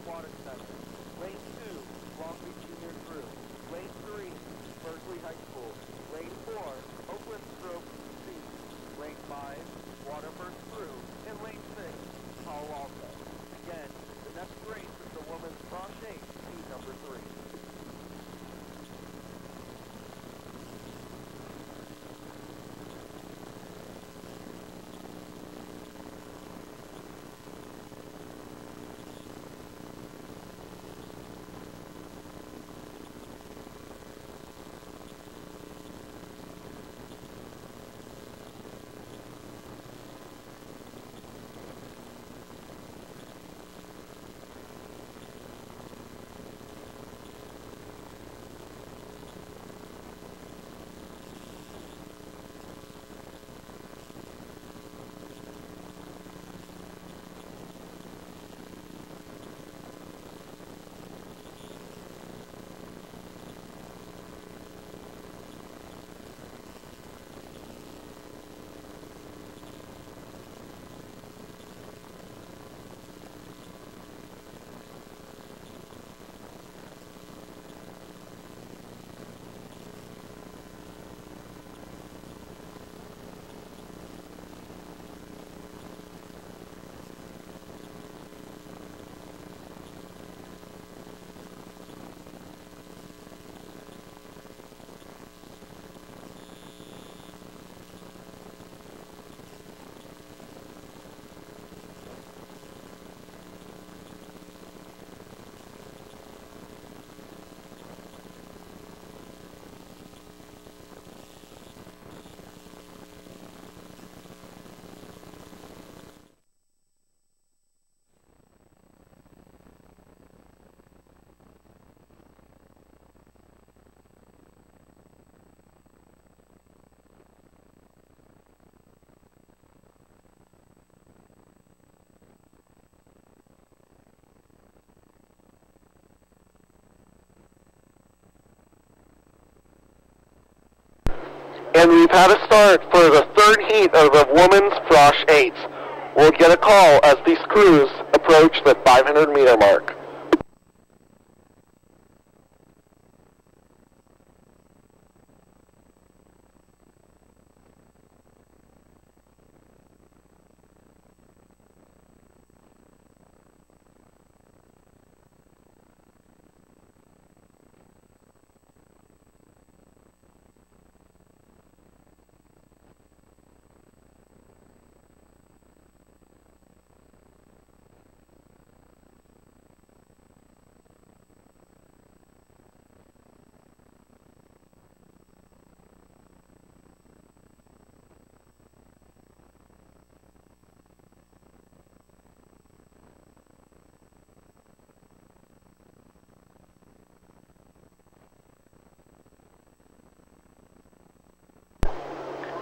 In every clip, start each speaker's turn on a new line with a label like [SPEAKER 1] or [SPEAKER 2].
[SPEAKER 1] Aquatic Center. Lane 2, Long Beach Junior Crew. Lane 3, Berkeley High School. Lane 4, Oakland Stroke C. Lane 5, Waterford Crew. And Lane 6, Palo Alto. Again, the next race is the women's cross 8, heat number 3. And we've had a start for the third heat of the women's Frosh 8. We'll get a call as these crews approach the 500-meter mark.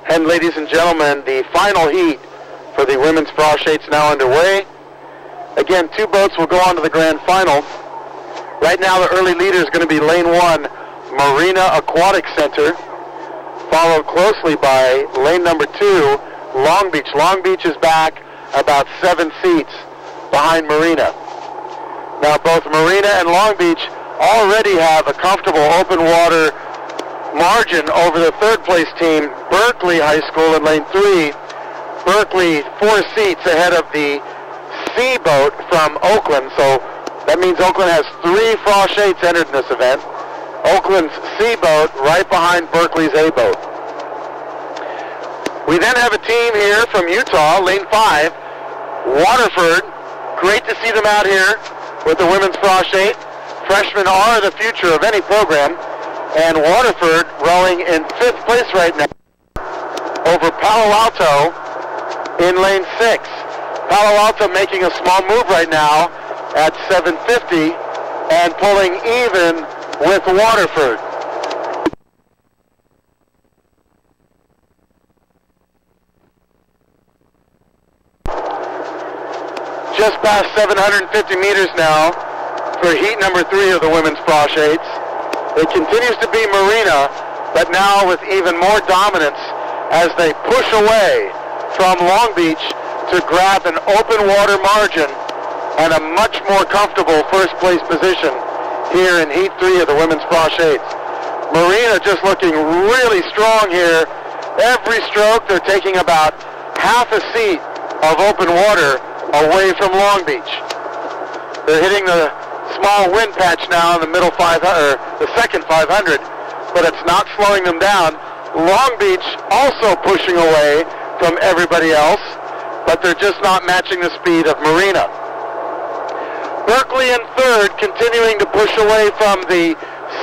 [SPEAKER 1] And ladies and gentlemen, the final heat for the women's Frosh 8 is now underway. Again, 2 boats will go on to the grand final. Right now, the early leader is going to be Lane 1, Marina Aquatic Center, followed closely by lane number 2, Long Beach. Long Beach is back about 7 seats behind Marina. Now, both Marina and Long Beach already have a comfortable open water margin over the third place team, Berkeley High School in lane 3. Berkeley 4 seats ahead of the C boat from Oakland, so that means Oakland has 3 Frosh 8s entered in this event. Oakland's C boat right behind Berkeley's A boat. We then have a team here from Utah, lane 5, Waterford. Great to see them out here with the women's Frosh 8. Freshmen are the future of any program. And Waterford rowing in 5th place right now over Palo Alto in lane 6. Palo Alto making a small move right now at 750 and pulling even with Waterford. Just past 750 meters now for heat number 3 of the women's Frosh 8s. It continues to be Marina, but now with even more dominance as they push away from Long Beach to grab an open water margin and a much more comfortable first place position here in Heat 3 of the women's frosh eights. Marina just looking really strong here. Every stroke they're taking about half a seat of open water away from Long Beach. They're hitting the small wind patch now in the middle 500, or the second 500, but it's not slowing them down. Long Beach also pushing away from everybody else, but they're just not matching the speed of Marina. Berkeley in third, continuing to push away from the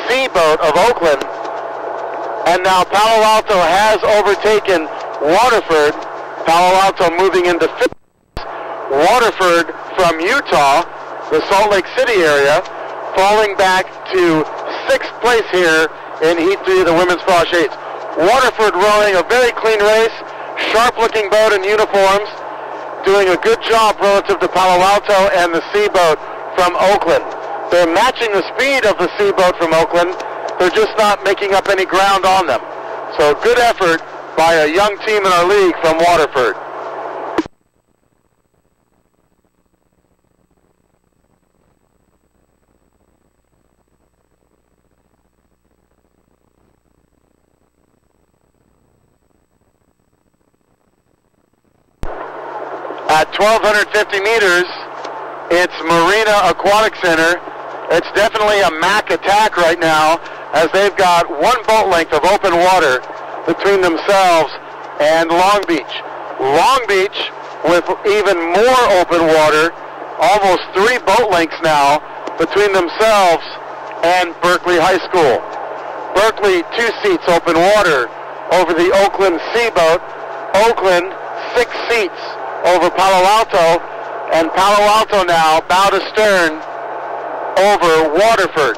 [SPEAKER 1] C boat of Oakland, and now Palo Alto has overtaken Waterford. Palo Alto moving into fifth. Waterford from Utah, the Salt Lake City area, falling back to sixth place here in Heat 3 of the women's frosh eights. Waterford rowing a very clean race, sharp-looking boat in uniforms, doing a good job relative to Palo Alto and the C boat from Oakland. They're matching the speed of the C boat from Oakland. They're just not making up any ground on them. So good effort by a young team in our league from Waterford. At 1,250 meters, it's Marina Aquatic Center. It's definitely a MAC attack right now, as they've got one boat length of open water between themselves and Long Beach. Long Beach with even more open water, almost 3 boat lengths now between themselves and Berkeley High School. Berkeley 2 seats open water over the Oakland C boat. Oakland 6 seats over Palo Alto, and Palo Alto now bow to stern over Waterford.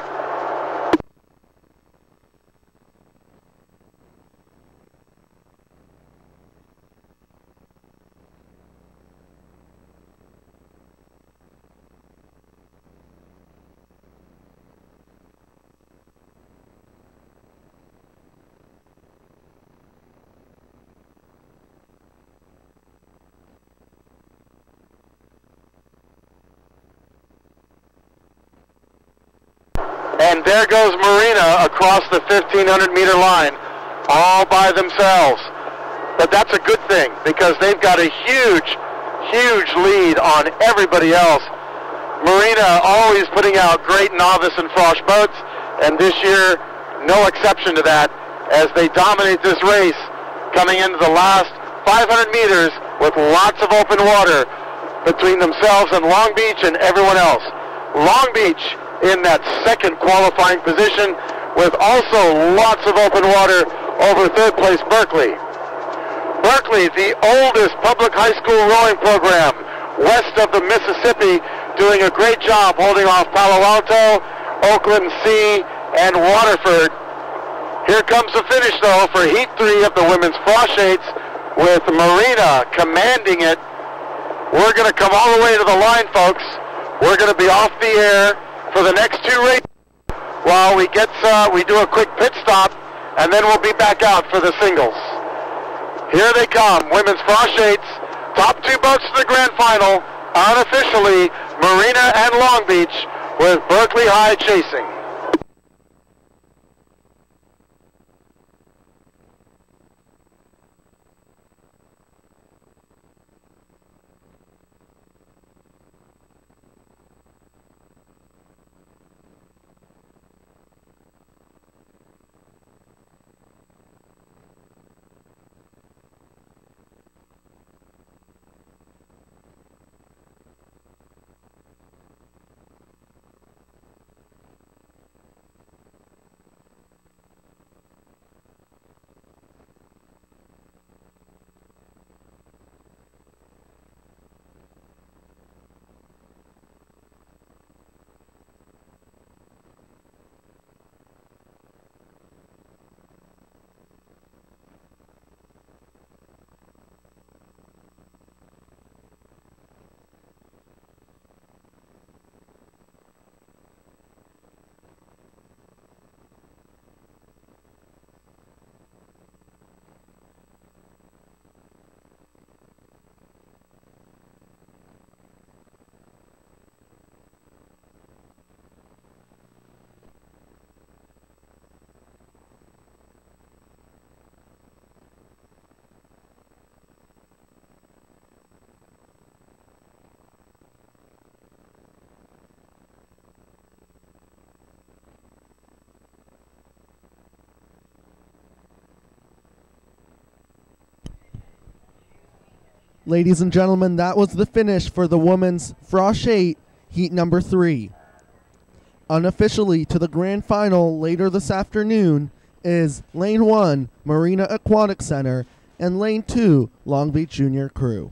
[SPEAKER 1] And there goes Marina across the 1,500 meter line, all by themselves. But that's a good thing, because they've got a huge, huge lead on everybody else. Marina always putting out great novice and frosh boats, and this year, no exception to that, as they dominate this race, coming into the last 500 meters with lots of open water between themselves and Long Beach and everyone else. Long Beach in that second qualifying position, with also lots of open water over third place Berkeley. Berkeley, the oldest public high school rowing program west of the Mississippi, doing a great job holding off Palo Alto, Oakland C, and Waterford. Here comes the finish though for Heat 3 of the women's frosh eights, with Marina commanding it. We're going to come all the way to the line, folks. We're going to be off the air for the next 2 races while we do a quick pit stop, and then we'll be back out for the singles. Here they come, women's frosh eights, top 2 boats to the grand final, unofficially Marina and Long Beach, with Berkeley High chasing.
[SPEAKER 2] Ladies and gentlemen, that was the finish for the women's Frosh 8 heat number 3. Unofficially to the grand final later this afternoon is Lane 1, Marina Aquatic Center, and Lane 2, Long Beach Junior Crew.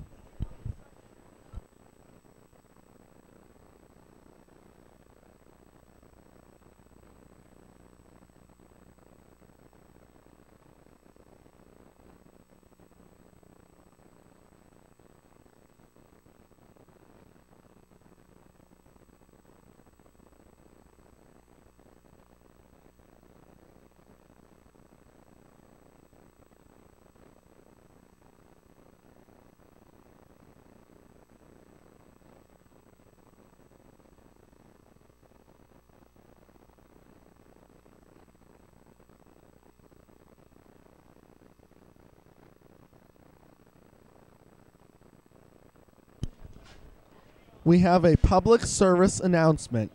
[SPEAKER 2] We have a public service announcement.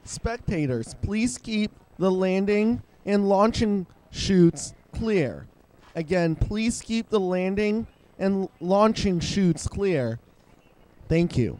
[SPEAKER 2] Spectators, please keep the landing and launching chutes clear. Again, please keep the landing and launching chutes clear. Thank you.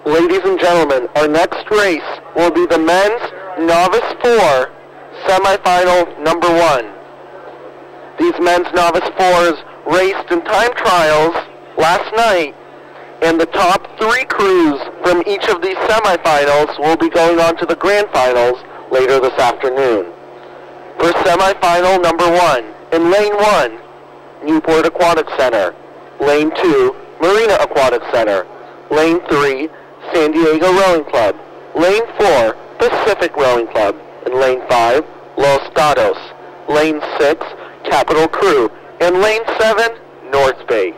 [SPEAKER 1] Ladies and gentlemen, our next race will be the men's novice 4 semifinal number 1. These men's novice 4s raced in time trials last night, and the top 3 crews from each of these semifinals will be going on to the grand finals later this afternoon. For semifinal number 1, in lane 1, Newport Aquatic Center. Lane 2, Marina Aquatic Center. Lane 3, San Diego Rowing Club. Lane 4, Pacific Rowing Club. And lane 5, Los Gatos. Lane 6, Capital Crew. And lane 7, North Bay.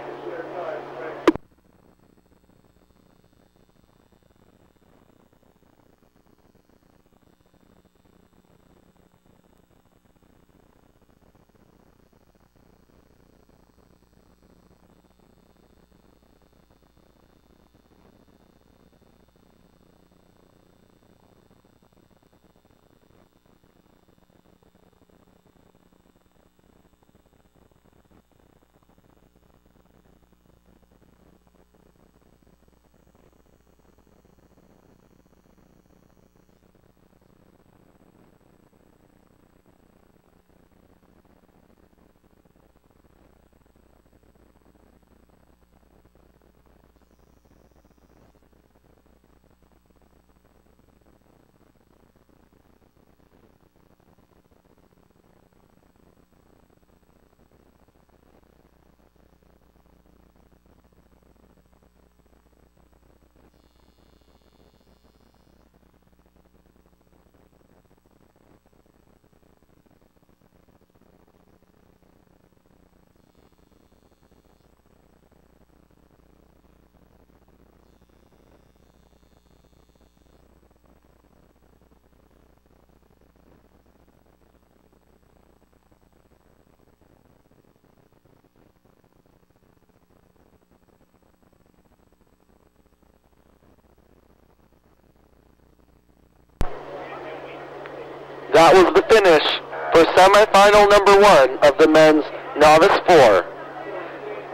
[SPEAKER 1] That was the finish for semifinal number 1 of the men's novice 4.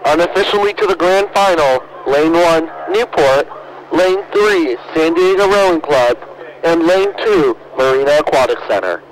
[SPEAKER 1] Unofficially to the grand final, lane 1, Newport, lane 3, San Diego Rowing Club, and lane 2, Marina Aquatic Center.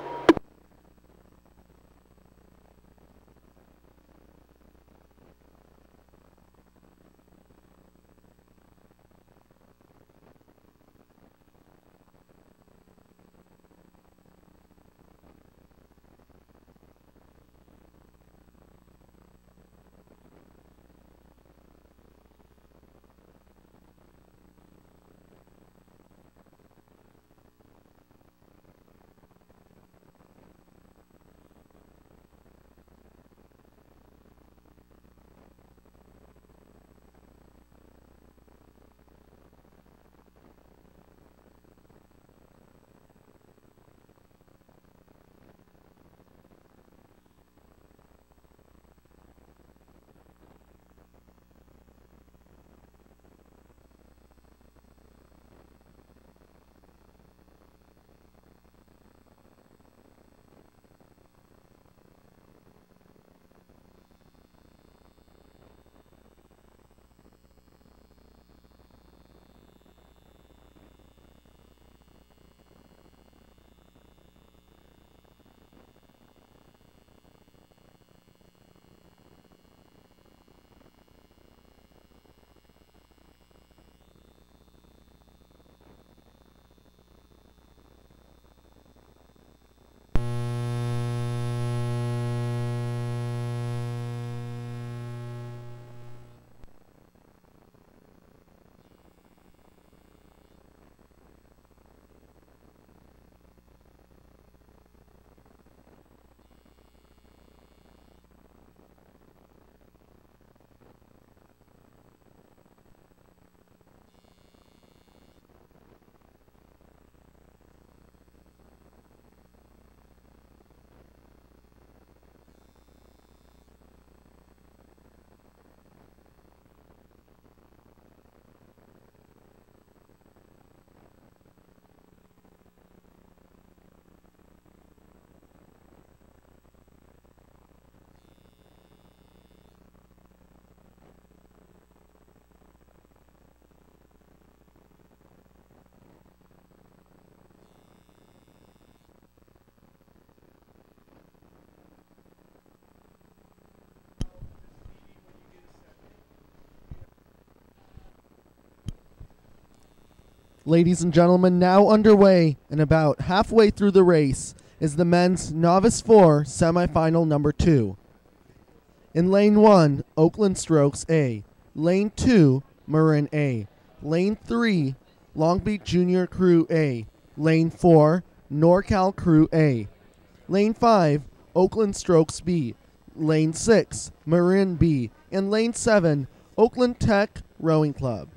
[SPEAKER 2] Ladies and gentlemen, now underway and about halfway through the race is the men's Novice 4 semifinal number 2. In Lane 1, Oakland Strokes A. Lane 2, Marin A. Lane 3, Long Beach Junior Crew A. Lane 4, NorCal Crew A. Lane 5, Oakland Strokes B. Lane 6, Marin B. And Lane 7, Oakland Tech Rowing Club.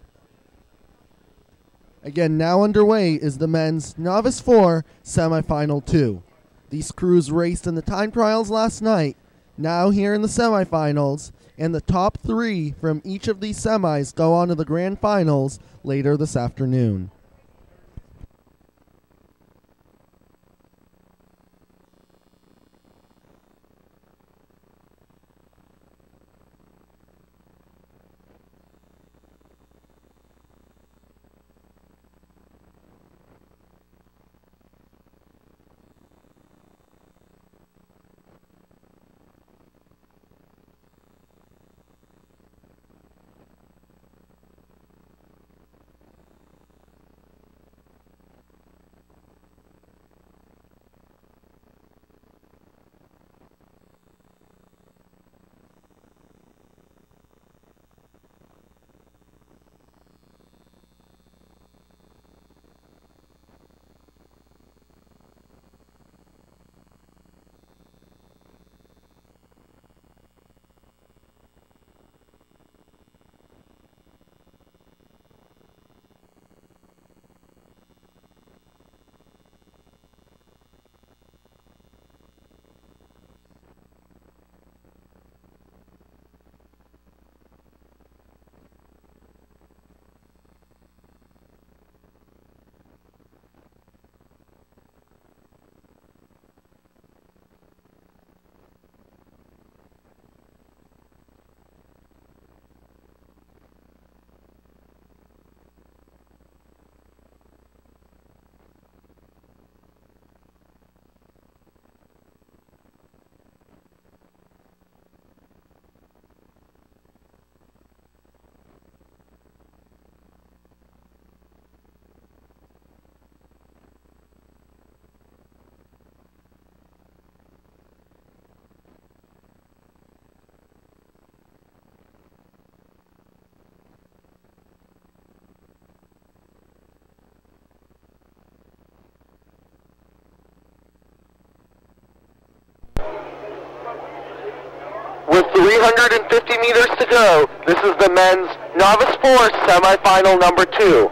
[SPEAKER 2] Again, now underway is the men's Novice 4 semifinal 2. These crews raced in the time trials last night, now here in the semifinals, and the top 3 from each of these semis go on to the grand finals later this afternoon.
[SPEAKER 1] With 350 meters to go, this is the men's Novice 4 semifinal number 2.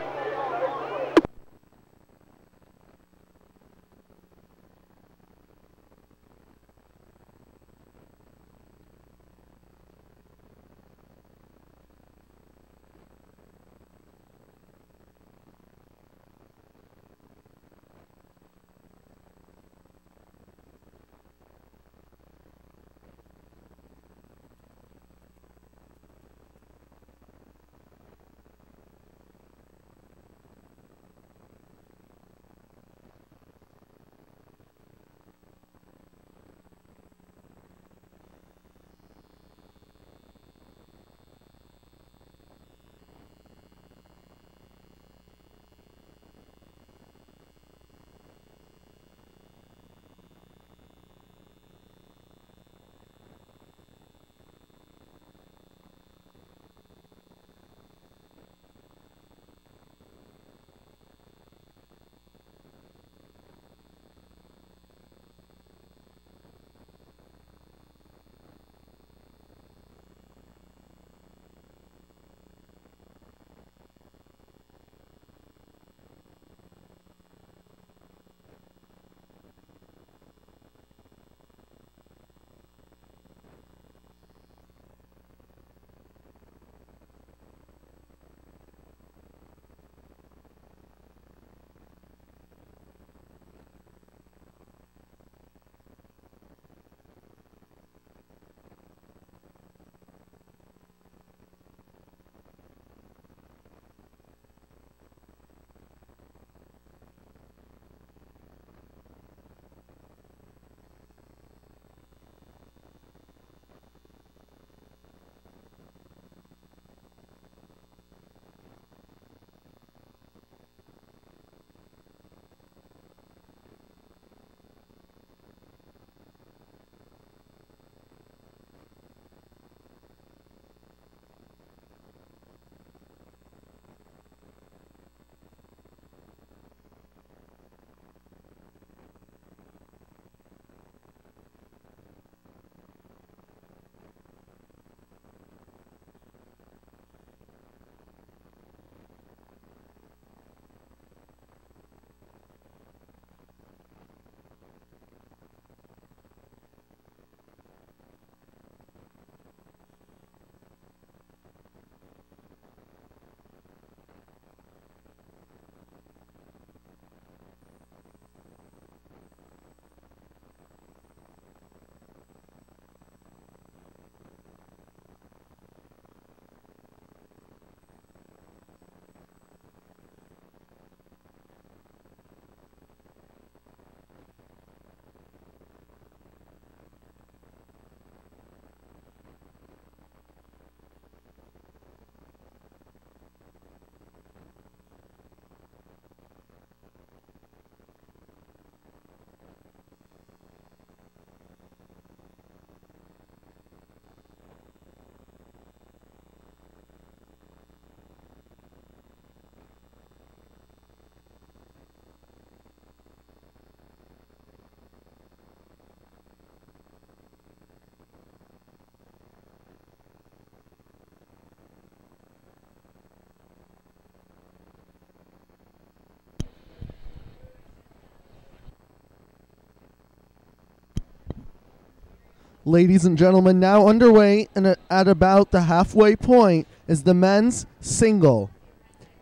[SPEAKER 2] Ladies and gentlemen, now underway and at about the halfway point is the men's single.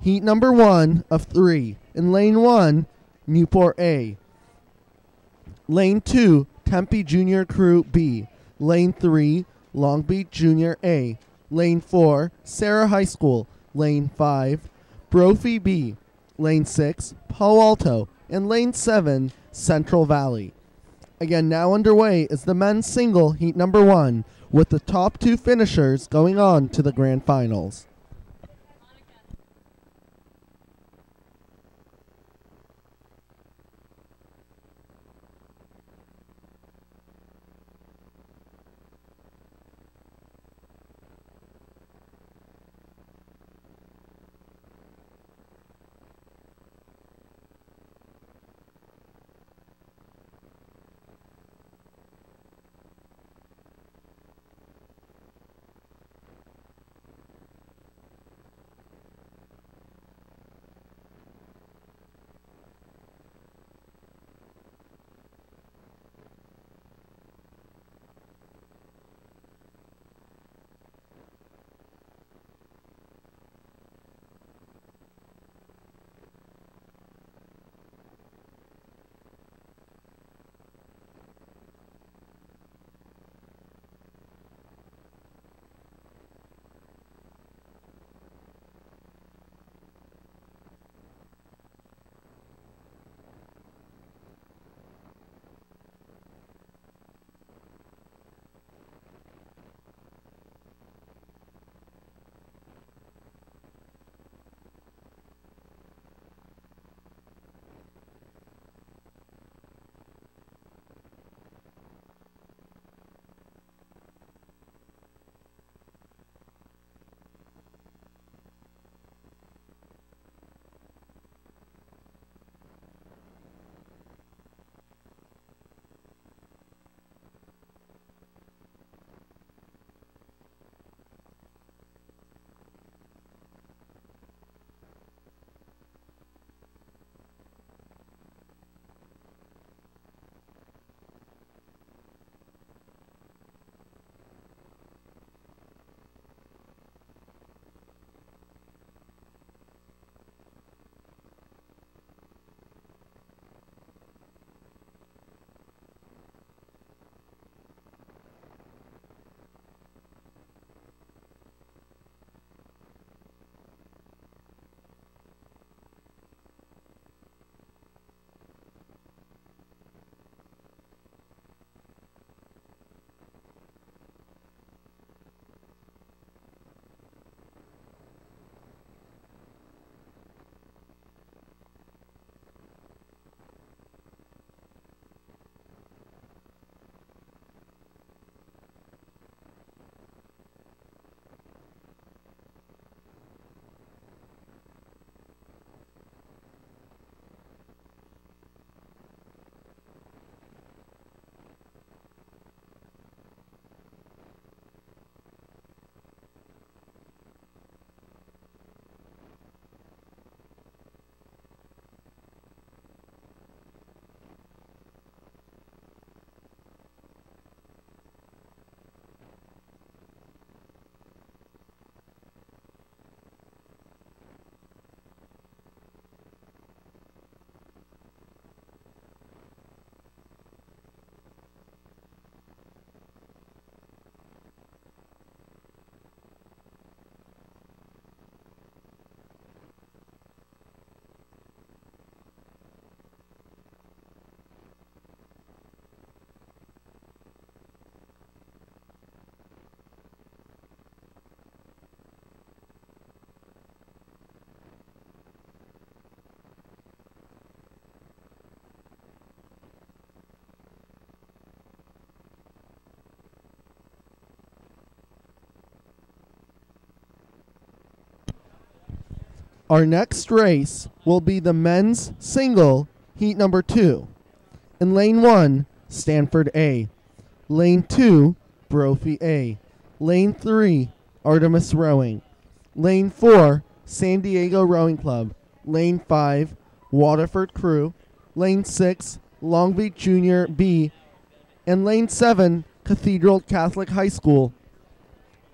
[SPEAKER 2] Heat number 1 of 3. In lane 1, Newport A. Lane 2, Tempe Junior Crew B. Lane 3, Long Beach Junior A. Lane 4, Sarah High School. Lane 5, Brophy B. Lane 6, Palo Alto. And lane 7, Central Valley. Again, now underway is the men's single, heat number 1, with the top 2 finishers going on to the grand finals. Our next race will be the men's single, heat number 2. In lane 1, Stanford A. Lane 2, Brophy A. Lane 3, Artemis Rowing. Lane 4, San Diego Rowing Club. Lane 5, Waterford Crew. Lane 6, Long Beach Junior B. And lane 7, Cathedral Catholic High School.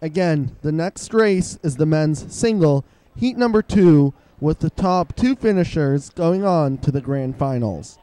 [SPEAKER 2] Again, the next race is the men's single, heat number 2, with the top 2 finishers going on to the grand finals.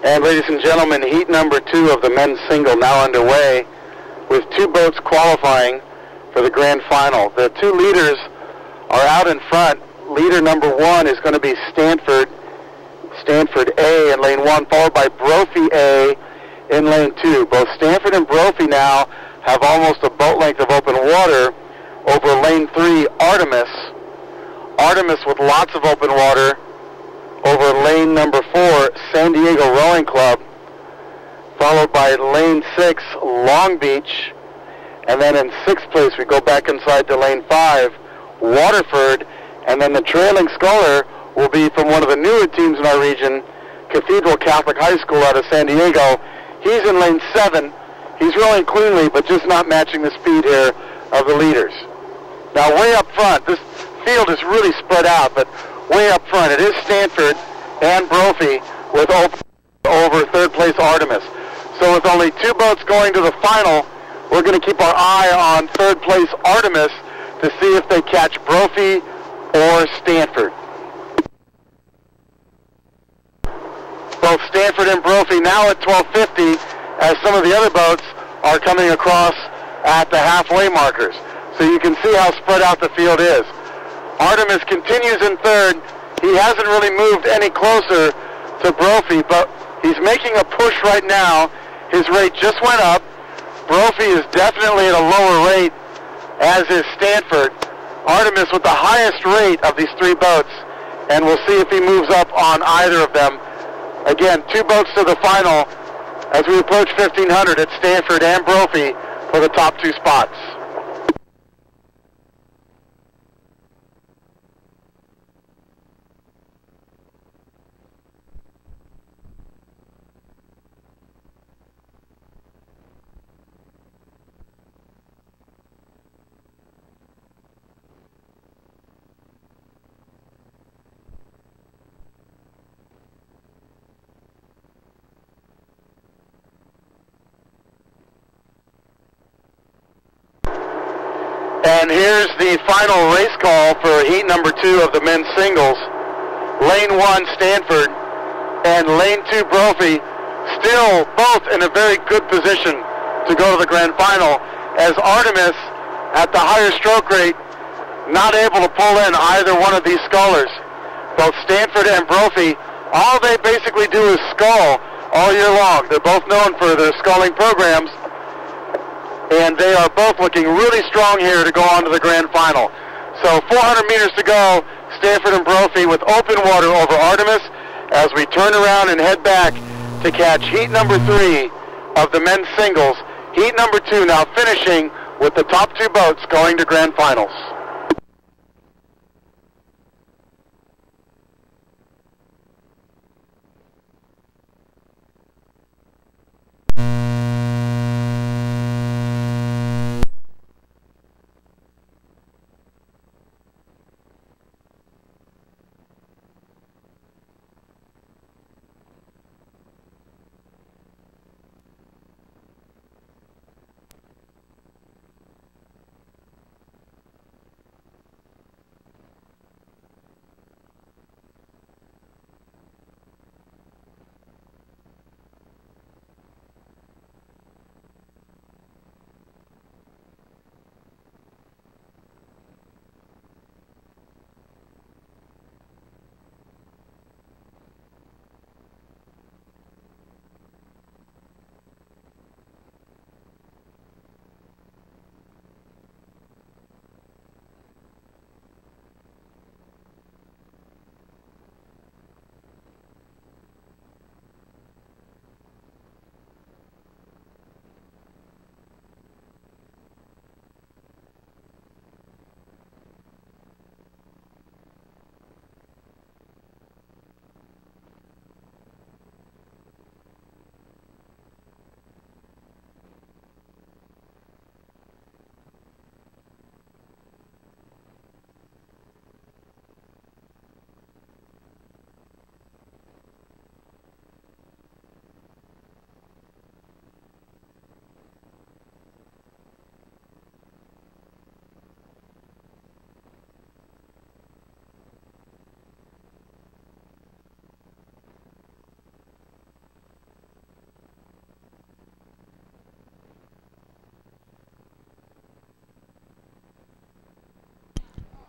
[SPEAKER 1] And ladies and gentlemen, heat number 2 of the men's single now underway, with 2 boats qualifying for the grand final. The 2 leaders are out in front. Leader number 1 is going to be Stanford A in lane 1, followed by Brophy A in lane 2. Both Stanford and Brophy now have almost a boat length of open water over lane 3, Artemis. Artemis with lots of open water over lane number 4, San Diego Rowing Club, followed by lane 6, Long Beach, and then in 6th place we go back inside to lane 5, Waterford, and then the trailing sculler will be from one of the newer teams in our region, Cathedral Catholic High School out of San Diego. He's in lane 7. He's rowing cleanly, but just not matching the speed here of the leaders. Now way up front, this field is really spread out, but way up front, it is Stanford and Brophy with over 3rd place Artemis. So with only 2 boats going to the final, we're going to keep our eye on 3rd place Artemis to see if they catch Brophy or Stanford. Both Stanford and Brophy now at 12:50 as some of the other boats are coming across at the halfway markers. So you can see how spread out the field is. Artemis continues in 3rd. He hasn't really moved any closer to Brophy, but he's making a push right now. His rate just went up. Brophy is definitely at a lower rate, as is Stanford. Artemis with the highest rate of these 3 boats, and we'll see if he moves up on either of them. Again, 2 boats to the final as we approach 1500 at Stanford and Brophy for the top 2 spots. And here's the final race call for heat number 2 of the men's singles. Lane 1, Stanford, and lane 2, Brophy, still both in a very good position to go to the grand final, as Artemis, at the higher stroke rate, not able to pull in either one of these scullers. Both Stanford and Brophy, all they basically do is scull all year long. They're both known for their sculling programs, and they are both looking really strong here to go on to the grand final. So 400 meters to go. Stanford and Brophy with open water over Artemis as we turn around and head back to catch heat number 3 of the men's singles. Heat number 2 now finishing with the top 2 boats going to grand finals.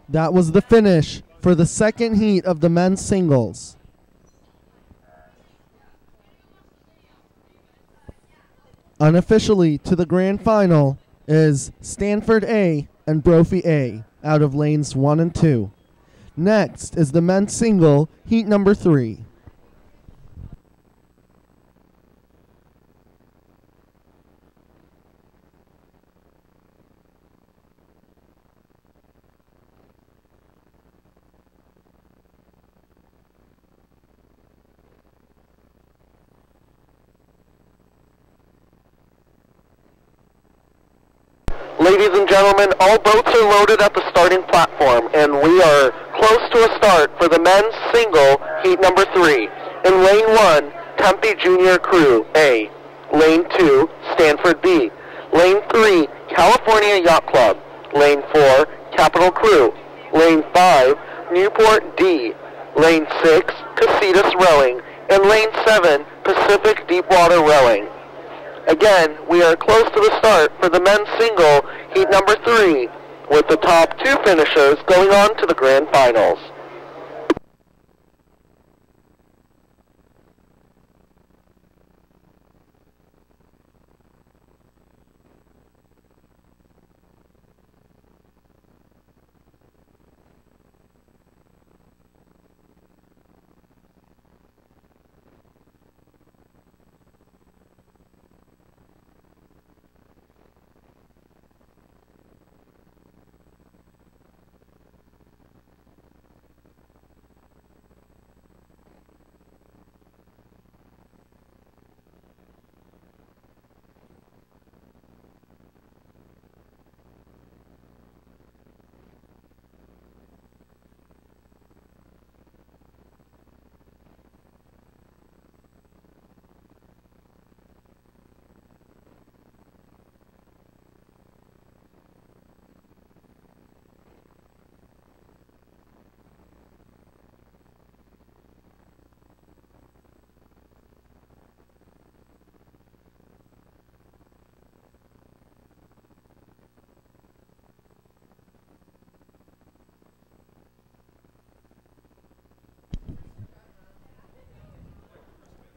[SPEAKER 2] That was the finish for the second heat of the men's singles. Unofficially to the grand final is Stanford A and Brophy A out of lanes 1 and 2. Next is the men's single, heat number 3.
[SPEAKER 1] Ladies and gentlemen, all boats are loaded at the starting platform, and we are close to a start for the men's single, heat number 3. In lane 1, Tempe Junior Crew A. Lane 2, Stanford B. Lane 3, California Yacht Club. Lane 4, Capital Crew. Lane 5, Newport D. Lane 6, Casitas Rowing. And Lane 7, Pacific Deepwater Rowing. Again, we are close to the start for the men's single, heat number 3, with the top 2 finishers going on to the grand finals.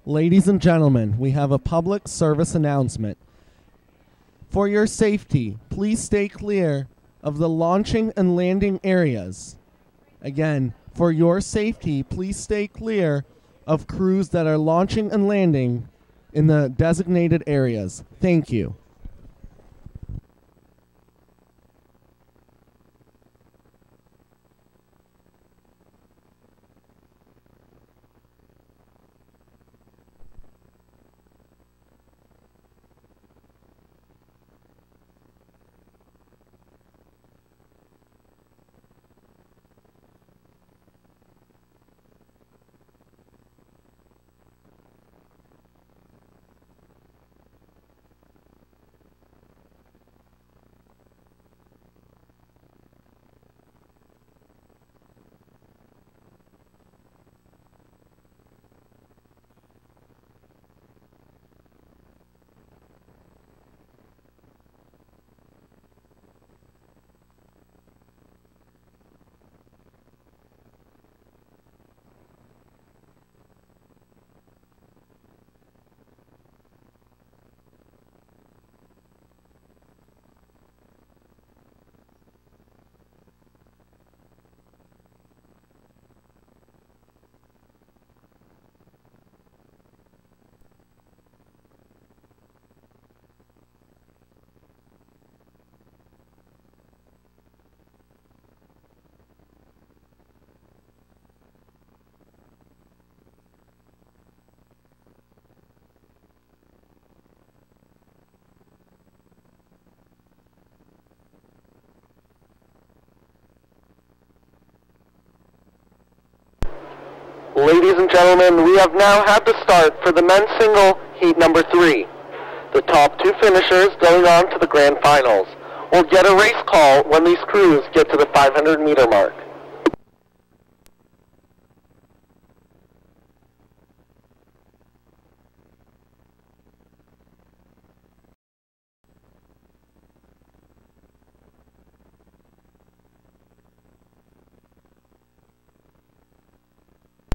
[SPEAKER 2] Ladies and gentlemen, we have a public service announcement. For your safety, please stay clear of the launching and landing areas. Again, for your safety, please stay clear of crews that are launching and landing in the designated areas. Thank you.
[SPEAKER 1] Ladies and gentlemen, we have now had the start for the men's single heat number 3. The top 2 finishers going on to the grand finals. We'll get a race call when these crews get to the 500-meter mark.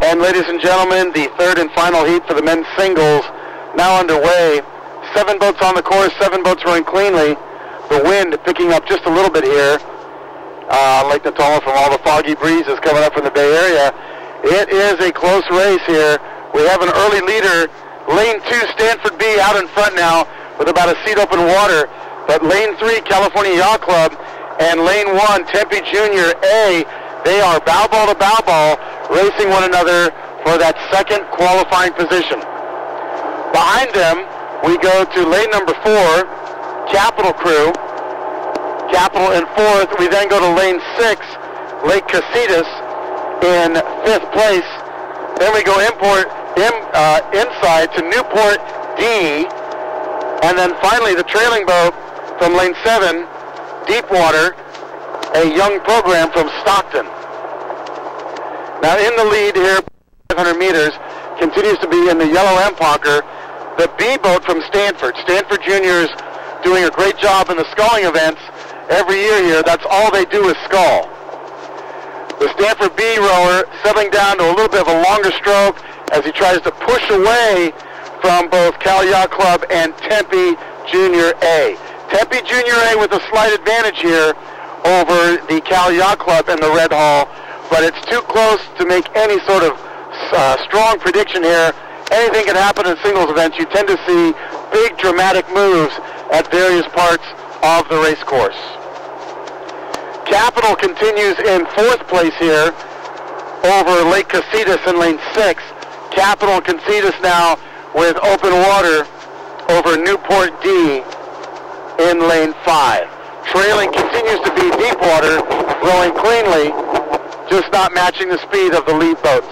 [SPEAKER 1] And ladies and gentlemen, the third and final heat for the men's singles now underway. 7 boats on the course, 7 boats running cleanly. The wind picking up just a little bit here. Lake Natoma from all the foggy breezes coming up from the Bay Area. It is a close race here. We have an early leader. Lane 2, Stanford B, out in front now with about a seat open water. But lane 3, California Yacht Club, and lane 1, Tempe Junior A, they are bow ball to bow ball, racing one another for that second qualifying position. Behind them, we go to lane number 4, Capital Crew. Capital in 4th. We then go to lane 6, Lake Casitas in 5th place. Then we go inside to Newport D. And then finally the trailing boat from lane 7, Deepwater, a young program from Stockton. Now in the lead here, 500 meters, continues to be in the yellow Empahker, the B boat from Stanford. Stanford Juniors doing a great job in the sculling events every year here. That's all they do is scull. The Stanford B rower settling down to a little bit of a longer stroke as he tries to push away from both Cal Yacht Club and Tempe Junior A. Tempe Junior A with a slight advantage here over the Cal Yacht Club and the Red Hall, but it's too close to make any sort of strong prediction here. Anything can happen in singles events. You tend to see big dramatic moves at various parts of the race course. Capital continues in 4th place here over Lake Casitas in lane 6. Capital and Casitas now with open water over Newport D in lane 5. Trailing continues to be Deepwater, rowing cleanly, just not matching the speed of the lead boats.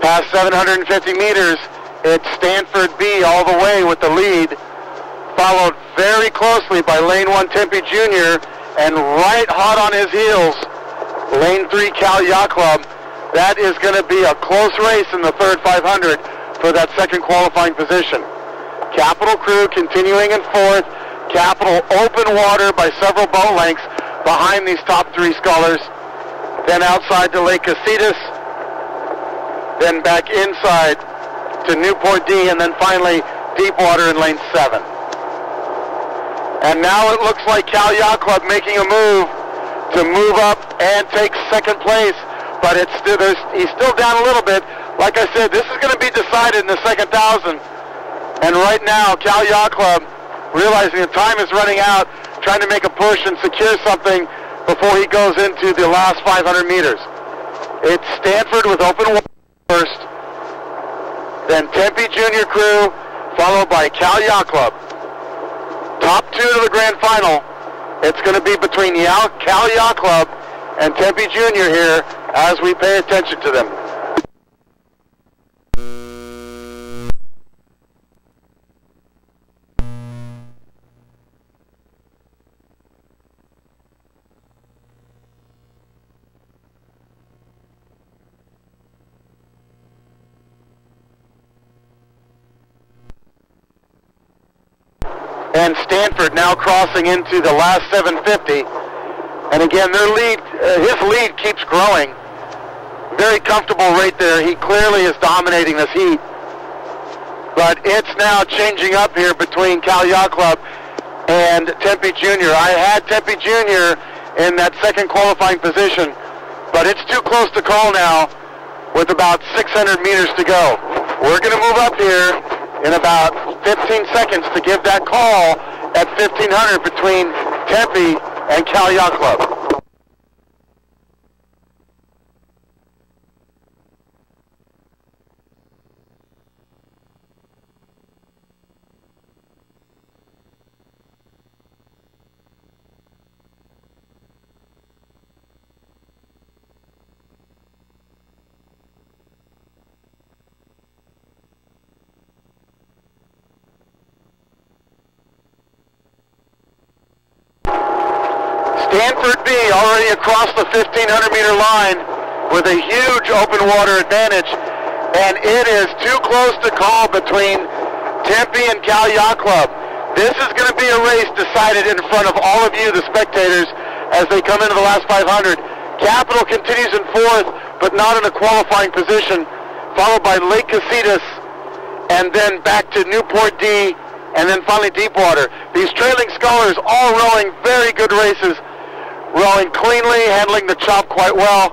[SPEAKER 1] Past 750 meters, it's Stanford B all the way with the lead, followed very closely by lane 1 Tempe Junior, and right hot on his heels, lane 3 Cal Yacht Club. That is going to be a close race in the third 500 for that second qualifying position. Capital Crew continuing in 4th, Capital open water by several boat lengths behind these top three scullers. Then outside to Lake Casitas. Then back inside to Newport D, and then finally Deepwater in lane 7. And now it looks like Cal Yacht Club making a move to move up and take second place, but he's still down a little bit. Like I said, this is going to be decided in the second 1,000. And right now, Cal Yacht Club, realizing the time is running out, trying to make a push and secure something before he goes into the last 500 meters. It's Stanford with open water first, then Tempe Junior Crew, followed by Cal Yacht Club. Top two to the grand final. It's going to be between Cal Yacht Club and Tempe Junior here as we pay attention to them. And Stanford now crossing into the last 750. And again, their lead, his lead keeps growing. Very comfortable right there. He clearly is dominating this heat. But it's now changing up here between Cal Yacht Club and Tempe Junior. I had Tempe Junior in that second qualifying position, but it's too close to call now with about 600 meters to go. We're going to move up here in about 15 seconds to give that call at 1500 between Tempe and Cal Yacht Club. Stanford B already across the 1,500 meter line with a huge open water advantage, and it is too close to call between Tempe and Cal Yacht Club. This is going to be a race decided in front of all of you, the spectators, as they come into the last 500. Capital continues in fourth, but not in a qualifying position, followed by Lake Casitas, and then back to Newport D, and then finally Deepwater. These trailing scullers all rowing very good races, rowing cleanly, handling the chop quite well,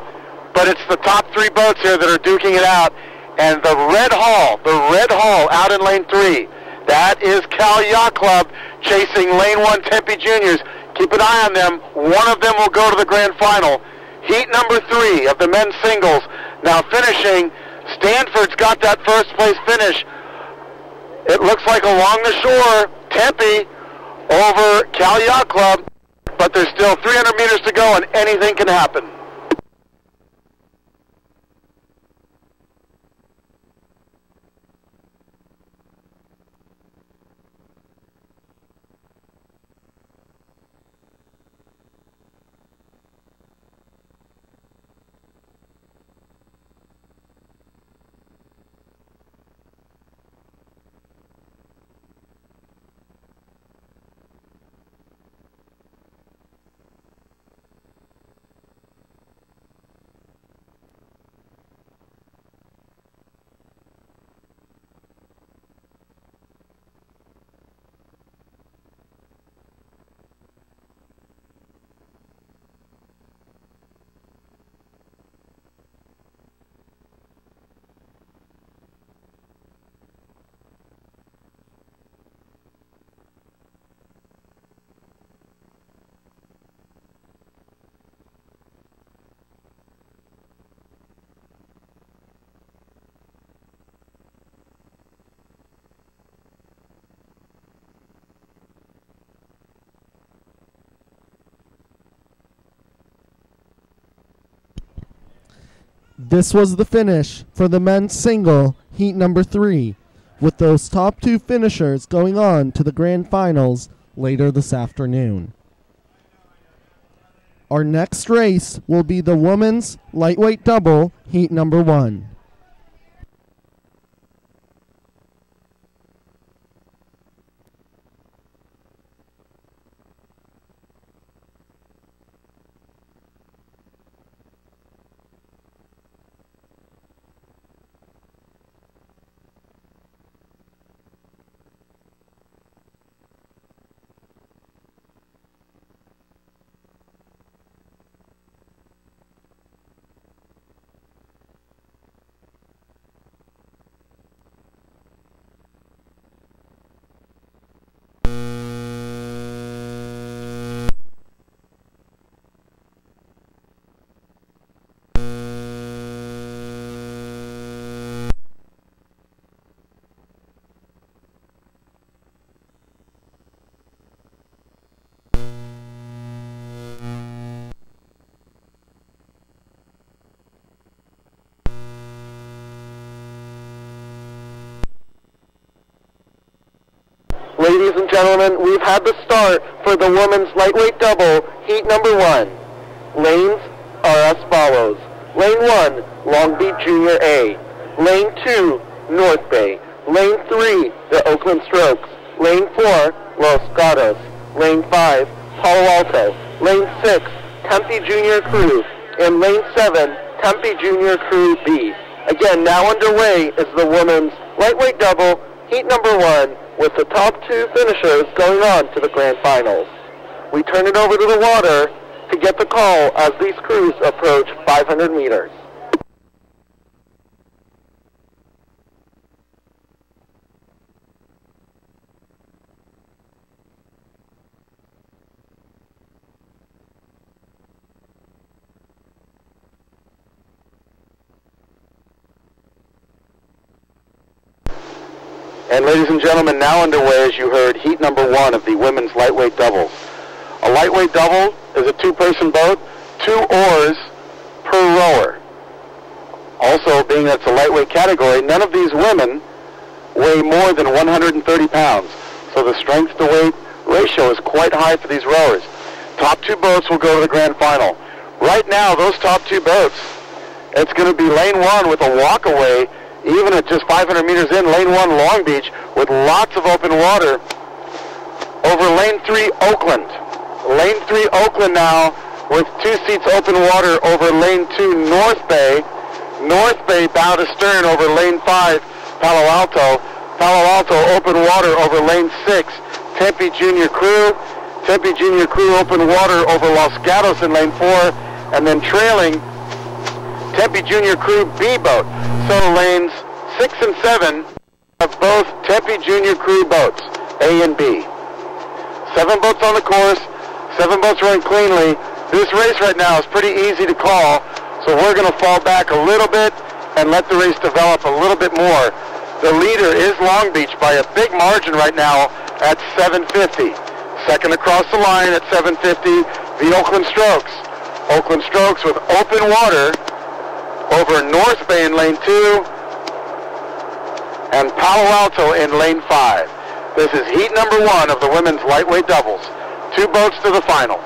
[SPEAKER 1] but it's the top three boats here that are duking it out. And the red hull out in lane 3, that is Cal Yacht Club chasing lane 1 Tempe Juniors. Keep an eye on them. One of them will go to the grand final. Heat number 3 of the men's singles. Now finishing, Stanford's got that first place finish. It looks like along the shore, Tempe over Cal Yacht Club, but there's still 300 meters to go and anything can happen.
[SPEAKER 2] This was the finish for the men's single, heat number 3, with those top two finishers going on to the grand finals later this afternoon. Our next race will be the women's lightweight double, heat number 1.
[SPEAKER 1] Ladies and gentlemen, we've had the start for the women's lightweight double, heat number 1. Lanes are as follows. Lane 1, Long Beach Junior A. Lane 2, North Bay. Lane 3, the Oakland Strokes. Lane 4, Los Gatos. Lane 5, Palo Alto. Lane 6, Tempe Junior Crew. And Lane 7, Tempe Junior Crew B. Again, now underway is the women's lightweight double, heat number 1, with the top 2 finishers going on to the grand finals. We turn it over to the water to get the call as these crews approach 500 meters. And ladies and gentlemen, now underway, as you heard, heat number 1 of the women's lightweight doubles. A lightweight double is a 2-person boat, 2 oars per rower. Also, being that it's a lightweight category, none of these women weigh more than 130 pounds. So the strength to weight ratio is quite high for these rowers. Top 2 boats will go to the grand final. Right now, those top 2 boats, it's going to be lane 1 with a walkaway. Even at just 500 meters in, lane 1 Long Beach with lots of open water over lane 3 Oakland. Lane 3 Oakland now with 2 seats open water over lane 2 North Bay. North Bay bow to stern over lane 5 Palo Alto. Palo Alto open water over lane 6 Tempe Junior Crew. Tempe Junior Crew open water over Los Gatos in lane 4. And then trailing Tempe Junior Crew B boat. So lanes 6 and 7 of both Tempe Junior Crew boats, A and B. 7 boats on the course, 7 boats running cleanly. This race right now is pretty easy to call, so we're going to fall back a little bit and let the race develop a little bit more. The leader is Long Beach by a big margin right now at 750. Second across the line at 750, the Oakland Strokes. Oakland Strokes with open water over North Bay in lane 2 and Palo Alto in lane 5. This is heat number 1 of the women's lightweight doubles. 2 boats to the final.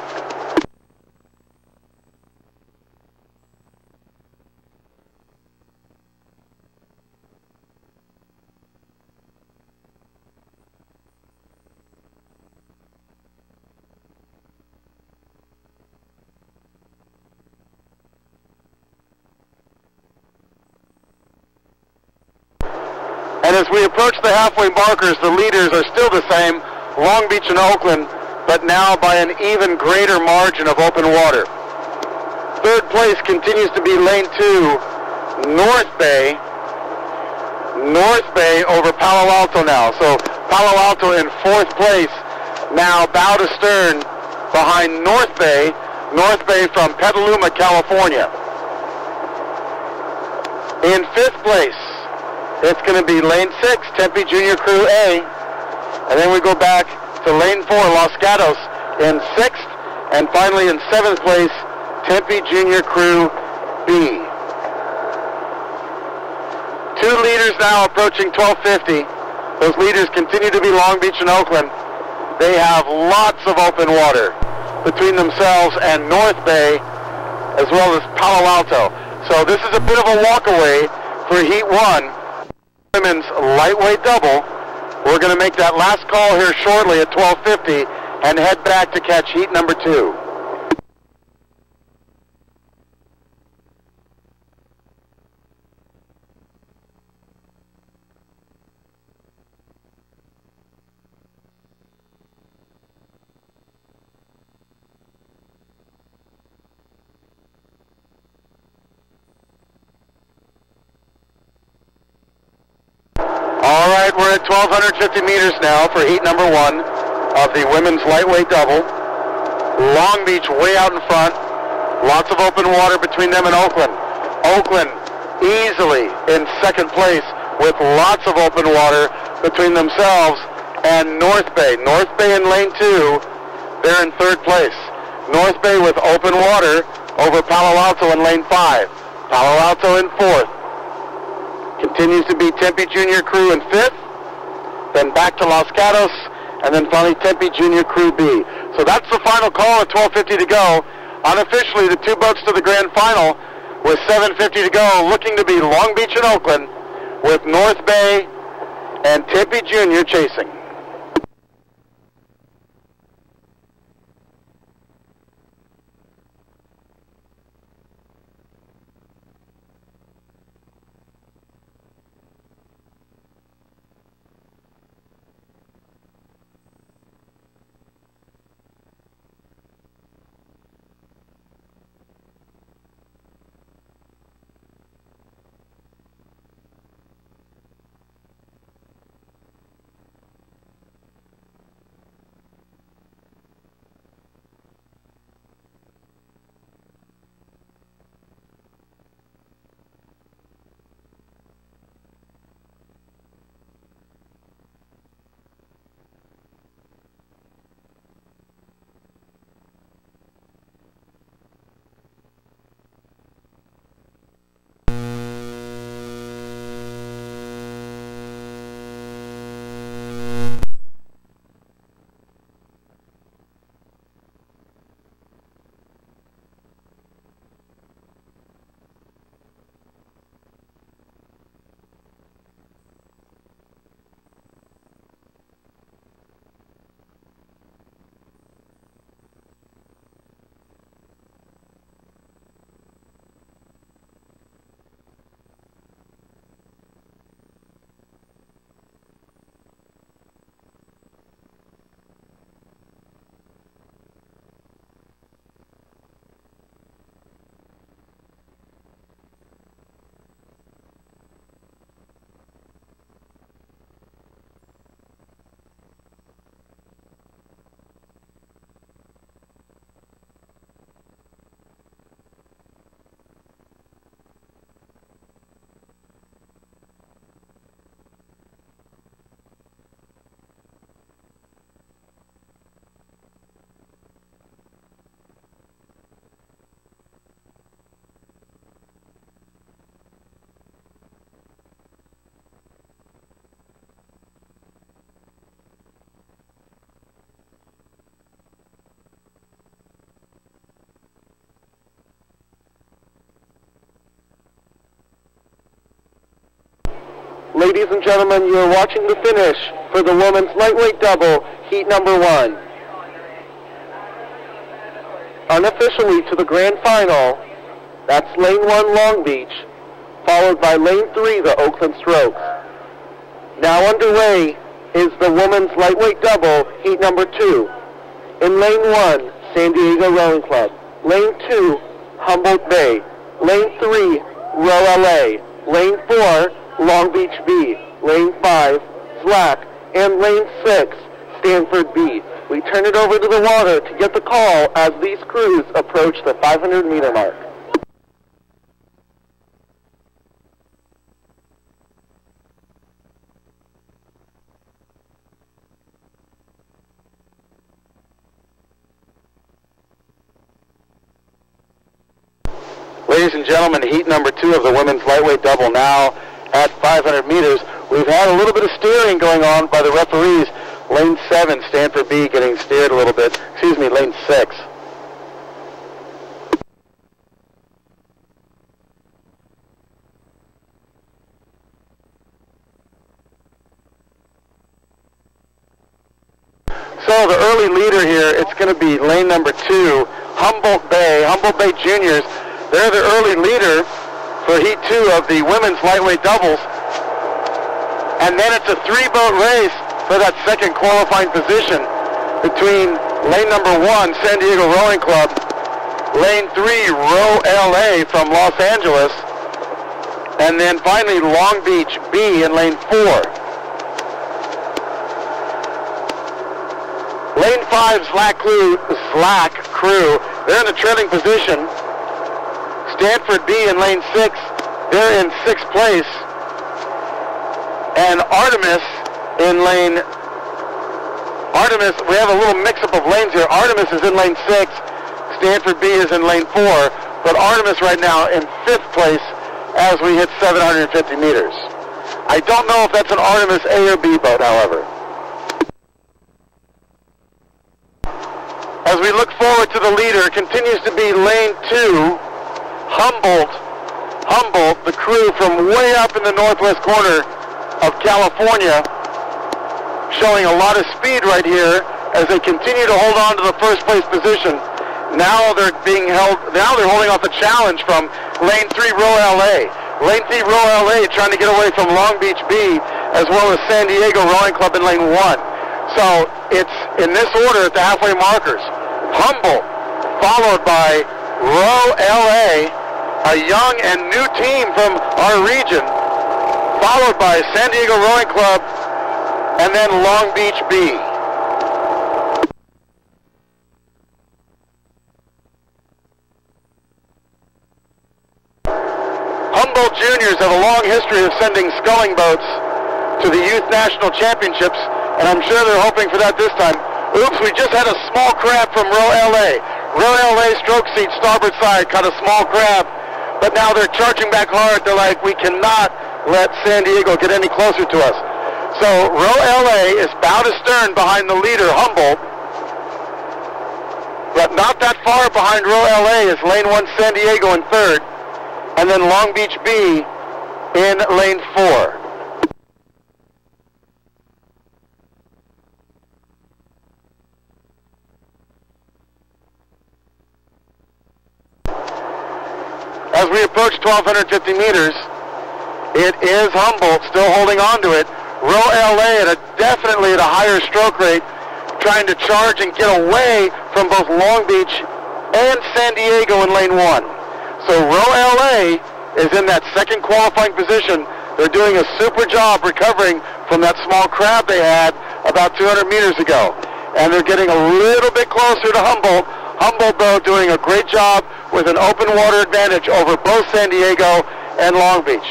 [SPEAKER 1] And as we approach the halfway markers, the leaders are still the same, Long Beach and Oakland, but now by an even greater margin of open water. Third place continues to be lane 2, North Bay. North Bay over Palo Alto now. So Palo Alto in 4th place, now bow to stern behind North Bay. North Bay from Petaluma, California. In 5th place, it's going to be lane 6, Tempe Junior Crew A. And then we go back to lane 4, Los Gatos in 6th. And finally in 7th place, Tempe Junior Crew B. 2 leaders now approaching 1250. Those leaders continue to be Long Beach and Oakland. They have lots of open water between themselves and North Bay, as well as Palo Alto. So this is a bit of a walkaway for Heat 1. Women's lightweight double. We're going to make that last call here shortly at 12:50 and head back to catch heat number 2. All right, we're at 1,250 meters now for heat number 1 of the women's lightweight double. Long Beach way out in front. Lots of open water between them and Oakland. Oakland easily in 2nd place with lots of open water between themselves and North Bay. North Bay in lane 2, they're in 3rd place. North Bay with open water over Palo Alto in lane 5. Palo Alto in 4th. Continues to be Tempe Junior Crew in 5th. Then back to Los Gatos and then finally Tempe Junior Crew B. So that's the final call at 12:50 to go. Unofficially, the two boats to the grand final with 7:50 to go, looking to be Long Beach and Oakland, with North Bay and Tempe Junior chasing. Ladies and gentlemen, you are watching the finish for the women's lightweight double, heat number 1. Unofficially to the grand final, that's lane 1 Long Beach, followed by lane 3 the Oakland Strokes. Now underway is the women's lightweight double, heat number 2. In lane 1, San Diego Rowing Club. Lane 2, Humboldt Bay. Lane 3, Row LA. Lane 4, Long Beach B, Lane 5, Slack, and Lane 6, Stanford B. We turn it over to the water to get the call as these crews approach the 500-meter mark. Ladies and gentlemen, heat number 2 of the women's lightweight double now at 500 meters. We've had a little bit of steering going on by the referees. Lane 7, Stanford B, getting steered a little bit. Excuse me, lane 6. So the early leader here, it's going to be lane number 2, Humboldt Bay Juniors. They're the early leader for heat 2 of the women's lightweight doubles. And then it's a 3-boat race for that second qualifying position between lane number 1, San Diego Rowing Club, lane 3, Row LA from Los Angeles, and then finally Long Beach B in lane 4. Lane 5, Slack Crew, they're in the trailing position. Stanford B in lane 6, they're in 6th place. And Artemis, we have a little mix-up of lanes here. Artemis is in lane 6, Stanford B is in lane 4, but Artemis right now in 5th place as we hit 750 meters. I don't know if that's an Artemis A or B boat, however. As we look forward to the leader, it continues to be lane 2, Humboldt, the crew from way up in the northwest corner of California, showing a lot of speed right here as they continue to hold on to the first place position. Now they're holding off a challenge from lane 3, Row LA. Lane 3, Row LA trying to get away from Long Beach B, as well as San Diego Rowing Club in lane 1. So it's in this order at the halfway markers. Humboldt, followed by Row LA, a young and new team from our region, followed by San Diego Rowing Club, and then Long Beach B. Humboldt juniors have a long history of sending sculling boats to the Youth National Championships, and I'm sure they're hoping for that this time. Oops, we just had a small crab from Row LA. Row LA stroke seat, starboard side, caught a small crab, but now they're charging back hard. They're like, we cannot let San Diego get any closer to us. So Row LA is bow to stern behind the leader, Humboldt, but not that far behind Row LA is lane 1, San Diego in third, and then Long Beach B in lane 4. As we approach 1,250 meters, it is Humboldt still holding on to it. Row LA definitely at a higher stroke rate, trying to charge and get away from both Long Beach and San Diego in lane 1. So Row LA is in that second qualifying position. They're doing a super job recovering from that small crab they had about 200 meters ago. And they're getting a little bit closer to Humboldt. Humboldt, though, doing a great job with an open water advantage over both San Diego and Long Beach.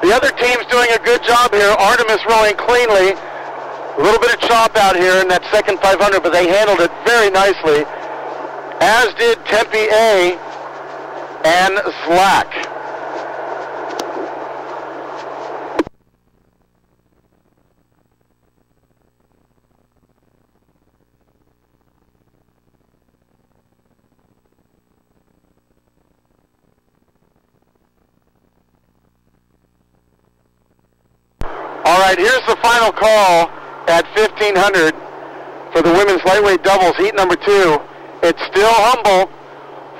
[SPEAKER 1] The other team's doing a good job here. Artemis rowing cleanly. A little bit of chop out here in that second 500, but they handled it very nicely, as did Tempe A and Slack. All right, here's the final call at 1,500 for the women's lightweight doubles, heat number 2. It's still Humboldt,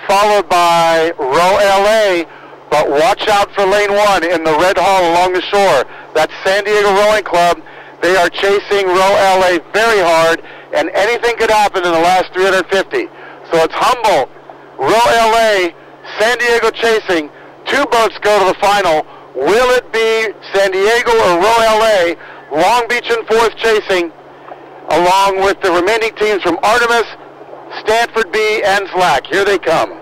[SPEAKER 1] followed by Row LA, but watch out for lane 1 in the red hull along the shore. That's San Diego Rowing Club. They are chasing Row LA very hard, and anything could happen in the last 350. So it's Humboldt, Row LA, San Diego chasing. 2 boats go to the final. Will it be San Diego or Row LA? Long Beach in 4th chasing, along with the remaining teams from Artemis, Stanford B, and Slack. Here they come.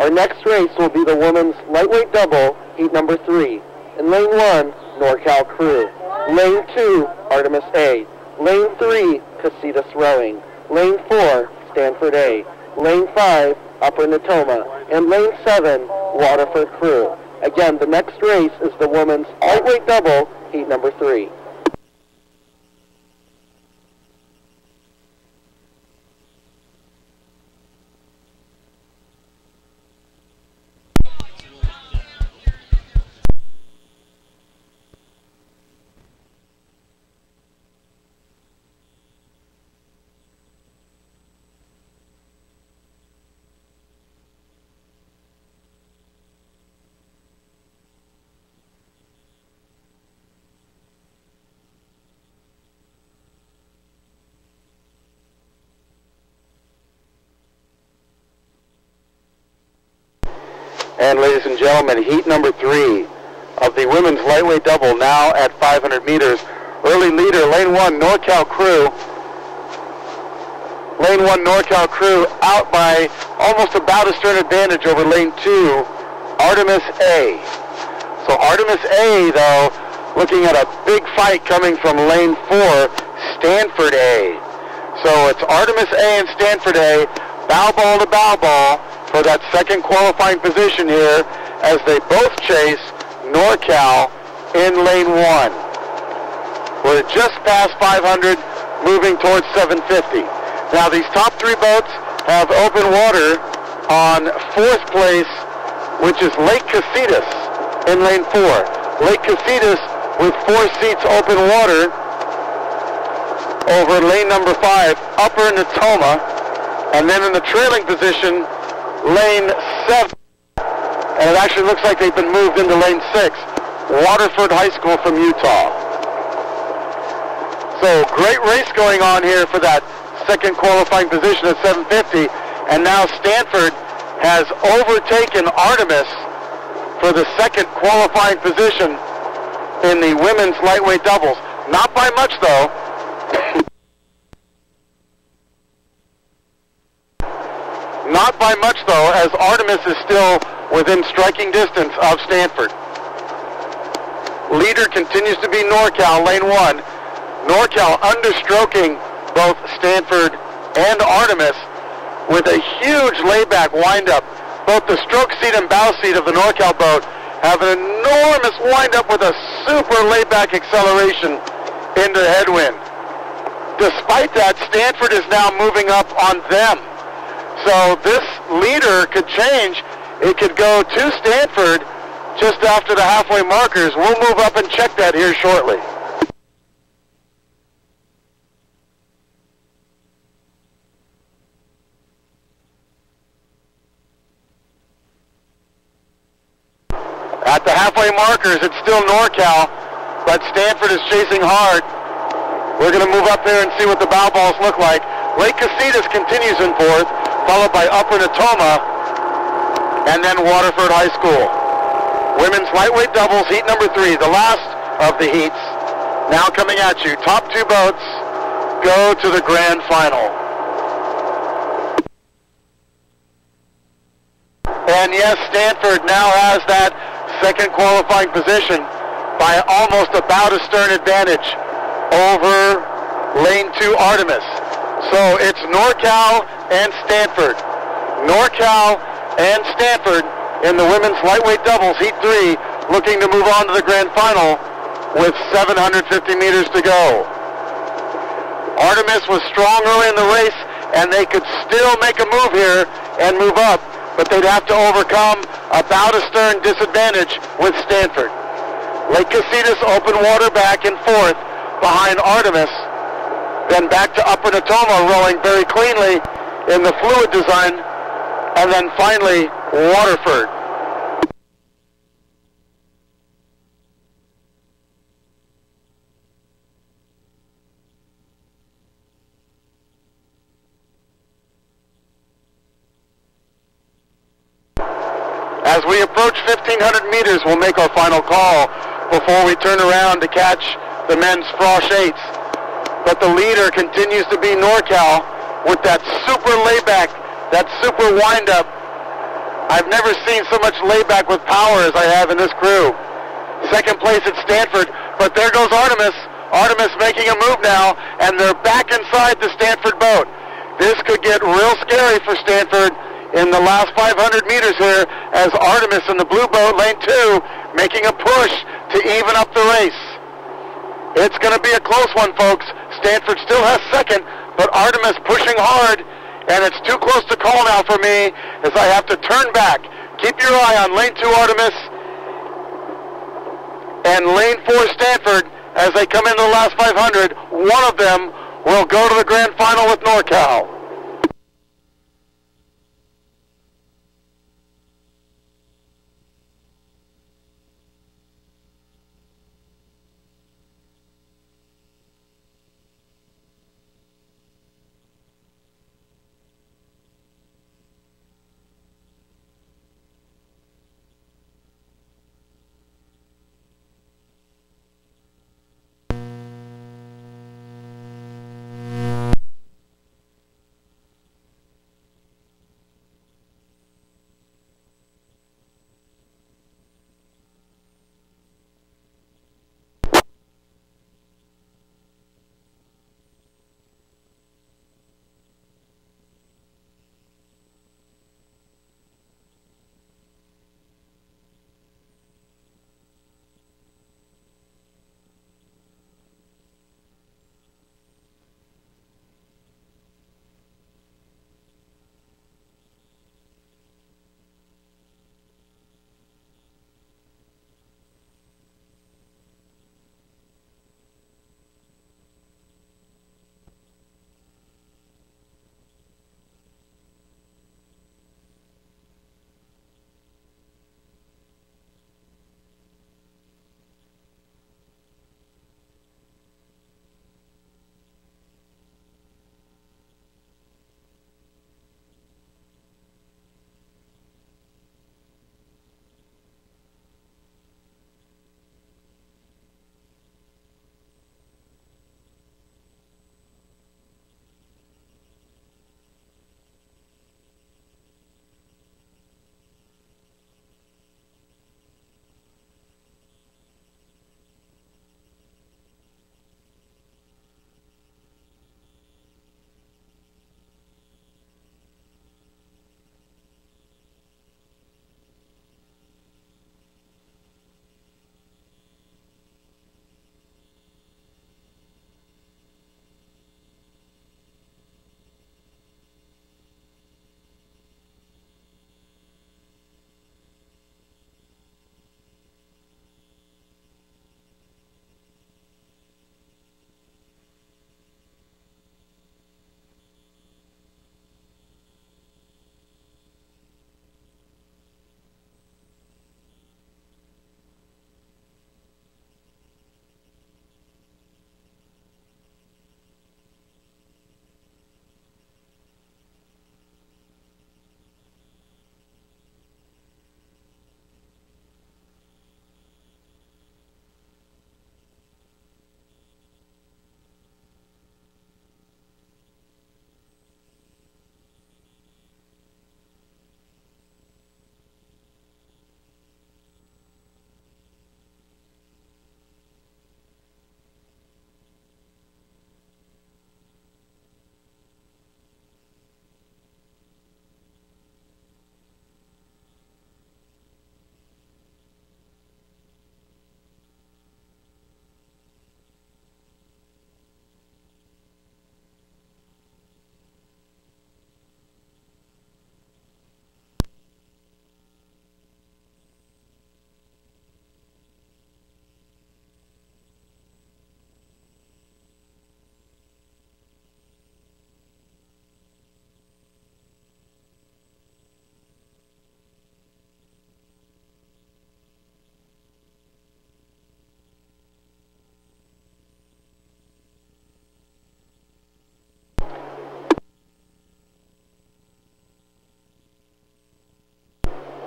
[SPEAKER 1] Our next race will be the women's lightweight double, heat number 3. In lane 1, NorCal Crew. Lane 2, Artemis A. Lane 3, Casitas Rowing. Lane 4, Stanford A. Lane 5, Upper Natoma. And lane 7, Waterford Crew. Again, the next race is the women's lightweight double, heat number 3. And ladies and gentlemen, heat number 3 of the women's lightweight double now at 500 meters. Early leader, lane 1, NorCal Crew. Lane 1, NorCal Crew out by almost about a stern advantage over lane 2, Artemis A. So Artemis A, though, looking at a big fight coming from lane 4, Stanford A. So it's Artemis A and Stanford A, bow ball to bow ball, for that second qualifying position here as they both chase NorCal in lane 1. We're just past 500, moving towards 750. Now these top 3 boats have open water on 4th place, which is Lake Casitas in lane 4. Lake Casitas with 4 seats open water over lane number 5, Upper Natoma, and then in the trailing position, lane 7, and it actually looks like they've been moved into lane 6, Waterford High School from Utah. So great race going on here for that second qualifying position at 750, and now Stanford has overtaken Artemis for the second qualifying position in the women's lightweight doubles. Not by much though. Not by much, though, as Artemis is still within striking distance of Stanford. Leader continues to be NorCal, lane 1. NorCal understroking both Stanford and Artemis with a huge layback windup. Both the stroke seat and bow seat of the NorCal boat have an enormous windup with a super layback acceleration into headwind. Despite that, Stanford is now moving up on them. So this leader could change. It could go to Stanford just after the halfway markers. We'll move up and check that here shortly. At the halfway markers, it's still NorCal, but Stanford is chasing hard. We're going to move up there and see what the bow balls look like. Lake Casitas continues in 4th, followed by Upper Natoma, and then Waterford High School. Women's lightweight doubles, heat number 3, the last of the heats. Now coming at you. Top 2 boats go to the grand final. And yes, Stanford now has that second qualifying position by almost about a stern advantage over lane 2 Artemis. So it's NorCal and Stanford. NorCal and Stanford in the women's lightweight doubles, heat 3, looking to move on to the grand final with 750 meters to go. Artemis was strong early in the race, and they could still make a move here and move up, but they'd have to overcome about a stern disadvantage with Stanford. Lake Casitas open water back in 4th behind Artemis. Then back to Upper Natoma, rowing very cleanly in the fluid design, and then finally Waterford. As we approach 1,500 meters, we'll make our final call before we turn around to catch the men's frosh eights. But the leader continues to be NorCal with that super layback, that super windup, I've never seen so much layback with power as I have in this crew. Second place at Stanford, but there goes Artemis. Artemis making a move now, and they're back inside the Stanford boat. This could get real scary for Stanford in the last 500 meters here as Artemis in the blue boat, lane 2, making a push to even up the race. It's going to be a close one, folks. Stanford still has second, but Artemis pushing hard, and it's too close to call now for me as I have to turn back. Keep your eye on lane 2 Artemis and lane 4 Stanford as they come into the last 500. One of them will go to the grand final with NorCal.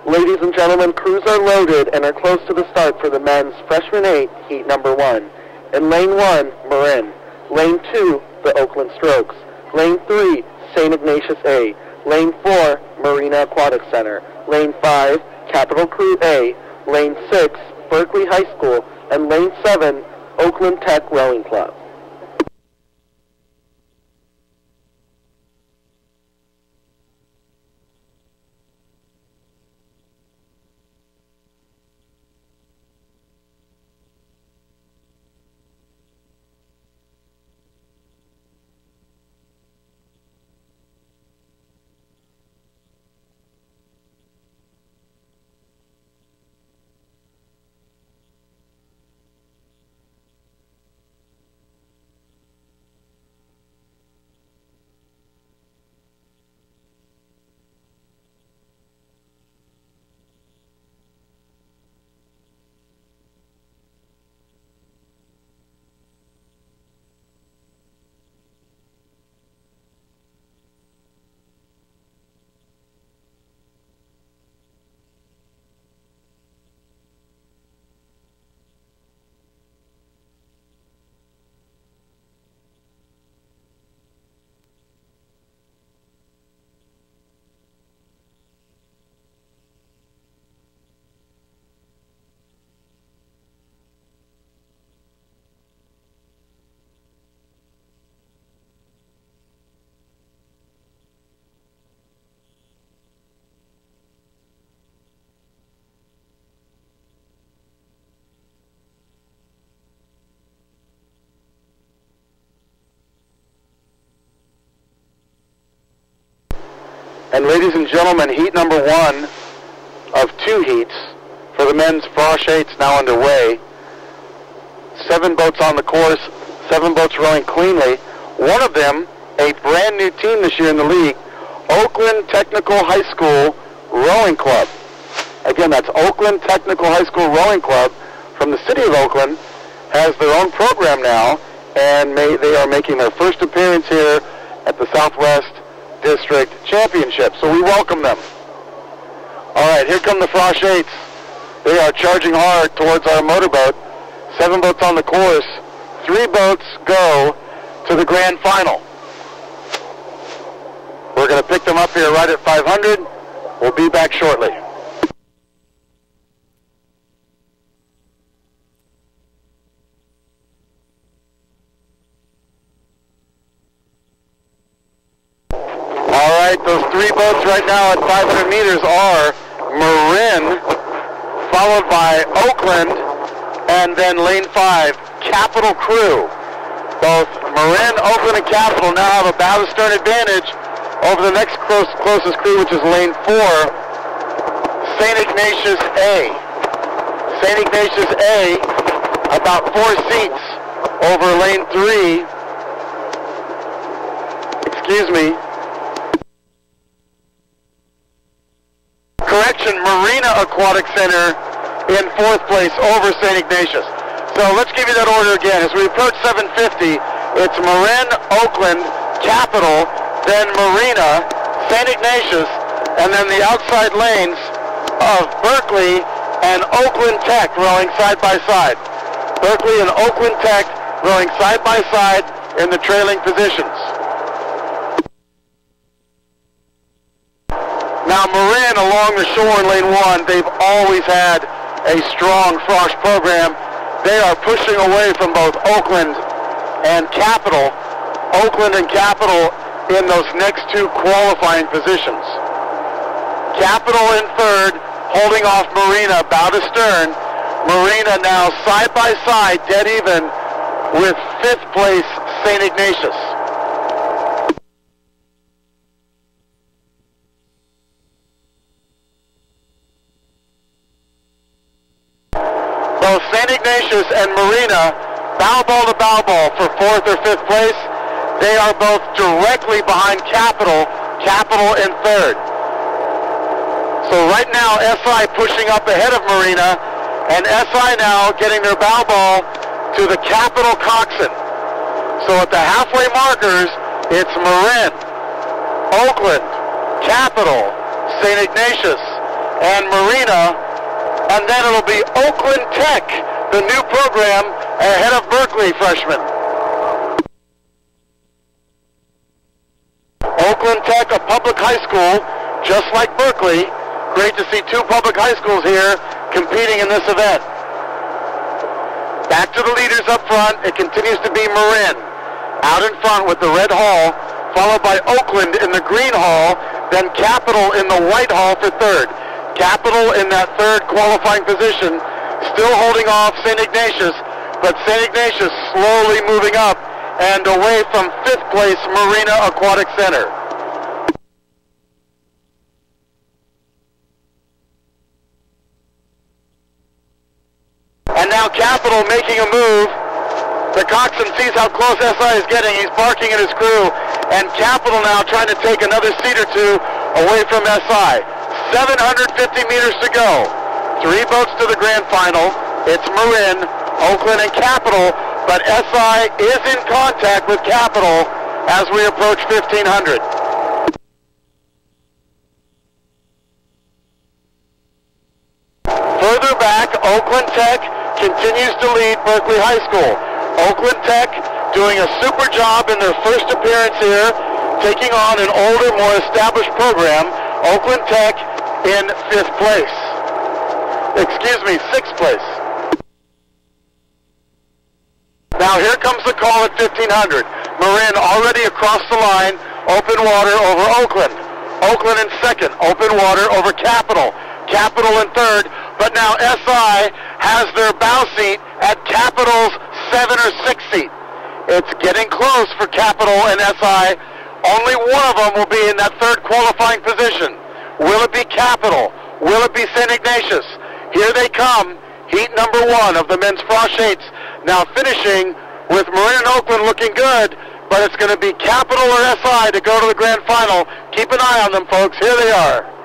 [SPEAKER 1] Ladies and gentlemen, crews are loaded and are close to the start for the men's freshman 8, heat number 1. In lane 1, Marin. Lane 2, the Oakland Strokes. Lane 3, St. Ignatius A. Lane 4, Marina Aquatic Center. Lane 5, Capital Crew A, Lane 6, Berkeley High School, and Lane 7, Oakland Tech Rowing Club. And ladies and gentlemen, heat number 1 of 2 heats for the men's frosh eights now underway. 7 boats on the course, 7 boats rowing cleanly. One of them, a brand new team this year in the league, Oakland Technical High School Rowing Club. Again, that's Oakland Technical High School Rowing Club from the city of Oakland, has their own program now, and they are making their first appearance here at the Southwest District Championship. So we welcome them. All right, here come the frosh eights. They are charging hard towards our motorboat. 7 boats on the course. 3 boats go to the grand final. We're going to pick them up here right at 500. We'll be back shortly. All right, those 3 boats right now at 500 meters are Marin, followed by Oakland, and then lane 5, Capital Crew. Both Marin, Oakland, and Capital now have a bow to stern advantage over the next closest crew, which is lane 4, St. Ignatius A. St. Ignatius A, about 4 seats over lane 3. Excuse me. Correction, Marina Aquatic Center in 4th place over St. Ignatius. So let's give you that order again. As we approach 750, it's Marin, Oakland, Capital, then Marina, St. Ignatius, and then the outside lanes of Berkeley and Oakland Tech rowing side by side. Berkeley and Oakland Tech rowing side by side in the trailing positions. Now Marin along the shore in lane 1, they've always had a strong frosh program. They are pushing away from both Oakland and Capital. Oakland and Capital in those next 2 qualifying positions. Capital in 3rd, holding off Marina, bow to stern. Marina now side by side, dead even with 5th place St. Ignatius. Both St. Ignatius and Marina, bow ball to bow ball for 4th or 5th place. They are both directly behind Capital, Capital in 3rd. So right now, SI pushing up ahead of Marina, and SI now getting their bow ball to the Capital coxswain. So at the halfway markers, it's Marin, Oakland, Capital, St. Ignatius, and Marina, and then it'll be Oakland Tech, the new program, ahead of Berkeley freshmen. Oakland Tech, a public high school, just like Berkeley, Great to see two public high schools here competing in this event. Back to the leaders up front. It continues to be Marin out in front with the red hall, followed by Oakland in the green hall, then Capital in the white hall for third. Capital in that third qualifying position, still holding off St. Ignatius, but St. Ignatius slowly moving up and away from fifth place Marina Aquatic Center. And now Capital making a move. The coxswain sees how close SI is getting. He's barking at his crew. And Capital now trying to take another seat or two away from SI. 750 meters to go. 3 boats to the grand final. It's Marin, Oakland, and Capital. But SI is in contact with Capital as we approach 1500. Further back, Oakland Tech continues to lead Berkeley High School. Oakland Tech doing a super job in their first appearance here, taking on an older, more established program. Oakland Tech in 5th place. Excuse me, 6th place. Now here comes the call at 1500. Marin already across the line, open water over Oakland. Oakland in second, open water over Capital. Capital in third, but now SI has their bow seat at Capital's 7 or 6 seat. It's getting close for Capital and SI. Only one of them will be in that third qualifying position. Will it be Capital? Will it be St. Ignatius? Here they come, heat number 1 of the men's frosh eights. Now finishing with Marin and Oakland looking good, but it's going to be Capital or SI to go to the grand final. Keep an eye on them, folks. Here they are.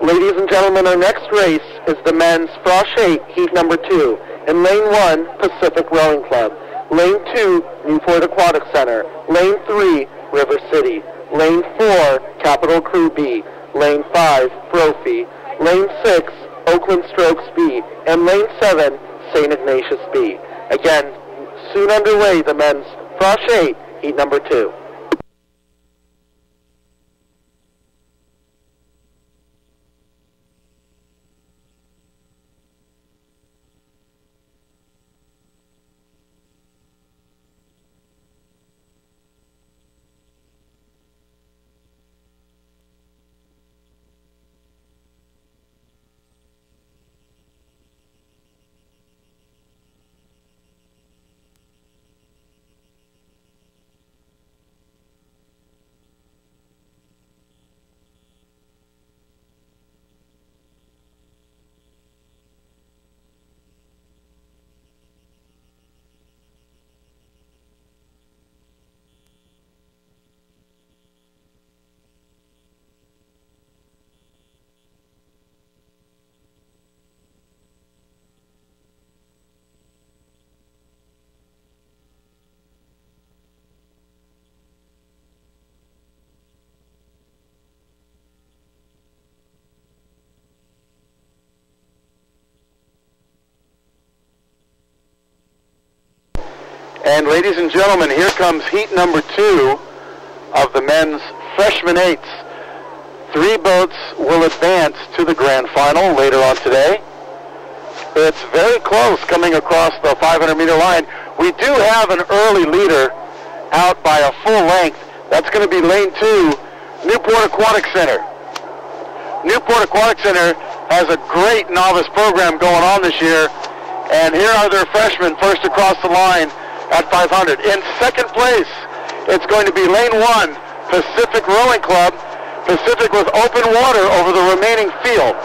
[SPEAKER 1] Ladies and gentlemen, our next race is the men's frosh 8, heat number 2. In lane 1, Pacific Rowing Club. Lane 2, Newport Aquatic Center. Lane 3, River City. Lane 4, Capital Crew B. Lane 5, Brophy. Lane 6, Oakland Strokes B. And Lane 7, St. Ignatius B. Again, soon underway, the men's Frosh 8, heat number 2. And ladies and gentlemen, here comes heat number 2 of the men's freshman 8s. 3 boats will advance to the grand final later on today. It's very close coming across the 500-meter line. We do have an early leader out by a full length. That's going to be lane 2, Newport Aquatic Center. Newport Aquatic Center has a great novice program going on this year, and here are their freshmen first across the line at 500. In second place, it's going to be lane 1, Pacific Rowing Club. Pacific with open water over the remaining field.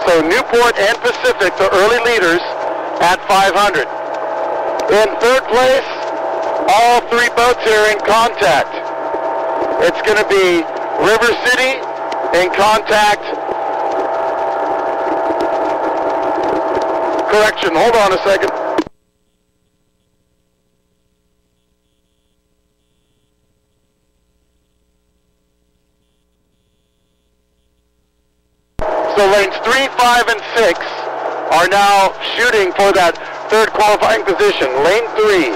[SPEAKER 1] So Newport and Pacific, the early leaders, at 500. In third place, all 3 boats here in contact. It's going to be River City in contact. Correction, hold on a second. So lanes 3, 5, and 6 are now shooting for that third qualifying position. Lane 3,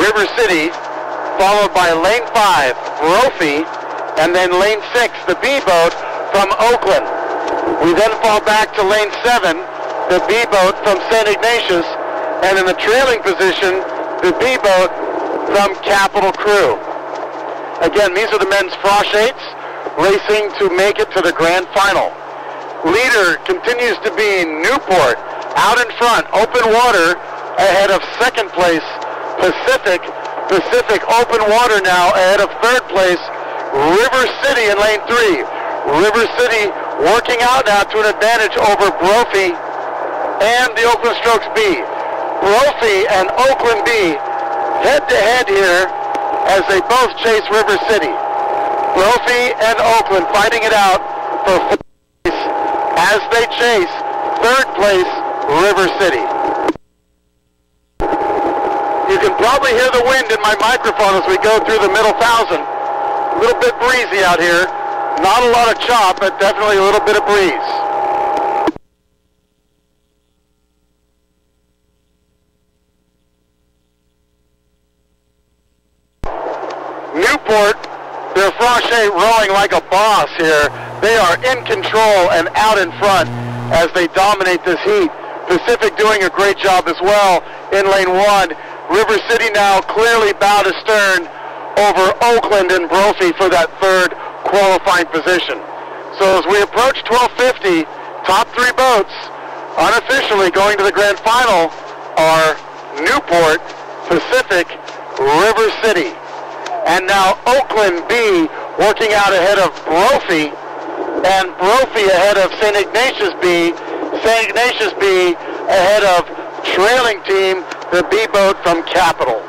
[SPEAKER 1] River City, followed by lane 5, Brophy, and then lane 6, the B boat from Oakland. We then fall back to lane 7, the B boat from St. Ignatius, and in the trailing position, the B boat from Capital Crew. Again, these are the men's Frosh 8s racing to make it to the grand final. Leader continues to be Newport, out in front, open water, ahead of second place, Pacific. Pacific open water now, ahead of third place, River City in lane 3. River City working out now to an advantage over Brophy and the Oakland Strokes B. Brophy and Oakland B head-to-head here as they both chase River City. Brophy and Oakland fighting it out for fourth place as they chase third place River City. You can probably hear the wind in my microphone as we go through the middle thousand. A little bit breezy out here. Not a lot of chop, but definitely a little bit of breeze. Newport, they're Frosh 8 rowing like a boss here. They are in control and out in front as they dominate this heat. Pacific doing a great job as well in lane 1. River City now clearly bow to stern over Oakland and Brophy for that third qualifying position. So as we approach 1250, top 3 boats unofficially going to the grand final are Newport, Pacific, River City. And now Oakland B working out ahead of Brophy, and Brophy ahead of St. Ignatius B. St. Ignatius B ahead of trailing team, the B boat from Capital.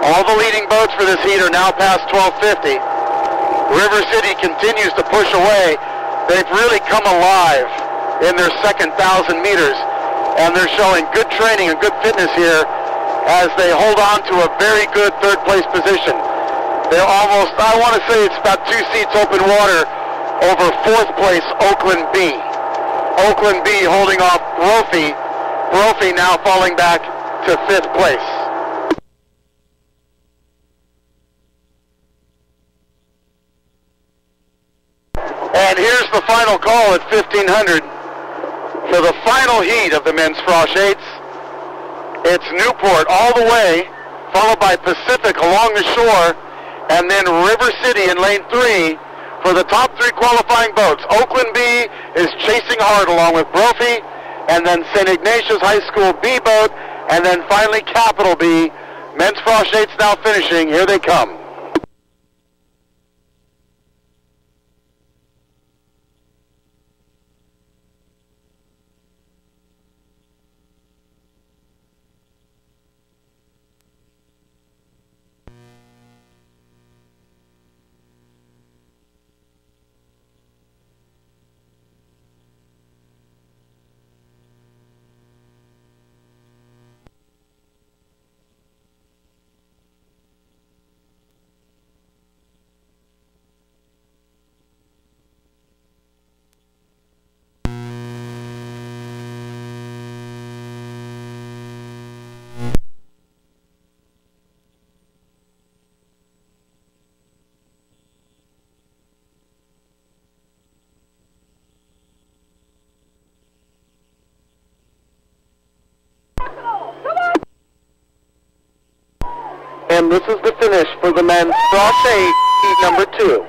[SPEAKER 1] All the leading boats for this heat are now past 1250. River City continues to push away. They've really come alive in their second 1,000 meters, and they're showing good training and good fitness here as they hold on to a very good third place position. They're almost, I want to say it's about 2 seats open water over fourth place Oakland B. Oakland B holding off Brophy. Brophy now falling back to fifth place. And here's the final call at 1500 for the final heat of the men's frosh eights. It's Newport all the way, followed by Pacific along the shore, and then River City in lane 3 for the top 3 qualifying boats. Oakland B is chasing hard along with Brophy, and then St. Ignatius High School B boat, and then finally Capital B. Men's frosh eights now finishing. Here they come. And this is the finish for the men's frosh 8, heat number 2.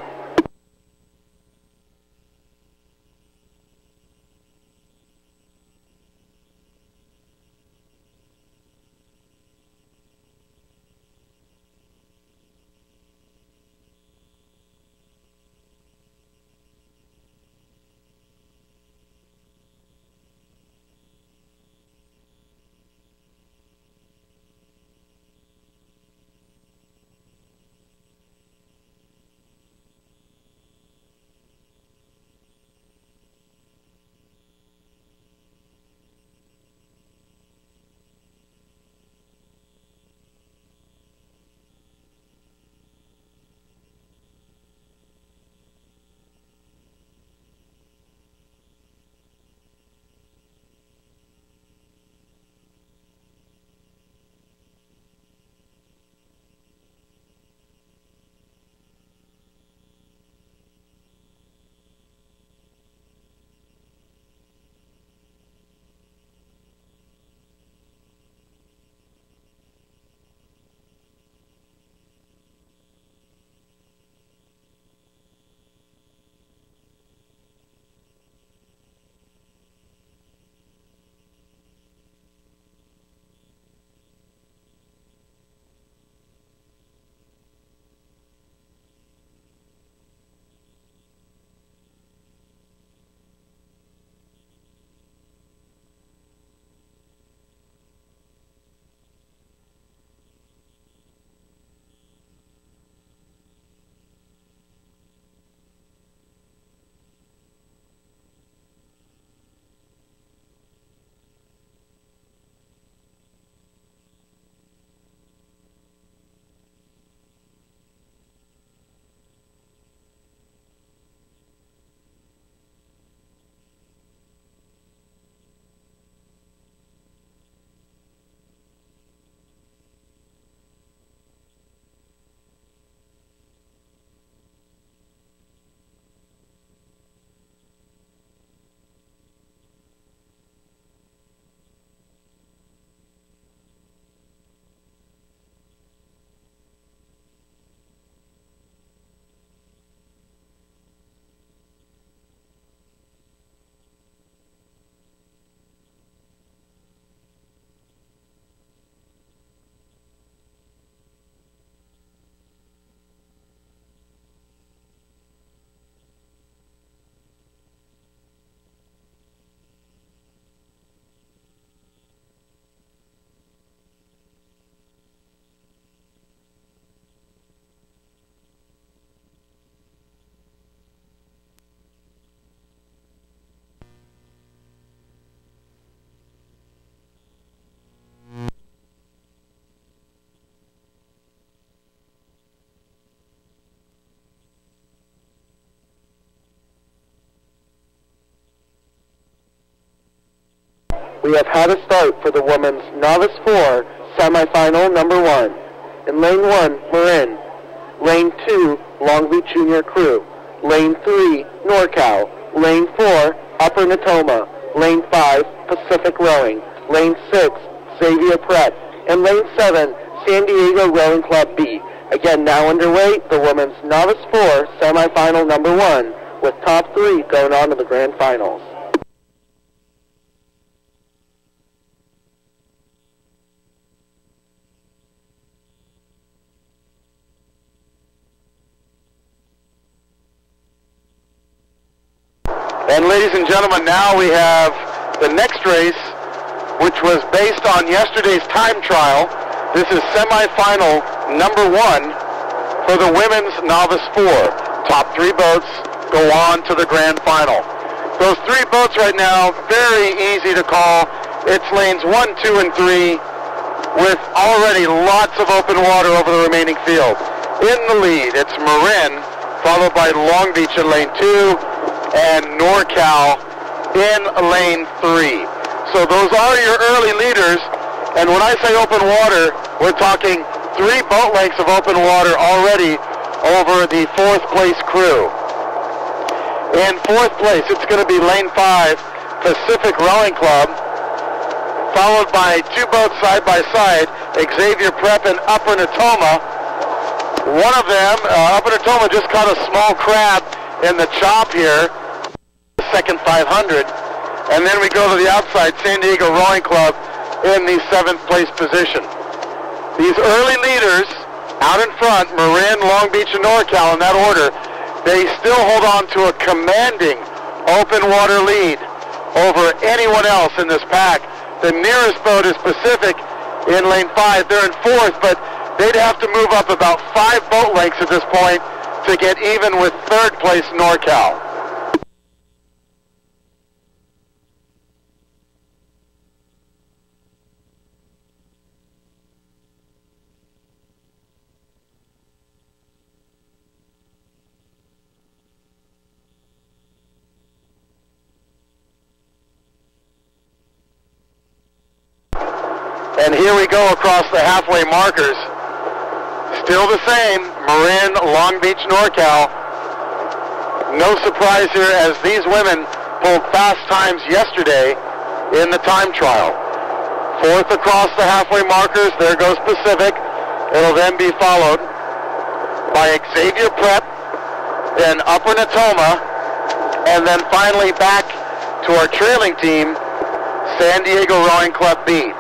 [SPEAKER 1] We have had a start for the women's novice 4 semifinal number 1. In lane 1, Marin. Lane 2, Long Beach Junior Crew. Lane 3, NorCal. Lane 4, Upper Natoma. Lane 5, Pacific Rowing. Lane 6, Xavier Prep. And Lane 7, San Diego Rowing Club B. Again, now underway, the women's novice 4 semifinal number 1, with top 3 going on to the grand finals. And ladies and gentlemen, now we have the next race, which was based on yesterday's time trial. This is semifinal number 1 for the women's novice 4. Top 3 boats go on to the grand final. Those 3 boats right now, very easy to call. It's lanes 1, 2, and 3 with already lots of open water over the remaining field. In the lead, it's Marin, followed by Long Beach in lane 2, and NorCal in lane 3. So those are your early leaders, and when I say open water, we're talking 3 boat lengths of open water already over the 4th place crew. In 4th place, it's going to be lane 5, Pacific Rowing Club, followed by 2 boats side by side, Xavier Prep and Upper Natoma. One of them, Upper Natoma, just caught a small crab in the chop here, second 500. And then we go to the outside, San Diego Rowing Club in the 7th place position. These early leaders out in front, Marin, Long Beach, and NorCal in that order, they still hold on to a commanding open water lead over anyone else in this pack. The nearest boat is Pacific in lane 5. They're in 4th, but they'd have to move up about 5 boat lengths at this point to get even with 3rd place NorCal. And here we go across the halfway markers. Still the same, Marin, Long Beach, NorCal. No surprise here as these women pulled fast times yesterday in the time trial. 4th across the halfway markers, there goes Pacific. It'll then be followed by Xavier Prep, then Upper Natoma, and then finally back to our trailing team, San Diego Rowing Club B.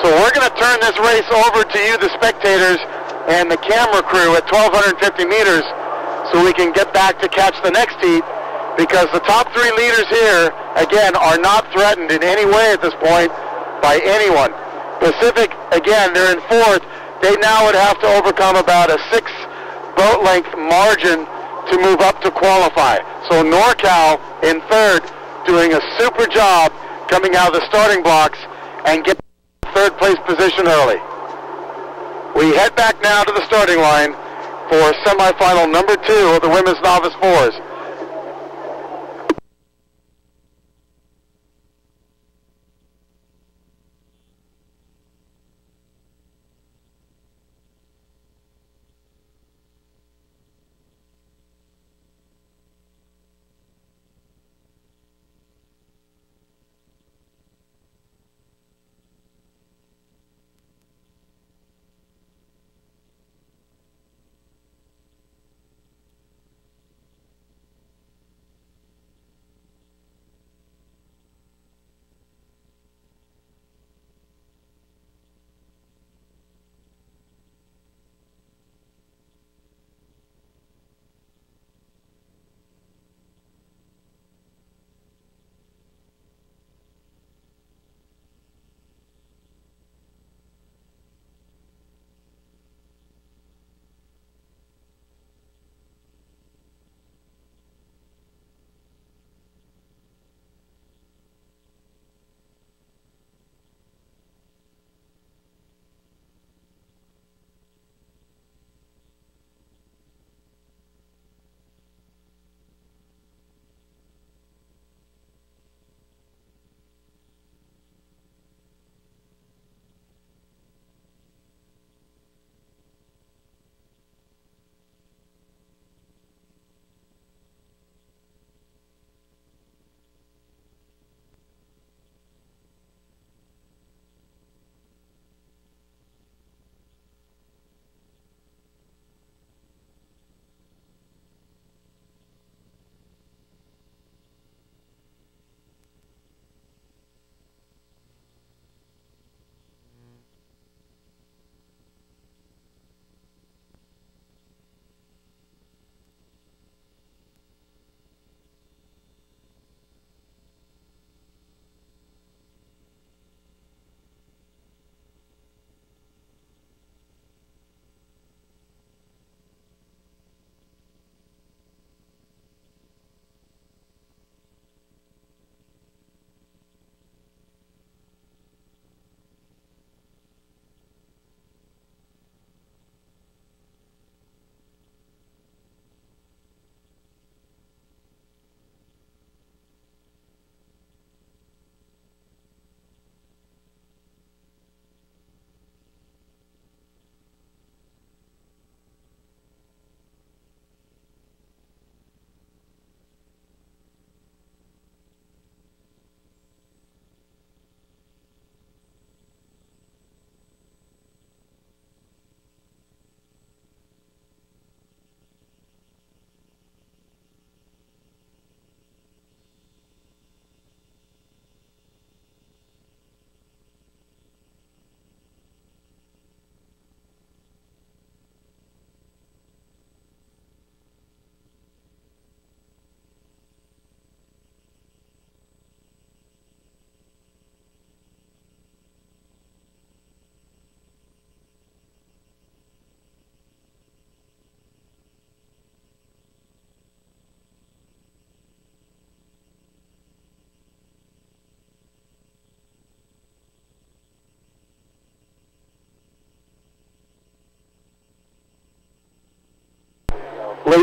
[SPEAKER 1] So we're going to turn this race over to you, the spectators, and the camera crew at 1,250 meters so we can get back to catch the next heat, because the top 3 leaders here, again, are not threatened in any way at this point by anyone. Pacific, again, they're in 4th. They now would have to overcome about a 6 boat length margin to move up to qualify. So NorCal in 3rd, doing a super job coming out of the starting blocks and get 3rd place position early. We head back now to the starting line for semifinal number 2 of the women's novice 4s.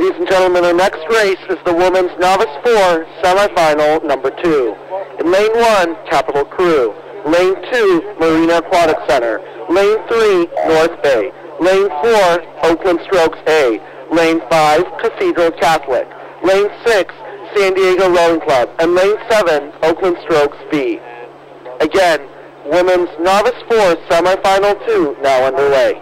[SPEAKER 1] Ladies and gentlemen, our next race is the women's novice 4 semifinal number 2. In lane 1, Capital Crew. Lane 2, Marina Aquatic Center. Lane 3, North Bay. Lane 4, Oakland Strokes A. Lane 5, Cathedral Catholic. Lane 6, San Diego Rowing Club. And Lane 7, Oakland Strokes B. Again, women's novice 4 semifinal 2 now underway.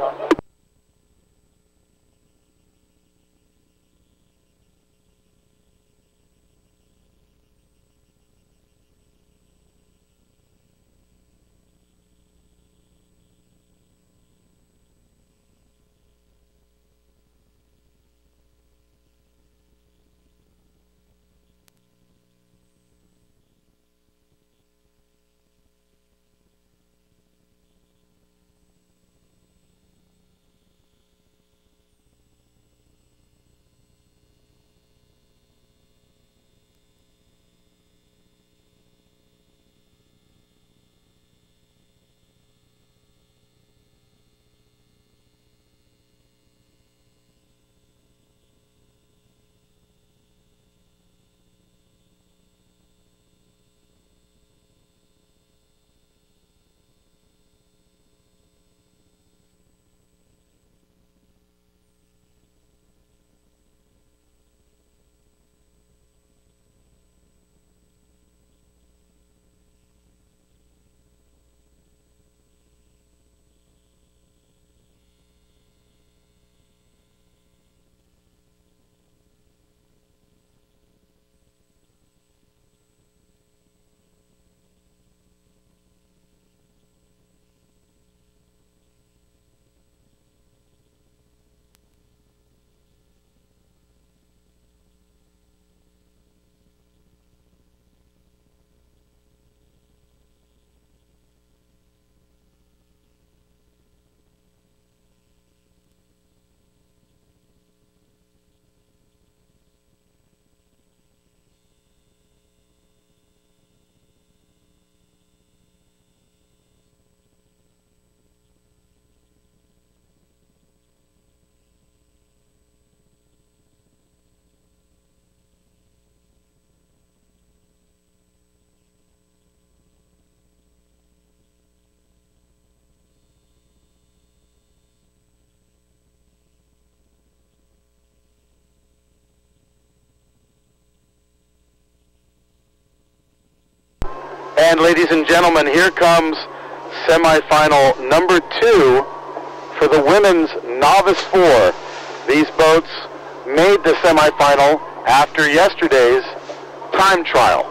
[SPEAKER 1] And ladies and gentlemen, here comes semifinal number 2 for the women's novice 4. These boats made the semifinal after yesterday's time trial.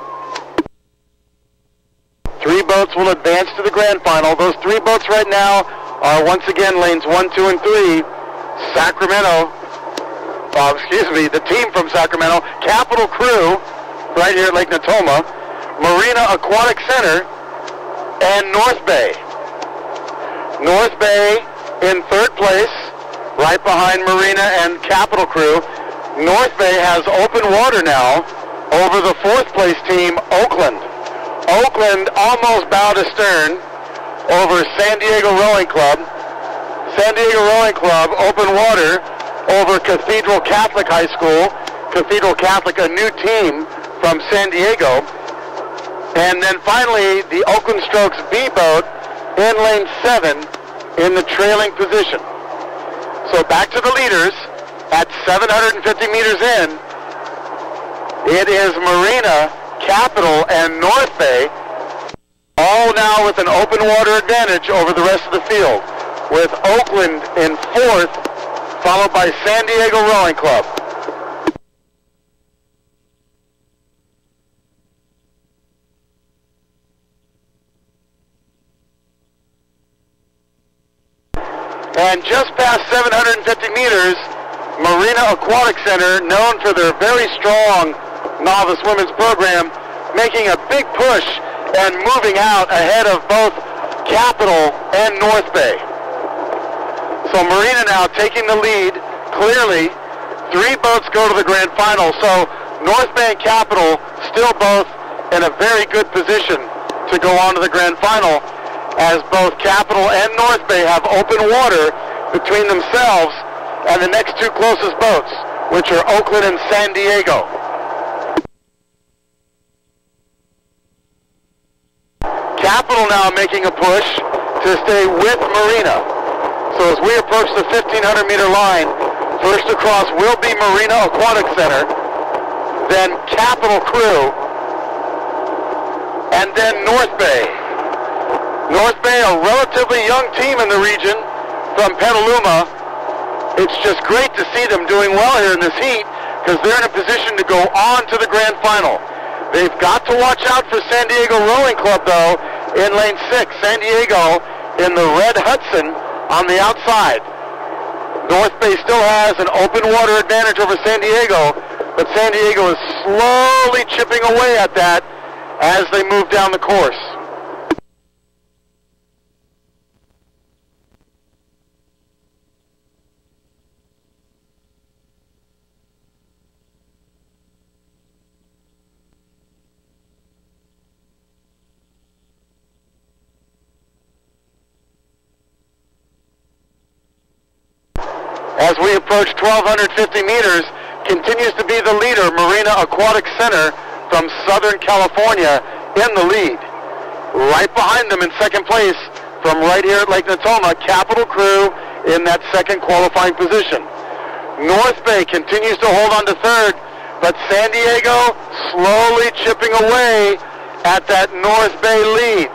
[SPEAKER 1] 3 boats will advance to the grand final. Those 3 boats right now are once again lanes 1, 2, and 3. The team from Sacramento, Capital Crew, right here at Lake Natoma, Marina Aquatic Center, and North Bay. North Bay in 3rd place, right behind Marina and Capital Crew. North Bay has open water now over the 4th place team, Oakland. Oakland almost bowed astern over San Diego Rowing Club. San Diego Rowing Club, open water over Cathedral Catholic High School. Cathedral Catholic, a new team from San Diego. And then finally, the Oakland Strokes B boat in lane 7 in the trailing position. So back to the leaders at 750 meters in. It is Marina, Capital, and North Bay, all now with an open water advantage over the rest of the field, with Oakland in 4th, followed by San Diego Rowing Club. And just past 750 meters, Marina Aquatic Center, known for their very strong novice women's program, making a big push and moving out ahead of both Capital and North Bay. So Marina now taking the lead clearly. 3 boats go to the grand final. So North Bay and Capital still both in a very good position to go on to the grand final, as both Capital and North Bay have open water between themselves and the next 2 closest boats. which are Oakland and San Diego. Capital now making a push to stay with Marina. So as we approach the 1,500 meter line, first across will be Marina Aquatic Center, then Capital Crew, and then North Bay. North Bay, a relatively young team in the region from Petaluma. It's just great to see them doing well here in this heat because they're in a position to go on to the grand final. They've got to watch out for San Diego Rowing Club, though, in lane 6. San Diego in the red Hudson on the outside. North Bay still has an open water advantage over San Diego, but San Diego is slowly chipping away at that as they move down the course. As we approach 1,250 meters, continues to be the leader, Marina Aquatic Center from Southern California in the lead. Right behind them in second place from right here at Lake Natoma, Capital Crew in that second qualifying position. North Bay continues to hold on to third, but San Diego slowly chipping away at that North Bay lead.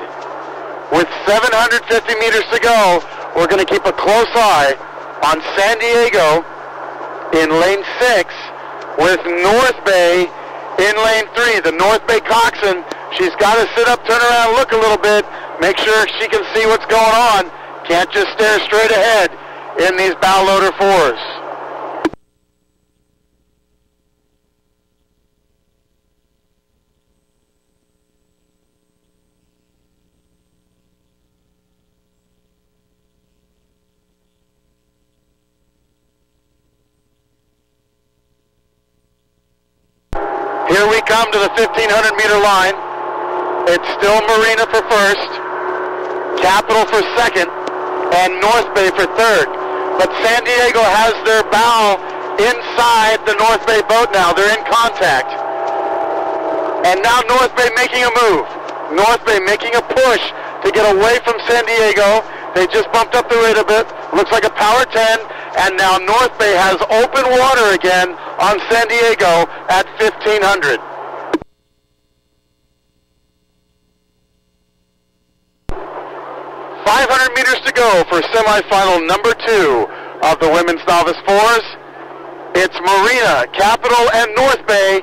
[SPEAKER 1] With 750 meters to go, we're going to keep a close eye on San Diego in lane 6 with North Bay in lane 3. The North Bay coxswain, she's got to sit up, turn around, look a little bit, make sure she can see what's going on. Can't just stare straight ahead in these bow loader 4s. Here we come to the 1,500 meter line. It's still Marina for first, Capital for second, and North Bay for third. But San Diego has their bow inside the North Bay boat now. They're in contact. And now North Bay making a move. North Bay making a push to get away from San Diego. They just bumped up the rate a bit. Looks like a power 10. And now North Bay has open water again on San Diego at 1,500. .500 meters to go for semifinal number 2 of the women's novice 4s. It's Marina, Capital, and North Bay.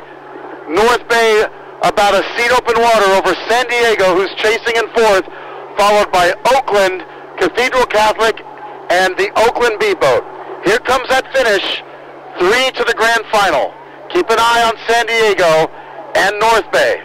[SPEAKER 1] North Bay about a seat open water over San Diego, who's chasing in fourth, followed by Oakland, Cathedral Catholic, and the Oakland B boat. Here comes that finish, 3 to the grand final. Keep an eye on San Diego and North Bay.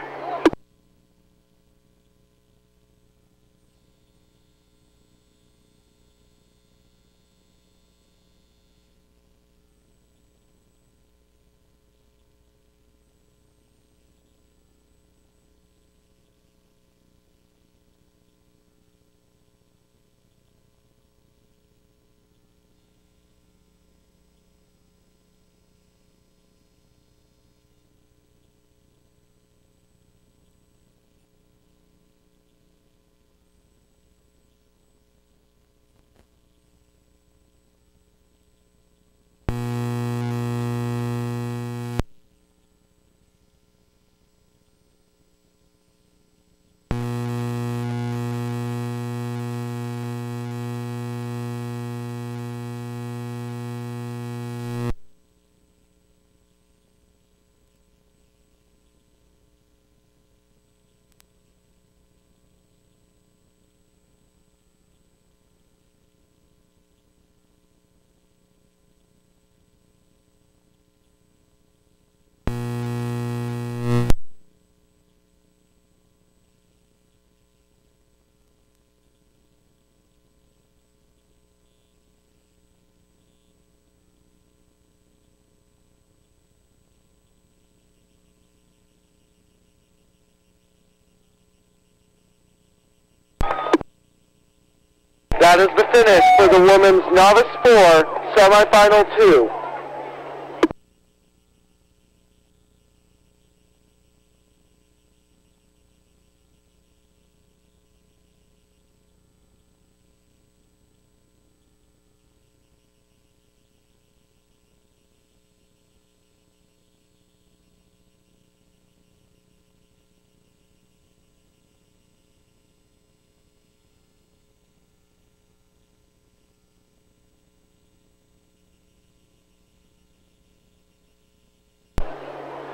[SPEAKER 1] That is the finish for the women's novice 4, semifinal 2.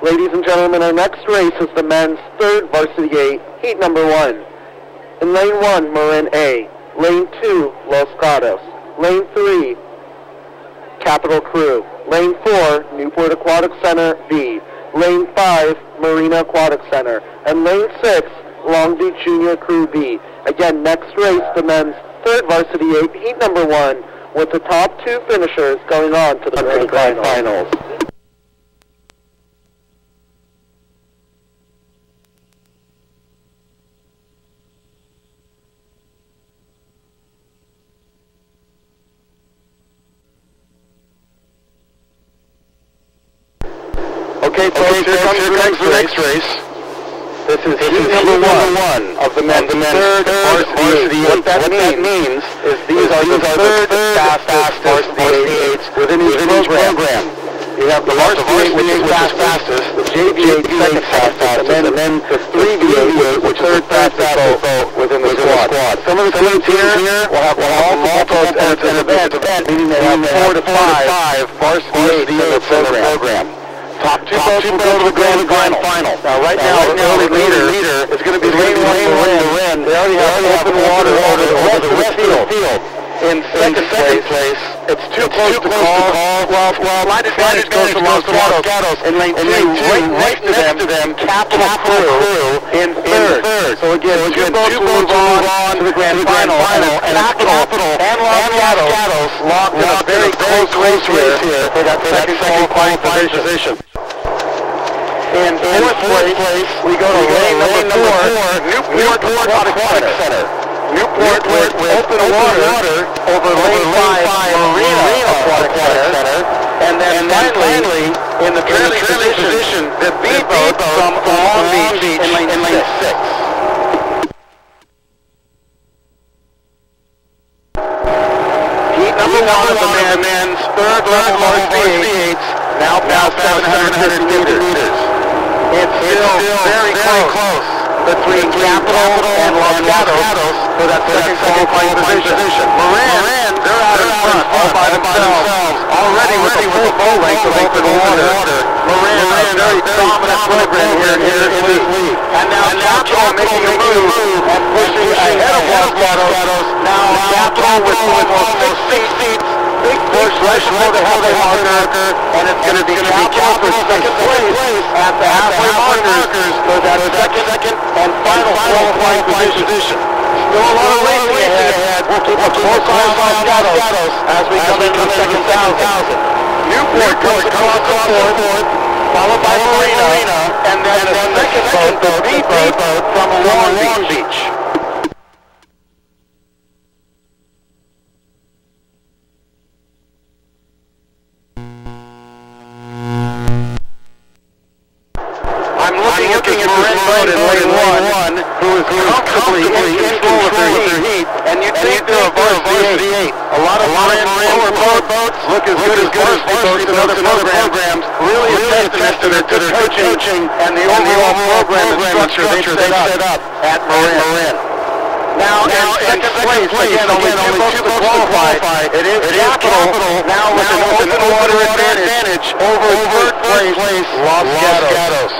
[SPEAKER 1] Ladies and gentlemen, our next race is the men's third varsity 8, heat number 1. In lane 1, Marin A. Lane 2, Los Gatos. Lane 3, Capital Crew. Lane 4, Newport Aquatic Center B. Lane 5, Marina Aquatic Center. And lane 6, Long Beach Junior Crew B. Again, next race, the men's third varsity 8, heat number 1, with the top 2 finishers going on to the grand finals. Okay, folks, here comes the next race. This is heat number one of the men's third varsity 8. What that means is these are the third fastest varsity 8s within each program. You have the varsity 8, which is fastest, the JV 8 second fastest, and then the 3V8, which is third fastest boat within the squad. Some of the teams here will have multiple boats at an event, meaning they have 4 to 5 varsity 8s in their program. Top two boats will go to the grand final. Now, right now, the early leader is going to be lane 1 Marin. They already have open water over the rest of the field. In second place, it's too close to call. Well, line advantage goes to Los Gatos in lane 2. Right next to them, Capital Crew in third. So again, two boats will move on to the grand final. And Capital and Los Gatos locked in a very close race here for that second qualifying position. In fourth place, we go to lane number 4, Newport Aquatic Center. Newport with open water over lane 5, Marina Aquatic Center. And then finally, in the trailing position, the B boat from Long Beach in lane 6. Heat number 1 of the men's third level varsity 8s, now 750 meters. It's still very close between Capital and Los Gatos for that second qualifying position. Marin, they're out in front all by themselves, already with a full length of open water. Marin, a very dominant program here in this league. And now Capital making a move and pushing ahead of Los Gatos. Now Capital with almost 6 seats. Big push right before the halfway marker, and it's going to be Capital for second place at the halfway markers for that second and final qualifying position. Still a lot of racing ahead. We'll keep a close eye on Los Gatos as we come into the second 1,000. Newport comes across the fourth, followed by Marina, and then a second boat, the B boat from Long Beach. Looking at Marin boat in lane 1, who is comfortably in control of their heat, and you think they're a varsity 8. A lot of Marin lower boats look as good as varsity boats in other programs. Really a testament to their good coaching and the overall program and structure they've set up at Marin. Now in second place, again, only two boats to qualify. It is Capital, now with an open water advantage over third place, Los Gatos.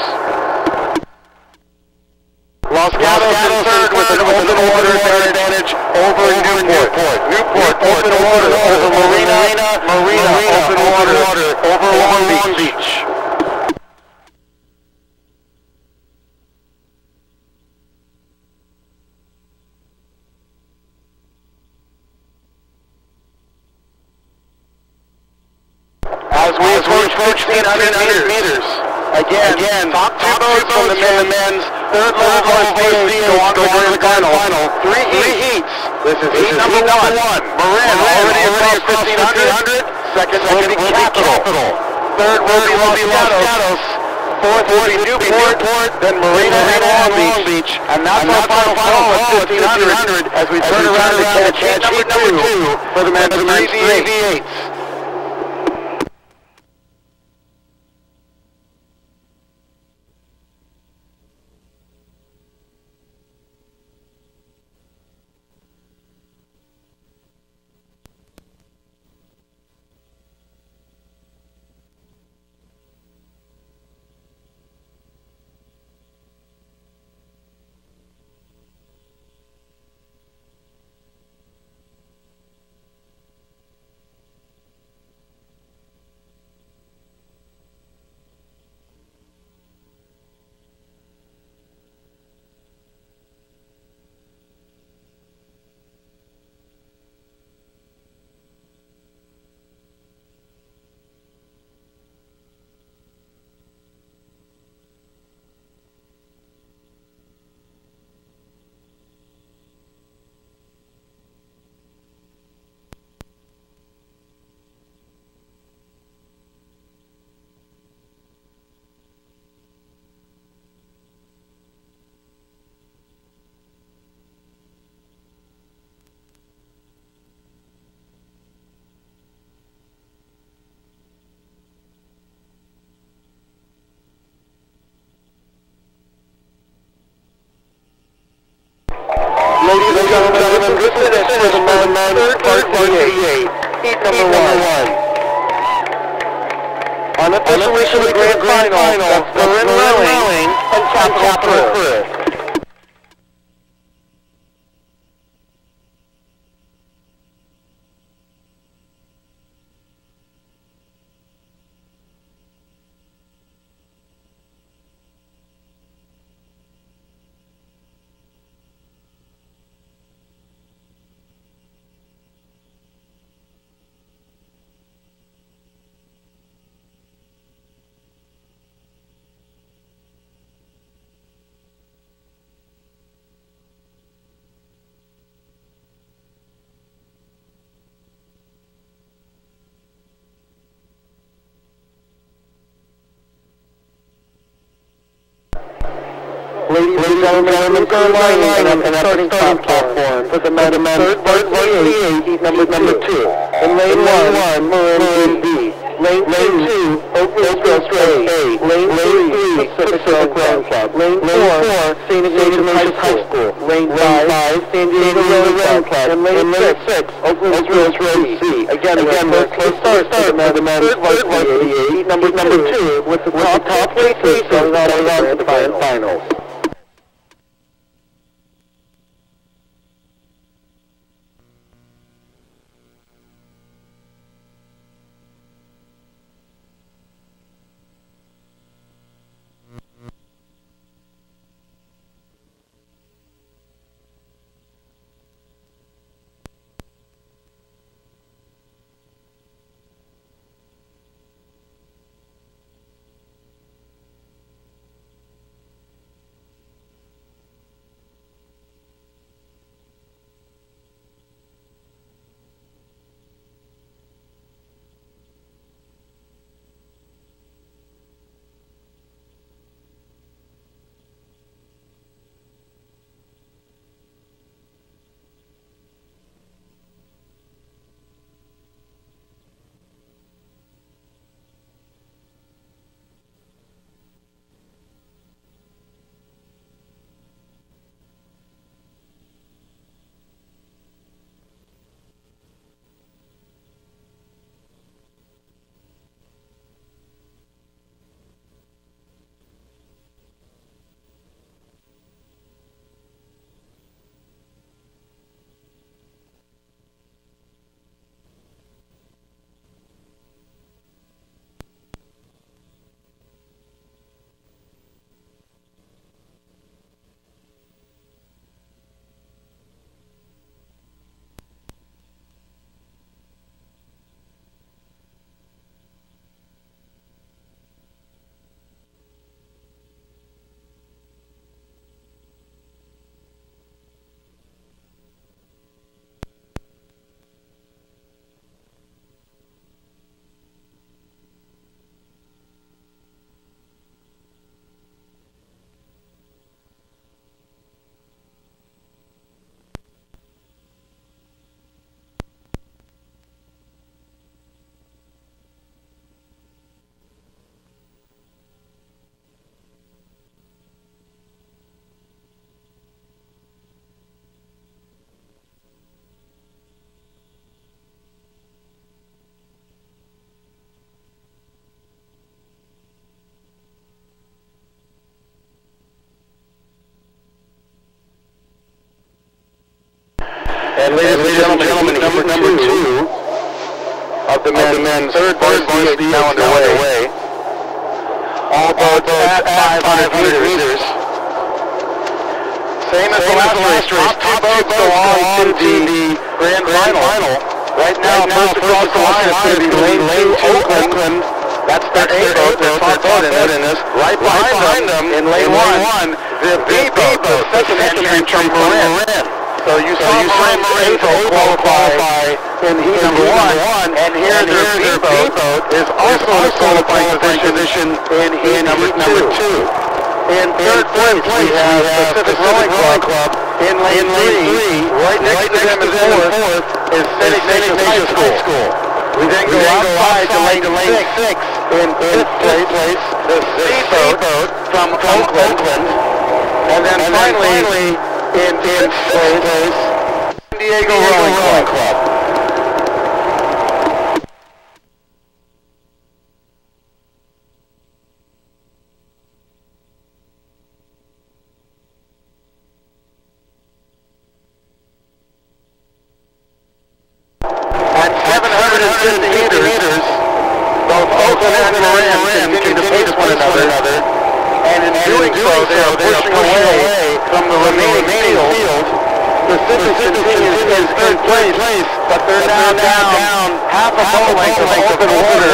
[SPEAKER 1] Los Gatos in third with an open water advantage over Newport. Newport open water over Marina open water over Long Beach. As we approach 1,500 meters. Again, top two boats from the men's third level varsity go on to the final. Three heats. This is heat number 1. Marin already across 1,500. Second will be Capital. Third will be Los Gatos. Fourth will be Newport. Then Marina and Long Beach. And that's our final call at 1,500 as we turn around to catch heat number 2 for the men's 3V8s. gentlemen, this is it for the men's third varsity heat number one. Unofficially the grand final, Marin Rowing and Capital Crew. Ladies and gentlemen, go line up and starting platform for the men's third varsity heat number 2. In lane 1, Marin B. Lane 2, Oakland A. Lane 3, Pacific Rowing Club. Lane 4, St. Ignatius High School. Lane 5, San Diego Rowing Club. And lane 6, Oakland C. Again, the close start for the men's third varsity heat number 2 with the top places going on to the grand finals. And ladies and gentlemen, number 2 of the men's third varsity is now underway. All boats at 500 meters. Same as the last race, top boats go on to the grand final. Right now, first across the line is going to be lane 2, Oakland. That's their A boat, their top boat in this. Right behind them, in lane 1, the B boat, the second entry from Marin. So you saw Marin's A boat qualify in heat number 1, and here their B boat is also in a qualifying position in heat number 2. In third place, we have Pacific Rowing Club in lane 3. Right next to them in fourth is St. Ignatius High School. We then go outside to lane 6. In fifth place, the C boat from Oakland. And then finally, in sixth place, Diego Rowing Club. At 750 meters, both Oakland and Moran continue to pace one another, and in doing so, they are pushing away from the remaining field. Pacific continues in third place, but they're now down half a boat length of open water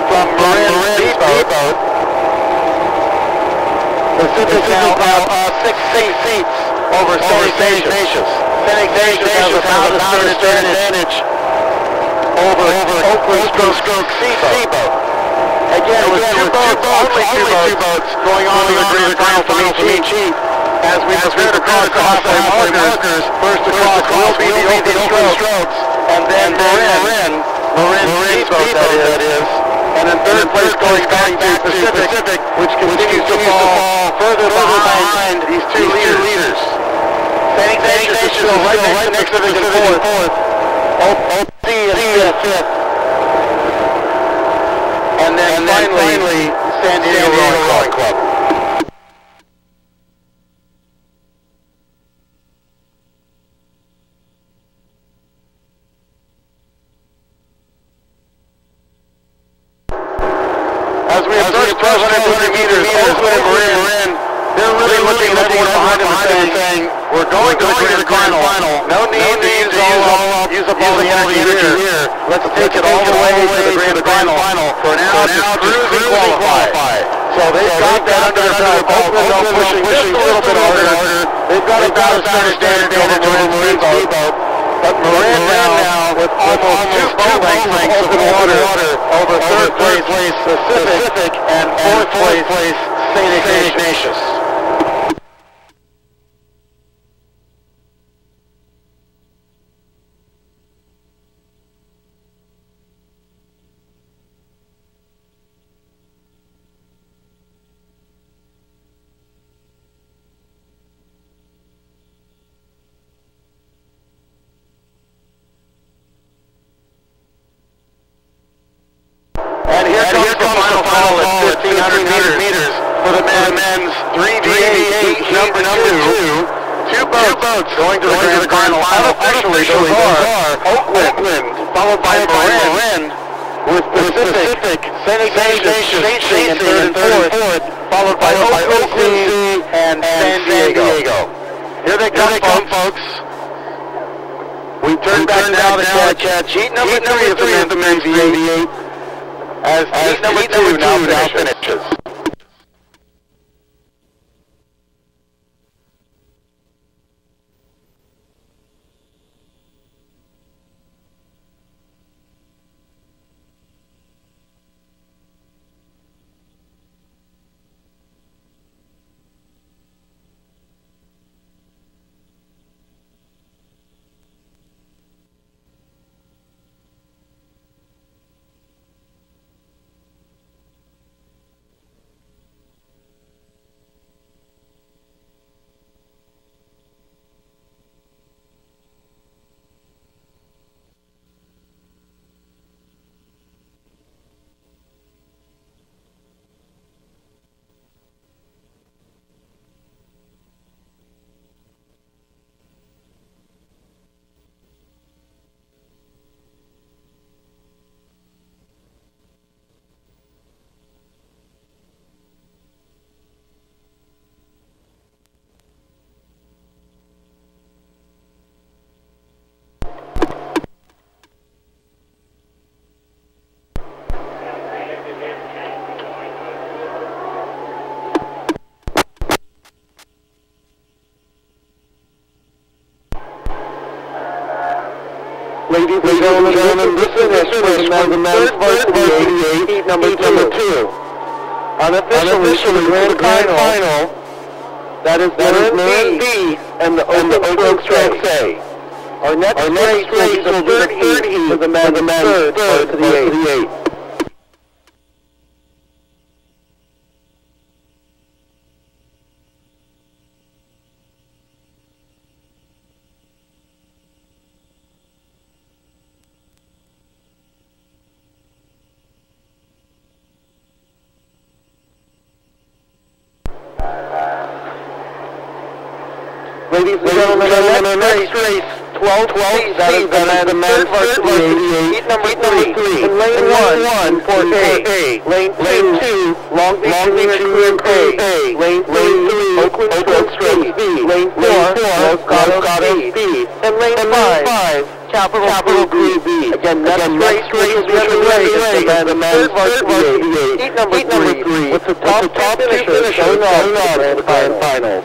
[SPEAKER 1] from Moran's speedboat. Pacific now have 6 seats over St. Ignatius. St. Ignatius has about a third advantage over Oakland stroke Seaboat. Again, with only two boats going on to the grand final from each heat. As we prepare to cross the halfway markers, first across will be the open strokes, and then Marin's speedboat, that is. And in third place going back to Pacific, which continues to fall further behind these two leaders. St. Ignatius is still right next to Pacific in fourth. OC is fifth. And then finally, San Diego Rowing Club. As we approach 1,250 meters, Oakland and Marin, they're really looking at everyone behind them and saying, we're going to the grand final. No need to use up all the energy here. Let's take it all the way to the grand final. For now, just cruise and qualify. So they've got that under their belt. Oakland pushing just a little bit harder. They've got about a standard advantage over Marin's speedboat. But Marin now, with almost two boat lengths of open water over third place Pacific and fourth place St. Ignatius. And here comes the final at 1,500 meters for the men's 3v8 number two. Two boats going to the grand final. Unofficially, those are Oakland, followed by Marin, with Pacific, St. Ignatius chasing in third and fourth, followed by OC and San Diego. Here they come, folks. We turn back now to catch heat number three of the men's 3v8. As heat number two now finishes. Ladies and gentlemen, this is for the men's varsity heat number two. Unofficially, the grand final. That is Marin B and the open strokes A. Our next race will be the third heat for the men's third varsity 8. Ladies and gentlemen, our next race, 12 feet, that is the men's varsity, heat number 3, in lane 1, Port A, lane 2, Long Beach Junior Crew A, lane 3, Oakland Stroke B, lane 4, Los Gatos B, and lane 5, Capital Crew B. Again, next race will be underway is the men's varsity, heat number 3, with the top two finishers going on to the grand finals.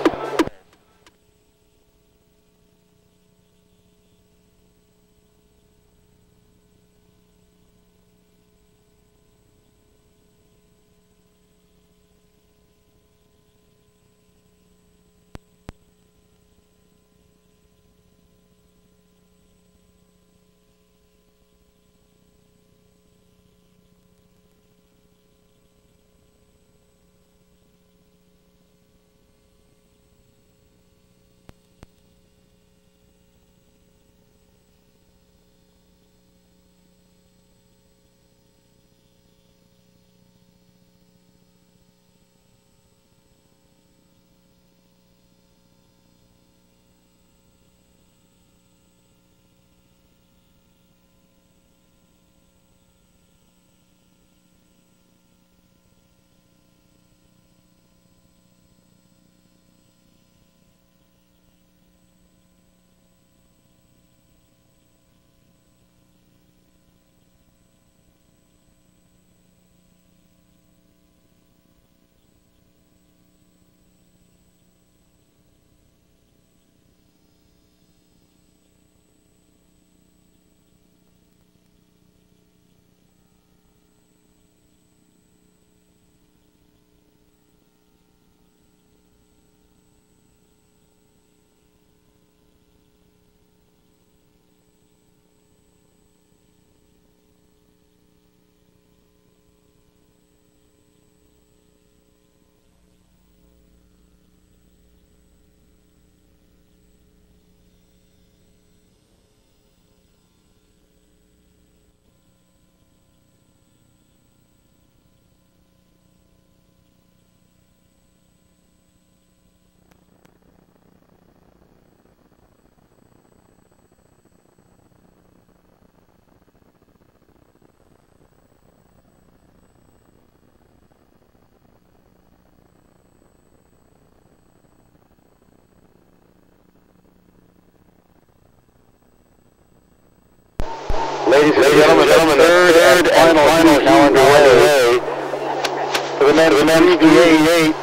[SPEAKER 1] Ladies and gentlemen, the third and final now underway for the men's VA8,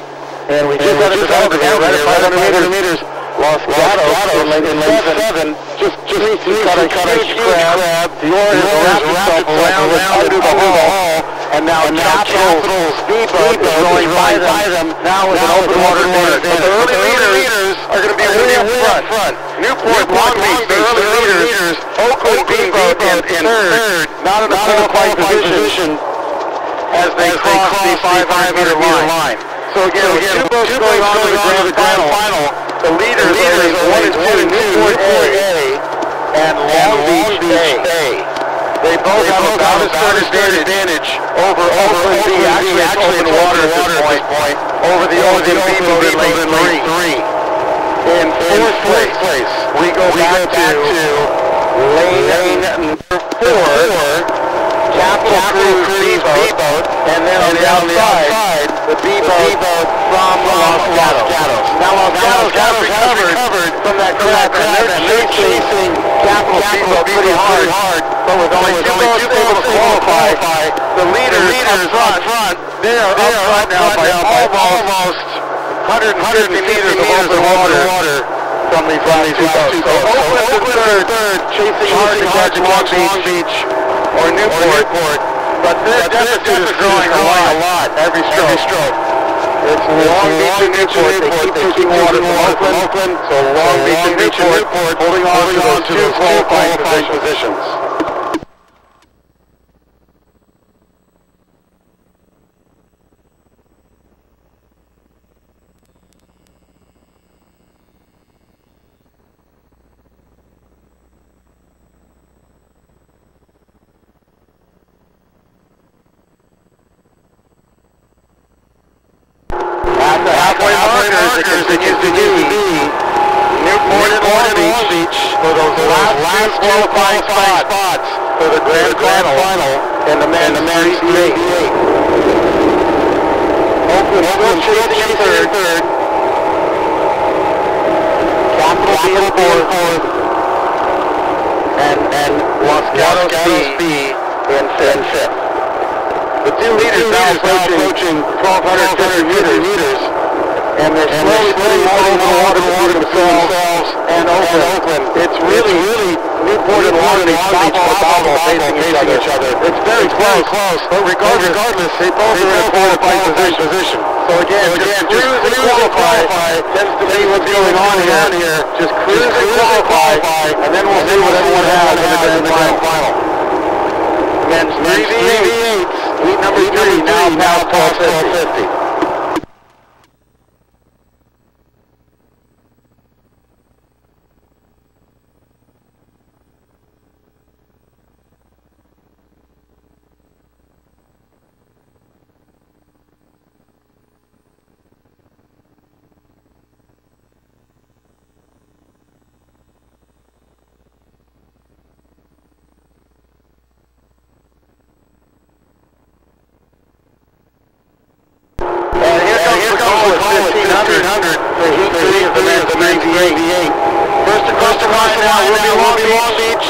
[SPEAKER 1] and we just had a development here right at 500 meters. Los Gatos in lane 7, just cut a huge grab. Dior has wrapped himself around under the hall, and now Capital's speedboat is going by them now with an open water advantage. But the early leaders are going to be way up front. Newport, Long Beach, the early leaders. Oakland speedboat in third, not in a qualified position as they cross the 500-meter line. So again, with two boats going on to the grand final, the leaders are 1 and 2, Newport A and Long Beach A. They both have about a third advantage over Oakland B. Actually, it's open water at this point. Over the Oakland B in lane 3. In fourth place, we go back to lane number 4. Capital Crew speedboat, and then on the outside, the B-boat from Los Gatos. Now Los Gatos recovered from that crash, and they're chasing Capital speedboat pretty hard, but with only two boats able to qualify, the leaders up front, they are up front now by almost 150 meters of open water from these last two boats. So Oakland third, chasing hard to catch Long Beach or Newport, but their deficit is growing a lot every stroke. It's Long Beach and Newport. They keep taking water from Oakland, so Long Beach and Newport holding on to those two qualifying positions. Halfway markers, it continues to be last qualifying spots for the grand final in the men's 3v8. Oakland still chasing in third. Capital being fourth. And Los Gatos B in fifth. The two leaders now approaching 1,250 meters. And they're slowly putting more in the water between themselves and Oakland. It's really Newport and Long Beach Bobble facing each other. It's very close. But regardless, they both are in a qualifying position. So again, just cruise and qualify tends to be what's going on here. Just cruise and qualify, and then we'll see what everyone has in the grand final. Men's 3v8s, heat number 3 now past 1250. Long Beach,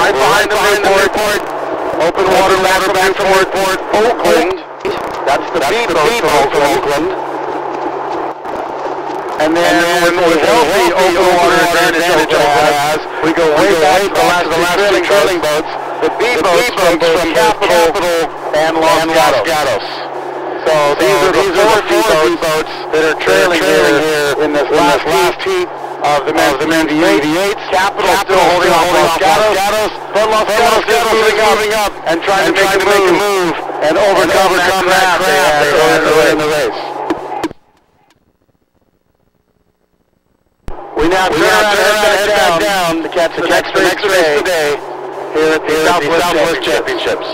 [SPEAKER 1] right behind the Newport. Open water back from Newport. Oakland, that's the B boat from Oakland. And then with healthy open water advantage Oakland has, we go way back to the last two trailing boats. The B boats from Capital and Los Gatos. So these are the four B boats that are trailing here in this last heat of the men's 3v8s. Capital still holding off Los Gatos, but Los Gatos is moving up and trying to make a move and overcome that crab in the race. We now turn around, head back down to catch the next race today here at the Southwest Championships.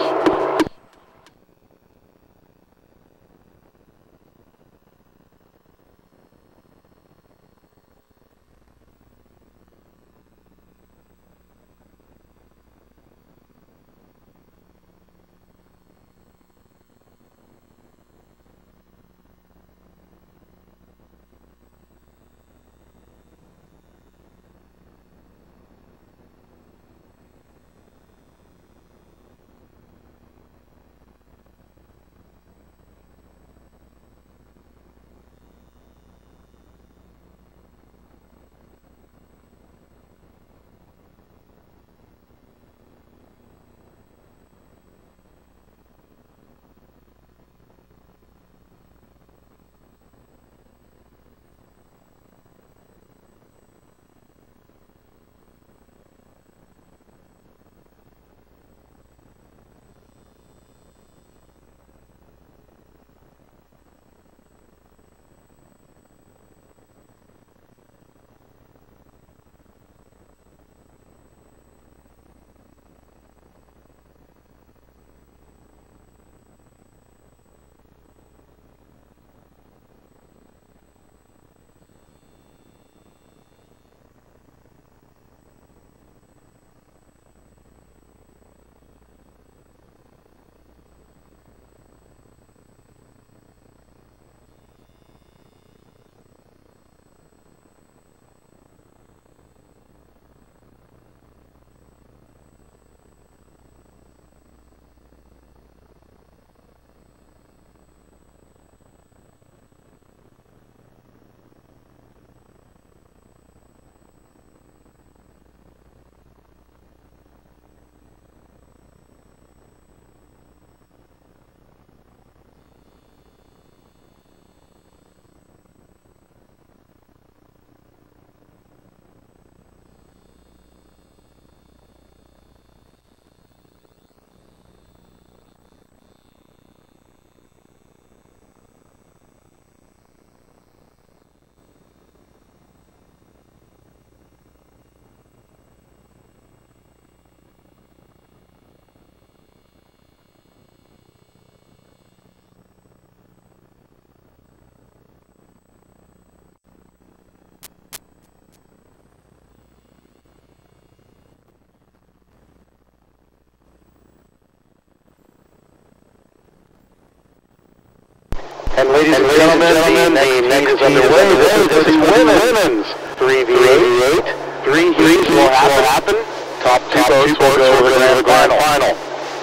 [SPEAKER 1] And ladies and gentlemen, the next is underway. This is women's 3v8. 3 heats will happen. Top two boats will go to the grand final.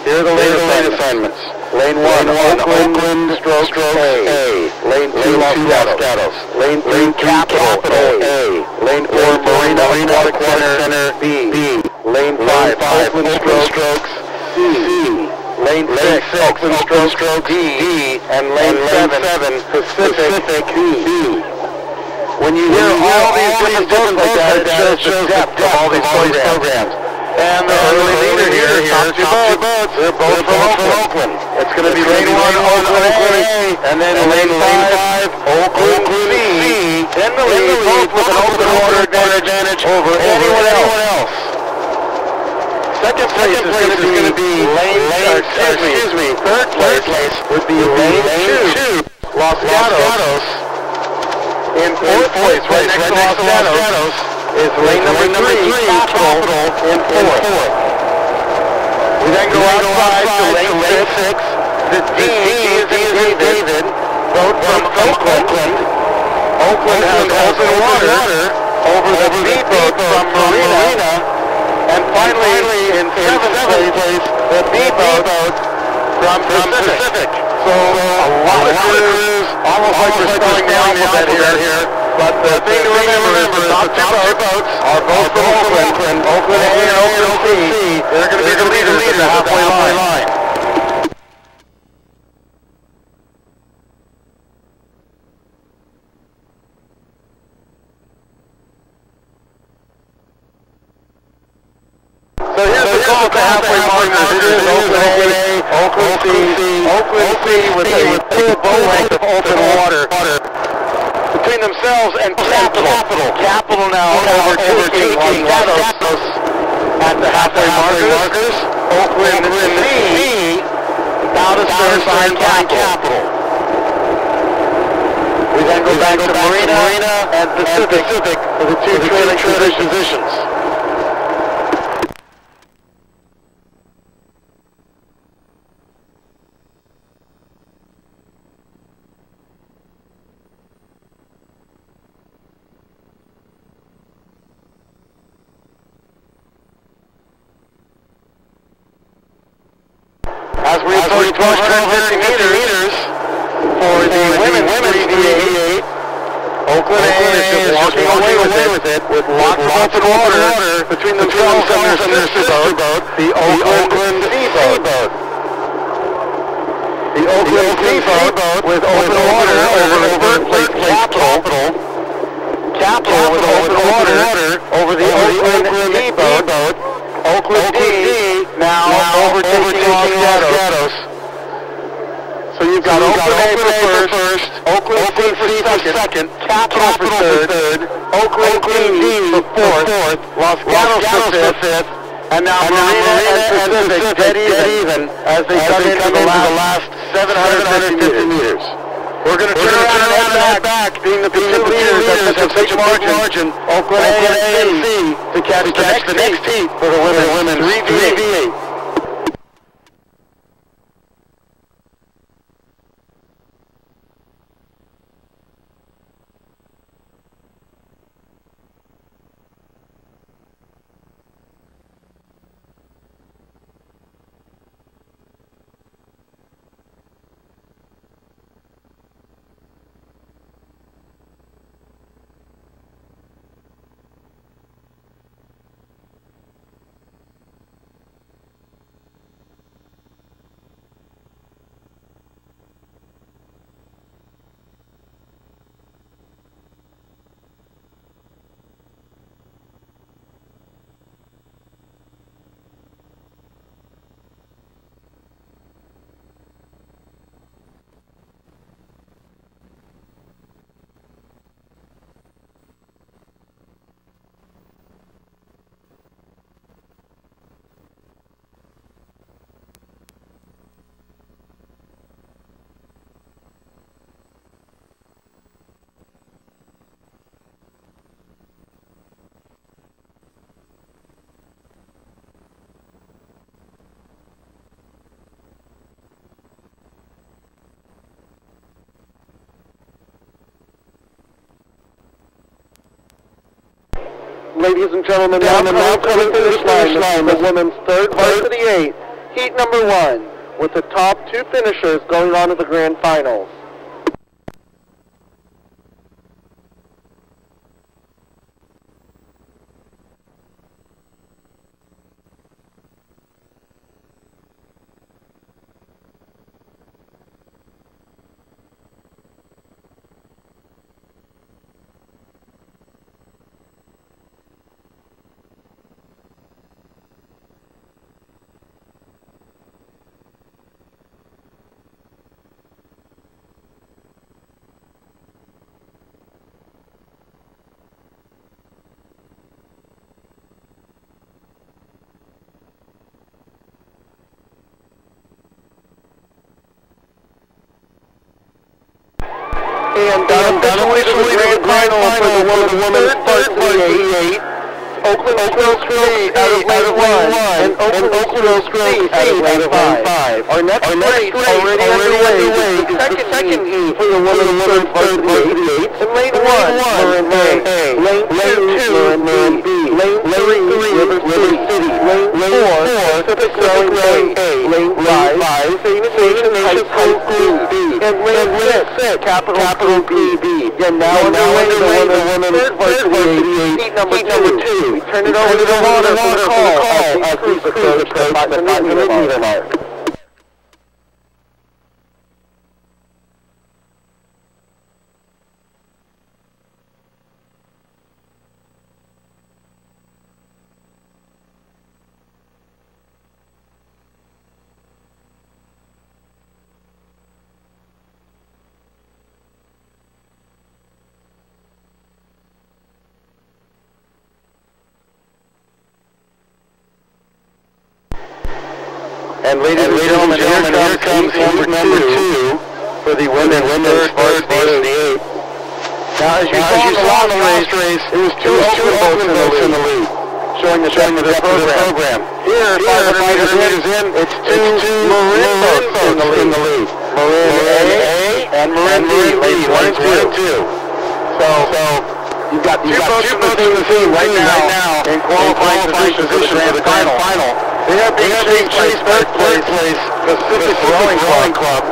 [SPEAKER 1] Here are the lane assignments. Lane 1, Oakland, stroke A. Lane 2, Los Gatos. Lane 3, Capital A. Lane 4, Marina Aquatic Center B. Lane 5, Oakland strokes C. Lane 6, Oakland stroke D. And lane 7, Pacific D. When you hear all these different boats like that, it shows the depth of all these programs. And the early leader here, top two boats, they're both from Oakland. It's going to be lane 1, Oakland A, and then lane 5, Oakland C. In the lead, both with an open water advantage over anyone else. Second place is going to be third place would be lane 2, Los Gatos. In fourth place, right next to Los Gatos, is lane number 3, Capital, in fourth. We then go outside to lane 6. The D is in David, boat from Oakland. Oakland has open water over the B boat from Marina. And finally, in seventh place, the B boat from Pacific. So a lot of crews, almost like we're spelling the alphabet here. But the thing to remember is the top two boats are both from Oakland. Oakland A and Oakland C. They're going to be the leaders at the halfway line. So here's the call at the halfway markers. It is Oakland A, Oakland C, Oakland C with a full boat length of open water between themselves and Capital. Capital now overtaking Los Gatos at the halfway markers. Oakland C now to stern behind Capital. We then go back to Marina and Pacific for the two trailing positions. As we approach 150 meters for the women's 3v8, Oakland A is just walking away with it with lots of open water between themselves and their sister boat, the Oakland C boat. The Oakland C boat with open water over third place Capital. Capital with open water over the Oakland D boat. Oakland D now overtaking Los Gatos. So you've got Oakland A for first, Oakland C for second, Capital for third, Oakland D for fourth, Los Gatos for fifth, and now Marina and Pacific dead even as they come into the last 750 meters. We're going to turn around and head back, being the two leaders at such a margin, Oakland A and C, to catch the next heat for the women's 3v8. Ladies and gentlemen, now coming to the finish line, the women's third varsity 8, heat number 1, with the top 2 finishers going on to the grand finals. And officially to the grand final for the women's varsity 8. Oakland Stroke out of lane 1 and Oakland Stroke out of lane 5. Our next race already underway is the second heat for the women's third varsity 8. In lane 1, Marin A. Lane 2, Marin B. Lane 3, River City. Lane 4, Pacific Rowing A. Lane 5, St. Ignatius High School B. And lane 6, Capital B. And now underway the women's third varsity 8, heat number 2. We turn it over to the water for the call as these approach the 500-meter mark. And ladies and gentlemen, here comes heat number 2 for the women's third varsity 8. Now, as you saw in the last race, it was two Oakland boats in the lead, showing the depth of their program. Here, 500 meters in, it's two Marin boats in the lead. Marin A and Marin B, lanes 1 and 2. So you've got two boats in the scene right now in qualifying position for the grand final. They are being chased by third place Pacific Rowing Club.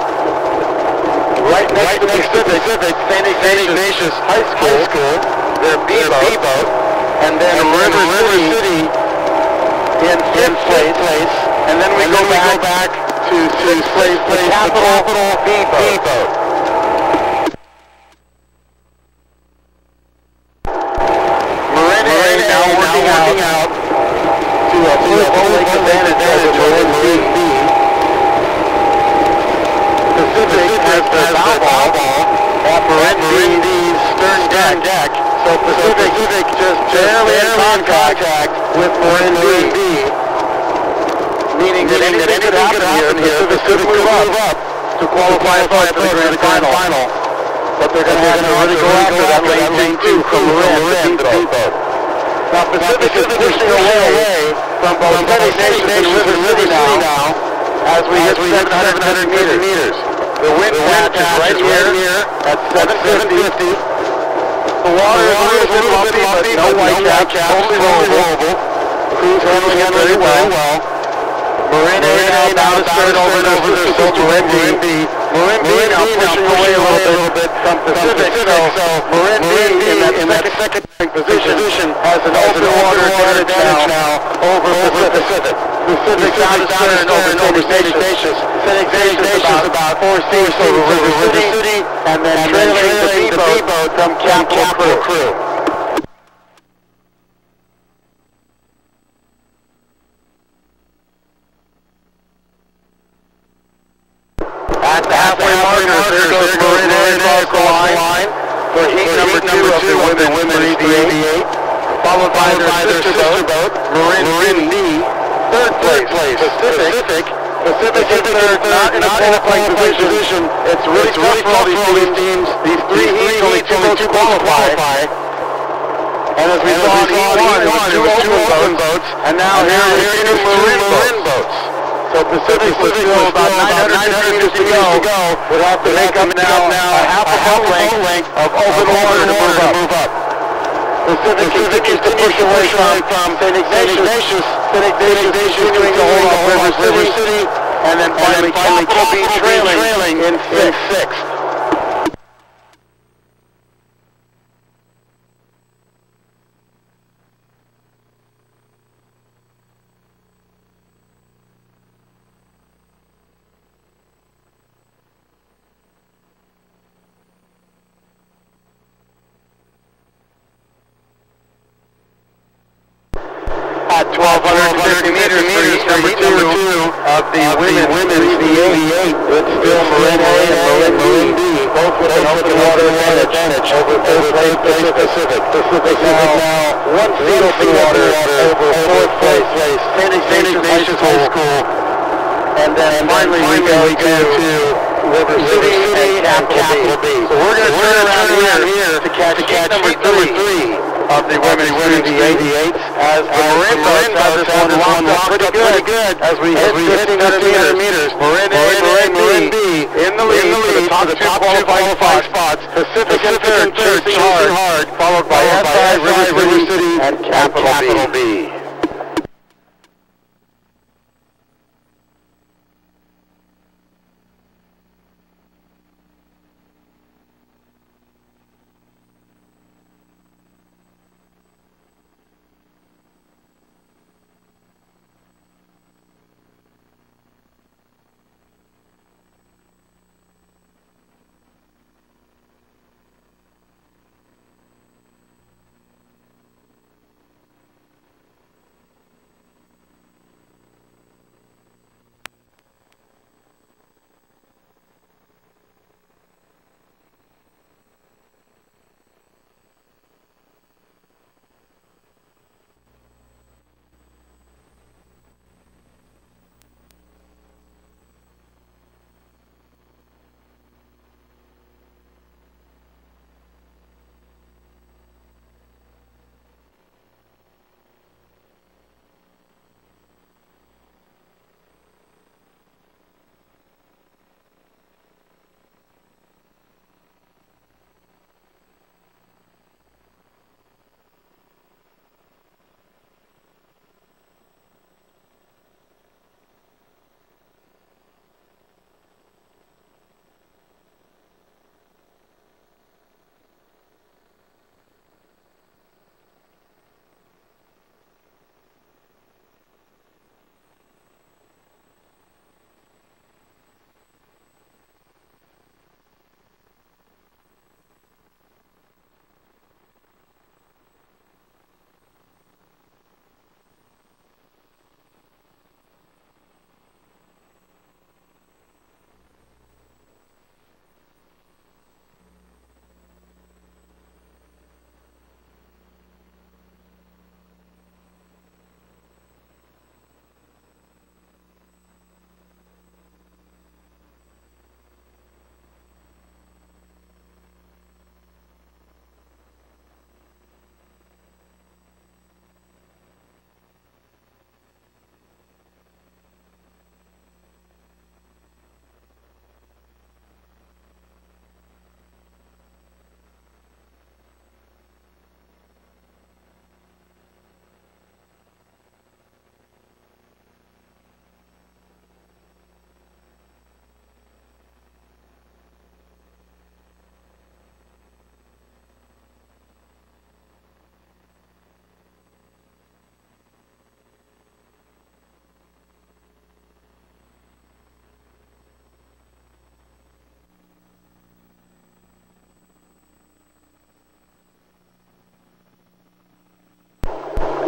[SPEAKER 1] Right next to Pacific, St. Ignatius High School, their B-boat, and then River City in 5th place, and then we go back to 6th place, the Capital B-boat. Marin A now working out to a full-length advantage over Marin B. Pacific has the bow ball at Marin B's stern deck. So Pacific just barely in contact with Marin B. Meaning that anything could happen here. Pacific could move up to qualify for the grand final. But they're going to have to really go after that lane 2 from Marin to B-boat. Now Pacific is pushing away from both St. Ignatius and River City now as we hit 700 meters. The wind patch is right here at 750. The water is a little bit bumpy, but no white cap, totally rollable. Crew's handling it very well. Marin A now to start over their sister Marin B. Marin B now pushing away a little bit from Pacific, so Marin B in that second position has an open water advantage now over Pacific. Pacific now to start over St. Ignatius. St. Ignatius about 4 seats over River City, and then trailing the B-boat from Capital Crew. At the halfway marker, there goes Marin A across the line for heat number 2 of the women's 388, followed by their sister boat, Marin B. Third place, Pacific is third, not in a qualifying position. It's really tough for all these teams. These three heats, only two boats qualify. And as we saw in heat 1, it was two Oakland boats, and now here is two Marin boats. So Pacific was still about 900 meters to go. Would have to make up now a half a boat length of open water to move up. Pacific continues to push away from St. Ignatius. St. Ignatius continuing to hold off River City. And then finally Capital B trailing in 6th. At 1,250 meters for heat number two of the women's 3v8. It's still Marin A and Marin B, both with an open water advantage over third place Pacific. Pacific now one seat open water over fourth place St. Ignatius High School. And then finally we go to River City and Capital B. So we're going to turn around here to catch heat number three of the women's 3v8 as the Marin boats have this one locked up pretty good as we hit 1,500 meters. Marin A and Marin B in the lead for the top two qualifying spots. Pacific in third, chasing hard, followed by SI, River City, and Capital B.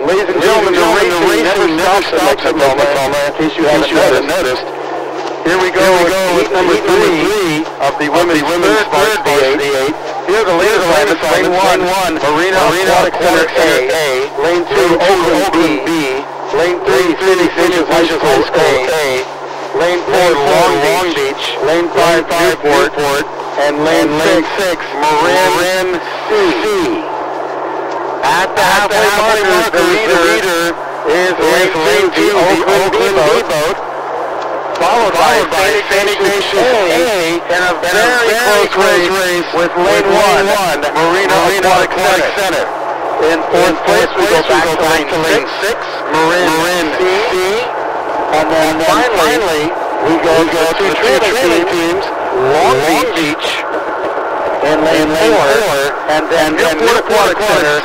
[SPEAKER 1] Ladies and gentlemen, the racing never stops at Oklahoma, in case you haven't noticed. Here we go with heat number three of the women's varsity 8. Here are the leaders lineups. Lane 1, Marina Aquatic Center A. Lane 2, Oakland B. Lane 3, St. Ignatius High School A. Lane 4, Long Beach. Lane 5, Newport. And lane 6, Marin C. At the halfway markers, the leader is lane 2, the Oakland B boat, followed by St. Ignatius A in a very close race with lane 1, Marina Aquatic Center. In fourth place, we go back to lane 6, Marin C. And then finally, we go to the trailing teams, Long Beach in lane 4, and then Newport Aquatic Center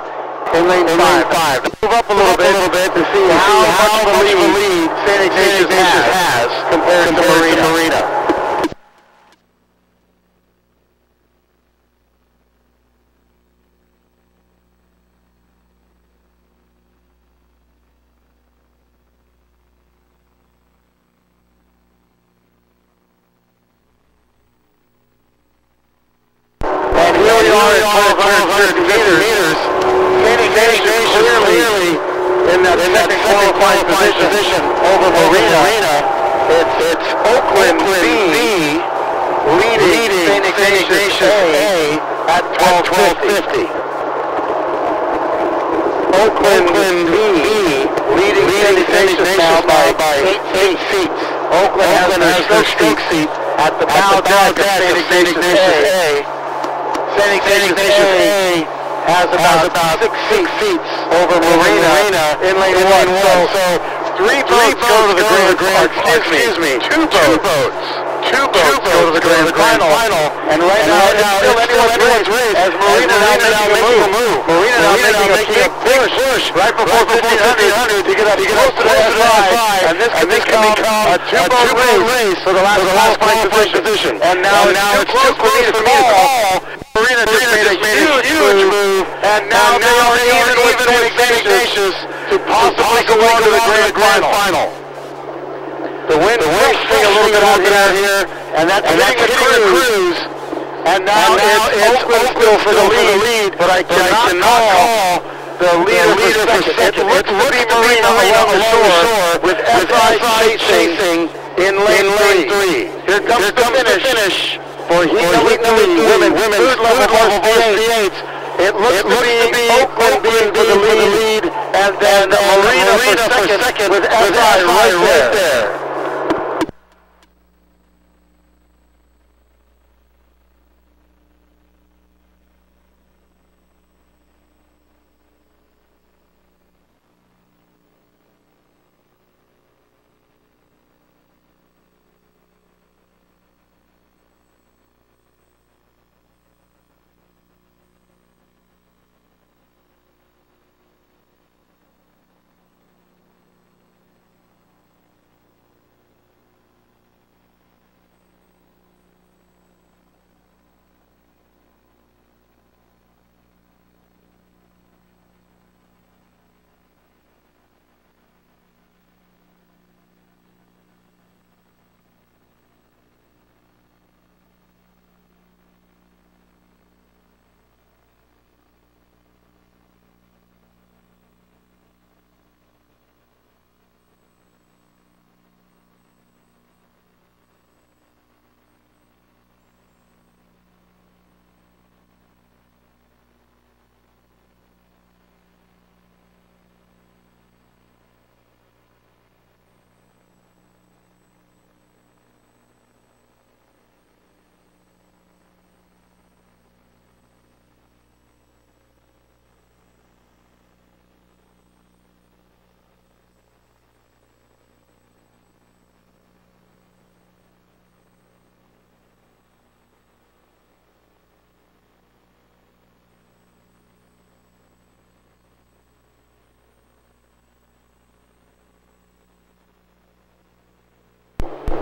[SPEAKER 1] in lane 5. Move up a little bit to see how much of a lead St. Ignatius has compared to Marina. At 1,250 meters. St. Ignatius clearly in that second qualifying position over Marina. It's Oakland B leading St. Ignatius A at 1250. Oakland B leading St. Ignatius now by 8 seats. Oakland has their stroke seat at the bow deck of St. Ignatius A. St. Ignatius A has about 6 seats over Marina in lane 1. So 3 boats go to the grand final. Excuse me, 2 boats. 2 boats go to the grand final. And right now it's still anyone's race as Marina now making a move. Marina now making a big push right before 1500 to get up close to the SI. And this can become a 2-boat race for the last position. And now it's too close for me to call. Marina just made a huge move, and now they are even with St. Ignatius to possibly go on to the grand final. The wind's pushing a little bit out here, and that's hitting the cruise. And now it's Oakland still for the lead, but I cannot call the leader for second. It looks to be Marina along the shore with SI chasing in lane 3. Here comes the finish. For heat number 3, women's food level varsity. It looks to be Oakland being for the lead, and then Marina for second with SI right there.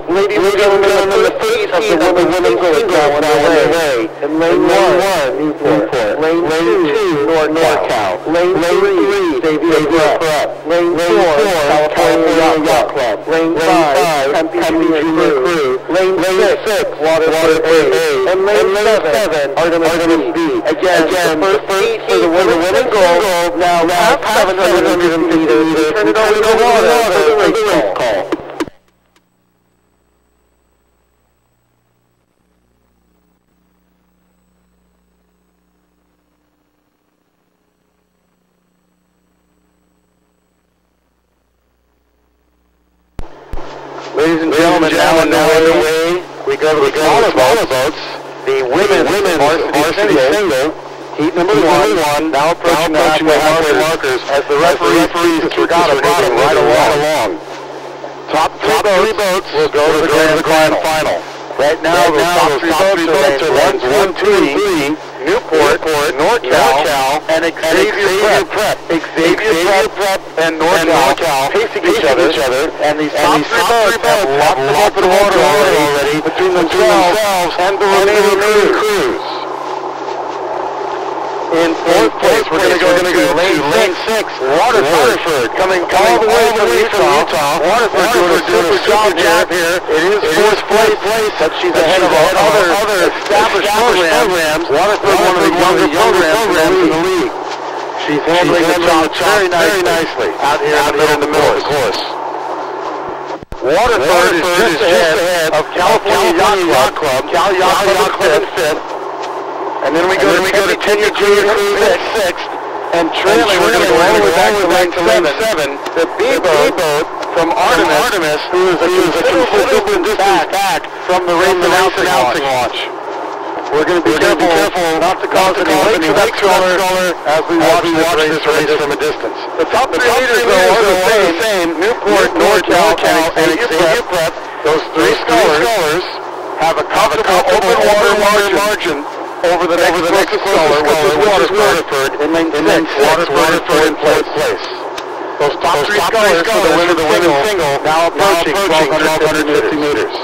[SPEAKER 1] Ladies and gentlemen, the first of the women's single is now underway. In lane 1, Newport. Lane 2, NorCal. Lane 3, Xavier Prep. Lane 4, California Yacht Club. Lane 5, Tempe Junior Crew. Lane 6, Waterford A. And lane 7, Artemis B. Again, the first for the women's single, now past 750 meters. Turn it over to the water for the race call. Ladies and gentlemen, now underway, we go to the smaller boats. The women's varsity single Heat number one, now approaching the halfway markers as the referee keeps this regatta moving right along. Top three boats will go to the grand final. Right now, the top three boats are lanes 1, 2, 3, Newport, NorCal, and Xavier Prep. Xavier Prep and NorCal facing each other, and these top three boats have lots of open water already between themselves and the remaining crews. In fourth place, we're going to go to lane 6, Waterford, coming all the way from Utah. Waterford doing a super job here. It is fourth place, but she's ahead of other established programs. Waterford, one of the younger programs in the league. She's handling the job very nicely out here in the middle of the course. Waterford is just ahead of California Yacht Club. Cal Yacht Club in fifth. And then we go to Tenure Junior Cruise at 6th, and trailing, we're going to go all the way back to lane 7. The B-boat from Artemis, who is a considerable distance back from the race announcing launch. We're going to be careful not to cause any lake for that stroller as we watch this race from a distance. The top three leaders, though, are the same. Newport, NorCal, and Xavier Prep. Those three scholars have a comfortable open water margin over the next scholar, which is Waterford, in lane 6, Waterford in place. Those top three scholars for the women's single now approaching 1,250 meters.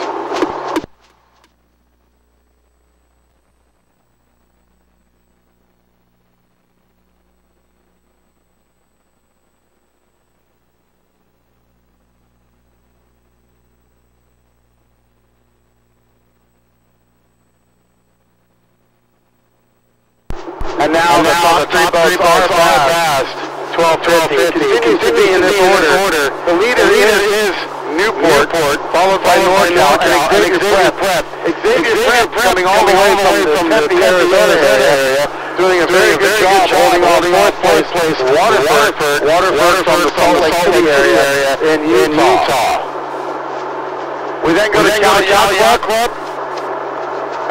[SPEAKER 1] And now the top three boats are past 12:50. It continues to be in this order. The leader is Newport, followed by NorCal and Xavier Prep. Xavier Prep coming all the way from the Tempe, Arizona area, doing a very good job holding off fourth place Waterford from the Salt Lake City area in Utah. We then go to Cal Yacht Club,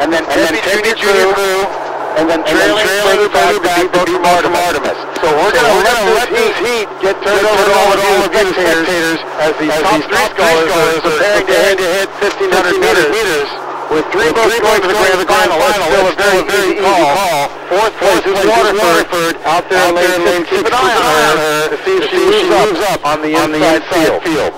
[SPEAKER 1] and then Tempe Junior Crew. And then trailing further back the B-boat from Artemis. So we're going to let this heat get turned over to all of you spectators as these top three scholars are preparing to hit 1,500 meters. With three boats going to the grand final, it's still a very easy call. Fourth place is Waterford out there in lane 6. Keep an eye on her to see if she moves up on the inside field.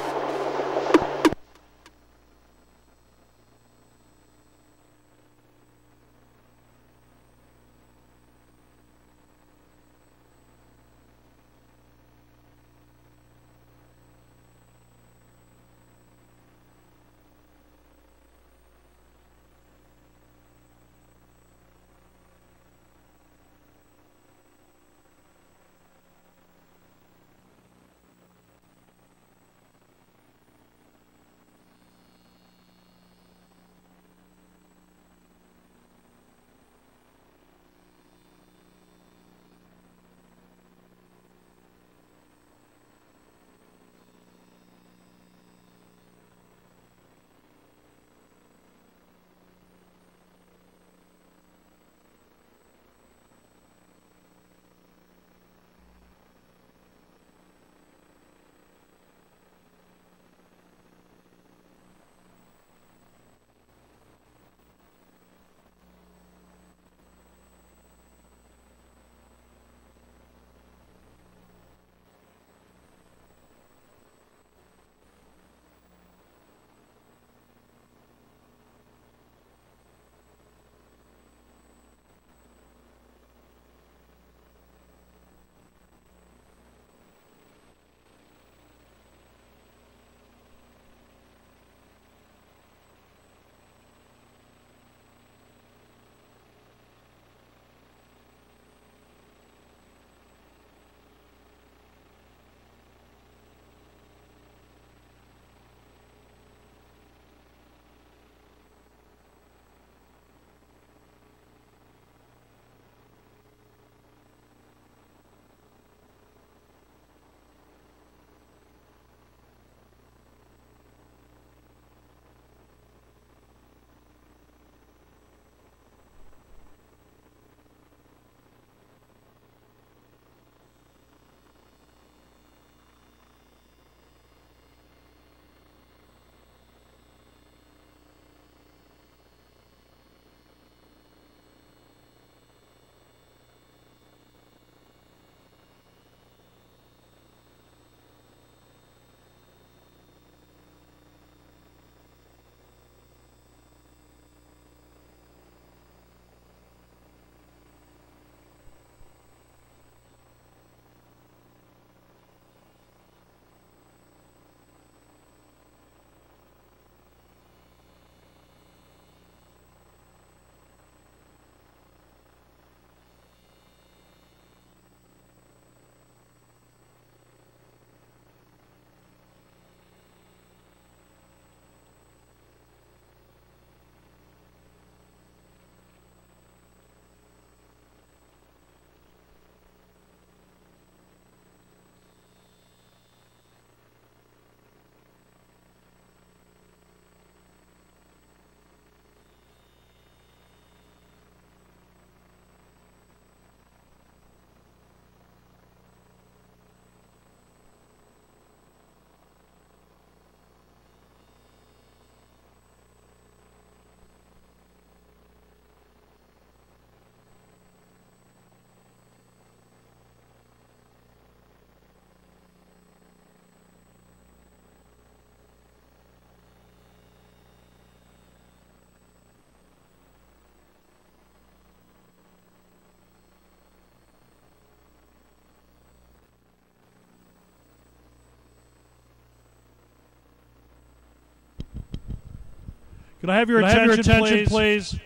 [SPEAKER 3] Could I have your attention, please?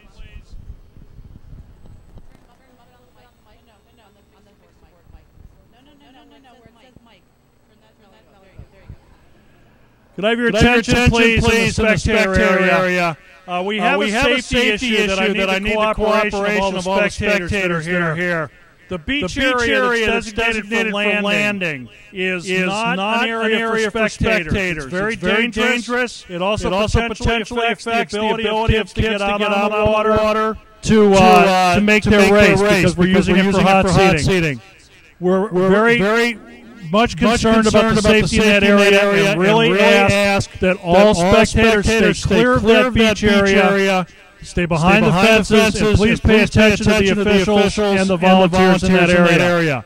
[SPEAKER 3] Could I have your attention, please, in the spectator area? We have a safety issue that I need the cooperation of all the spectators here. The beach area that's designated for landing is not an area for spectators. It's very dangerous. It also potentially affects the ability of kids to get out on the water to make their race because we're using it for hot seating. We're very much concerned about the safety in that area and really ask that all spectators stay clear of that beach area, stay behind the fences, and please pay attention to the officials and the volunteers in that area.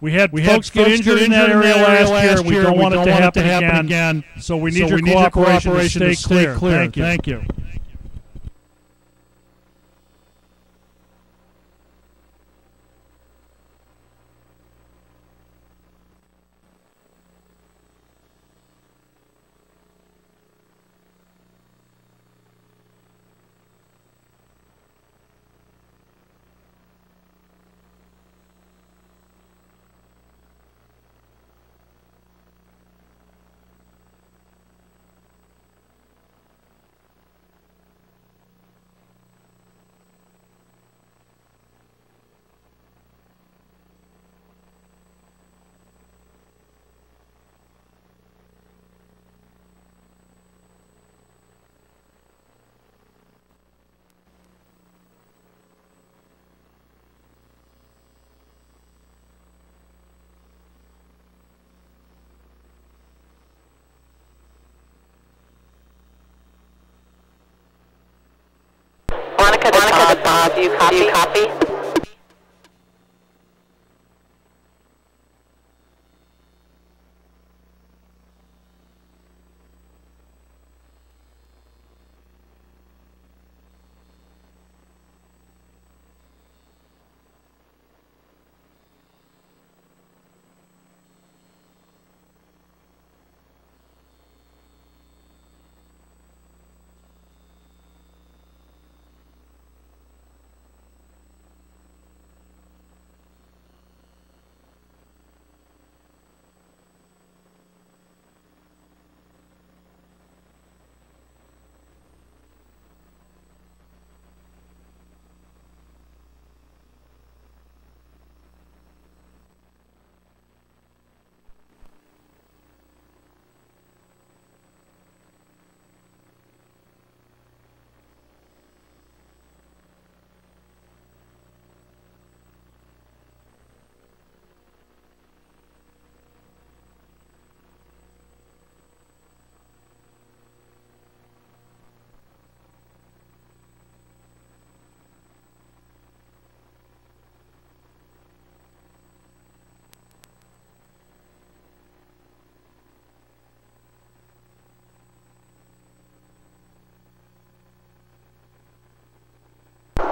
[SPEAKER 3] We had folks get injured in that area last year. We don't want it to happen again. So we need your cooperation to stay clear. Thank you.
[SPEAKER 4] Monica to Bob, do you copy?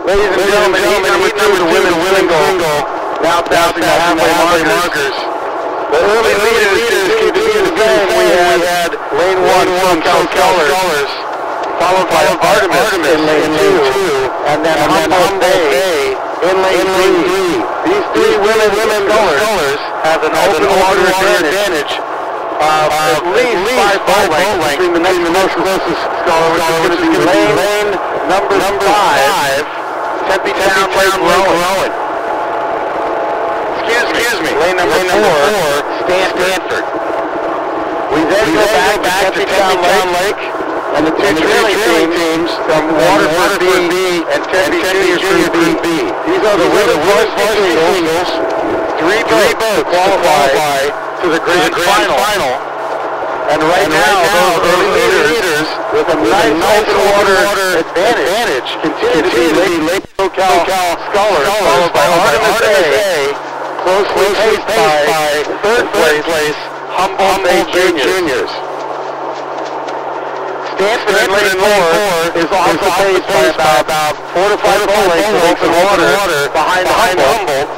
[SPEAKER 1] Ladies and gentlemen, heat number 2, the women's single, now passing the halfway markers. The early leaders continue to gain. We had lane 1 from Colors, followed by Artemis in lane 2, and then Humboldt Bay in lane 3. These three women's colors have an open water advantage of at least 5 boat lengths between the next closest scholar, which is going to be lane number 5. Tempe Town Lake Rowan. Excuse me. Lane number 4, Stanford. We then go back to Tempe Town Lake, and the two trailing teams from Waterford B and Tempe Junior Group B. These are the varsity singles. 3 boats qualify to the grand final. And right now, those early leaders with a nice open water advantage continue to be Lake SoCal Scholars, followed by Artemis A, closely paced by third place Humboldt Bay Juniors. Stanford in lane 4 is also paced by about 4 to 5 boat lengths of open water behind Humboldt.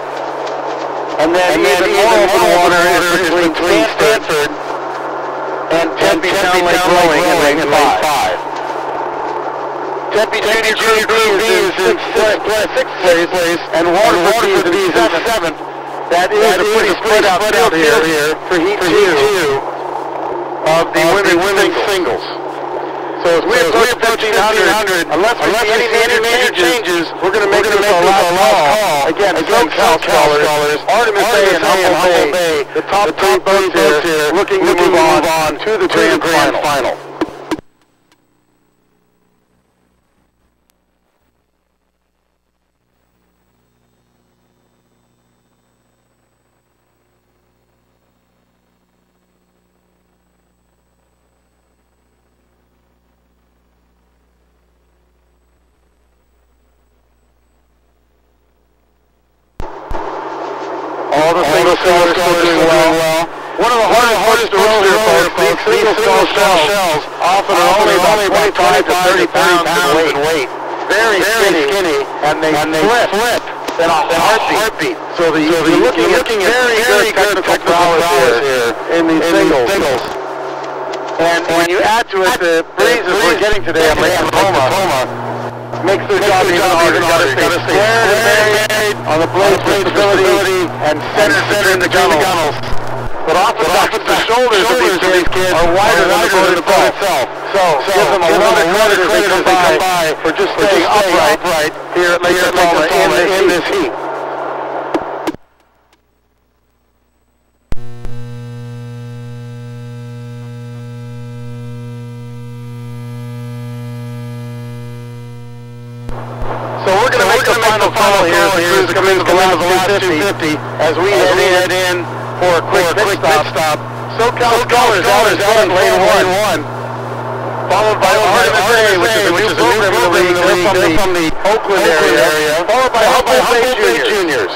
[SPEAKER 1] And then even more open water is between Stanford and Tempe Town Lake Rowing in lane 5. Tempe Junior Group B is in sixth place, and Waterford B is in seventh. That is a pretty spread out field here for Heat 2 of the women's singles. So as we approach 1500, unless we see any major changes, we're going to make this our last call. Again, SoCal scholars, Artemis Bay and Humboldt Bay, the top three boats here, looking to move on to the grand final. All the single scholars still doing well. One of the hardest to row here, folks. These single shells often are only about 25 to 30 pounds in weight. Very skinny, and they flip in a heartbeat. So you're looking at very good technical prowess here in these singles. And when you add to it the breezes we're getting today on Lake Tacoma, makes their job even harder. You gotta stay square and married on the blade stability and center in the gunnels. But often the shoulders of these kids are wider than the boat itself. So give them a lot of credit as they come by for just staying upright here at Lake Tacoma in this heat. So we're going to make the final call here as we come into the last 250 as we head in for a quick pit stop. SoCal Scholars out in lane 1, followed by Artemis A, which is a new program in the league. They're from the Oakland area, followed by Humboldt Bay Juniors.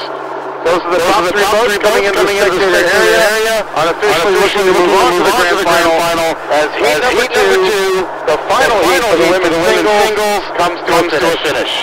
[SPEAKER 1] Those are the top three boats coming into the spectator area, unofficially looking to move on to the grand final as heat number 2, the final heat for the women's singles, comes to a finish.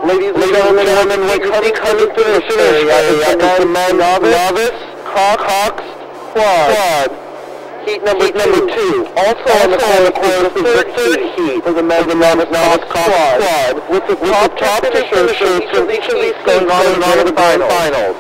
[SPEAKER 1] Ladies and gentlemen, we're coming to the finish area. The men's novice, Cox, quad. Heat number 2. Also on the course, the third heat for the men's novice quad. With the top finishers from each of these going on to the finals.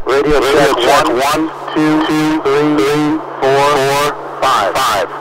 [SPEAKER 1] Radio check 1, 2, 3, 4, 5.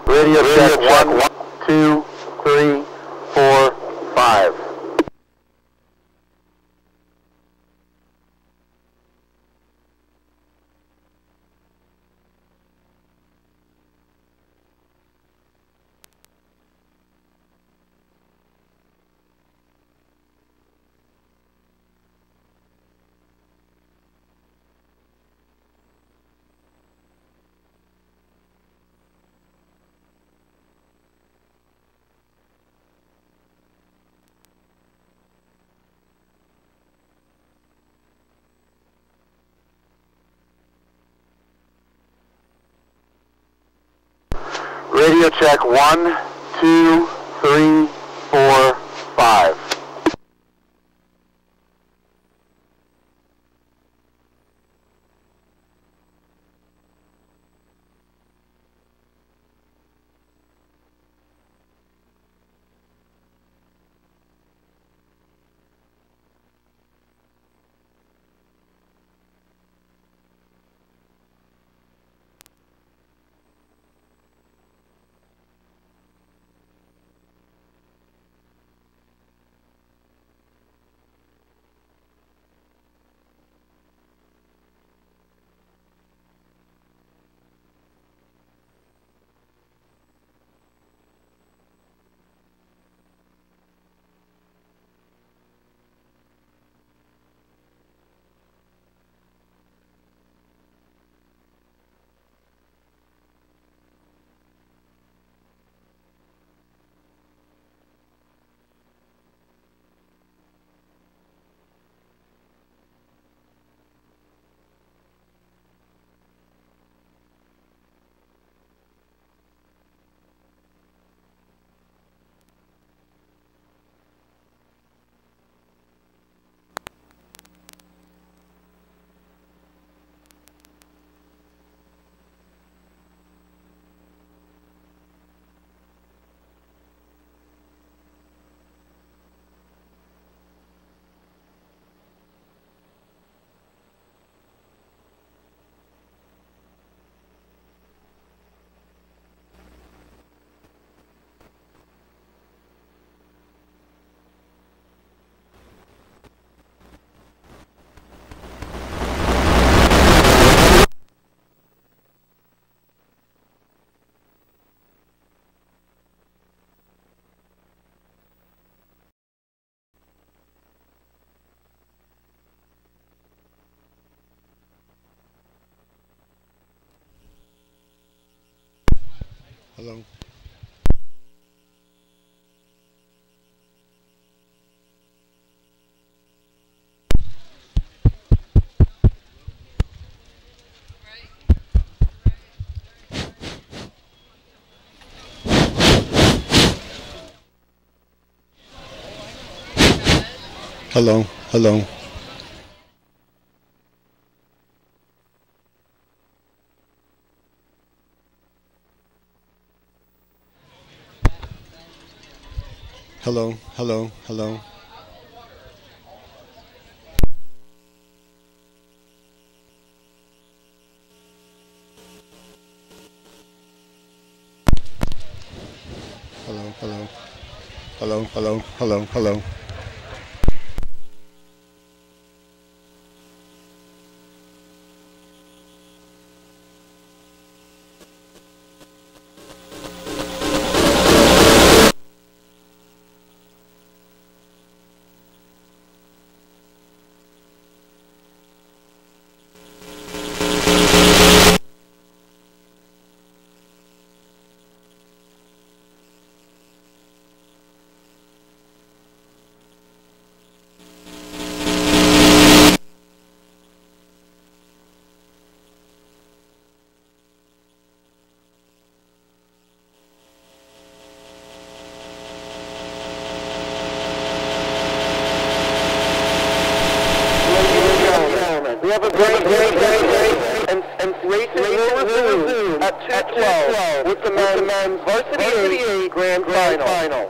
[SPEAKER 1] Radio check 1, 2, 3, 4, 5. Radio check 1, 2, 3, 4, 5.
[SPEAKER 5] Hello. Hello, hello. Hello, hello, hello. Hello, hello. Hello, hello, hello, hello.
[SPEAKER 1] We have a great and racing will resume at 2:12 with the men's varsity 8 grand final.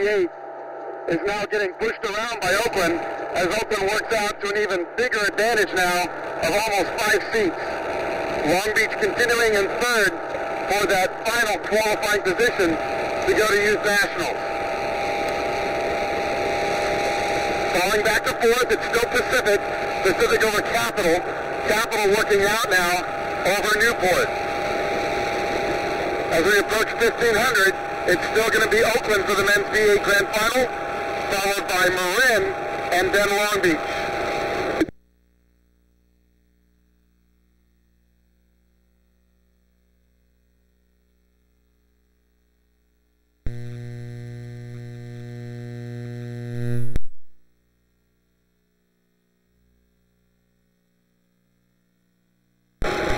[SPEAKER 1] heat is now getting pushed around by Oakland as Oakland works out to an even bigger advantage now of almost 5 seats. Long Beach continuing in third for that final qualifying position to go to youth nationals. Falling back to fourth, it's still Pacific. Pacific over Capital. Capital working out now over Newport. As we approach 1500, it's still going to be Oakland for the men's V8 Grand Final, followed by Marin and then Long Beach.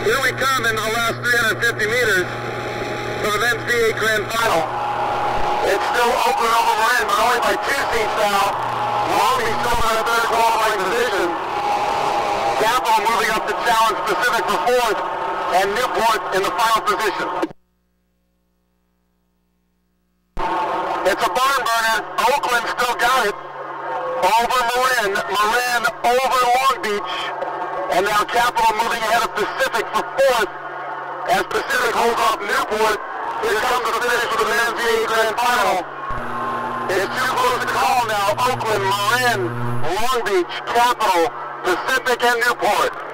[SPEAKER 1] Here we come into the last 350 meters for the men's V8 Grand Final. It's still Oakland over Marin, but only by 2 seats now. Long Beach still in a third qualifying position. Capital moving up to challenge Pacific for fourth, and Newport in the final position. It's a barn burner. Oakland still got it over Marin. Marin over Long Beach. And now Capital moving ahead of Pacific for fourth. As Pacific holds off Newport, here comes the finish for the men's V8 Grand Final. It's too close to call now. Oakland, Marin, Long Beach, Capital, Pacific, and Newport.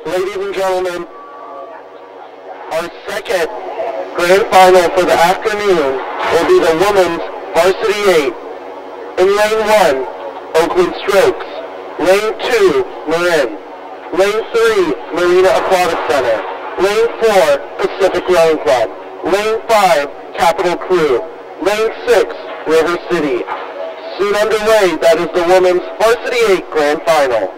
[SPEAKER 1] Ladies and gentlemen, our second grand final for the afternoon will be the women's varsity 8. In lane 1, Oakland Strokes. Lane 2, Marin. Lane 3, Marina Aquatic Center. Lane 4, Pacific Rowing Club. Lane 5, Capital Crew. Lane 6, River City. Soon underway, that is the women's varsity 8 grand final.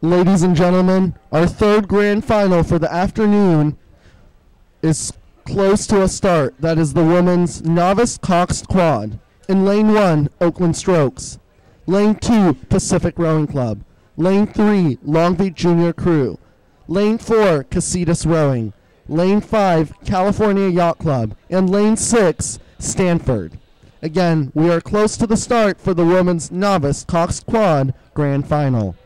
[SPEAKER 2] Ladies and gentlemen, our third grand final for the afternoon is close to a start. That is the women's novice coxed quad. In lane 1, Oakland Strokes. Lane 2, Pacific Rowing Club. Lane 3, Long Beach Junior Crew. Lane 4, Casitas Rowing. Lane 5, California Yacht Club. And Lane 6, Stanford. Again, we are close to the start for the women's novice coxed quad grand final.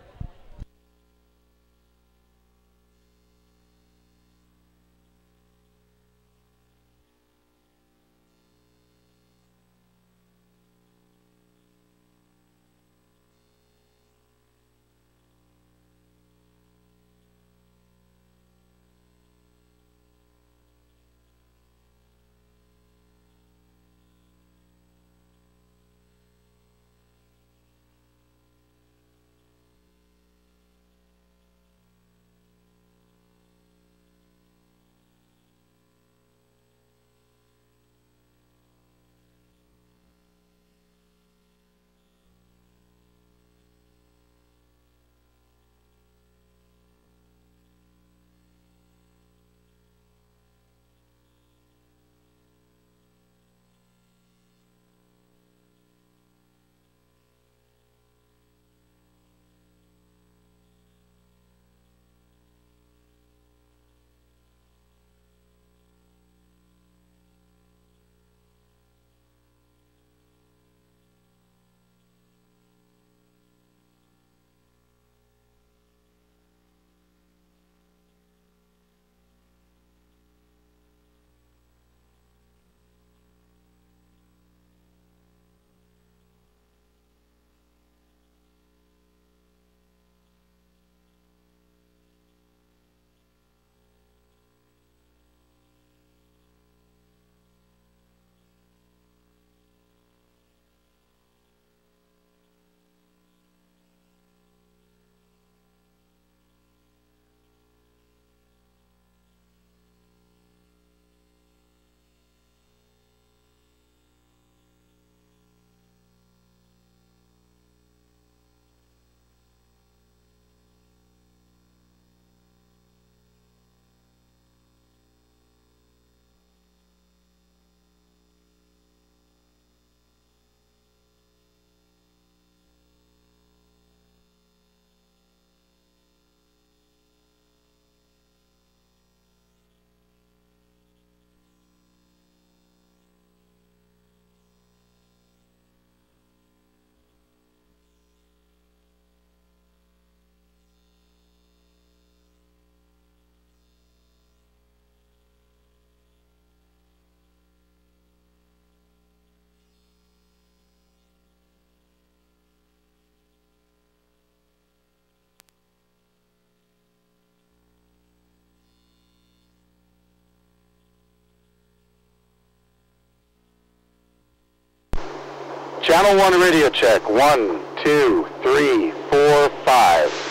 [SPEAKER 1] Channel 1 radio check. 1, 2, 3, 4, 5.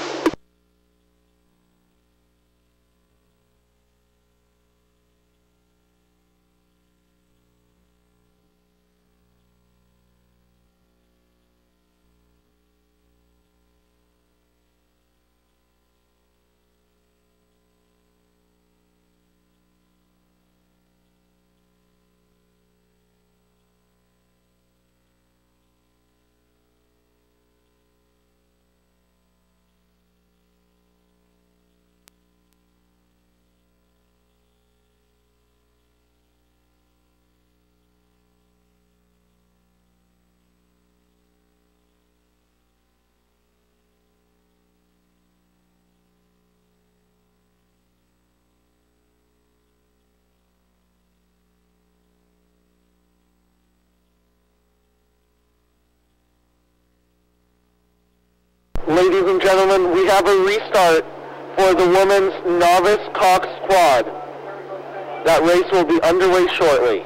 [SPEAKER 1] Ladies and gentlemen, we have a restart for the women's novice cox squad. That race will be underway shortly.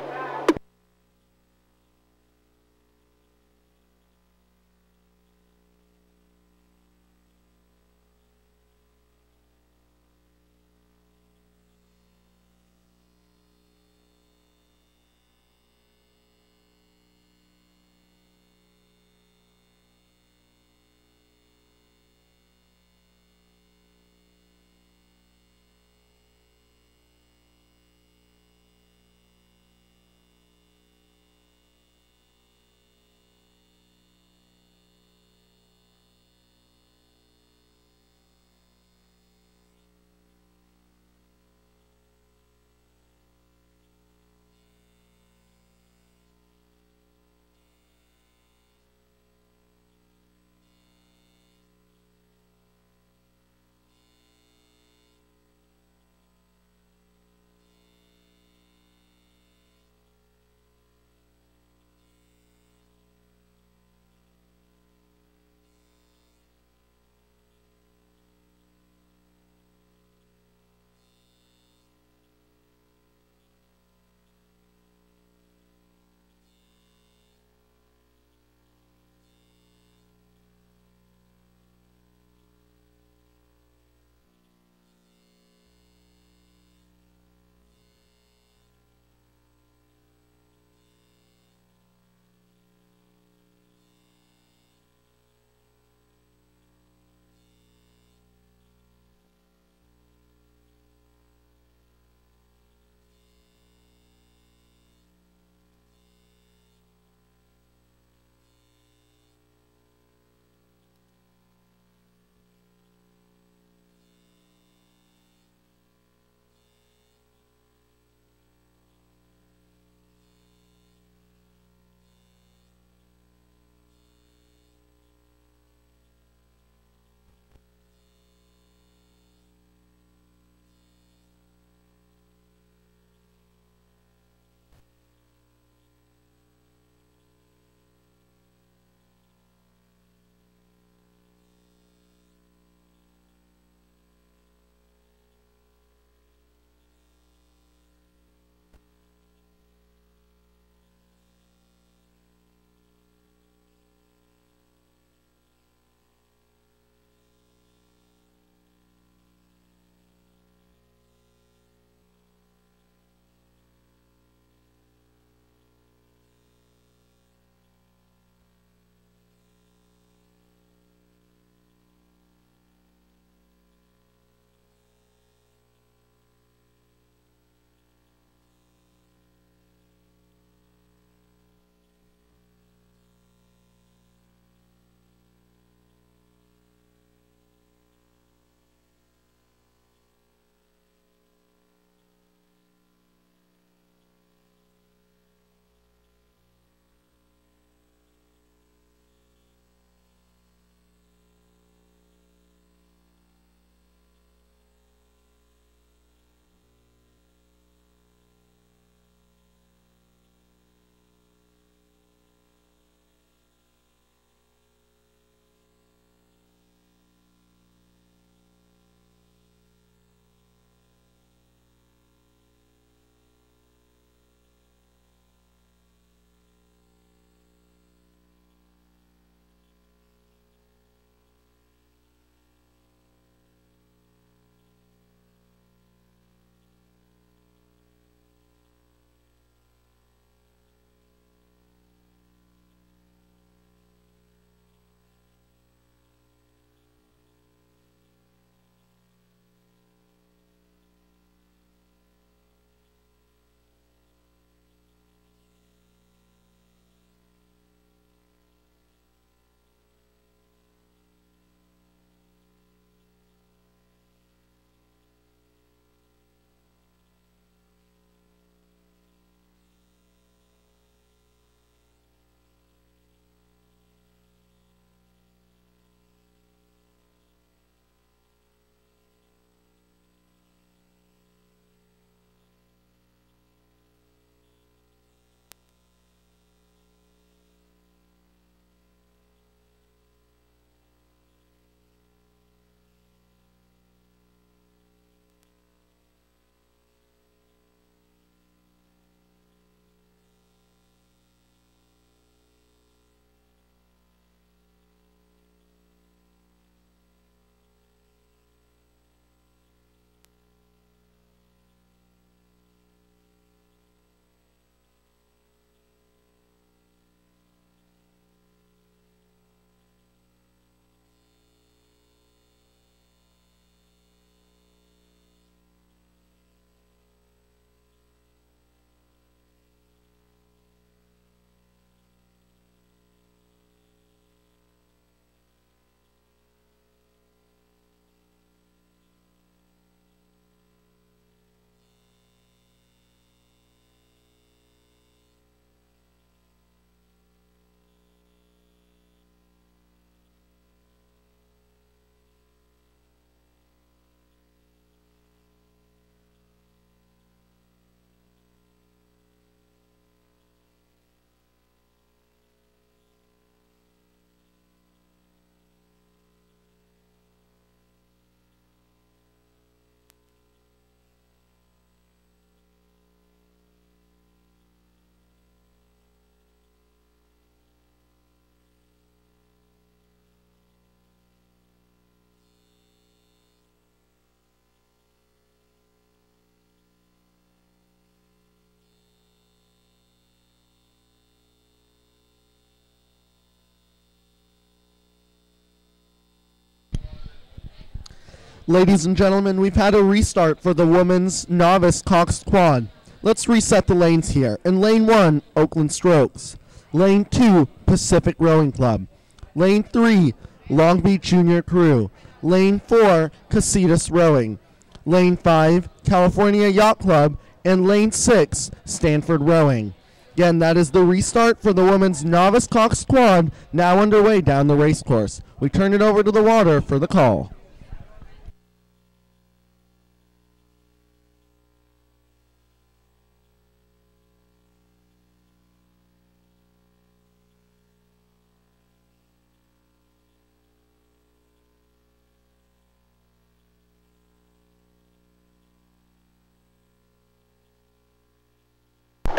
[SPEAKER 2] Ladies and gentlemen, we've had a restart for the women's novice coxed quad. Let's reset the lanes here. In lane 1, Oakland Strokes. Lane 2, Pacific Rowing Club. Lane 3, Long Beach Junior Crew. Lane 4, Casitas Rowing. Lane 5, California Yacht Club. And Lane 6, Stanford Rowing. Again, that is the restart for the women's novice coxed quad, now underway down the race course. We turn it over to the water for the call.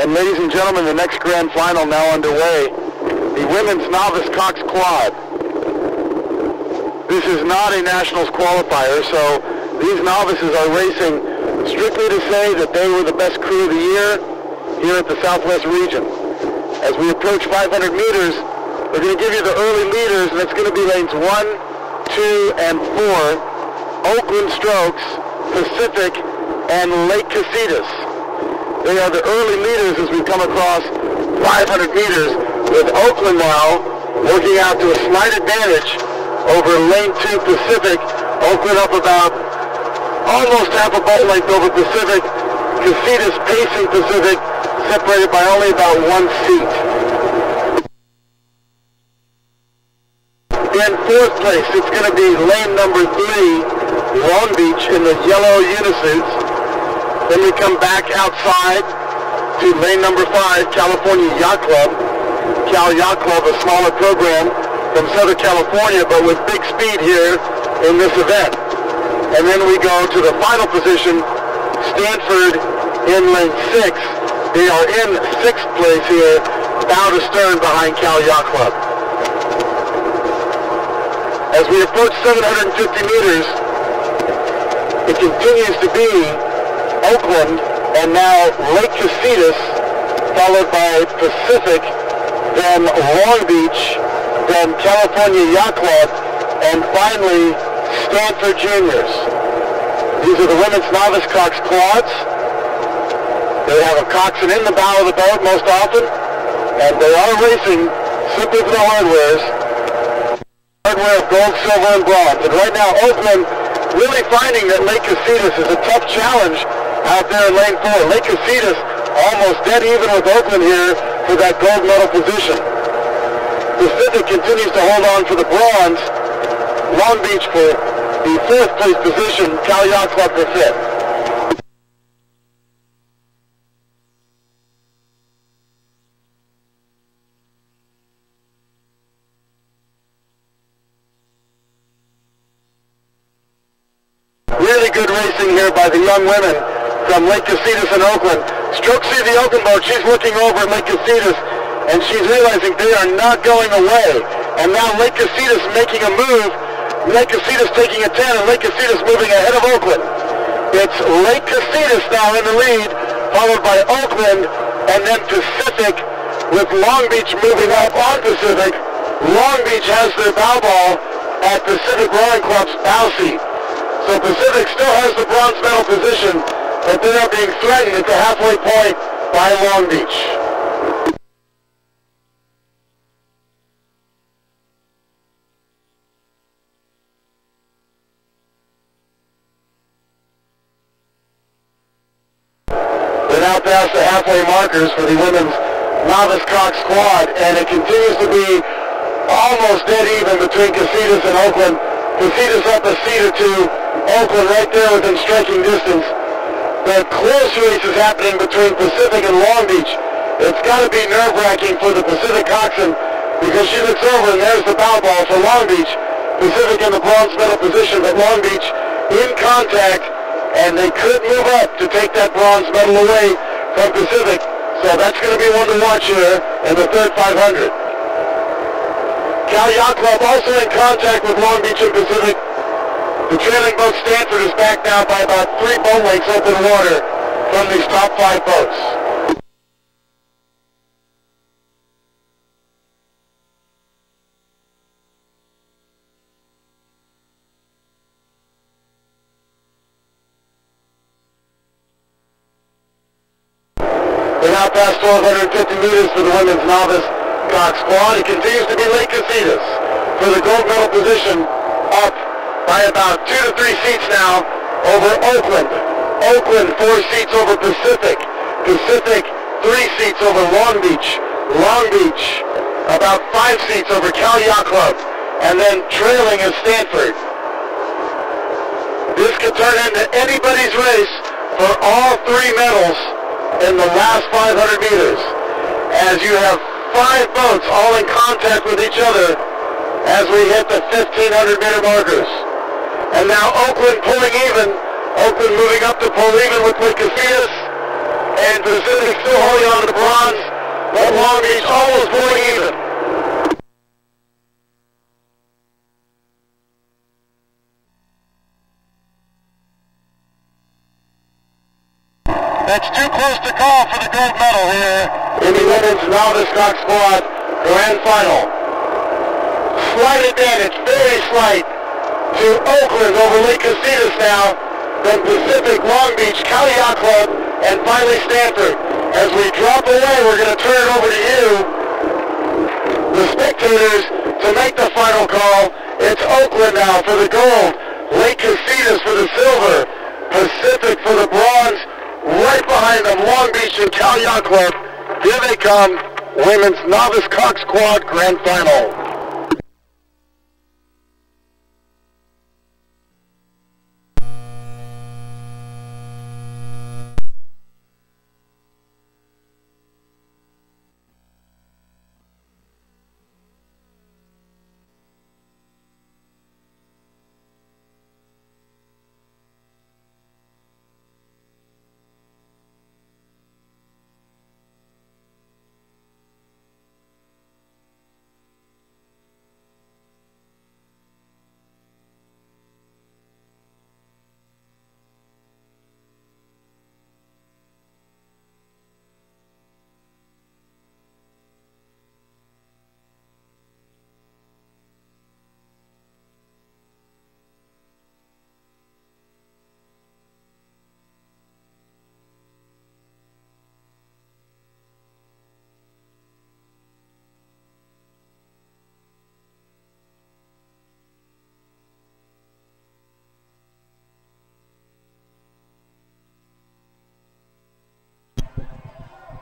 [SPEAKER 1] And ladies and gentlemen, the next grand final now underway, the women's novice cox quad. This is not a nationals qualifier, so these novices are racing strictly to say that they were the best crew of the year here at the Southwest region. As we approach 500 meters, we're going to give you the early leaders, and it's going to be lanes 1, 2, and 4, Oakland Strokes, Pacific, and Lake Casitas. They are the early leaders as we come across 500 meters, with Oakland now working out to a slight advantage over lane 2 Pacific. Oakland up about almost half a boat length over Pacific. Casitas pacing Pacific, separated by only about 1 seat. In 4th place, it's going to be lane number 3, Long Beach in the yellow unisuits. Then we come back outside to lane number 5, California Yacht Club. Cal Yacht Club, a smaller program from Southern California, but with big speed here in this event. And then we go to the final position, Stanford in lane 6. They are in 6th place here, bow to stern behind Cal Yacht Club. As we approach 750 meters, it continues to be Oakland, and now Lake Casitas, followed by Pacific, then Long Beach, then California Yacht Club, and finally Stanford Juniors. These are the women's novice cox quads. They have a coxswain in the bow of the boat most often, and they are racing simply for the hardwares. Hardware of gold, silver, and bronze. And right now Oakland really finding that Lake Casitas is a tough challenge out there in lane 4. Lake Casitas almost dead even with Oakland here for that gold medal position. Pacific continues to hold on for the bronze. Long Beach for the 4th place position. Cal Yacht Club for 5th. Really good racing here by the young women from Lake Casitas and Oakland. Strokes see the Oakland boat. She's looking over at Lake Casitas, and she's realizing they are not going away. And now Lake Casitas making a move. Lake Casitas taking a 10, and Lake Casitas moving ahead of Oakland. It's Lake Casitas now in the lead, followed by Oakland, and then Pacific, with Long Beach moving up on Pacific. Long Beach has their bow ball at Pacific Rowing Club's bow seat. So Pacific still has the bronze medal position, but they are being threatened at the halfway point by Long Beach. They're now past the halfway markers for the women's novice cox quad, and it continues to be almost dead even between Casitas and Oakland. Casitas up a seat or two, Oakland right there within striking distance. The close race is happening between Pacific and Long Beach. It's got to be nerve-wracking for the Pacific coxswain, because she looks over and there's the bow ball for Long Beach. Pacific in the bronze medal position, but Long Beach in contact, and they could move up to take that bronze medal away from Pacific. So that's going to be one to watch here in the third 500. Cal Yacht Club also in contact with Long Beach and Pacific. The trailing boat Stanford is back now by about 3 boat lengths open water from these top 5 boats. We're now past 1,250 meters for the women's novice cock squad. It continues to be Lake Casitas for the gold medal position, up by about 2 to 3 seats now over Oakland. Oakland 4 seats over Pacific. Pacific 3 seats over Long Beach. Long Beach about 5 seats over Cal Yacht Club. And then trailing is Stanford. This could turn into anybody's race for all 3 medals in the last 500 meters, as you have 5 boats all in contact with each other as we hit the 1,500 meter markers. And now Oakland pulling even. Oakland moving up to pull even with Lake Casitas, and Pacific still holding on to the bronze, but Long Beach almost pulling even. That's too close to call for the gold medal here in the women's novice cock squad grand final. Slight advantage, very slight, to Oakland over Lake Casitas now, then Pacific, Long Beach, Cal Yacht Club, and finally Stanford. As we drop away, we're going to turn it over to you, the spectators, to make the final call. It's Oakland now for the gold, Lake Casitas for the silver, Pacific for the bronze. Right behind them, Long Beach and Cal Yacht Club. Here they come, women's novice cock squad grand final.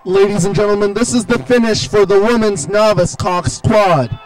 [SPEAKER 2] Ladies and gentlemen, this is the finish for the women's novice cock squad.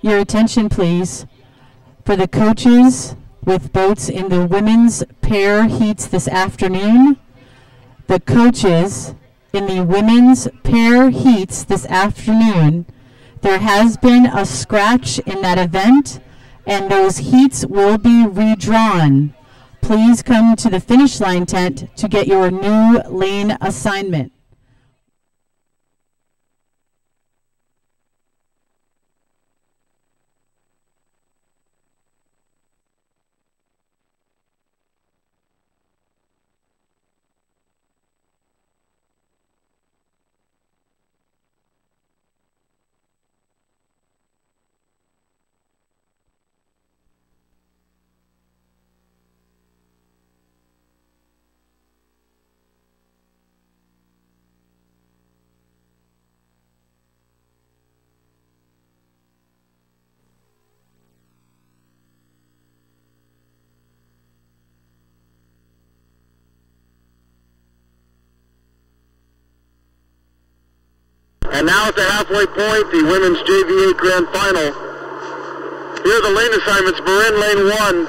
[SPEAKER 6] Your attention, please, for the coaches with boats in the women's pair heats this afternoon. The coaches in the women's pair heats this afternoon. There has been a scratch in that event, and those heats will be redrawn. Please come to the finish line tent to get your new lane assignment.
[SPEAKER 1] And now at the halfway point, the women's JV8 Grand Final. Here are the lane assignments. Marin lane 1,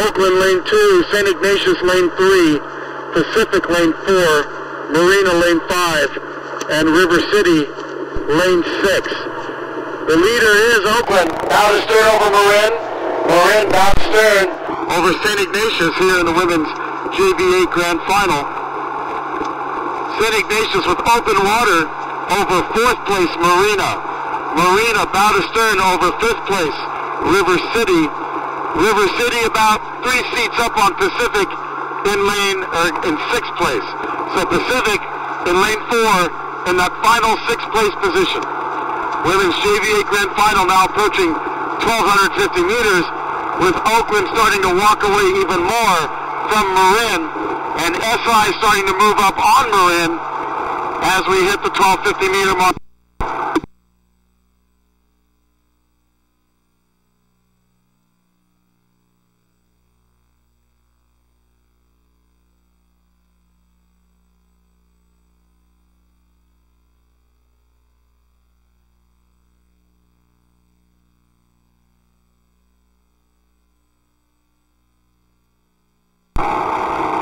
[SPEAKER 1] Oakland lane 2, St. Ignatius lane 3, Pacific lane 4, Marina lane 5, and River City lane 6. The leader is Oakland, bow to stern over Marin. Marin bow to stern over St. Ignatius here in the women's JV8 Grand Final. St. Ignatius with open water over 4th place Marina. Marina bow to stern over 5th place River City. River City about 3 seats up on Pacific in 6th place. So Pacific in lane 4 in that final 6th place position. Women's JV8 Grand Final now approaching 1,250 meters, with Oakland starting to walk away even more from Marin, and SI starting to move up on Marin as we hit the 1,250 meter mark.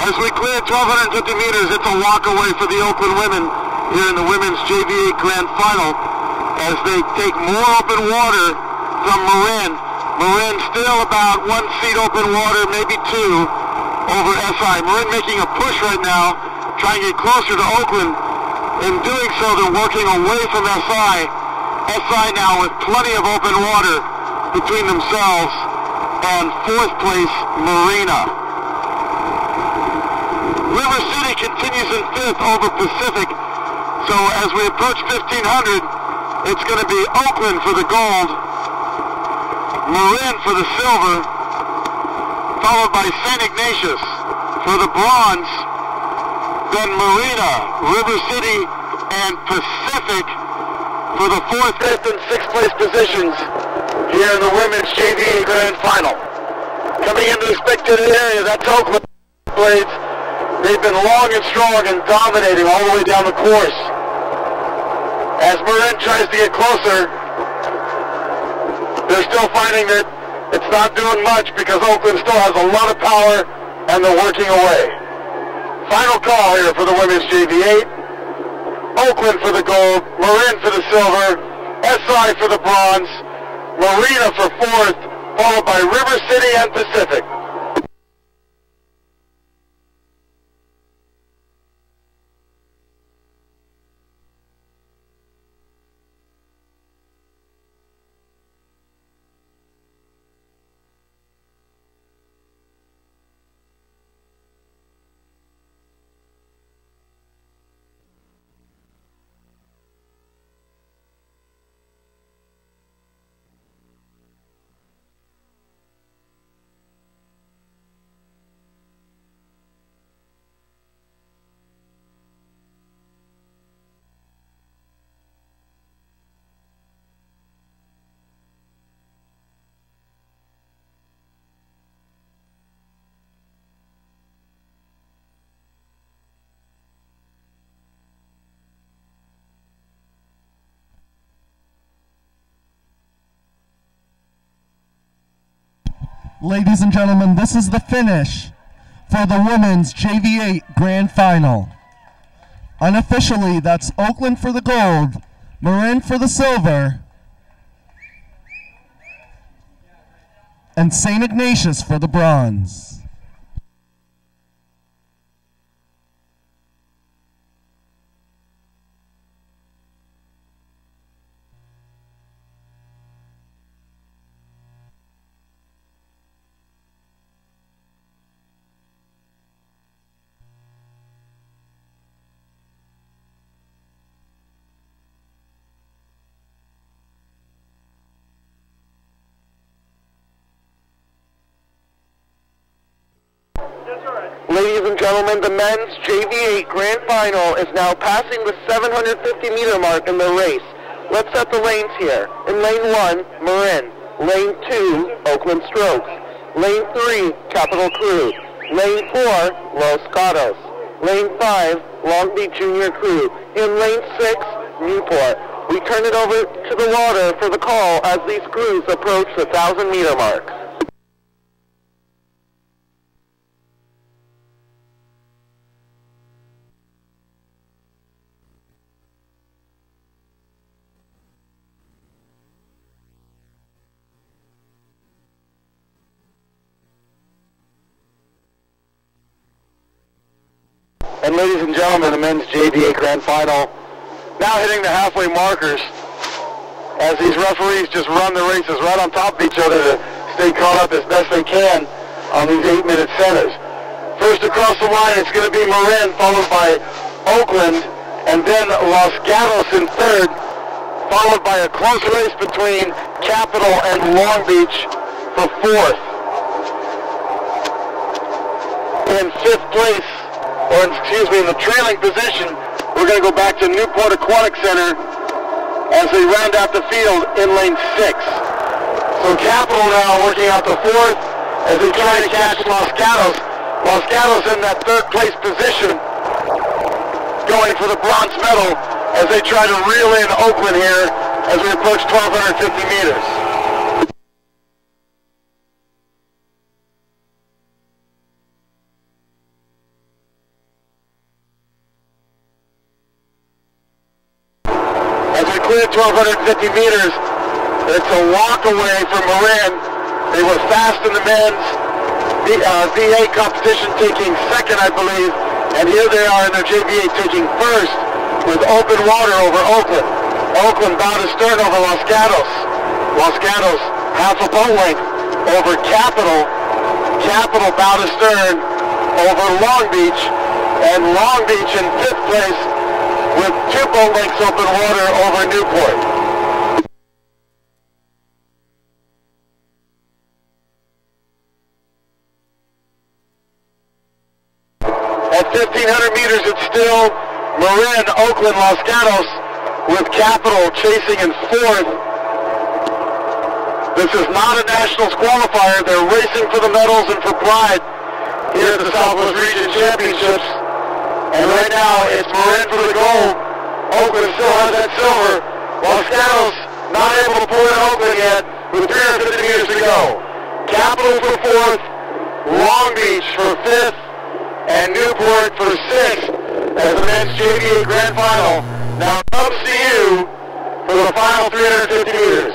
[SPEAKER 1] As we clear 1,250 meters, it's a walk away for the Oakland women here in the women's JV8 Grand Final as they take more open water from Marin. Marin still about 1 seat open water, maybe 2 over SI. Marin making a push right now, trying to get closer to Oakland. In doing so, they're working away from SI. SI now with plenty of open water between themselves and 4th place Marina. River City continues in 5th over Pacific. So as we approach 1,500, it's going to be Oakland for the gold, Marin for the silver, followed by St. Ignatius for the bronze, then Marina, River City, and Pacific for the 4th, 5th, and 6th place positions here in the women's JV Grand Final. Coming into the spectator area, that's Oakland Blades. They've been long and strong and dominating all the way down the course. As Marin tries to get closer, they're still finding that it's not doing much because Oakland still has a lot of power and they're working away. Final call here for the women's JV8. Oakland for the gold, Marin for the silver, SI for the bronze, Marina for 4th, followed by River City and Pacific.
[SPEAKER 2] Ladies and gentlemen, this is the finish for the women's JV8 Grand Final. Unofficially, that's Oakland for the gold, Marin for the silver, and St. Ignatius for the bronze.
[SPEAKER 1] Ladies and gentlemen, the men's JV8 Grand Final is now passing the 750 meter mark in the race. Let's set the lanes here. In lane 1, Marin. Lane 2, Oakland Strokes. Lane 3, Capital Crew. Lane 4, Los Gatos. Lane 5, Long Beach Junior Crew. In lane 6, Newport. We turn it over to the water for the call as these crews approach the 1,000-meter mark. And ladies and gentlemen, the men's JVA Grand Final now hitting the halfway markers as these referees just run the races right on top of each other to stay caught up as best they can on these 8-minute centers. First across the line, it's going to be Marin, followed by Oakland, and then Los Gatos in third, followed by a close race between Capital and Long Beach for fourth. In fifth place, or excuse me, in the trailing position, we're going to go back to Newport Aquatic Center as they round out the field in lane 6. So Capital now working out the fourth as they try to catch Los Gatos. Los Gatos in that third place position, going for the bronze medal as they try to reel in Oakland here as we approach 1,250 meters. As we clear 1,250 meters, it's a walk away from Marin. They were fast in the men's VA competition, taking second, I believe, and here they are in their JVA taking first with open water over Oakland. Oakland bow to stern over Los Gatos. Los Gatos half a boat length over Capital. Capital bow to stern over Long Beach, and Long Beach in fifth place with 2 boat lengths open water over Newport. At 1,500 meters, it's still Marin, Oakland, Los Gatos, with Capital chasing in fourth. This is not a nationals qualifier. They're racing for the medals and for pride here at the Southwest Region Championships. And right now, it's Marin for the gold. Oakland still has that silver. Los Gatos not able to pull in Oakland yet, with 350 meters to go. Capital for fourth, Long Beach for fifth, and Newport for sixth as the men's JVA Grand Final now comes to you for the final 350 meters.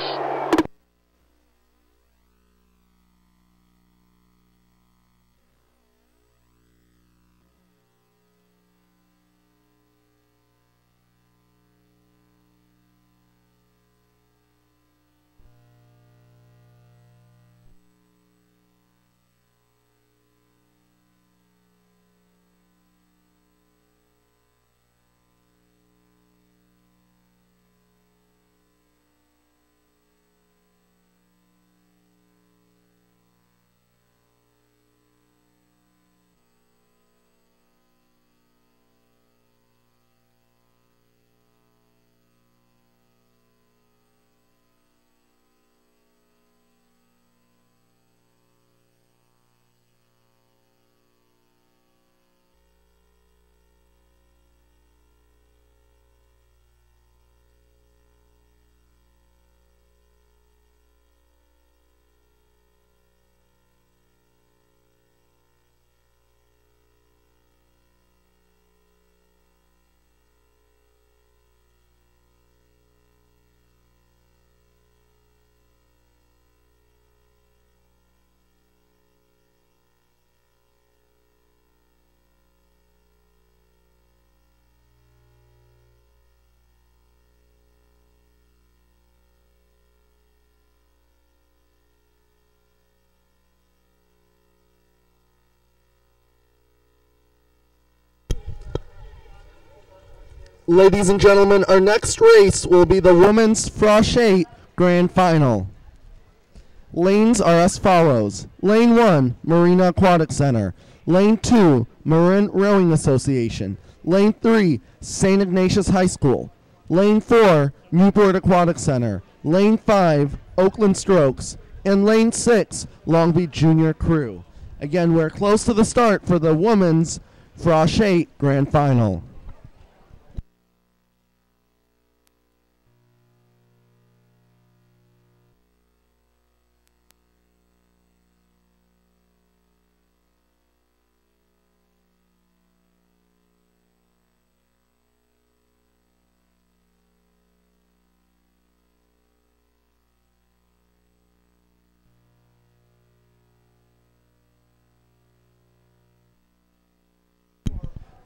[SPEAKER 2] Ladies and gentlemen, our next race will be the Women's Frosh 8 Grand Final. Lanes are as follows. Lane 1, Marina Aquatic Center. Lane 2, Marin Rowing Association. Lane 3, St. Ignatius High School. Lane 4, Newport Aquatic Center. Lane 5, Oakland Strokes. And Lane 6, Long Beach Junior Crew. Again, we're close to the start for the Women's Frosh 8 Grand Final.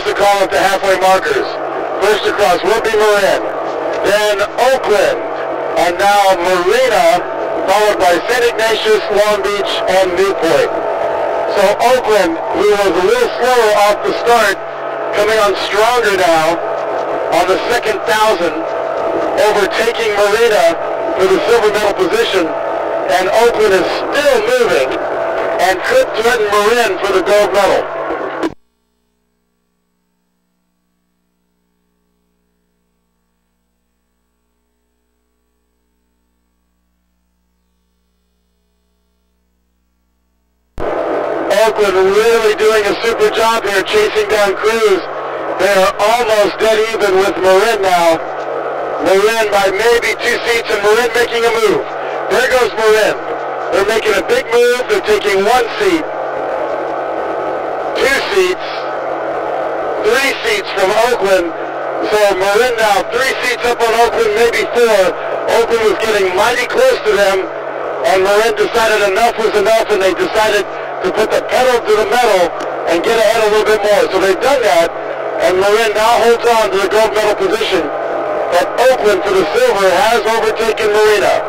[SPEAKER 1] is the call at the halfway markers. First across will be Marin, then Oakland, and now Marina, followed by St. Ignatius, Long Beach, and Newport. So Oakland, who was a little slower off the start, coming on stronger now on the second 1,000, overtaking Marina for the silver medal position, and Oakland is still moving and could threaten Marin for the gold medal. Oakland really doing a super job here chasing down Cruz. They are almost dead even with Marin now. Marin by maybe 2 seats, and Marin making a move. There goes Marin. They're making a big move. They're taking 1 seat, 2 seats, 3 seats from Oakland. So Marin now 3 seats up on Oakland, maybe 4. Oakland was getting mighty close to them, and Marin decided enough was enough, and they decided to put the pedal to the metal and get ahead a little bit more. So they've done that, and Marin now holds on to the gold medal position. But Oakland for the silver has overtaken Marina.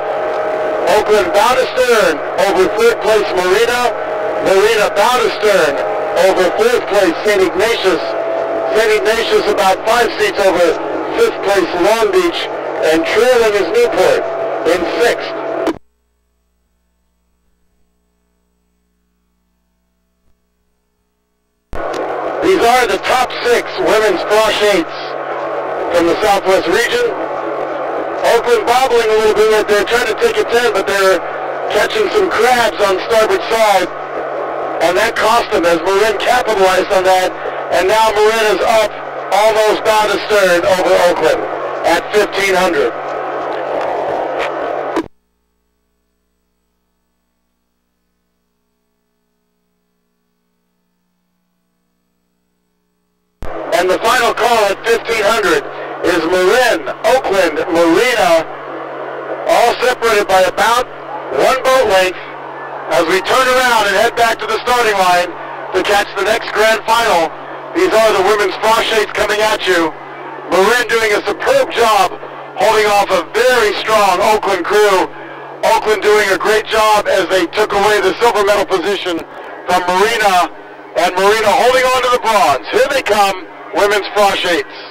[SPEAKER 1] Oakland bow to stern over 3rd place Marina. Marina bow to stern over 4th place St. Ignatius. St. Ignatius about 5 seats over 5th place Long Beach, and trailing is Newport in 6th. These are the top 6 women's cross-8s from the Southwest region. Oakland bobbling a little bit. They're trying to take a 10, but they're catching some crabs on starboard side. And that cost them as Marin capitalized on that. And now Marin is up almost bow to stern over Oakland at 1,500. And the final call at 1,500 is Marin, Oakland, Marina, all separated by about 1 boat length as we turn around and head back to the starting line to catch the next grand final. These are the women's frosh-8s coming at you. Marin doing a superb job holding off a very strong Oakland crew. Oakland doing a great job as they took away the silver medal position from Marina, and Marina holding on to the bronze. Here they come, women's frosh-8s.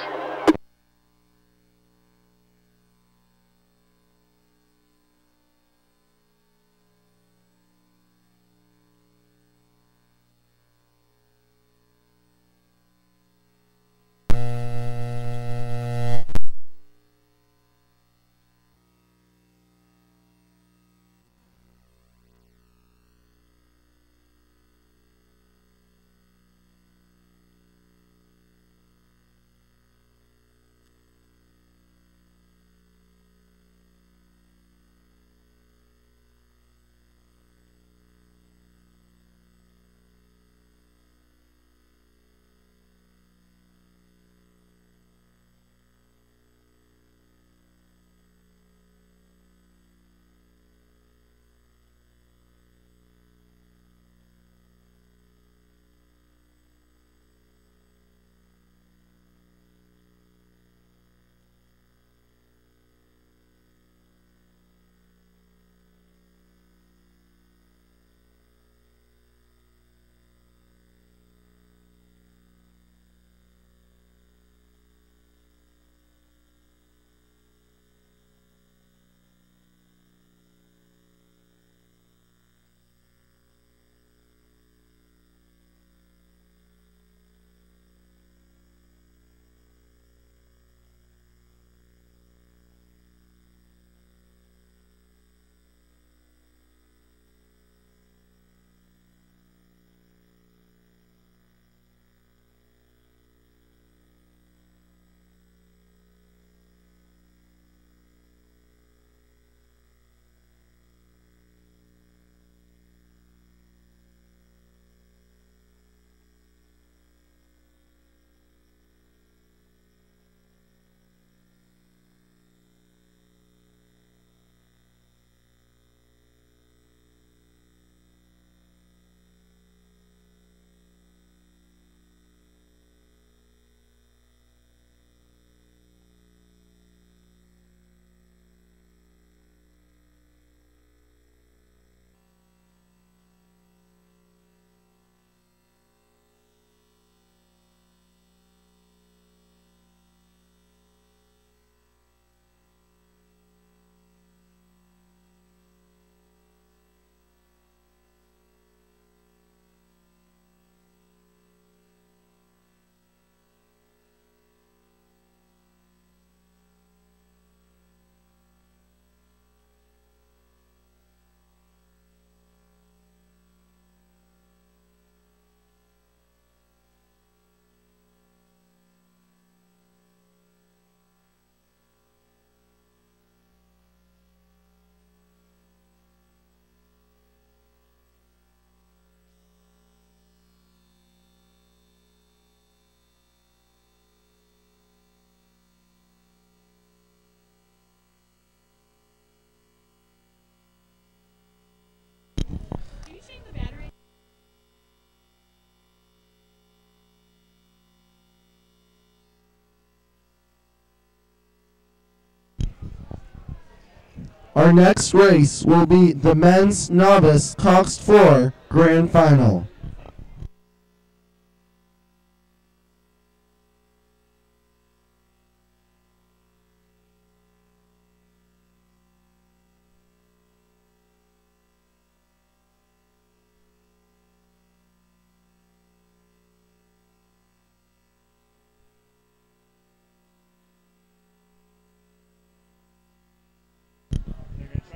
[SPEAKER 2] Our next race will be the men's novice Cox 4 Grand Final.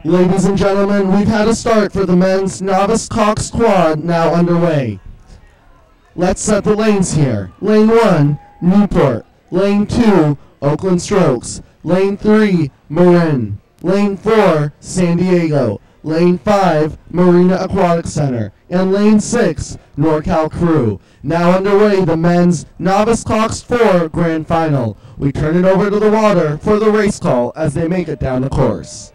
[SPEAKER 2] Ladies and gentlemen, we've had a start for the men's novice Cox squad now underway. Let's set the lanes here. Lane 1, Newport. Lane 2, Oakland Strokes. Lane 3, Marin. Lane 4, San Diego. Lane 5, Marina Aquatic Center. And Lane 6, NorCal Crew. Now underway, the men's novice Cox 4 Grand Final. We turn it over to the water for the race call as they make it down the course.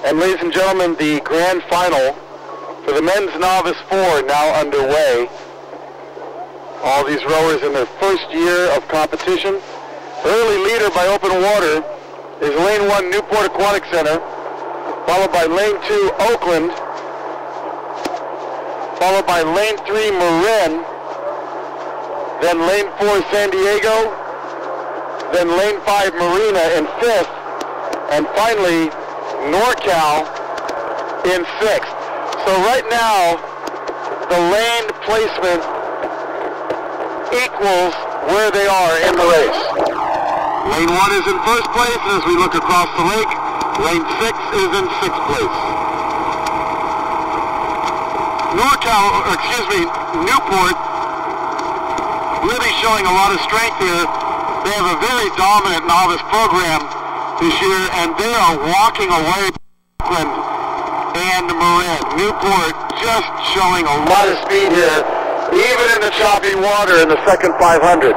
[SPEAKER 1] And ladies and gentlemen, the grand final for the men's novice 4 now underway. All these rowers in their first year of competition. Early leader by open water is Lane 1 Newport Aquatic Center, followed by Lane 2 Oakland, followed by Lane 3 Marin, then Lane 4 San Diego, then Lane 5 Marina in 5th, and finally NorCal in 6th. So right now, the lane placement equals where they are in the race. Lane 1 is in first place as we look across the lake. Lane 6 is in 6th place. Newport really showing a lot of strength here. They have a very dominant novice program this year, and they are walking away from Oakland and Marin. Newport just showing a lot of speed here, even in the choppy water in the second 500.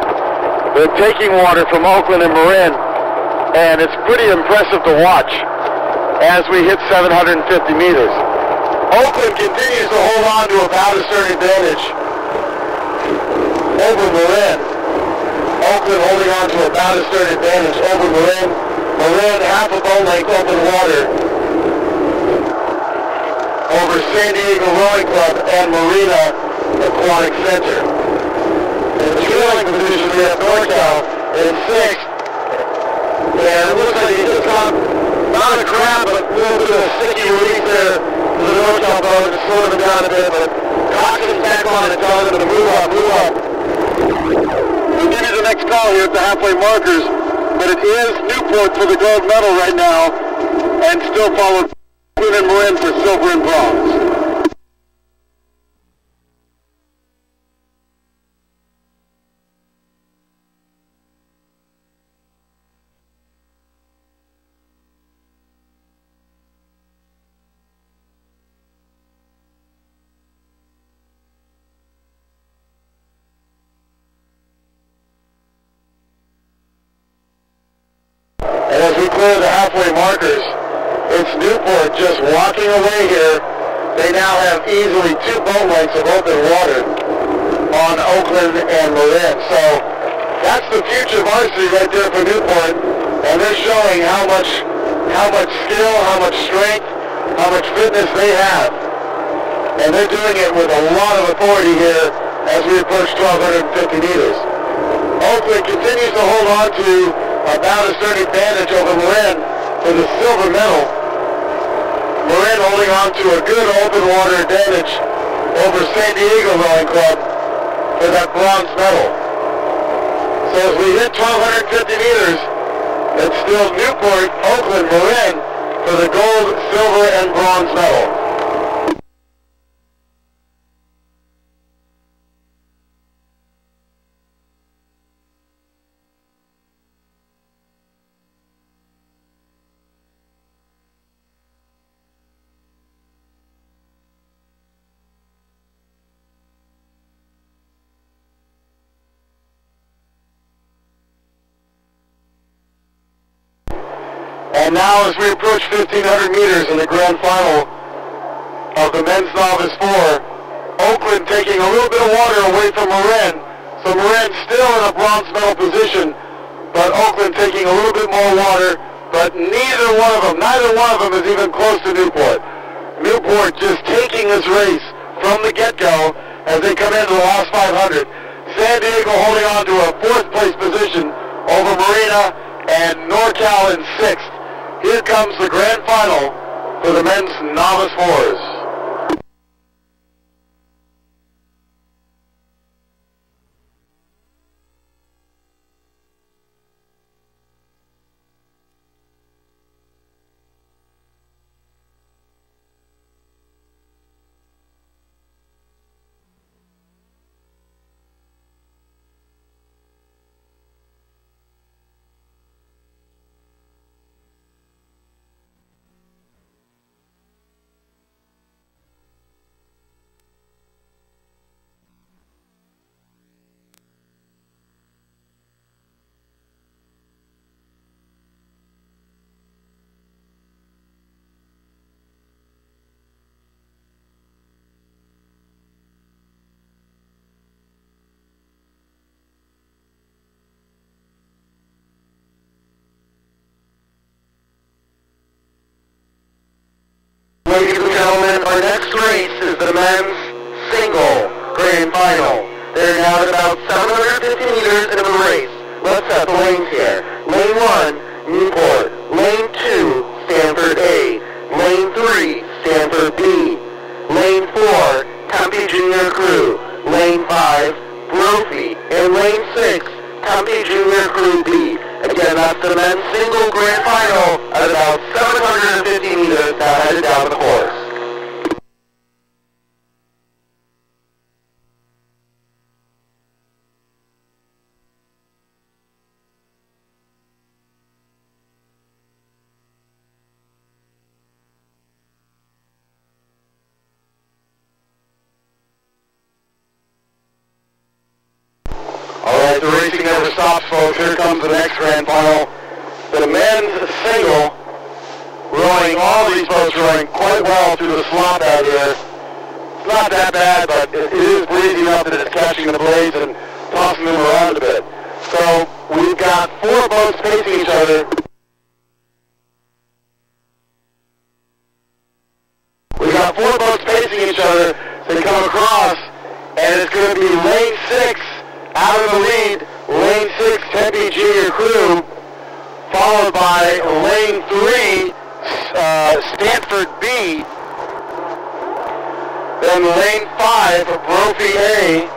[SPEAKER 1] They're taking water from Oakland and Marin, and it's pretty impressive to watch as we hit 750 meters. Oakland continues to hold on to a bow to stern advantage over Marin. Oakland holding on to a bow to stern advantage over Marin. Marin half a boat length open water over San Diego Rowing Club and Marina Aquatic Center. In the trailing position we have NorCal in 6th. And it looks like he just got not a crab, but a little bit of a sticky release there to the NorCal boat to slow them down a bit, but Cox is back on and telling them to move up, move up. We'll give you the next call here at the halfway markers. But it is Newport for the gold medal right now, and still followed Oakland and Marin for silver and bronze. As we clear the halfway markers, it's Newport just walking away here. They now have easily 2 boat lengths of open water on Oakland and Marin. So that's the future varsity right there for Newport, and they're showing how much skill, how much strength, how much fitness they have. And they're doing it with a lot of authority here as we approach 1,250 meters. Oakland continues to hold on to a bow to stern advantage over Marin for the silver medal. Marin holding on to a good open water advantage over San Diego Rowing Club for that bronze medal. So as we hit 1,250 meters, it's still Newport, Oakland, Marin for the gold, silver, and bronze medal. And now as we approach 1,500 meters in the grand final of the men's novice 4, Oakland taking a little bit of water away from Marin. So Marin's still in a bronze medal position, but Oakland taking a little bit more water, but neither one of them is even close to Newport. Newport just taking this race from the get-go as they come into the last 500. San Diego holding on to a 4th place position over Marina and NorCal in 6th. Here comes the grand final for the men's novice 4s. Ladies and gentlemen, our next race is the men's single grand final. They're now at about 750 meters into the race. Let's set the lanes here. Lane 1, Newport. Lane 2, Stanford A. Lane 3, Stanford B. Lane 4, Tempe Junior Crew. Lane 5, Brophy. And Lane 6, Tempe Junior Crew B. Again, that's the men's single grand final at about 750 meters now headed down the course. Alright, the racing never stops, folks. Here comes the next grand final. The men's single, rowing, all these boats rowing quite well through the slop out here. It's not that bad, but it is breezy enough that it's catching the blades and tossing them around a bit. So we've got 4 boats facing each other. We've got 4 boats facing each other. They come across, and it's going to be lane 6 out of the lead. Lane 6, Tempe Junior Crew, followed by lane 3, Stanford B. Then lane 5, Brophy A.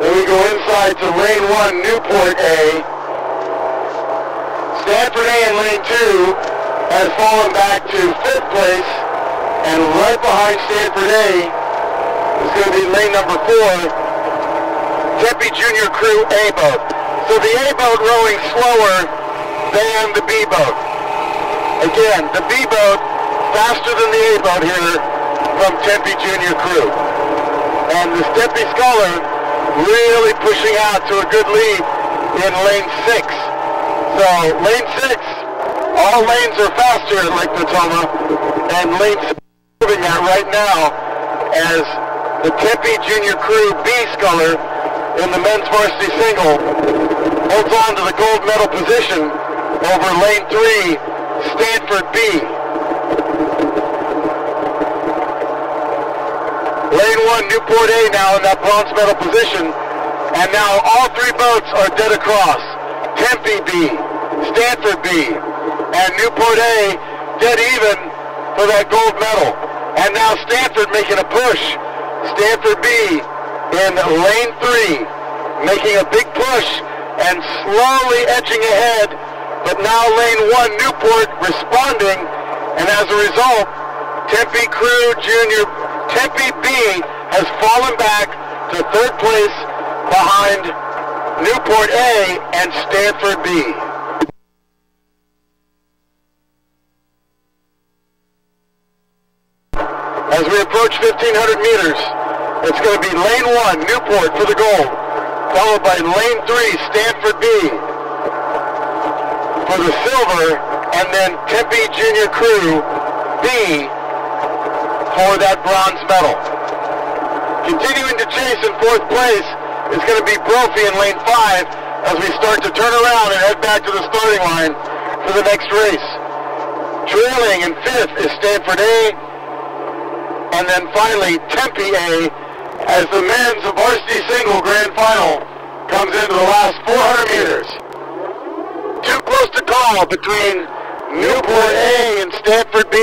[SPEAKER 1] Then we go inside to lane 1, Newport A. Stanford A in lane 2 has fallen back to 5th place, and right behind Stanford A is going to be lane number 4, Tempe Junior Crew A boat. So the A boat rowing slower than the B boat. Again, the B boat faster than the A boat here from Tempe Junior Crew. And the Tempe Scholar really pushing out to a good lead in lane 6. So lane 6, all lanes are faster in Lake Potomac, and lane 6 moving that right now as the Tempe Junior Crew B Scholar in the men's varsity single holds on to the gold medal position over lane 3, Stanford B. Lane 1, Newport A now in that bronze medal position, and now all 3 boats are dead across. Tempe B, Stanford B, and Newport A dead even for that gold medal. And now Stanford making a push. Stanford B in lane 3, making a big push and slowly edging ahead, but now lane 1 Newport responding, and as a result, Tempe B has fallen back to 3rd place behind Newport A and Stanford B. As we approach 1,500 meters, it's going to be lane 1, Newport for the gold, followed by lane 3, Stanford B for the silver, and then Tempe Junior Crew B for that bronze medal. Continuing to chase in fourth place is going to be Brophy in lane 5 as we start to turn around and head back to the starting line for the next race. Trailing in fifth is Stanford A, and then finally Tempe A as the men's varsity single grand final comes into the last 400 meters. Too close to call between Newport A and Stanford B,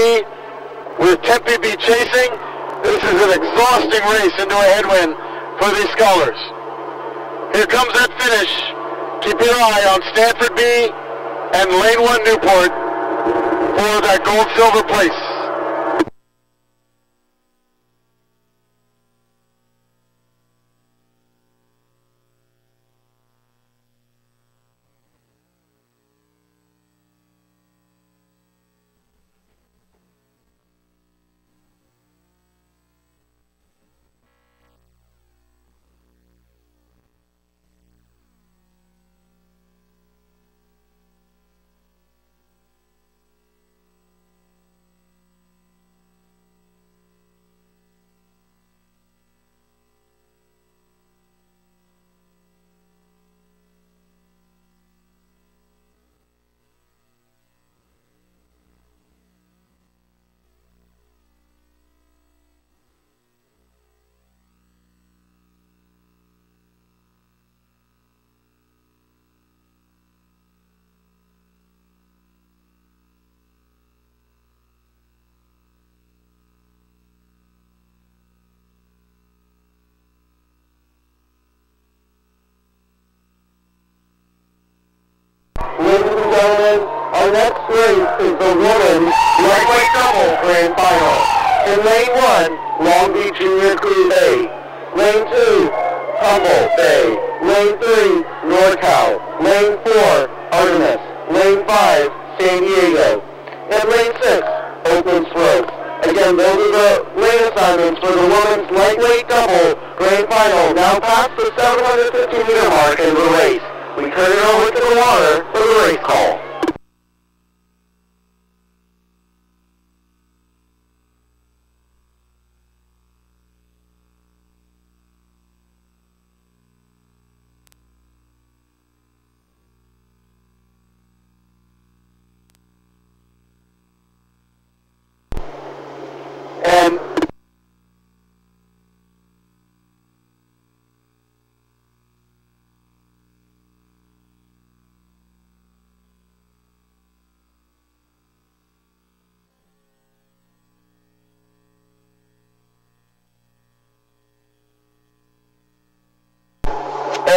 [SPEAKER 1] with Tempe B chasing. This is an exhausting race into a headwind for these scholars. Here comes that finish. Keep your eye on Stanford B and lane 1 Newport for that gold-silver place. Our next race is the women's lightweight double grand final. In lane 1, Long Beach Junior Crew A. Lane 2, Humboldt Bay. Lane 3, NorCal. Lane 4, Artemis. Lane 5, San Diego. And lane 6, Oakland Slopes. Again, those are the lane assignments for the women's lightweight double grand final. Now past the 750-meter mark in the race. We turn it over to the water for the race call.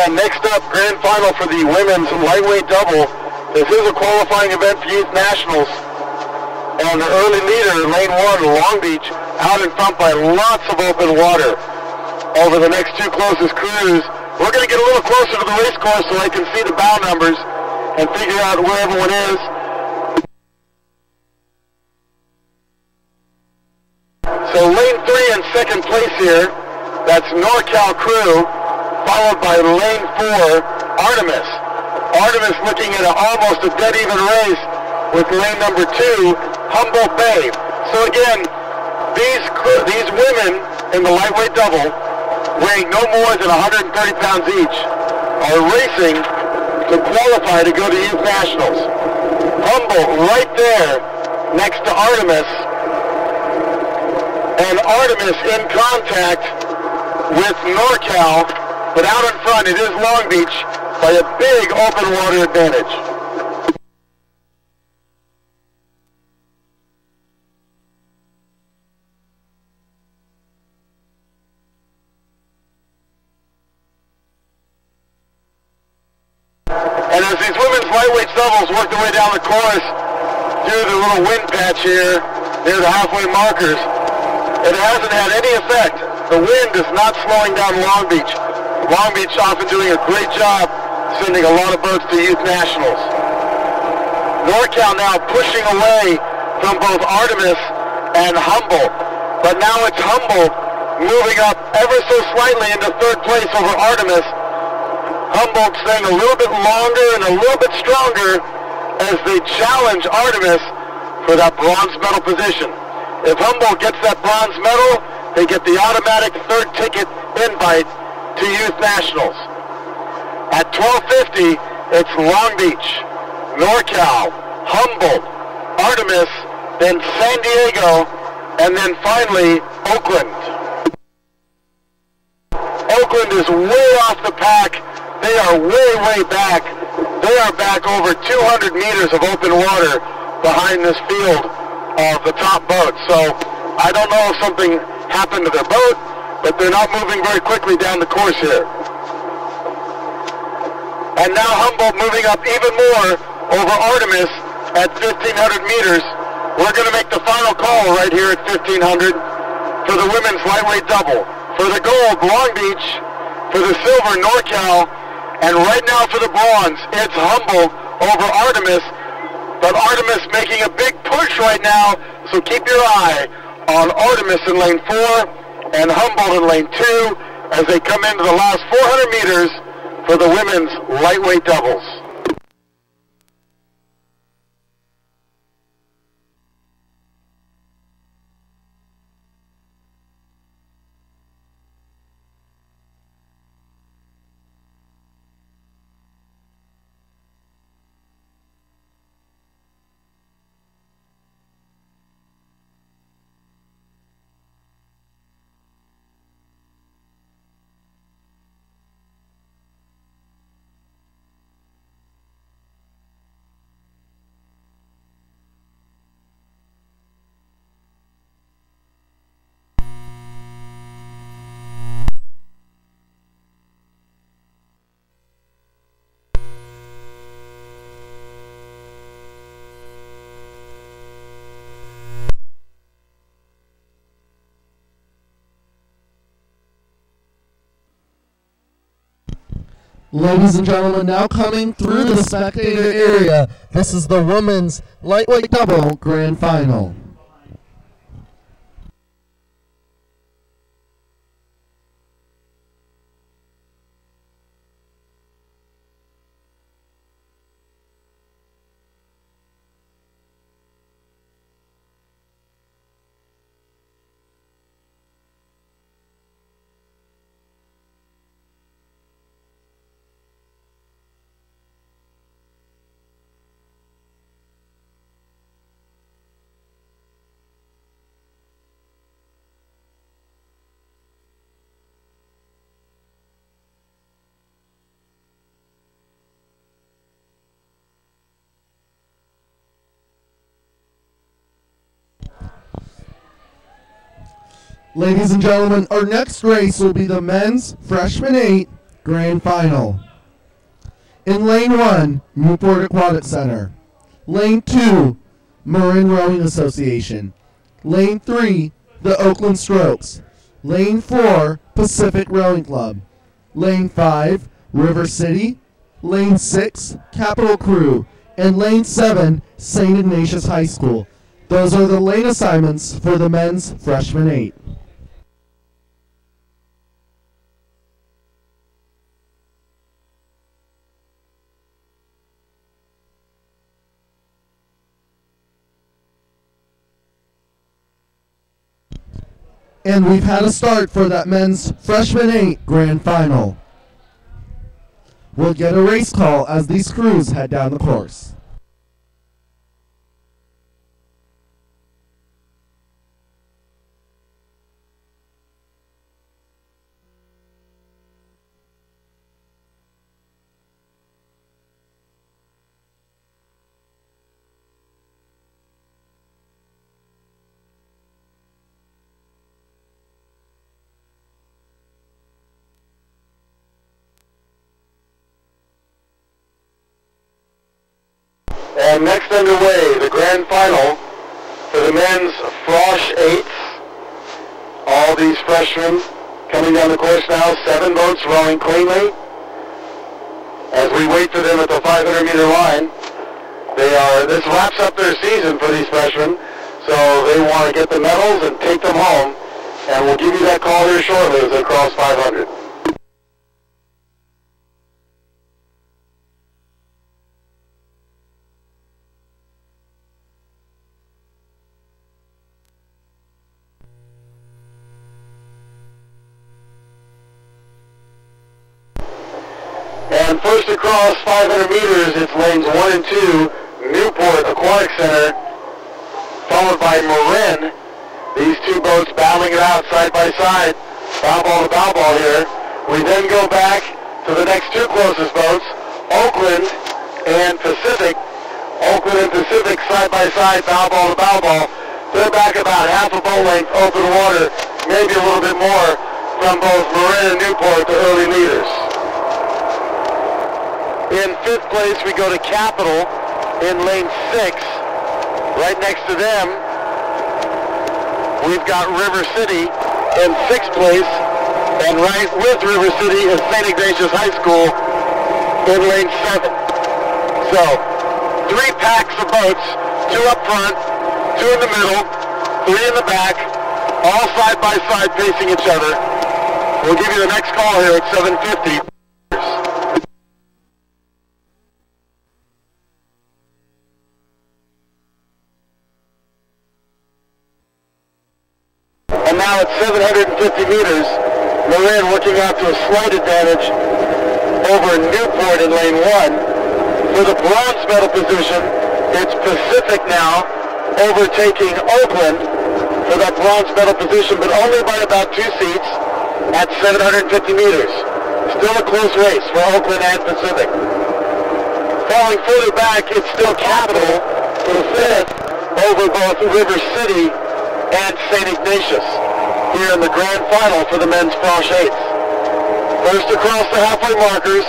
[SPEAKER 1] And next up, grand final for the women's lightweight double. This is a qualifying event for Youth Nationals. And the early leader, lane 1, Long Beach, out in front by lots of open water. Over the next two closest crews, we're going to get a little closer to the race course so I can see the bow numbers and figure out where everyone is. So lane 3 in second place here, that's NorCal Crew, followed by lane 4, Artemis. Artemis looking at almost a dead even race with lane number 2, Humboldt Bay. So again, these women in the lightweight double, weighing no more than 130 pounds each, are racing to qualify to go to Youth Nationals. Humboldt right there next to Artemis, and Artemis in contact with NorCal, but out in front it is Long Beach by a big open water advantage. And as these women's lightweight doubles work their way down the course through the little wind patch here near the halfway markers, it hasn't had any effect. The wind is not slowing down Long Beach. Long Beach often doing a great job sending a lot of boats to Youth Nationals. NorCal now pushing away from both Artemis and Humboldt. But now it's Humboldt moving up ever so slightly into third place over Artemis. Humboldt staying a little bit longer and a little bit stronger as they challenge Artemis for that bronze medal position. If Humboldt gets that bronze medal, they get the automatic third ticket invite to Youth Nationals. At 12:50, it's Long Beach, NorCal, Humboldt, Artemis, then San Diego, and then finally Oakland. Oakland is way off the pack. They are way back. They are back over 200 meters of open water behind this field of the top boats. So I don't know if something happened to their boat, but they're not moving very quickly down the course here. And now Humboldt moving up even more over Artemis at 1,500 meters. We're going to make the final call right here at 1,500 for the women's lightweight double. For the gold, Long Beach. For the silver, NorCal. And right now for the bronze, it's Humboldt over Artemis. But Artemis making a big push right now, so keep your eye on Artemis in lane 4 and Humboldt in lane 2 as they come into the last 400 meters for the women's lightweight doubles.
[SPEAKER 2] Ladies and gentlemen, now coming through the spectator area, this is the women's lightweight double grand final. Ladies and gentlemen, our next race will be the men's freshman 8 grand final. In lane 1, Newport Aquatic Center. Lane 2, Marin Rowing Association. Lane 3, the Oakland Strokes. Lane 4, Pacific Rowing Club. Lane 5, River City. Lane 6, Capital Crew. And Lane 7, St. Ignatius High School. Those are the lane assignments for the men's freshman 8. And we've had a start for that men's freshman 8 grand final. We'll get a race call as these crews head down the course.
[SPEAKER 1] And next underway, the grand final for the men's Frosh 8s. All these freshmen coming down the course now, 7 boats rowing cleanly. As we wait for them at the 500-meter line, this wraps up their season for these freshmen, so they want to get the medals and take them home. And we'll give you that call here shortly as they cross 500. first across 500 meters, it's lanes 1 and 2, Newport Aquatic Center, followed by Marin. These two boats battling it out side by side, bow ball to bow ball here. We then go back to the next two closest boats, Oakland and Pacific. Oakland and Pacific side by side, bow ball to bow ball. They're back about half a boat length open water, maybe a little bit more from both Marin and Newport, the early leaders. In fifth place, we go to Capital in lane 6. Right next to them, we've got River City in 6th place, and right with River City is St. Ignatius High School in lane 7. So, 3 packs of boats, 2 up front, 2 in the middle, 3 in the back, all side by side facing each other. We'll give you the next call here at 7:50. And now at 750 meters, Marin working out to a slight advantage over Newport in lane 1. For the bronze medal position, it's Pacific now overtaking Oakland for that bronze medal position, but only by about 2 seats at 750 meters. Still a close race for Oakland and Pacific. Falling further back, it's still Capital for 5th over both River City and St. Ignatius here in the grand final for the men's frosh eights. First across the halfway markers,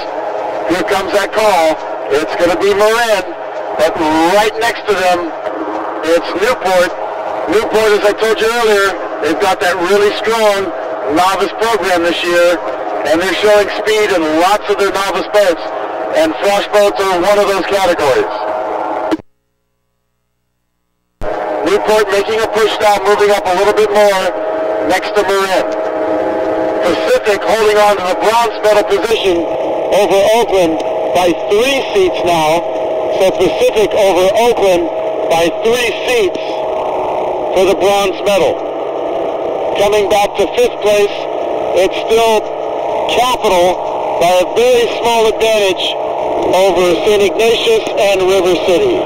[SPEAKER 1] here comes that call. It's going to be Marin, but right next to them, it's Newport. Newport, as I told you earlier, they've got that really strong novice program this year, and they're showing speed in lots of their novice boats, and frosh boats are one of those categories. Newport making a push now, moving up a little bit more next to Marin. Pacific holding on to the bronze medal position over Oakland by 3 seats now. So Pacific over Oakland by 3 seats for the bronze medal. Coming back to 5th place, it's still Capital by a very small advantage over St. Ignatius and River City.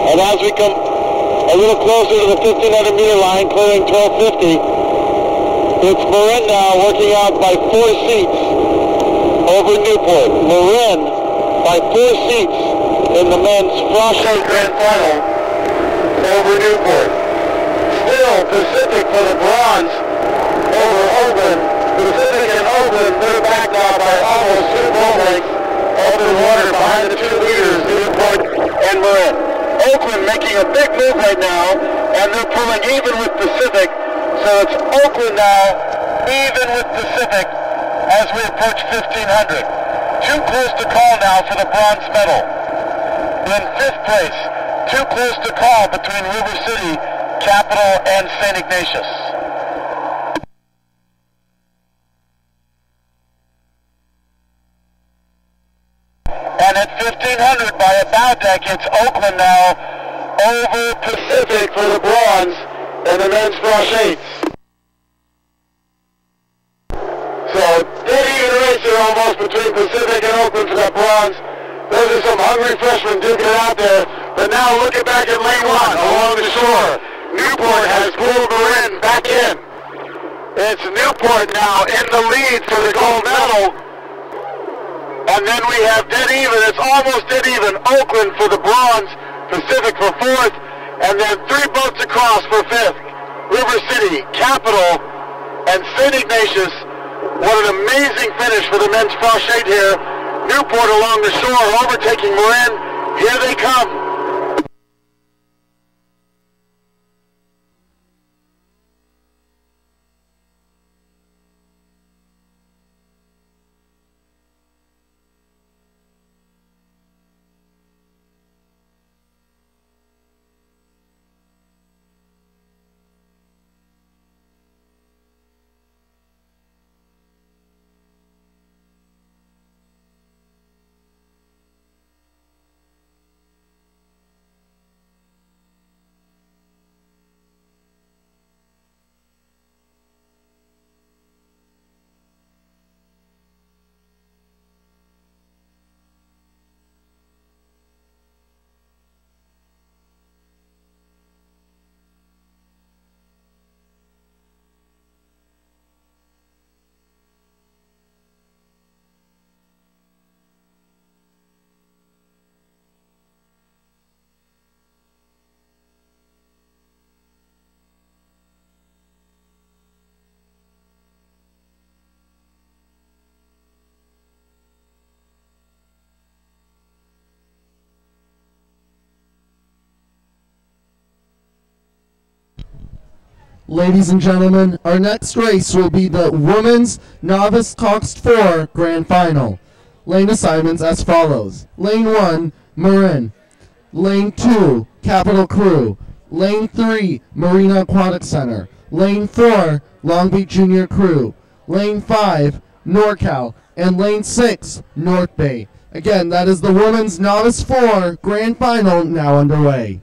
[SPEAKER 1] And as we come a little closer to the 1,500 meter line, clearing 1250, it's Marin now working out by 4 seats over Newport. Marin by 4 seats in the men's frosh grand final over Newport. Still Pacific for the bronze over Oakland. Pacific and Oakland, they're back now by almost 2 boat lengths open water behind the 2 leaders, Newport and Marin. Oakland making a big move right now, and they're pulling even with Pacific. So it's Oakland now, even with Pacific, as we approach 1,500. Too close to call now for the bronze medal. In 5th place, too close to call between River City, Capital, and St. Ignatius. And at 1,500 by a bow deck, it's Oakland now over Pacific for the bronze and the men's frosh eights. So dead even race here almost between Pacific and Oakland for that bronze. Those are some hungry freshmen digging it out there. But now looking back at lane 1 along the shore, Newport has pulled Marin back in. It's Newport now in the lead for the gold medal. And then we have dead even, it's almost dead even, Oakland for the bronze, Pacific for 4th, and then 3 boats across for 5th. River City, Capital, and St. Ignatius. What an amazing finish for the men's frosh eight here. Newport along the shore, overtaking Marin. Here they come.
[SPEAKER 2] Ladies and gentlemen, our next race will be the Women's Novice Coxed 4 Grand Final. Lane assignments as follows. Lane 1, Marin. Lane 2, Capital Crew. Lane 3, Marina Aquatic Center. Lane 4, Long Beach Junior Crew. Lane 5, NorCal. And Lane 6, North Bay. Again, that is the Women's Novice 4 Grand Final now underway.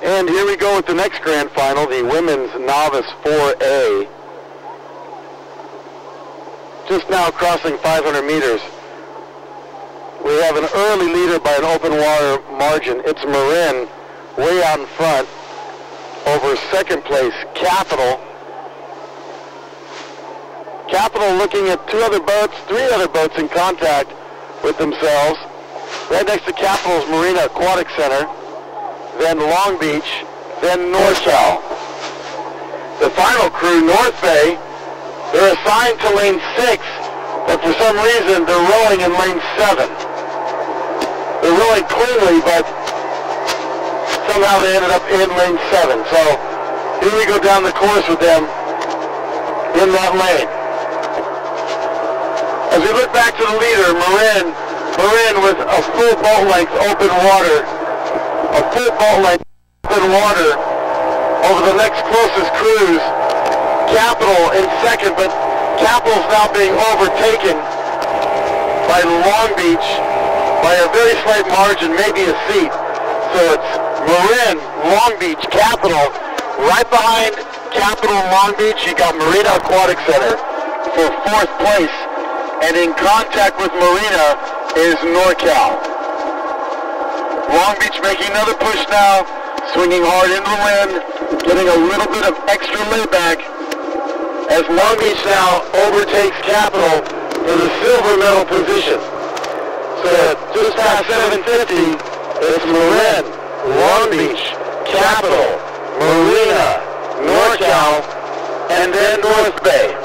[SPEAKER 1] And here we go with the next grand final, the Women's Novice 4A. Just now crossing 500 meters. We have an early leader by an open water margin. It's Marin, way out in front. Over second place, Capital. Capital looking at three other boats in contact with themselves. Right next to Capital's Marina Aquatic Center. Then Long Beach, then NorCal. The final crew, North Bay, they're assigned to lane 6, but for some reason they're rowing in lane 7. They're rowing cleanly, but somehow they ended up in lane 7. So here we go down the course with them in that lane. As we look back to the leader, Marin with a full boat length open water. A full boat length open water over the next closest cruise. Capital in second, but Capital's now being overtaken by Long Beach by a very slight margin, maybe a seat. So it's Marin, Long Beach, Capital. Right behind Capital and Long Beach, you got Marina Aquatic Center for 4th place. And in contact with Marina is NorCal. Long Beach making another push now, swinging hard into the wind, getting a little bit of extra layback as Long Beach now overtakes Capital for the silver medal position. So just past 750, it's Marin, Long Beach, Capital, Marina, NorCal, and then North Bay.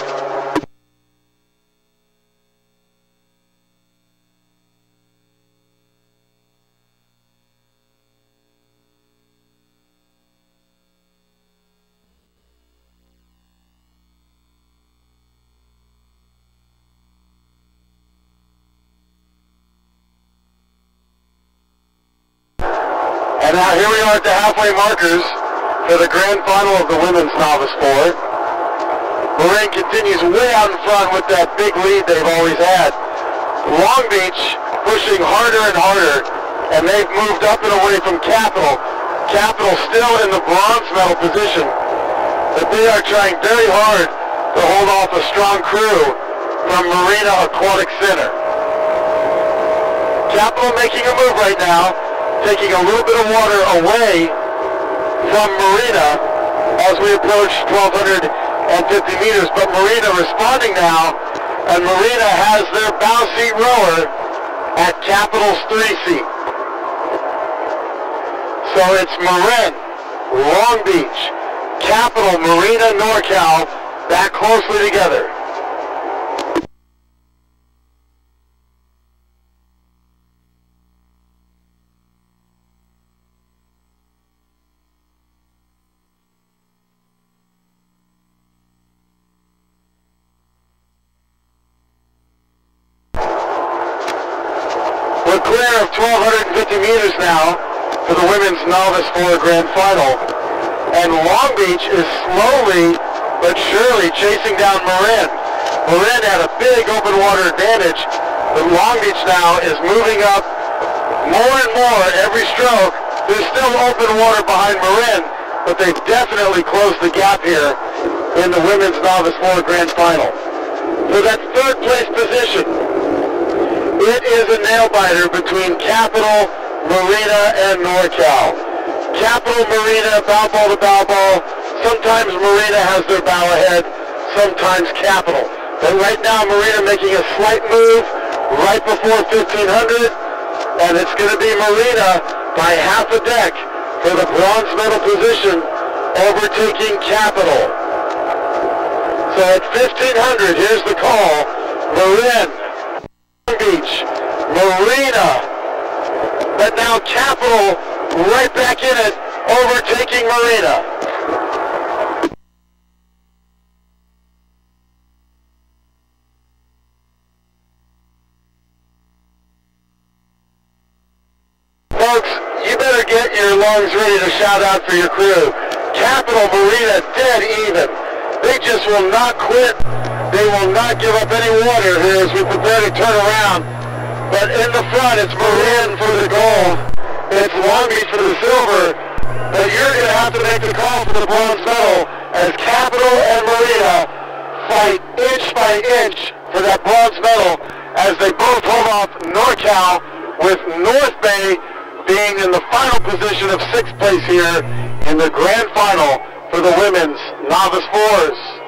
[SPEAKER 1] And now here we are at the halfway markers for the grand final of the Women's Novice 4. Marin continues way out in front with that big lead they've always had. Long Beach pushing harder and harder, and they've moved up and away from Capital. Capital still in the bronze medal position, but they are trying very hard to hold off a strong crew from Marina Aquatic Center. Capital making a move right now, taking a little bit of water away from Marina as we approach 1,250 meters. But Marina responding now, and Marina has their bow seat rower at Capital's 3 seat. So it's Marin, Long Beach, Capital, Marina, NorCal, back closely together. clear of 1,250 meters now for the women's novice 4 grand final. And Long Beach is slowly but surely chasing down Marin. Marin had a big open water advantage, but Long Beach now is moving up more and more every stroke. There's still open water behind Marin, but they've definitely closed the gap here in the women's novice 4 grand final. For that third place position, it is a nail-biter between Capital, Marina, and NorCal. Capital, Marina, bow ball to bow ball. Sometimes Marina has their bow ahead, sometimes Capital. But right now, Marina making a slight move right before 1,500, and it's going to be Marina by half a deck for the bronze medal position, overtaking Capital. So at 1,500, here's the call. Marin, Long Beach, Marina, but now Capital right back in it, overtaking Marina. Folks, you better get your lungs ready to shout out for your crew. Capital, Marina, dead even. They just will not quit. They will not give up any water here as we prepare to turn around. But in the front, it's Marin for the gold. It's Long Beach for the silver. But you're going to have to make the call for the bronze medal as Capital and Marina fight inch by inch for that bronze medal as they both hold off NorCal, with North Bay being in the final position of 6th place here in the grand final for the women's novice 4s.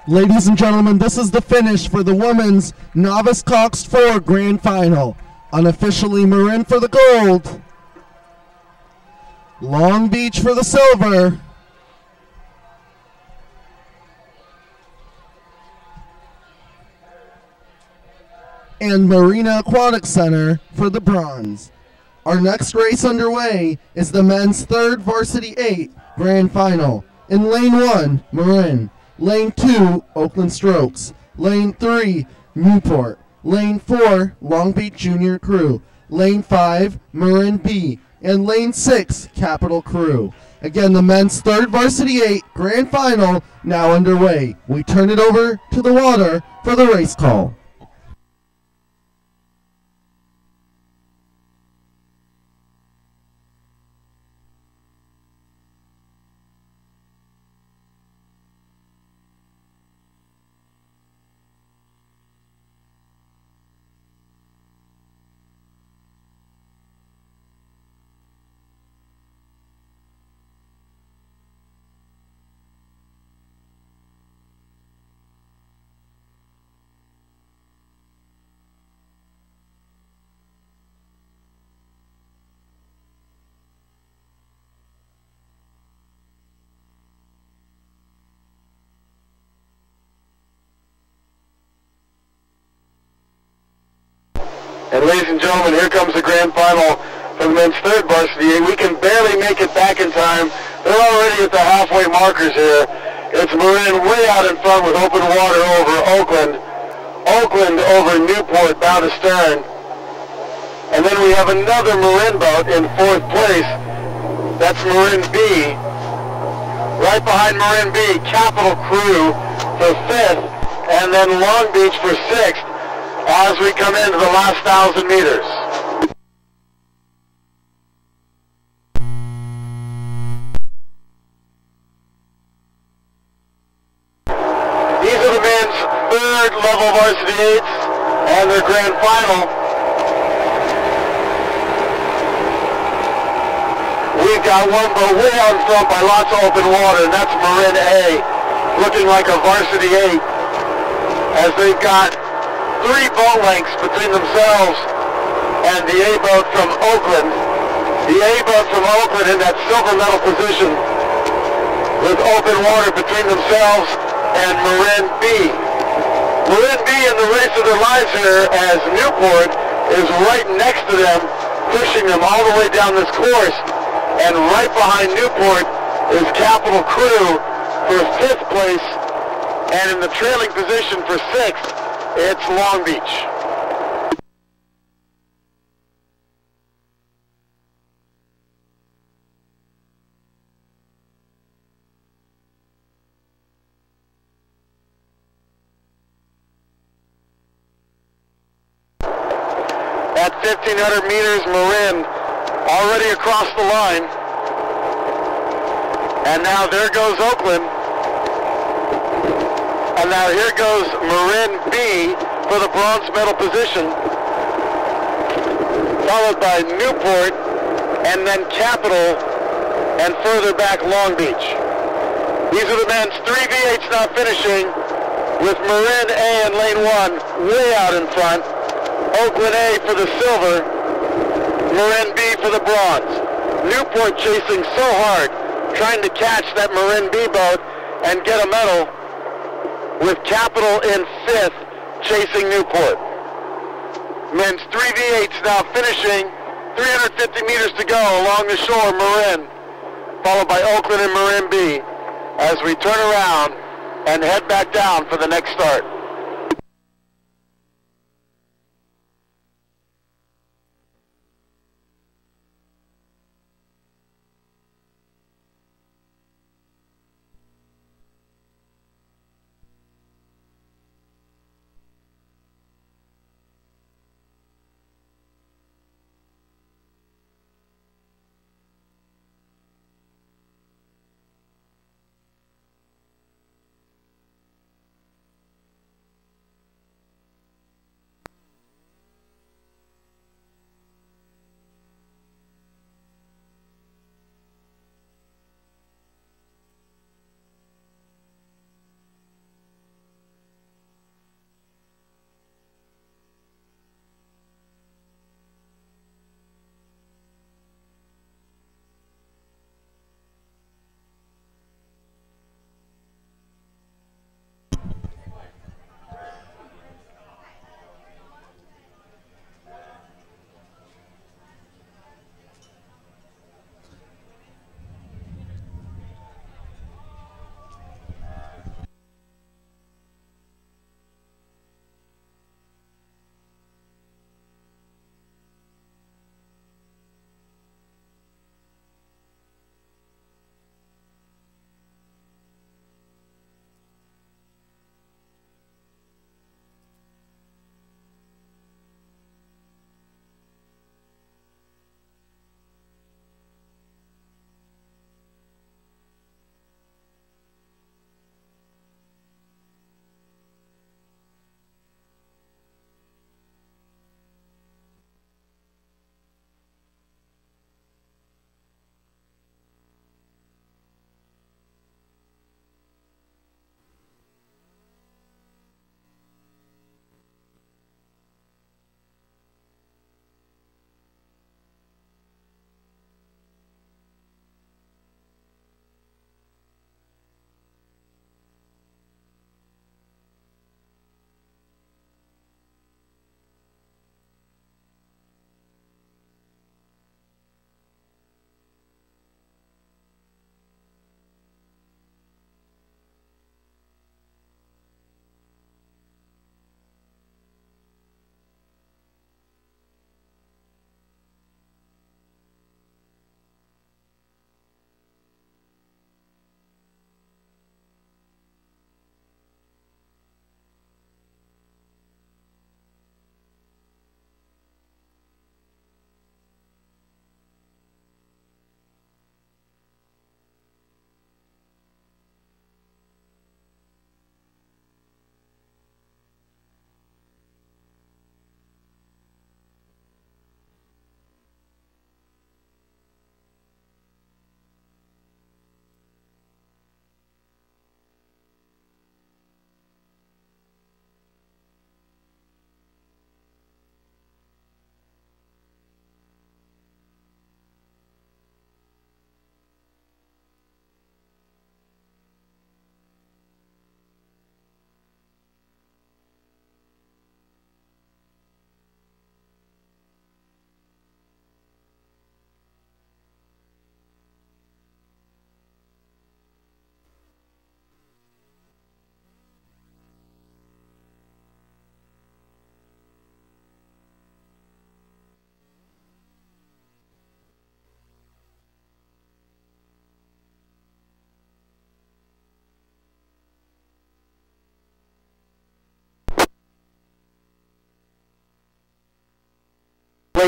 [SPEAKER 2] Ladies and gentlemen, this is the finish for the women's Novice Cox 4 Grand Final. Unofficially Marin for the gold, Long Beach for the silver, and Marina Aquatic Center for the bronze. Our next race underway is the men's 3rd Varsity 8 Grand Final. In Lane 1, Marin. Lane 2, Oakland Strokes. Lane 3, Newport. Lane 4, Long Beach Junior Crew. Lane 5, Marin B. And Lane 6, Capital Crew. Again, the men's 3rd Varsity 8 Grand Final now underway. We turn it over to the water for the race call.
[SPEAKER 1] And ladies and gentlemen, here comes the grand final for the men's 3rd Varsity 8. We can barely make it back in time. They're already at the halfway markers here. It's Marin way out in front with open water over Oakland. Oakland over Newport, bow to stern. And then we have another Marin boat in 4th place. That's Marin B. Right behind Marin B, Capital Crew for 5th, and then Long Beach for 6th as we come into the last 1,000 meters. final. We've got one boat way out in front by lots of open water, and that's Marin A, looking like a varsity 8, as they've got 3 boat lengths between themselves and the A boat from Oakland. The A boat from Oakland in that silver medal position with open water between themselves and Marin B. Marin B in the race of their lives here, as Newport is right next to them, pushing them all the way down this course. And right behind Newport is Capital Crew for 5th place. And in the trailing position for 6th, it's Long Beach. At 1,500 meters, Marin already across the line. And now there goes Oakland. And now here goes Marin B for the bronze medal position, followed by Newport, and then Capital, and further back Long Beach. These are the men's 3 V8s now finishing, with Marin A in lane 1 way out in front, Oakland A for the silver, Marin B for the bronze. Newport chasing so hard, trying to catch that Marin B boat and get a medal, with Capital in 5th, chasing Newport. Men's 3 V8s now finishing, 350 meters to go along the shore, Marin, followed by Oakland and Marin B, as we turn around and head back down for the next start.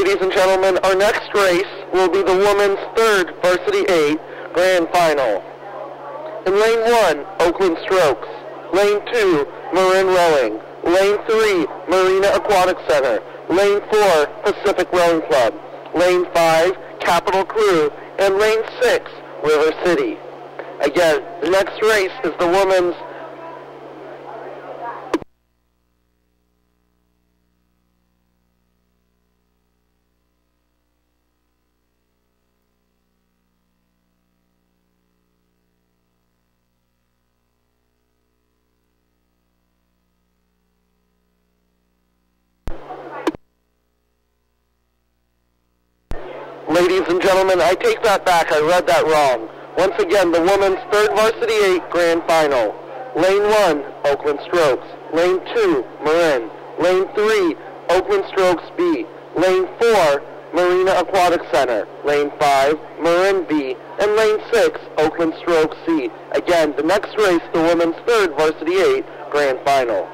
[SPEAKER 1] Ladies and gentlemen, our next race will be the women's third varsity 8 grand final. In lane 1, Oakland Strokes. Lane 2, Marin Rowing. Lane 3, Marina Aquatic Center. Lane 4, Pacific Rowing Club. Lane 5, Capital Crew. And lane 6, River City. Again, the next race is the women's Ladies and gentlemen, I take that back. I read that wrong. Once again, the women's third varsity 8 grand final. Lane 1, Oakland Strokes. Lane 2, Marin. Lane 3, Oakland Strokes B. Lane 4, Marina Aquatic Center. Lane 5, Marin B. And lane 6, Oakland Strokes C. Again, the next race, the women's third varsity 8 grand final.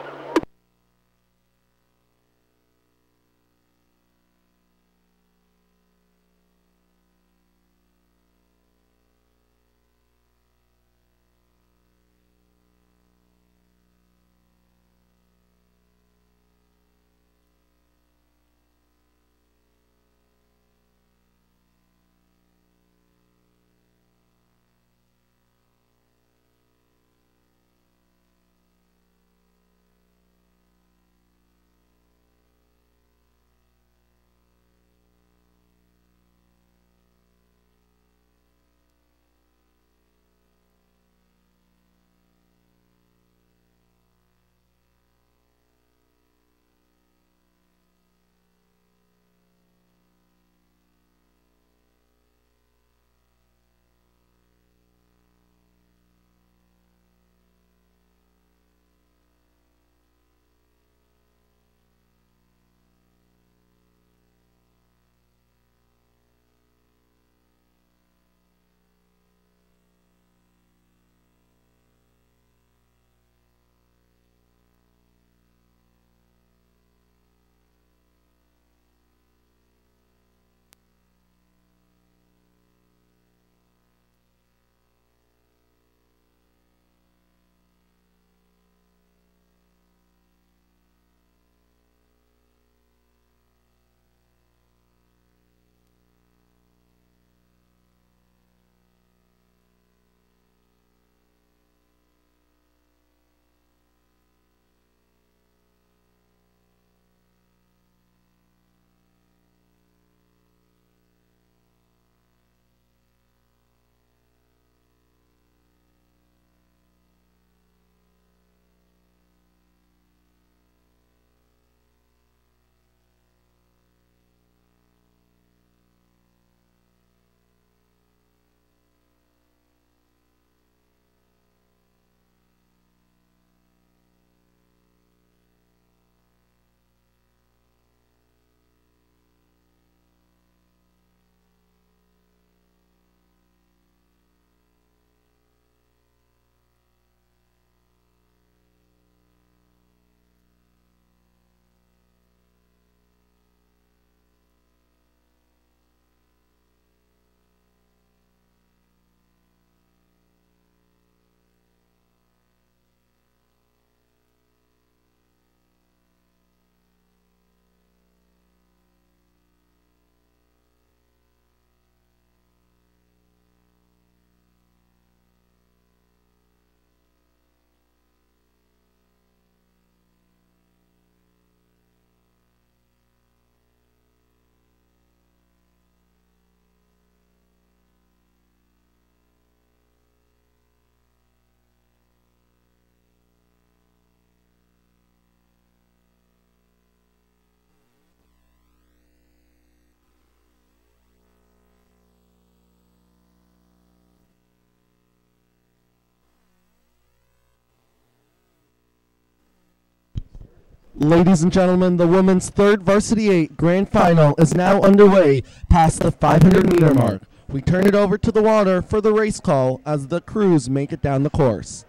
[SPEAKER 2] Ladies and gentlemen, the women's third varsity 8 grand final is now underway past the 500-meter mark. We turn it over to the water for the race call as the crews make it down the course.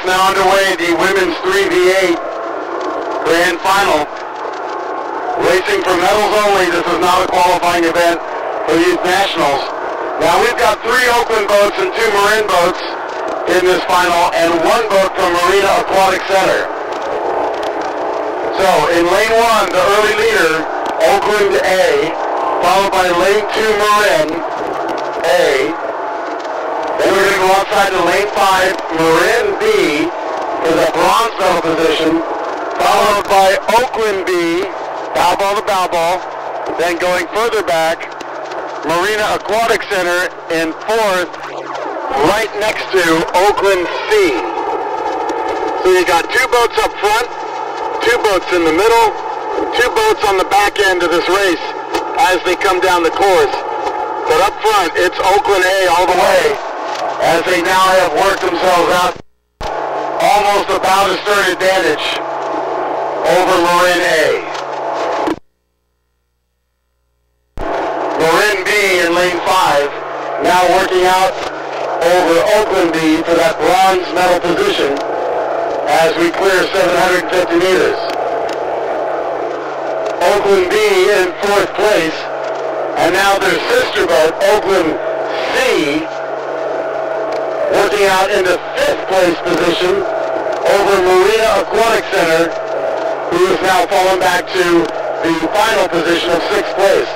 [SPEAKER 1] now underway, the women's 3v8 grand final. Racing for medals only. This is not a qualifying event for youth nationals. Now we've got 3 Oakland boats and 2 Marin boats in this final, and 1 boat from Marina Aquatic Center. So in lane 1, the early leader, Oakland A, followed by lane 2, Marin A. Then we're going to go outside to lane 5, Marin B, for the bronze medal position, followed by Oakland B, bow ball to bow ball. Then going further back, Marina Aquatic Center in 4th, right next to Oakland C. So you got 2 boats up front, 2 boats in the middle, 2 boats on the back end of this race as they come down the course. But up front, it's Oakland A all the way, as they now have worked themselves out almost about a start advantage over Marin A. Marin B in lane 5, now working out over Oakland B for that bronze medal position as we clear 750 meters. Oakland B in 4th place, and now their sister boat, Oakland C, working out into 5th place position over Marina Aquatic Center, who has now fallen back to the final position of 6th place.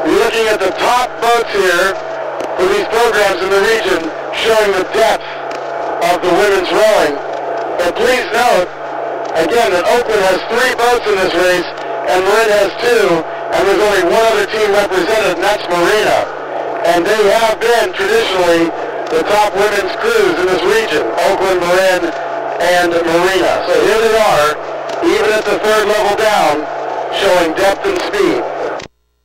[SPEAKER 1] You're looking at the top boats here for these programs in the region, showing the depth of the women's rowing. But please note, again, that Oakland has 3 boats in this race, and Marin has 2, and there's only 1 other team represented, and that's Marina. And they have been, traditionally, the top women's crews in this region, Oakland, Marin, and Marina. So here they are, even at the 3rd level down, showing depth and speed.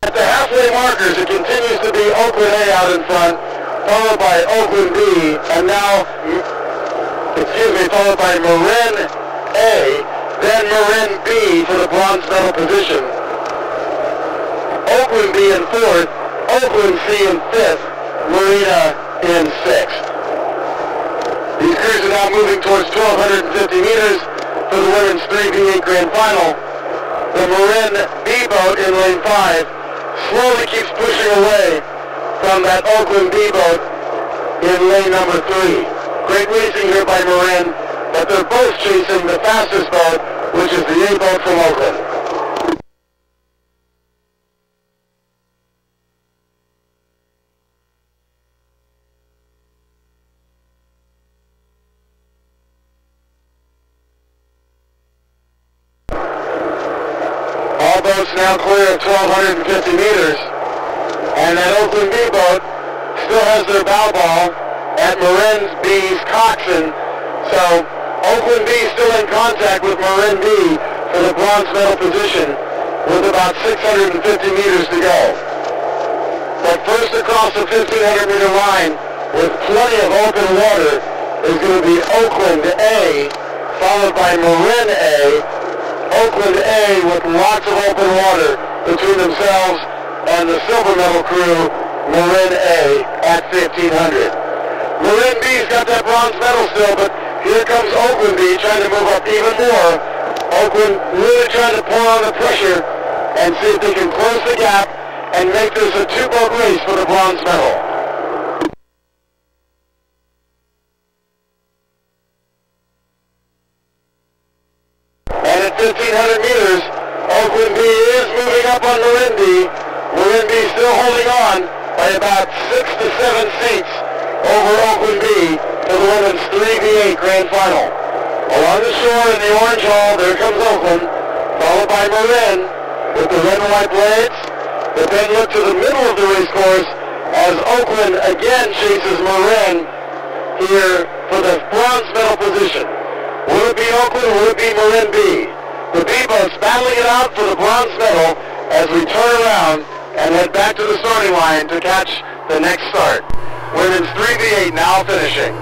[SPEAKER 1] At the halfway markers, it continues to be Oakland A out in front, followed by Oakland B, and now, followed by Marin A, then Marin B for the bronze medal position. Oakland B in 4th, Oakland C in 5th, Marina in 6th. These crews are now moving towards 1,250 meters for the women's 3v8 grand final. The Marin B boat in lane 5 slowly keeps pushing away from that Oakland B boat in lane number 3. Great racing here by Marin, but they're both chasing the fastest boat, which is the A boat from Oakland. All boats now clear of 1,250 meters, and that Oakland B boat still has their bow ball at Marin B's coxswain. So Oakland B still in contact with Marin B for the bronze medal position with about 650 meters to go. But first across the 1,500 meter line with plenty of open water is going to be Oakland A, followed by Marin A. Oakland A with lots of open water between themselves and the silver medal crew, Marin A at 1,500. Marin B's got that bronze medal still, but here comes Oakland B trying to move up even more. Oakland really trying to pour on the pressure and see if they can close the gap and make this a 2-boat race for the bronze medal. And at 1,500 meters, Oakland B is moving up on Marin B. Marin B still holding on by about 6 to 7 seats over Oakland B for the women's 3v8 grand final. Along the shore in the orange hall, there comes Oakland, followed by Marin with the red and white blades. But then look to the middle of the race course as Oakland again chases Marin here for the bronze medal position. Will it be Oakland or will it be Marin B? The B boats battling it out for the bronze medal as we turn around and head back to the starting line to catch the next start. Women's 3v8 now finishing.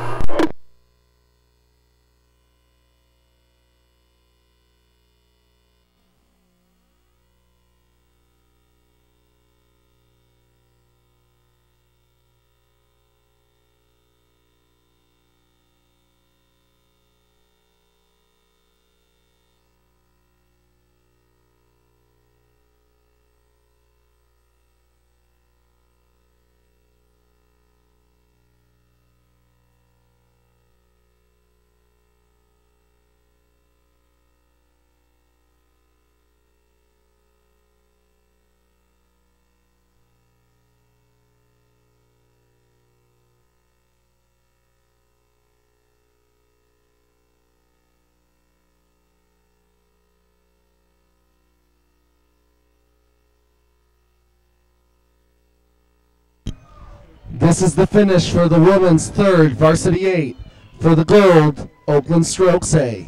[SPEAKER 2] This is the finish for the women's third, varsity 8. For the gold, Oakland Strokes A.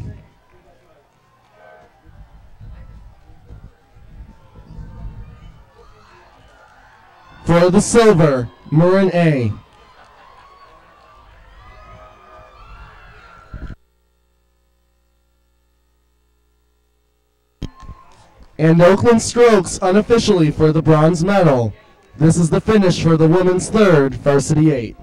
[SPEAKER 2] For the silver, Marin A. And Oakland Strokes unofficially for the bronze medal. This is the finish for the women's third, varsity 8.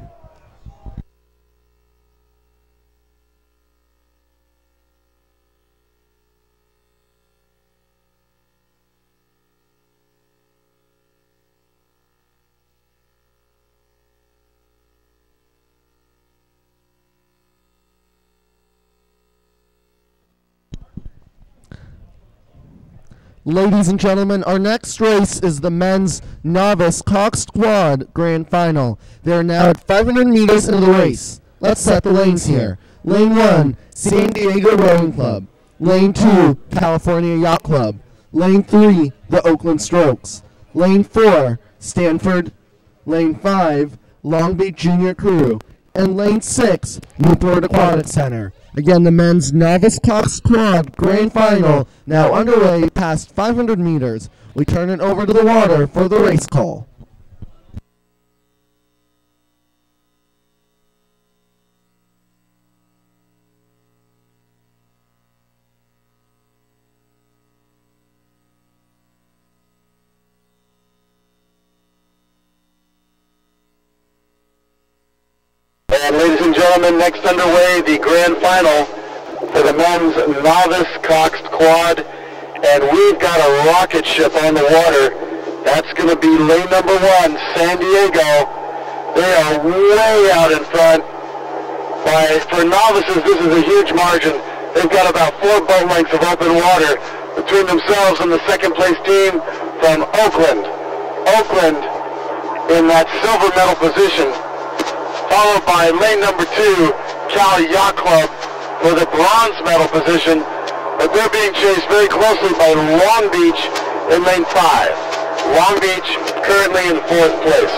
[SPEAKER 2] Ladies and gentlemen, our next race is the men's novice cock squad grand final. They are now at 500 meters into the race. Let's set the lanes here. Lane 1, San Diego Rowing Club. Lane 2, California Yacht Club. Lane 3, the Oakland Strokes. Lane 4, Stanford. Lane 5, Long Beach Junior Crew. And Lane 6, Newport Aquatic Center. Again, the men's novice cock squad grand final now underway past 500 meters. We turn it over to the water for the race call.
[SPEAKER 1] And ladies and gentlemen, next underway, the grand final for the men's novice coxed quad. And we've got a rocket ship on the water. That's going to be lane number 1, San Diego. They are way out in front. For novices, this is a huge margin. They've got about 4 boat lengths of open water between themselves and the second place team from Oakland. Oakland in that silver medal position, followed by lane number 2, Cal Yacht Club for the bronze medal position, but they're being chased very closely by Long Beach in lane 5. Long Beach currently in 4th place.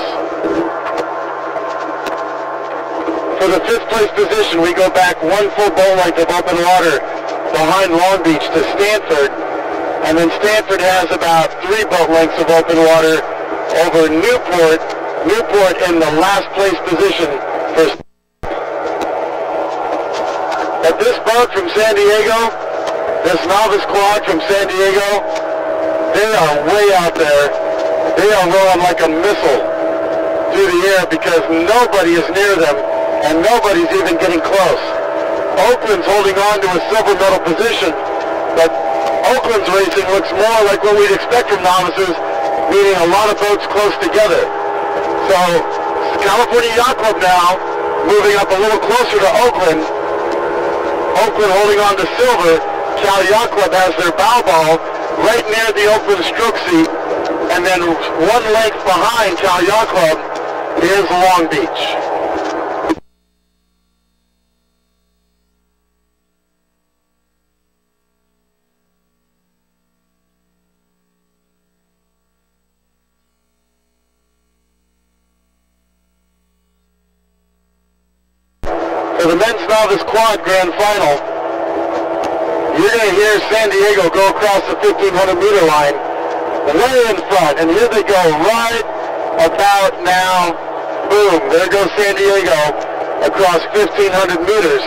[SPEAKER 1] For the 5th place position, we go back 1 full boat length of open water behind Long Beach to Stanford, and then Stanford has about 3 boat lengths of open water over Newport. Newport in the last place position for. But this boat from San Diego, this novice quad from San Diego, they are way out there. They are rolling like a missile through the air because nobody is near them and nobody's even getting close. Oakland's holding on to a silver medal position, but Oakland's racing looks more like what we'd expect from novices, meaning a lot of boats close together. So, California Yacht Club now moving up a little closer to Oakland. Oakland holding on to silver. Cal Yacht Club has their bow ball right near the Oakland stroke seat. And then 1 length behind Cal Yacht Club is Long Beach. For the men's novice quad grand final, you're going to hear San Diego go across the 1,500 meter line way in front, and here they go right about now. Boom, there goes San Diego across 1,500 meters.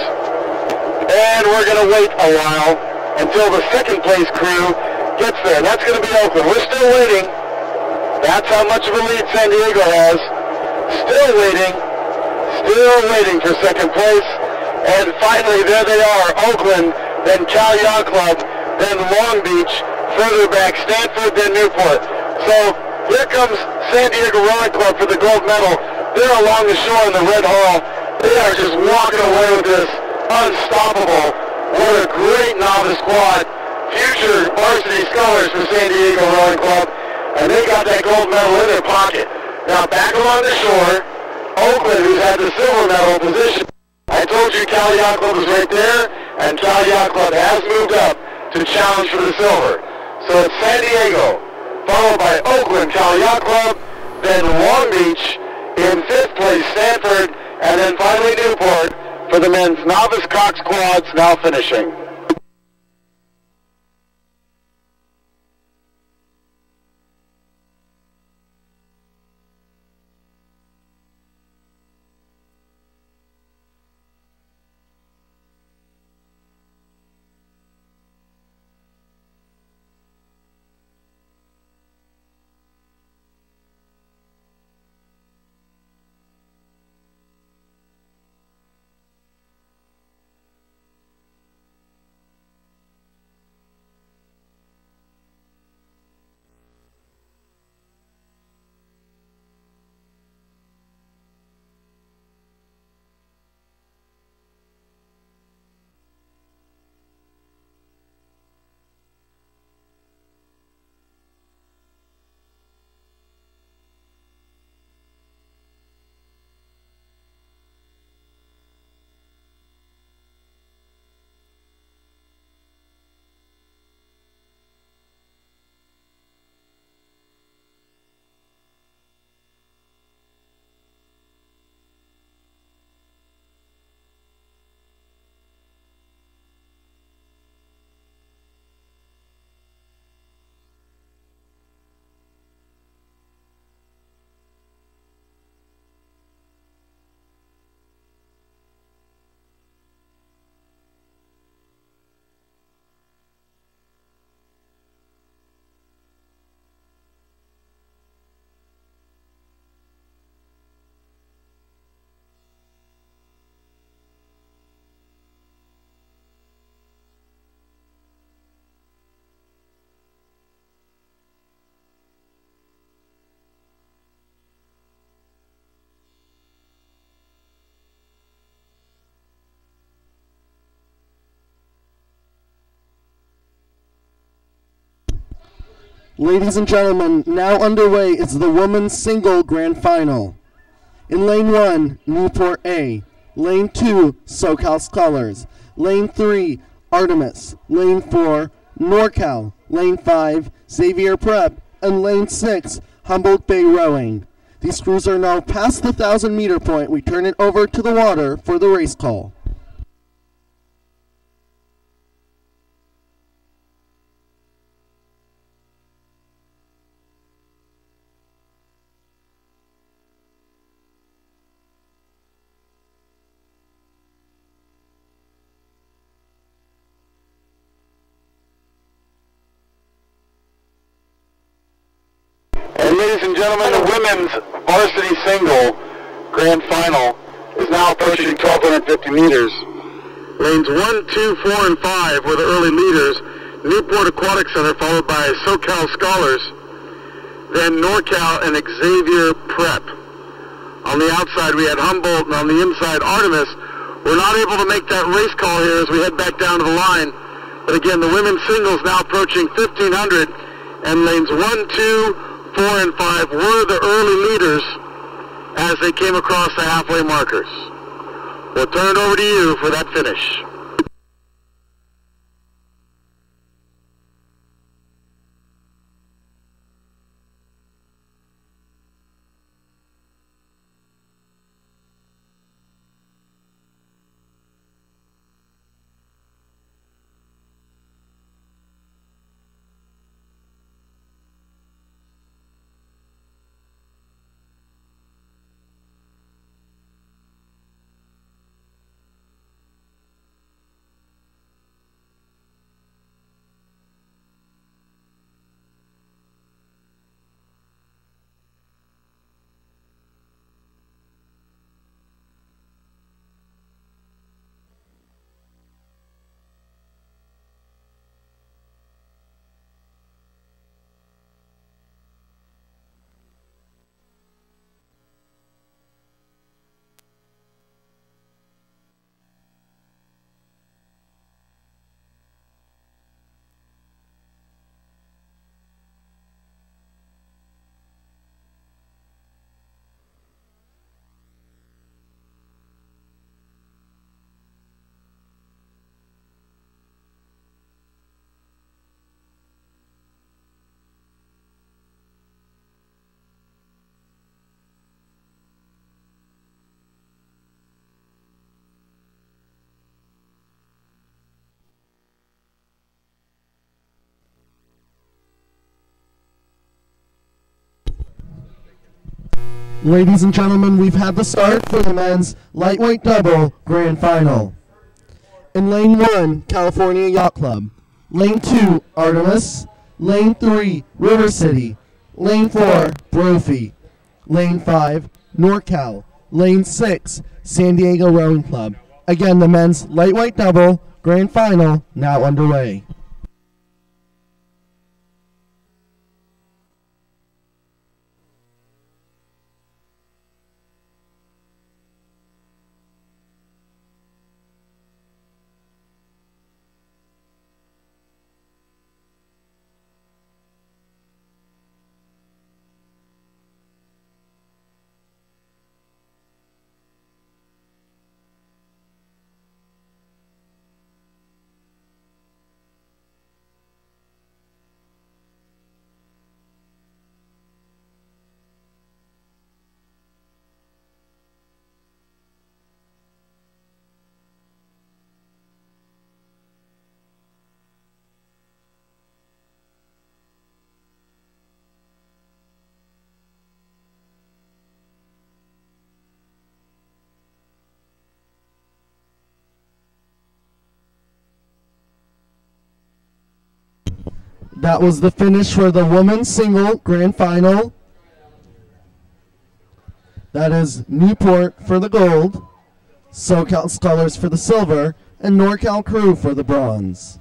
[SPEAKER 1] And we're going to wait a while until the second place crew gets there. That's going to be Oakland. We're still waiting. That's how much of a lead San Diego has. Still waiting for second place. And finally, there they are, Oakland, then Cal Yacht Club, then Long Beach, further back Stanford, then Newport. So here comes San Diego Rowing Club for the gold medal. They're along the shore in the red hull. They are just walking away with this, unstoppable. What a great novice quad. Future varsity scholars for San Diego Rowing Club. And they got that gold medal in their pocket. Now back along the shore, Oakland, who's had the silver medal position. I told you Cal Yacht Club was right there, and Cal Yacht Club has moved up to challenge for the silver. So it's San Diego, followed by Oakland, Cal Yacht Club, then Long Beach, In fifth place, Stanford, and then finally Newport for the men's novice Cox quads, now finishing.
[SPEAKER 2] Ladies and gentlemen, now underway is the women's single grand final. In lane 1, Newport A. Lane 2, SoCal Scholars. Lane 3, Artemis. Lane 4, NorCal. Lane 5, Xavier Prep. And Lane 6, Humboldt Bay Rowing. These crews are now past the 1,000-meter point. We turn it over to the water for the race call.
[SPEAKER 1] And ladies and gentlemen, the women's varsity single grand final is now approaching 1,250 meters. Lanes 1, 2, 4, and 5 were the early leaders. Newport Aquatic Center followed by SoCal Scholars, then NorCal and Xavier Prep. On the outside we had Humboldt, and on the inside Artemis. We're not able to make that race call here as we head back down to the line. But again, the women's singles now approaching 1,500, and lanes 1, 2, 4, and 5 were the early leaders as they came across the halfway markers. We'll turn it over to you for that finish.
[SPEAKER 2] Ladies and gentlemen, we've had the start for the men's lightweight double grand final. In lane 1, California Yacht Club. Lane 2, Artemis. Lane 3, River City. Lane 4, Brophy. Lane 5, NorCal. Lane 6, San Diego Rowing Club. Again, the men's lightweight double grand final now underway. That was the finish for the women's single grand final. That is Newport for the gold, SoCal Scholars for the silver, and NorCal Crew for the bronze.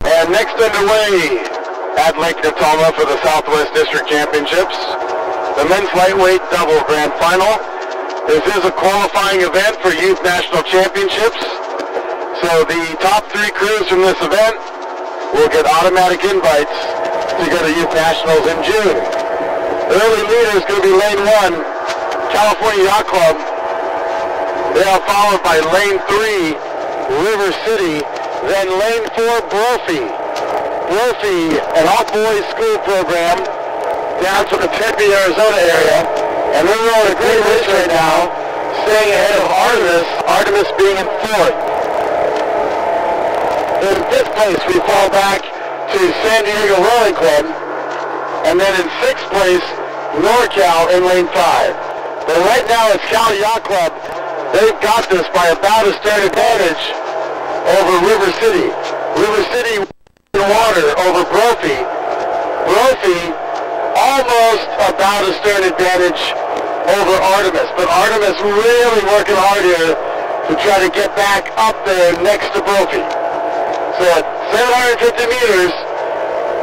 [SPEAKER 1] And next underway at Lake Natoma for the Southwest District Championships, the men's lightweight double grand final. This is a qualifying event for Youth National Championships. So the top 3 crews from this event will get automatic invites to go to Youth Nationals in June. The early leader is going to be lane 1, California Yacht Club. They are followed by lane 3, River City. Then lane 4, Brophy. Brophy, an all-boys school program down to the Tempe, Arizona area, and they're rolling a great race right now, staying ahead of Artemis, Artemis being in 4th. In 5th place, we fall back to San Diego Rowing Club, and then in 6th place, NorCal in lane 5. But right now, it's Cal Yacht Club. They've got this by about a start advantage over River City. River City in water over Brophy. Brophy almost about a stern advantage over Artemis, but Artemis really working hard here to try to get back up there next to Brophy. So at 750 meters,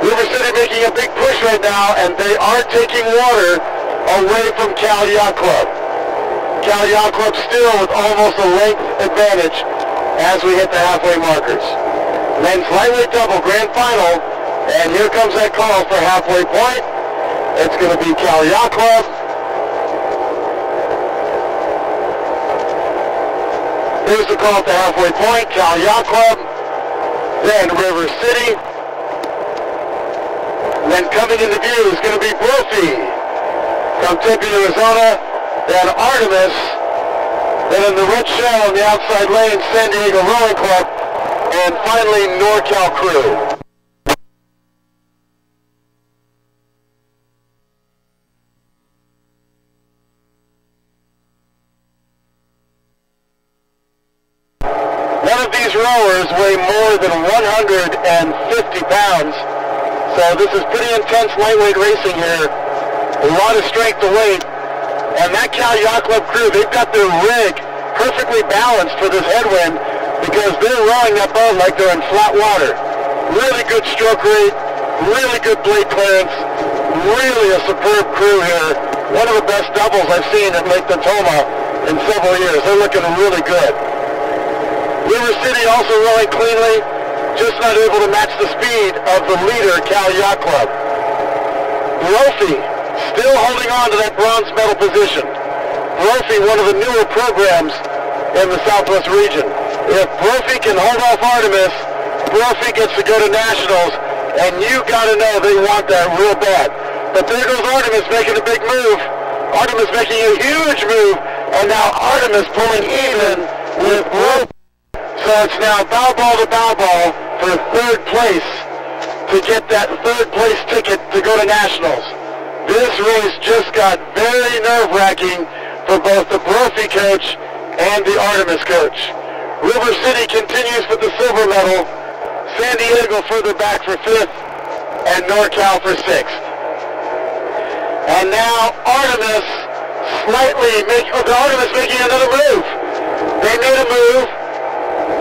[SPEAKER 1] River City making a big push right now, and they are taking water away from Cal Yacht Club. Cal Yacht Club still with almost a length advantage as we hit the halfway markers. Men's lightweight double grand final, and here comes that call for halfway point. It's going to be Cal Yacht Club. Here's the call to halfway point, Cal Yacht Club. Then River City. And then coming into view is going to be Brophy from Tempe, Arizona. Then Artemis. Then in the red shell on the outside lane, San Diego Rowing Club. And finally, NorCal Crew. None of these rowers weigh more than 150 pounds, so this is pretty intense lightweight racing here. A lot of strength to weight, and that Cal Yacht Club crew, they've got their rig perfectly balanced for this headwind because they're rowing that boat like they're in flat water. Really good stroke rate, really good blade clearance, really a superb crew here. One of the best doubles I've seen at Lake Natoma in several years. They're looking really good. River City also rowing cleanly, just not able to match the speed of the leader, Cal Yacht Club. Brophy still holding on to that bronze medal position. Brophy, one of the newer programs in the Southwest region. If Brophy can hold off Artemis, Brophy gets to go to nationals, and you got to know they want that real bad. But there goes Artemis making a big move. Artemis making a huge move, and now Artemis pulling even with Brophy. So it's now bow ball to bow ball for third place to get that third place ticket to go to Nationals. This race just got very nerve-wracking for both the Brophy coach and the Artemis coach. River City continues for the silver medal, San Diego further back for fifth, and NorCal for sixth. And now Artemis making another move. They made a move,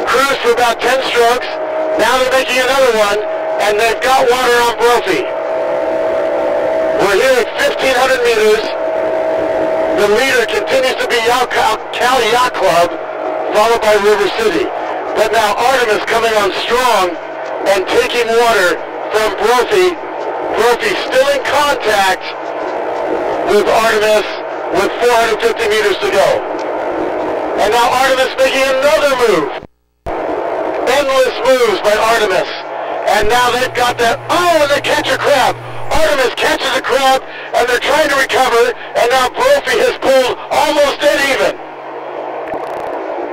[SPEAKER 1] cruised for about 10 strokes, now they're making another one, and they've got water on Brophy. We're here at 1,500 meters. The leader continues to be Cal Yacht Club, followed by River City. But now Artemis coming on strong and taking water from Brophy. Brophy still in contact with Artemis with 450 meters to go. And now Artemis making another move. Endless moves by Artemis. And now they've got that, and they catch a crab. Artemis catches a crab, and they're trying to recover, and now Brophy has pulled almost dead even.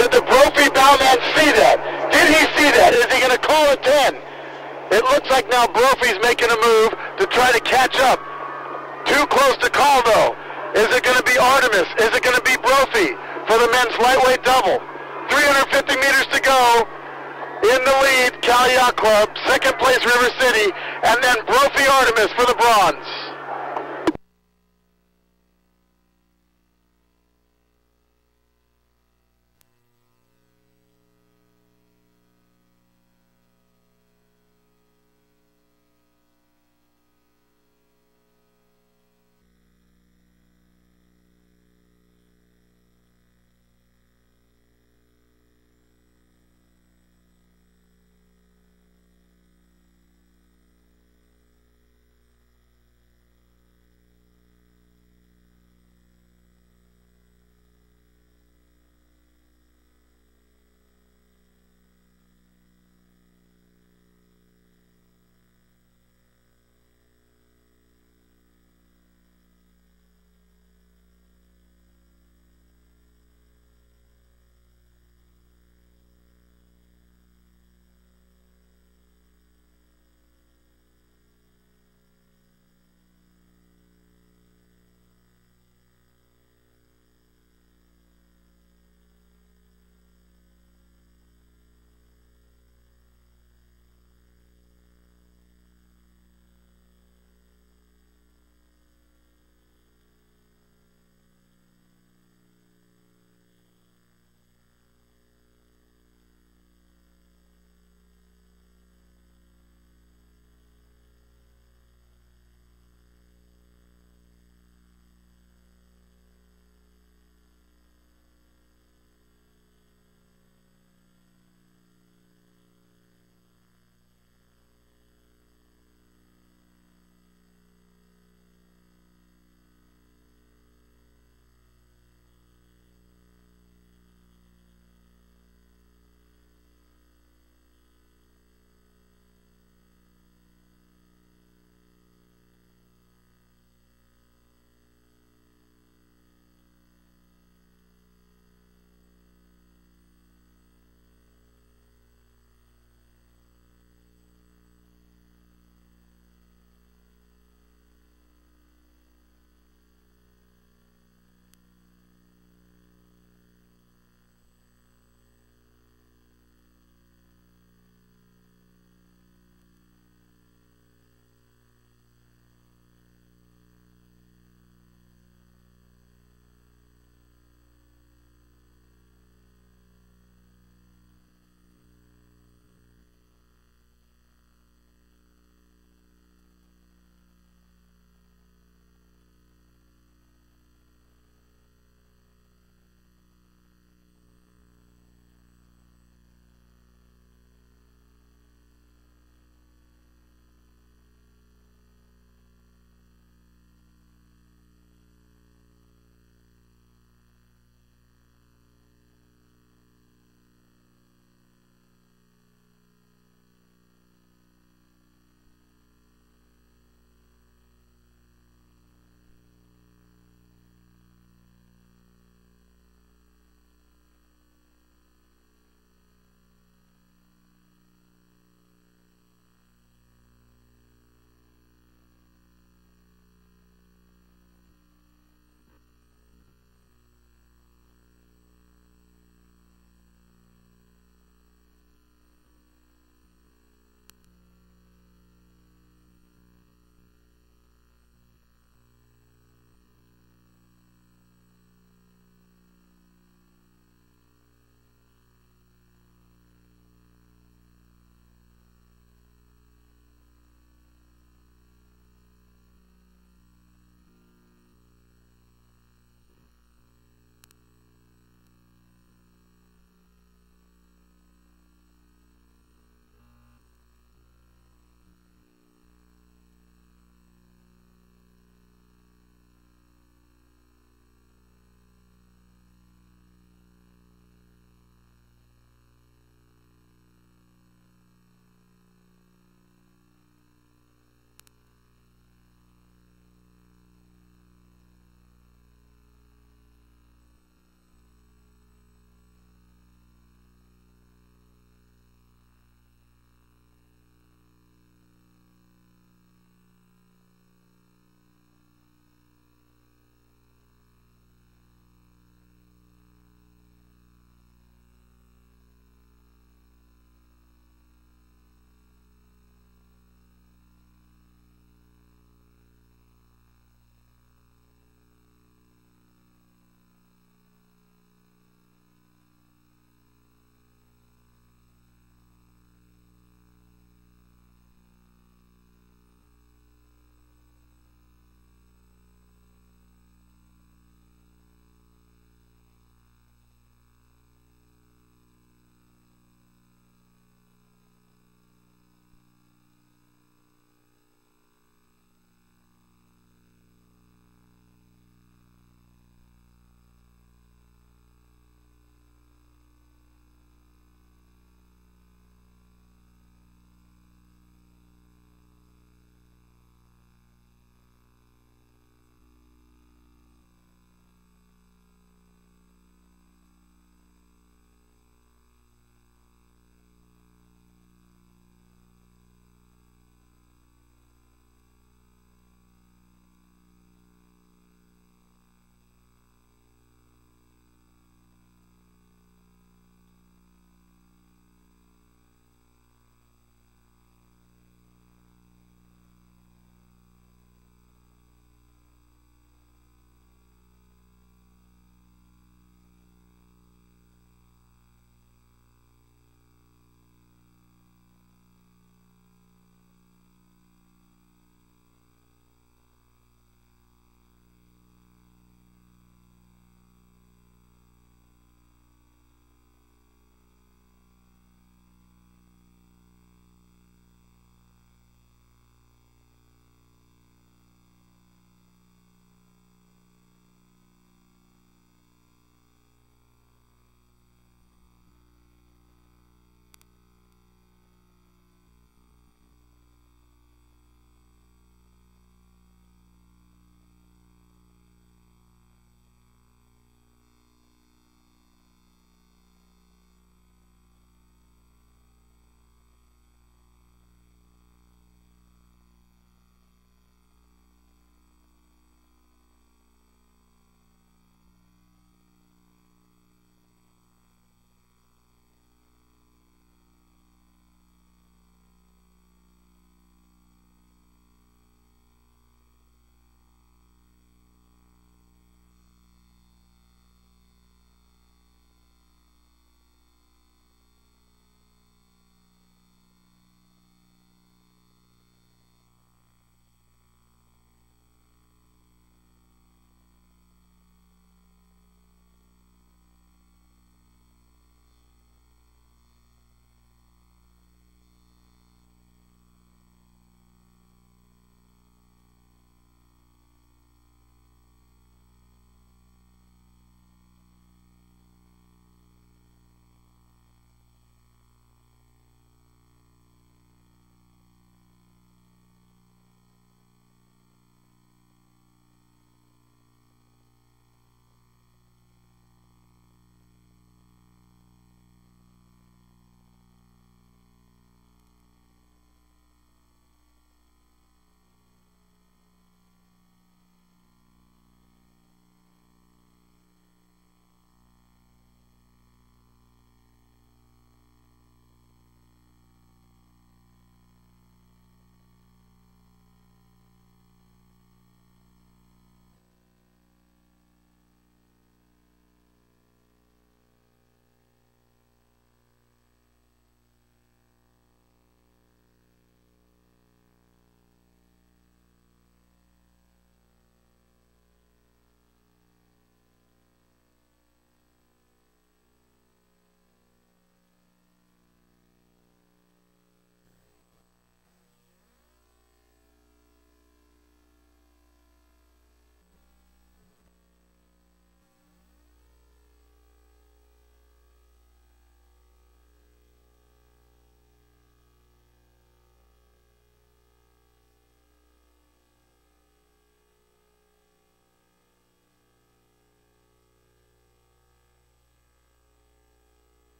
[SPEAKER 1] Did the Brophy bowman see that? Did he see that? Is he going to call it 10? It looks like now Brophy's making a move to try to catch up. Too close to call, though. Is it going to be Artemis? Is it going to be Brophy for the men's lightweight double? 350 meters to go. In the lead, Cal Yacht Club. Second place, River City. And then Brophy Artemis for the bronze.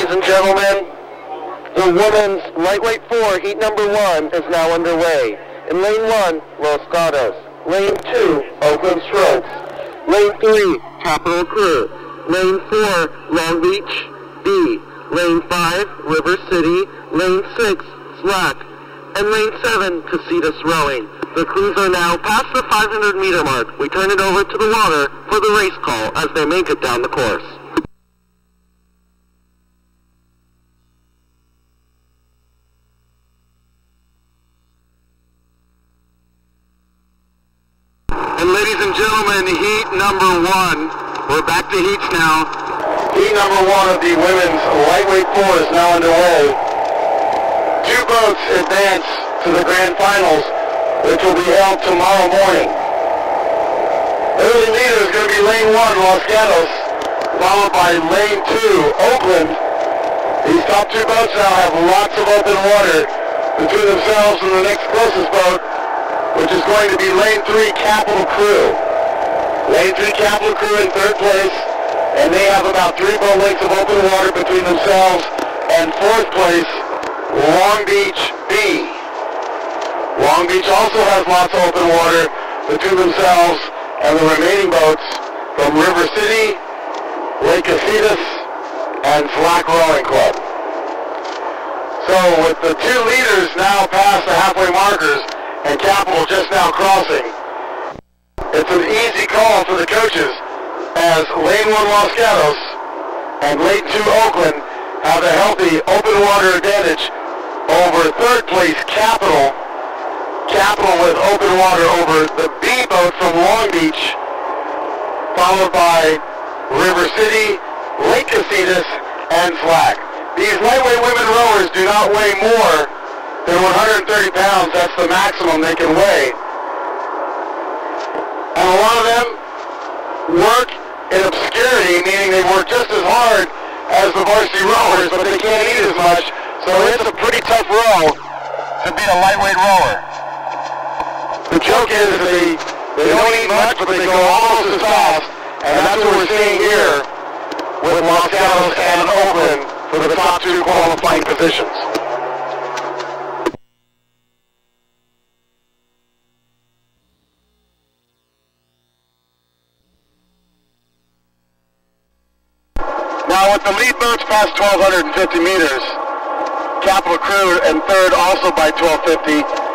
[SPEAKER 1] ladies and gentlemen, the women's lightweight 4, heat number 1, is now underway. In lane 1, Los Gatos. Lane 2, Oakland Strokes. Lane 3, Capital Crew. Lane 4, Long Beach B. Lane 5, River City. Lane 6, Slack. And lane 7, Casitas Rowing. The crews are now past the 500-meter mark. We turn it over to the water for the race call as they make it down the course. And ladies and gentlemen, heat number 1. We're back to heats now. Heat number 1 of the women's lightweight 4 is now underway. 2 boats advance to the grand finals, which will be held tomorrow morning. Early leader is going to be lane 1, Los Gatos, followed by lane 2, Oakland. These top 2 boats now have lots of open water between themselves and the next closest boat, which is going to be lane 3, Capital Crew. Lane 3, Capital Crew in 3rd place, and they have about 3 boat lengths of open water between themselves. And 4th place, Long Beach B. Long Beach also has lots of open water between themselves and the remaining boats from River City, Lake Casitas, and Slack Rowing Club. So with the 2 leaders now past the halfway markers, and Capital just now crossing, it's an easy call for the coaches as lane 1 Los Gatos and lane 2 Oakland have a healthy open water advantage over 3rd place Capital. Capital with open water over the B boat from Long Beach, followed by River City, Lake Casitas, and Slack. These lightweight women rowers do not weigh more than 130 pounds. That's the maximum they can weigh. And a lot of them work in obscurity, meaning they work just as hard as the varsity rowers, but they can't eat as much. So it's a pretty tough row to be a lightweight rower. The joke is they don't eat much, but they go almost as fast, and that's what we're seeing here with Los Gatos and Oakland for the top 2 qualifying positions. Now with the lead boats past 1,250 meters, Capital Crew in 3rd also by 1,250.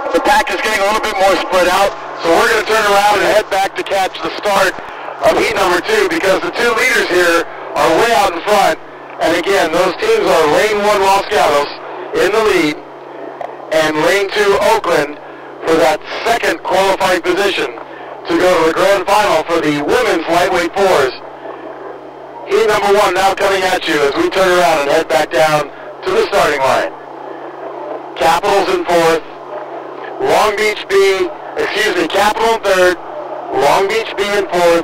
[SPEAKER 1] The pack is getting a little bit more spread out, so we're going to turn around and head back to catch the start of heat number 2 because the 2 leaders here are way out in front. And again, those teams are lane 1 Los Gatos in the lead and lane 2 Oakland for that 2nd qualifying position to go to the grand final for the women's lightweight 4s. Heat number 1 now coming at you as we turn around and head back down to the starting line. Capital's in 4th, Long Beach B, Capital in 3rd, Long Beach B in 4th,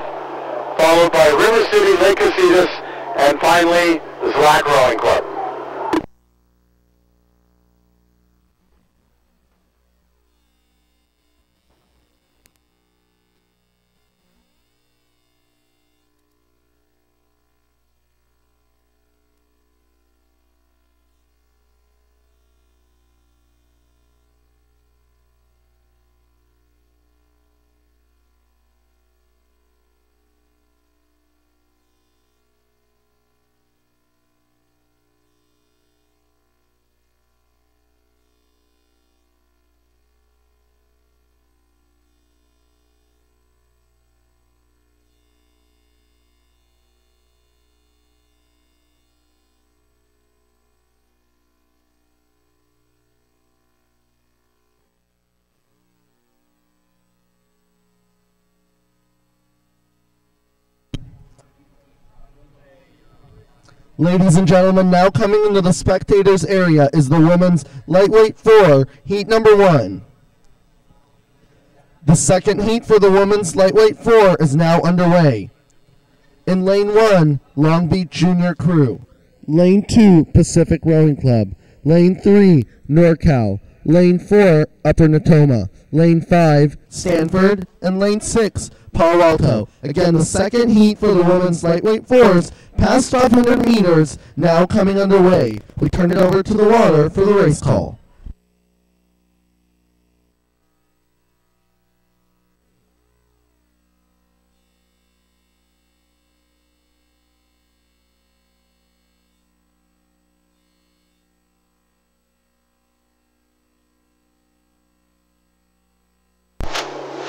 [SPEAKER 1] followed by River City, Lake Casitas, and finally the Slack Rowing Club.
[SPEAKER 2] Ladies and gentlemen, now coming into the spectators area is the women's lightweight 4, heat number 1. The 2nd heat for the women's lightweight 4 is now underway. In lane 1, Long Beach Junior Crew. Lane 2, Pacific Rowing Club. Lane 3, NorCal. Lane 4, Upper Natoma. Lane 5, Stanford. And Lane 6, Palo Alto. Again, the second heat for the women's lightweight fours, past 500 meters, now coming underway. We turn it over to the water for the race call.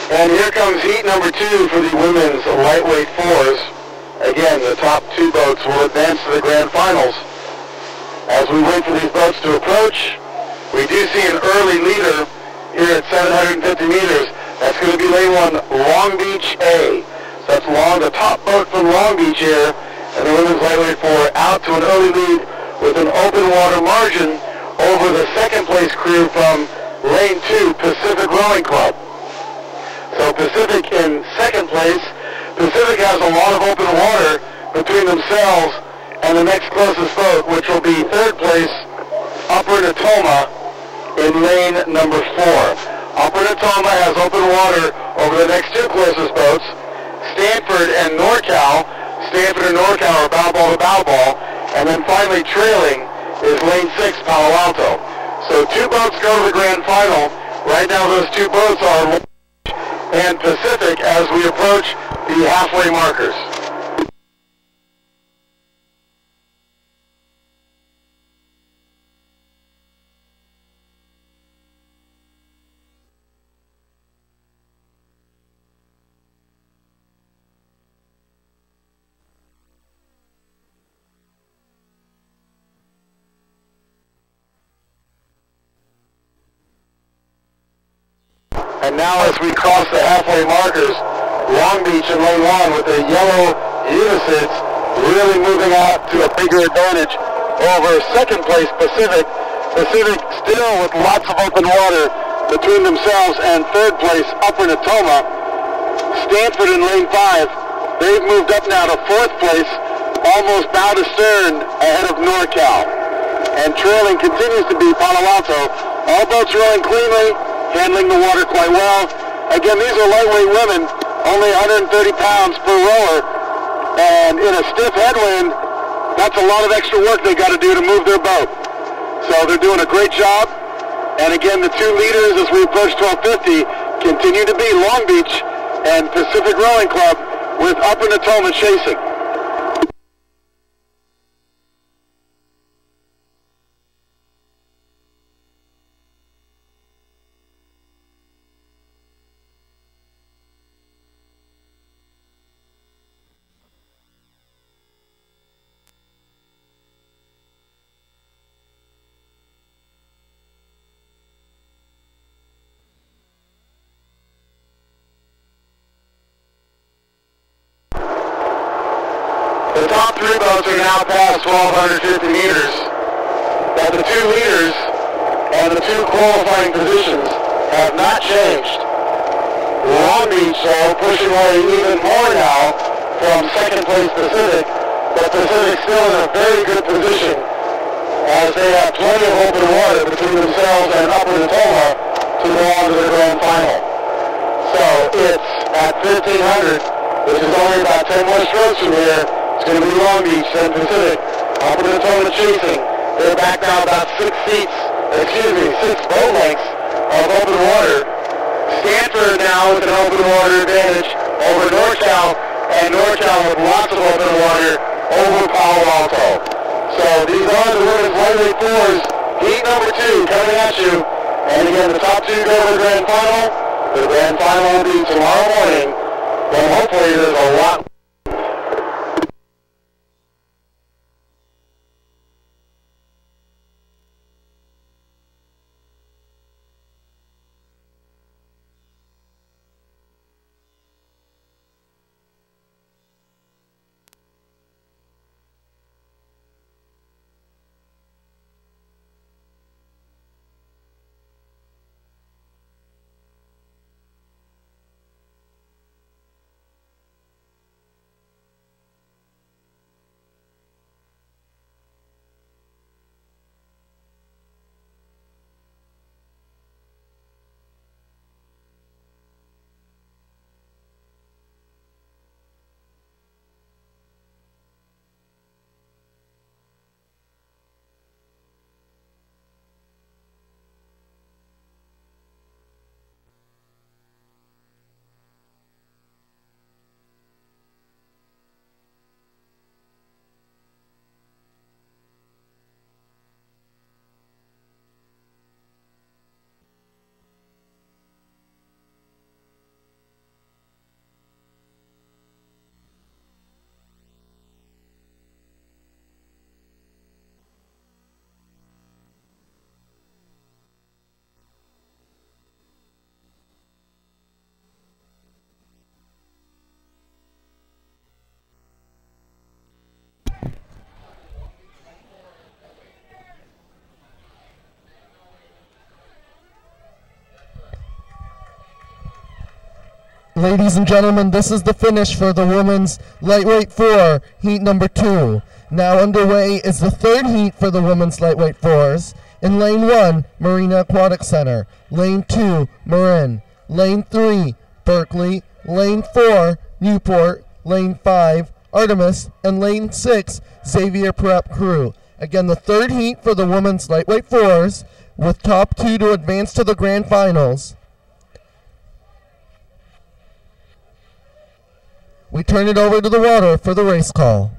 [SPEAKER 1] And here comes heat number 2 for the women's lightweight fours. Again, the top 2 boats will advance to the grand finals. As we wait for these boats to approach, we do see an early leader here at 750 meters. That's going to be lane 1, Long Beach A. So that's the top boat from Long Beach here, and the women's lightweight four out to an early lead with an open water margin over the second place crew from lane 2, Pacific Rowing Club. So Pacific in second place. Pacific has a lot of open water between themselves and the next closest boat, which will be third place, Upper Natoma in lane number 4. Upper Natoma has open water over the next 2 closest boats, Stanford and NorCal. Stanford and NorCal are bow ball to bow ball. And then finally trailing is lane 6, Palo Alto. So 2 boats go to the grand final. Right now those 2 boats are and Pacific as we approach the halfway markers. And now as we cross the halfway markers, Long Beach in lane 1 with the yellow unisits really moving out to a bigger advantage over second place Pacific. Pacific still with lots of open water between themselves and third place Upper Natoma. Stanford in lane 5, they've moved up now to fourth place, almost bow to stern ahead of NorCal. And trailing continues to be Palo Alto. All boats rowing cleanly, handling the water quite well. Again, these are lightweight women, only 130 pounds per rower, and in a stiff headwind, that's a lot of extra work they got to do to move their boat. So they're doing a great job, and again, the 2 leaders as we approach 1250 continue to be Long Beach and Pacific Rowing Club with Upper Natoma chasing. The top 3 boats are now past 1,250 meters. But the 2 leaders and the 2 qualifying positions have not changed. Long Beach, though, pushing away even more now from second place Pacific, but Pacific still in a very good position as they have plenty of open water between themselves and Upper Natoma to go on to the grand final. So it's at 1,500, which is only about 10 more strokes from here. It's going to be Long Beach and Pacific. Upper Natoma chasing. They're back now about 6 boat lengths of open water. Stanford now with an open water advantage over NorCal, and NorCal with lots of open water over Palo Alto. So these are the women's lightweight fours. Heat number 2 coming at you. And again, the top 2 go to the grand final. The grand final will be tomorrow morning. But hopefully there's a lot.
[SPEAKER 2] Ladies and gentlemen, this is the finish for the women's lightweight 4, heat number 2. Now underway is the third heat for the women's lightweight 4s. In lane 1, Marina Aquatic Center. Lane 2, Marin. Lane 3, Berkeley. Lane 4, Newport. Lane 5, Artemis. And lane 6, Xavier Prep Crew. Again, the third heat for the women's lightweight 4s, with top 2 to advance to the grand finals. We turn it over to the water for the race call.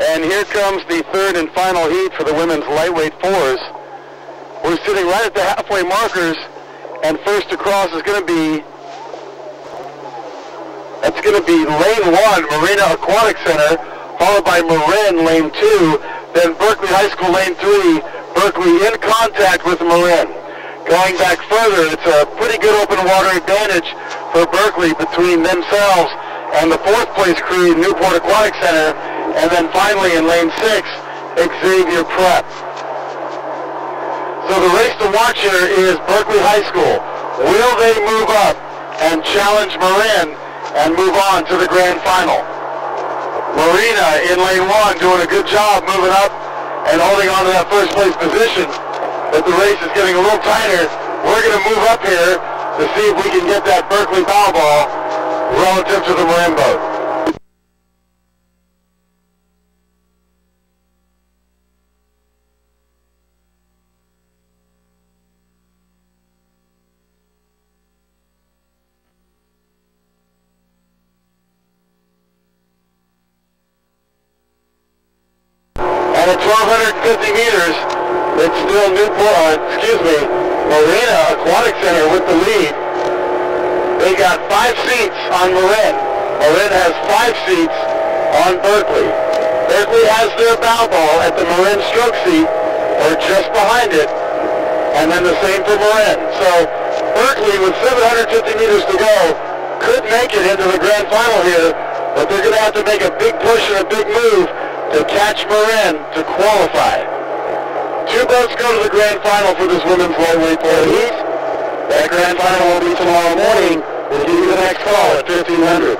[SPEAKER 1] And here comes the third and final heat for the women's lightweight 4s. We're sitting right at the halfway markers, and first across is going to be lane 1, Marina Aquatic Center, followed by Marin, lane 2, then Berkeley High School, lane 3, Berkeley in contact with Marin. Going back further, it's a pretty good open water advantage for Berkeley between themselves and the fourth place crew, Newport Aquatic Center, and then finally in lane 6, Xavier Prep. So the race to watch here is Berkeley High School. Will they move up and challenge Marin and move on to the grand final? Marina in lane 1 doing a good job moving up and holding on to that first place position, but the race is getting a little tighter. We're going to move up here to see if we can get that Berkeley foul ball relative to the Marin boat. And at 1,250 meters, it's still Marina Aquatic Center with the lead. They got 5 seats on Marin. Marin has 5 seats on Berkeley. Berkeley has their bow ball at the Marin stroke seat, or just behind it, and then the same for Marin. So Berkeley, with 750 meters to go, could make it into the grand final here, but they're going to have to make a big push and a big move to catch Marin to qualify. 2 boats go to the grand final for this women's lightweight 4 heat. That grand final will be tomorrow morning. We'll give you the next call at 1500.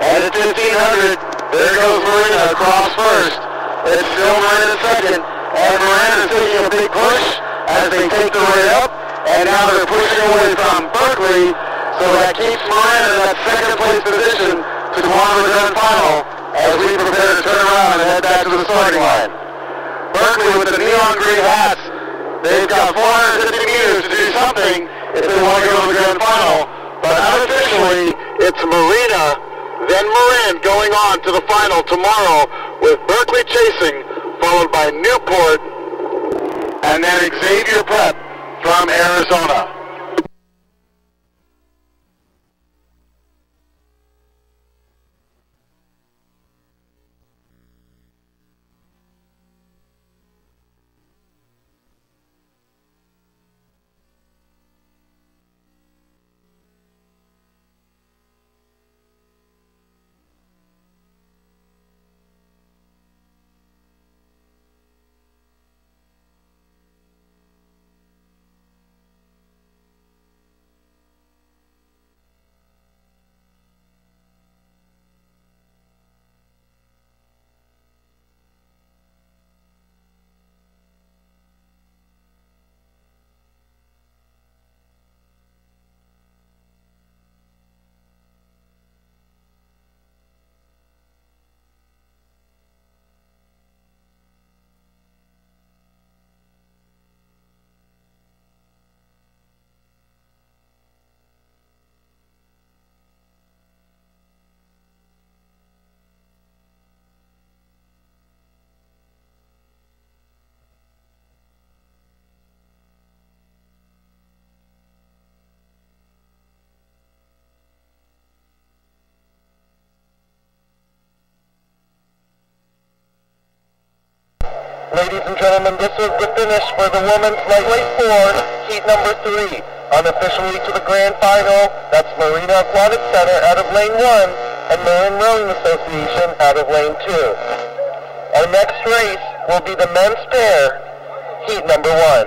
[SPEAKER 1] And at 1500, there goes Marina across first. It's still Marina second, and Marina is taking a big push as they take the way up, and now they're pushing away from Berkeley, so that keeps Marina in that second place position to go on to the grand final as we prepare to turn around and head back to the starting line. Berkeley with the neon green hats, they've got 450 meters to do something if they want to go to the grand final, but unofficially, it's Marina, then Marin going on to the final tomorrow with Berkeley chasing, followed by Newport, and then Xavier Prep from Arizona. Ladies and gentlemen, this is the finish for the women's lightweight 4, heat number 3. Unofficially to the grand final, that's Marina Aquatic Center out of lane 1 and Marin Rowing Association out of lane 2. Our next race will be the men's pair, heat number 1.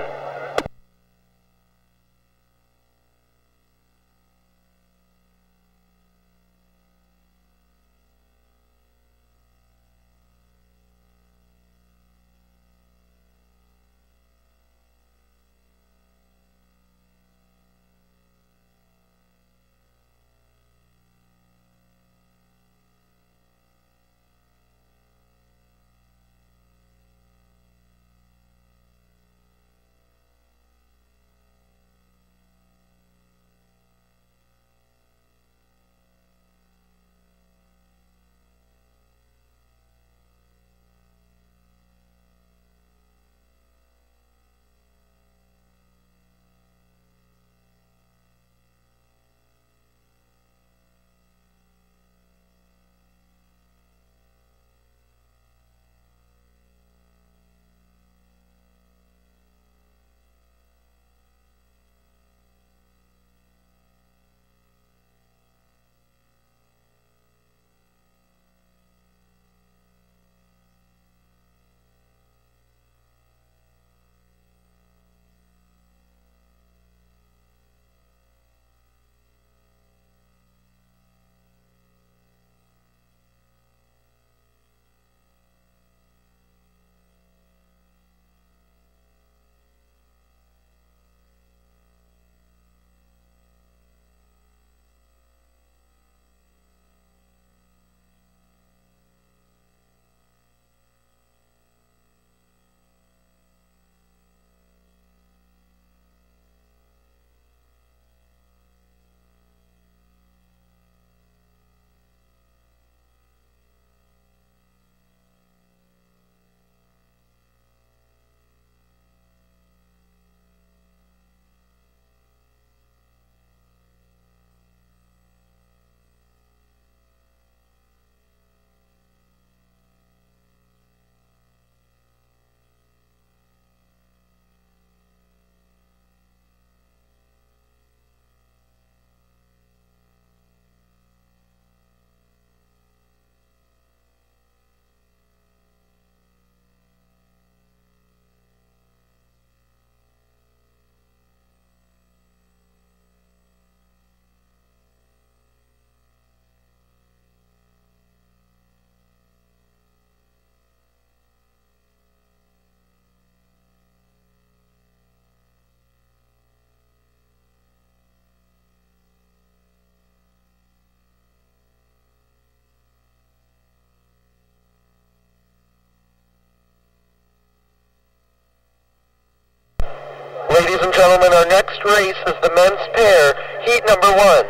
[SPEAKER 1] Ladies and gentlemen, our next race is the men's pair, heat number 1.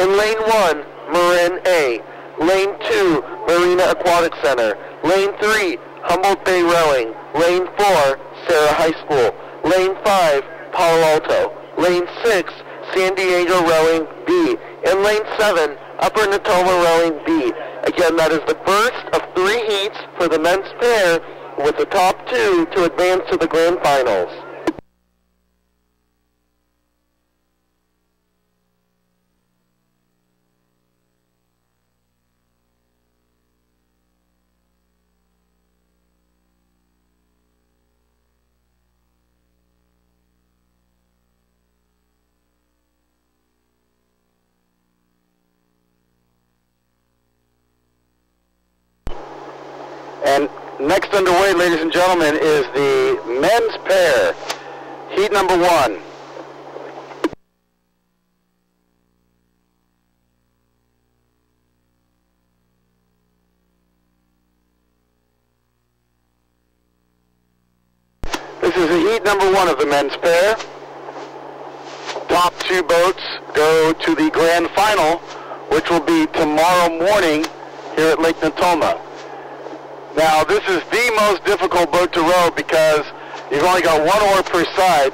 [SPEAKER 1] In lane 1, Marin A. Lane 2, Marina Aquatic Center. Lane 3, Humboldt Bay Rowing. Lane 4, Sarah High School. Lane 5, Palo Alto. Lane 6, San Diego Rowing B. And lane 7, Upper Natoma Rowing B. Again, that is the first of 3 heats for the men's pair, with the top 2 to advance to the grand finals. And next underway, ladies and gentlemen, is the men's pair, heat number 1. This is the heat number 1 of the men's pair. Top 2 boats go to the grand final, which will be tomorrow morning here at Lake Natoma. Now, this is the most difficult boat to row because you've only got 1 oar per side,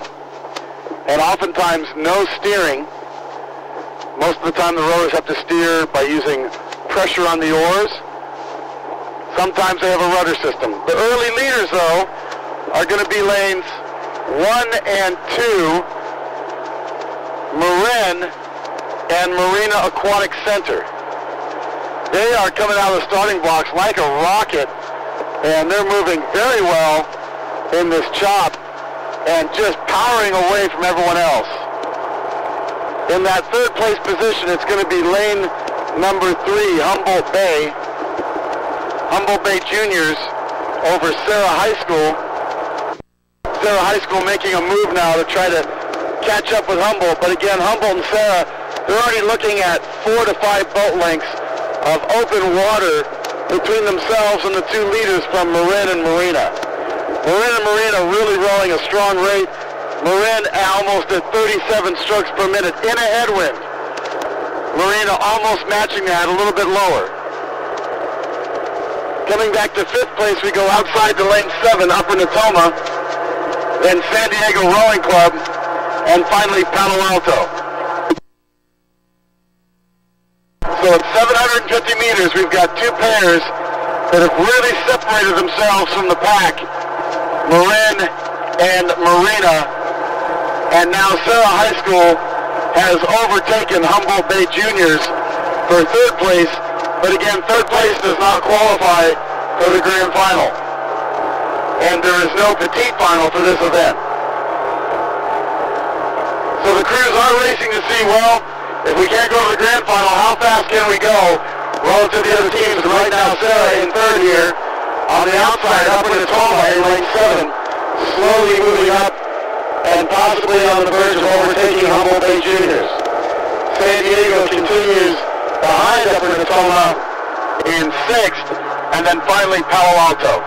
[SPEAKER 1] and oftentimes no steering. Most of the time the rowers have to steer by using pressure on the oars. Sometimes they have a rudder system. The early leaders, though, are going to be lanes 1 and 2, Marin and Marina Aquatic Center. They are coming out of the starting blocks like a rocket, and they're moving very well in this chop and just powering away from everyone else. In that third place position, it's going to be lane number 3, Humboldt Bay Juniors over Sarah High School. Sarah High School making a move now to try to catch up with Humboldt, but again, Humboldt and Sarah, they're already looking at 4 to 5 boat lengths of open water between themselves and the two leaders from Marin and Marina. Marin and Marina really rowing a strong rate. Marin almost at 37 strokes per minute in a headwind. Marina almost matching that, a little bit lower. Coming back to 5th place, we go outside to lane 7, Upper Natoma, then San Diego Rowing Club, and finally Palo Alto. So at 750 meters, we've got two pairs that have really separated themselves from the pack, Marin and Marina. And now Sarah High School has overtaken Humboldt Bay Juniors for 3rd place, but again, 3rd place does not qualify for the grand final. And there is no petite final for this event. So the crews are racing to see, well, if we can't go to the grand final, how fast can we go relative to the other teams? And right now, Sarah in 3rd here. On the outside, Upper Natoma in lane 7, slowly moving up and possibly on the verge of overtaking Humboldt Bay Juniors. San Diego continues behind Upper Natoma in 6th, and then finally Palo Alto.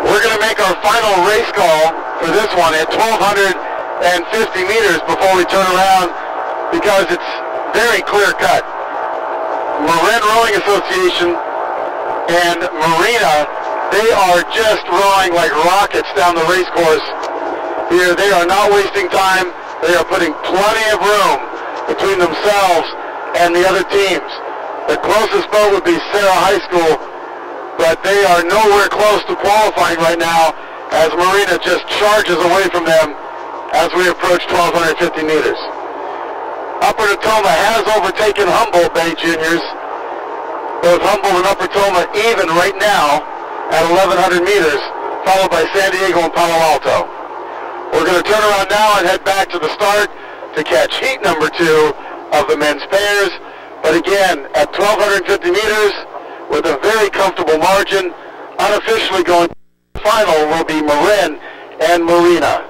[SPEAKER 1] We're going to make our final race call for this one at 1,250 meters before we turn around, because it's very clear cut. Marin Rowing Association and Marina, they are just rowing like rockets down the race course here. They are not wasting time. They are putting plenty of room between themselves and the other teams. The closest boat would be Sarah High School, but they are nowhere close to qualifying right now as Marina just charges away from them as we approach 1,250 meters. Upper Natoma has overtaken Humboldt Bay Juniors. Both Humboldt and Upper Natoma even right now at 1,100 meters, followed by San Diego and Palo Alto. We're going to turn around now and head back to the start to catch heat number 2 of the men's pairs. But again, at 1,250 meters, with a very comfortable margin, unofficially going to the final will be Marin and Marina.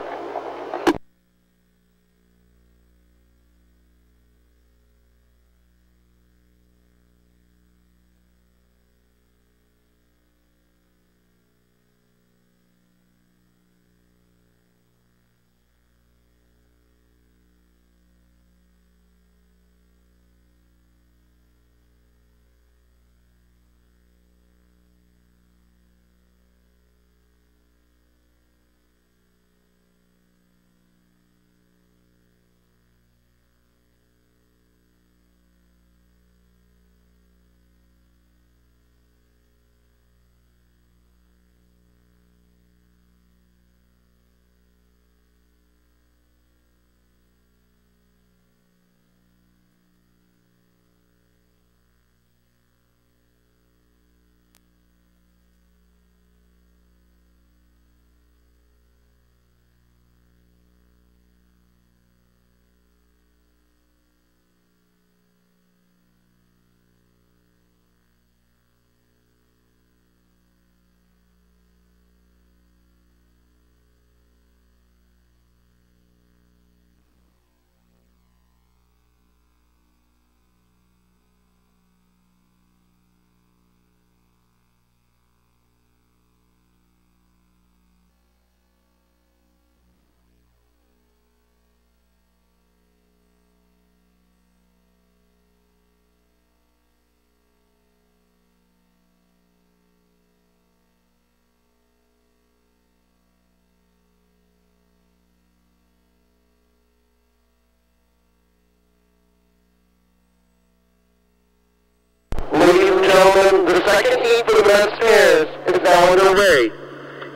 [SPEAKER 1] second heat for the men's pairs is now underway.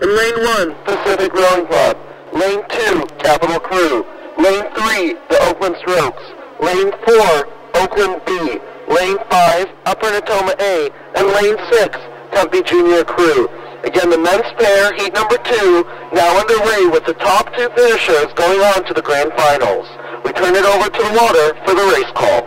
[SPEAKER 1] In lane 1, Pacific Rowing Club. Lane 2, Capital Crew. Lane 3, the Oakland Strokes. Lane 4, Oakland B. Lane 5, Upper Natoma A. And Lane 6, Tempe Junior Crew. Again, the men's pair, heat number 2, now underway with the top 2 finishers going on to the grand finals. We turn it over to the water for the race call.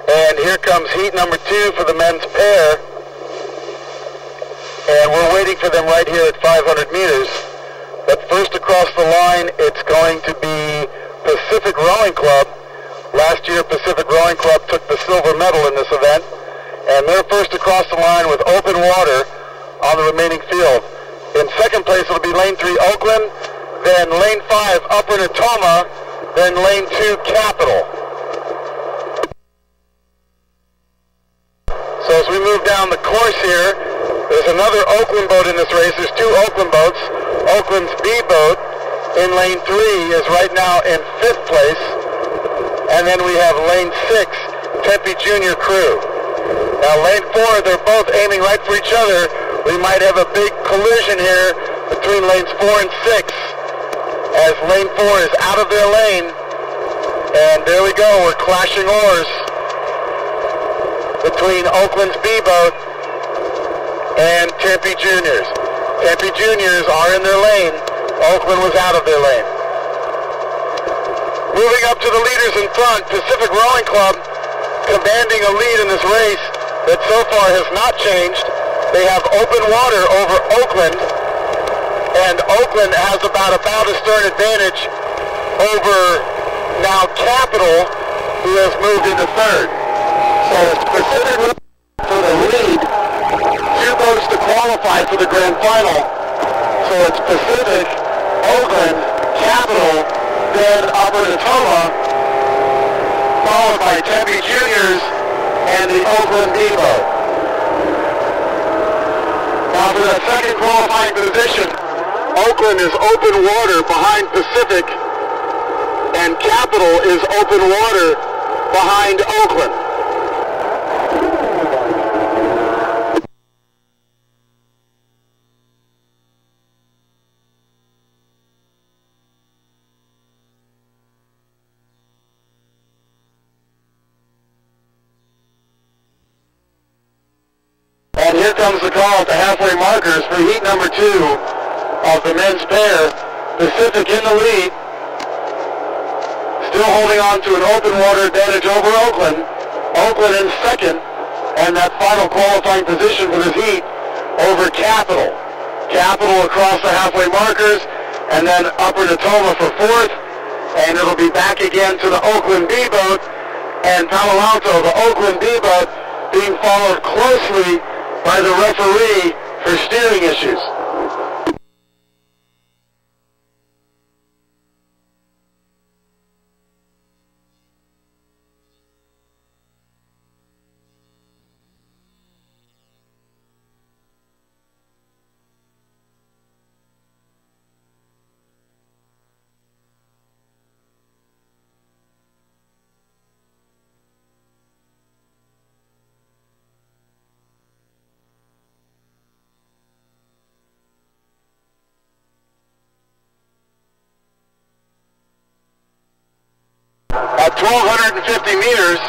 [SPEAKER 1] And here comes heat number 2 for the men's pair. And we're waiting for them right here at 500 meters. But first across the line, it's going to be Pacific Rowing Club. Last year, Pacific Rowing Club took the silver medal in this event. And they're first across the line with open water on the remaining field. In second place, it'll be lane 3, Oakland. Then lane 5, Upper Natoma. Then lane 2, Capital. So as we move down the course here, there's another Oakland boat in this race. There's 2 Oakland boats. Oakland's B boat in lane 3 is right now in 5th place. And then we have lane 6, Tempe Junior Crew. Now lane 4, they're both aiming right for each other. We might have a big collision here between lanes 4 and 6 as lane 4 is out of their lane. And there we go, we're clashing oars between Oakland's B boat and Tempe Juniors. Tempe Juniors are in their lane. Oakland was out of their lane. Moving up to the leaders in front, Pacific Rowing Club commanding a lead in this race that so far has not changed. They have open water over Oakland, and Oakland has about a stern advantage over now Capital, who has moved into 3rd. So it's Pacific for the lead, 2 boats to qualify for the grand final. So it's Pacific, Oakland, Capital, then Upper Natoma, followed by Tempe Juniors and the Oakland B boat. Now for the second qualifying position, Oakland is open water behind Pacific, and Capital is open water behind Oakland. And here comes the call at the halfway markers for heat number 2 of the men's pair. Pacific in the lead, still holding on to an open water advantage over Oakland. Oakland in second, and that final qualifying position for this heat over Capital. Capital across the halfway markers, and then Upper Natoma for 4th, and it'll be back again to the Oakland B boat, and Palo Alto, the Oakland B boat, being followed closely by the referee for steering issues. At 1,250 meters,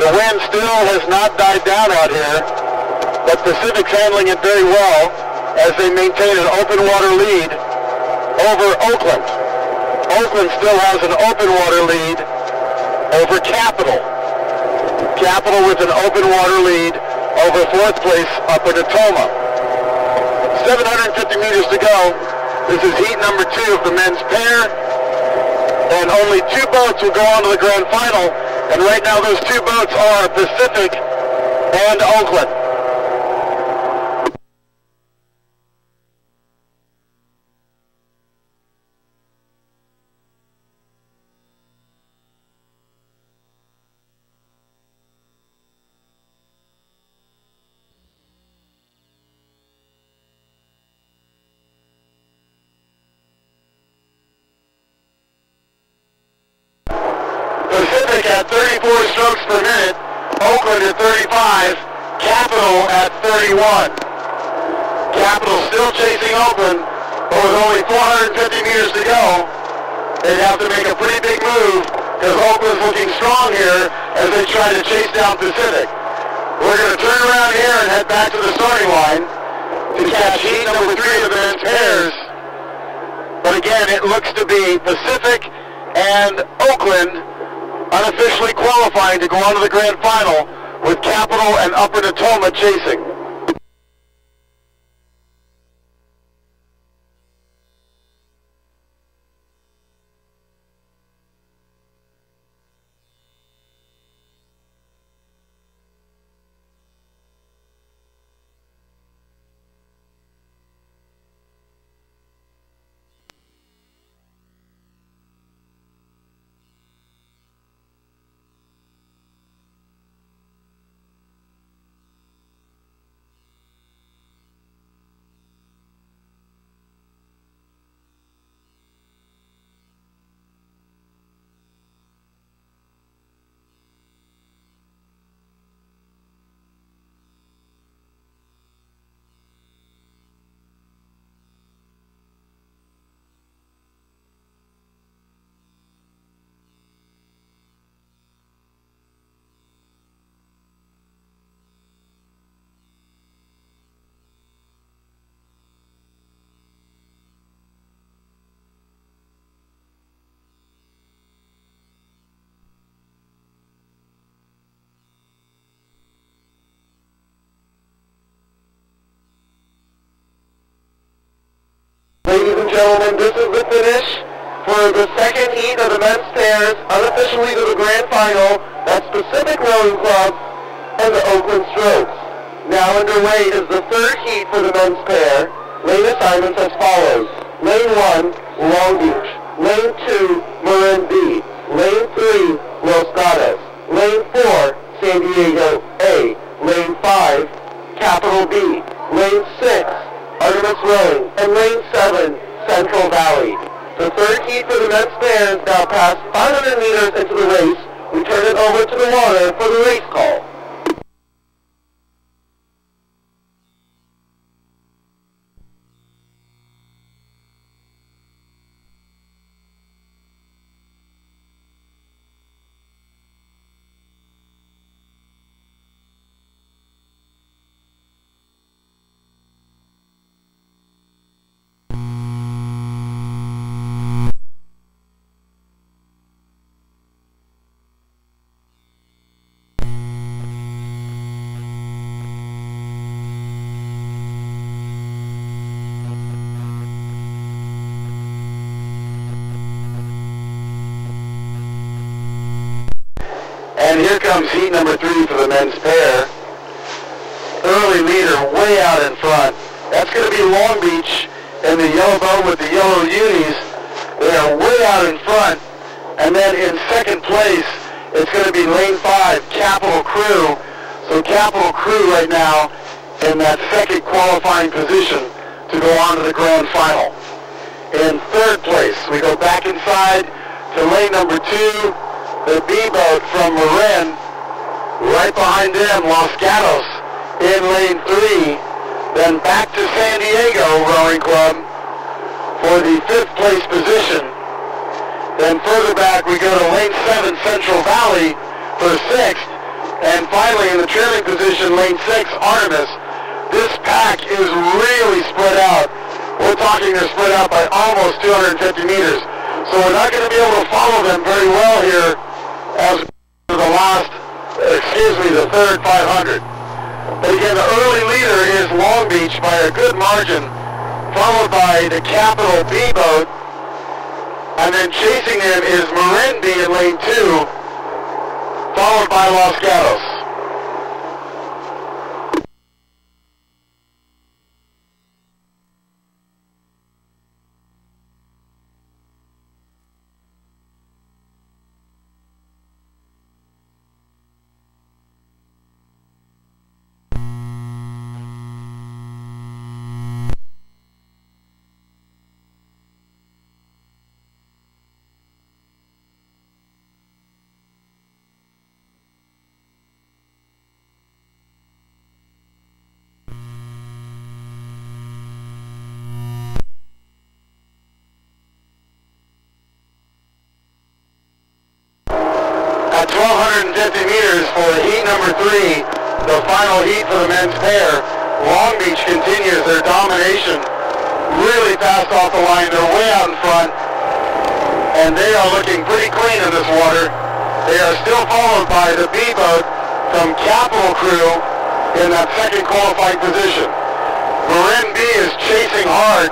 [SPEAKER 1] the wind still has not died down out here, but Pacific's handling it very well as they maintain an open water lead over Oakland. Oakland still has an open water lead over Capital. Capital with an open water lead over 4th place Upper Natoma. 750 meters to go. This is heat number 2 of the men's pair. And only 2 boats will go on to the grand final. And right now those 2 boats are Pacific and Oakland. Pacific at 34 strokes per minute, Oakland at 35, Capital at 31. Capital still chasing Oakland, but with only 450 meters to go, they'd have to make a pretty big move because Oakland's looking strong here as they try to chase down Pacific. We're going to turn around here and head back to the starting line to catch heat number 3 of the men's pairs. But again, it looks to be Pacific and Oakland unofficially qualifying to go on to the grand final with Capital and Upper Natoma chasing. Ladies and gentlemen, this is the finish for the second heat of the men's pairs, unofficially to the grand final. That's Pacific Rowing Club and the Oakland Strokes. Now underway is the third heat for the men's pair. Lane assignments as follows. Lane 1, Long Beach. Lane 2, Marin B. Lane 3, Los Gatos. Lane 4, San Diego A. Lane 5, Capital B. Lane 6, Artemis Rowing, and Lane 7, Central Valley. The third heat for the men's pairs now past 500 meters into the race. We turn it over to the water for the race call. And here comes heat number 3 for the men's pair. Early leader way out in front. That's going to be Long Beach in the yellow boat with the yellow unis. They are way out in front. And then in second place, it's going to be Lane 5, Capital Crew. So Capital Crew right now in that second qualifying position to go on to the grand final. In third place, we go back inside to lane number 2. The B-boat from Marin, right behind them, Los Gatos in lane 3, then back to San Diego Rowing Club for the 5th place position. Then further back we go to lane 7, Central Valley for 6th, and finally in the trailing position, lane 6, Artemis. This pack is really spread out. We're talking they're spread out by almost 250 meters, so we're not going to be able to follow them very well here as the third 500. But again, the early leader is Long Beach by a good margin, followed by the Capital B boat, and then chasing them is Marin B in lane 2, followed by Los Gatos. 1,250 meters for heat number 3, the final heat for the men's pair. Long Beach continues their domination. Really fast off the line. They're way out in front. And they are looking pretty clean in this water. They are still followed by the B boat from Capital Crew in that second qualifying position. Marin B is chasing hard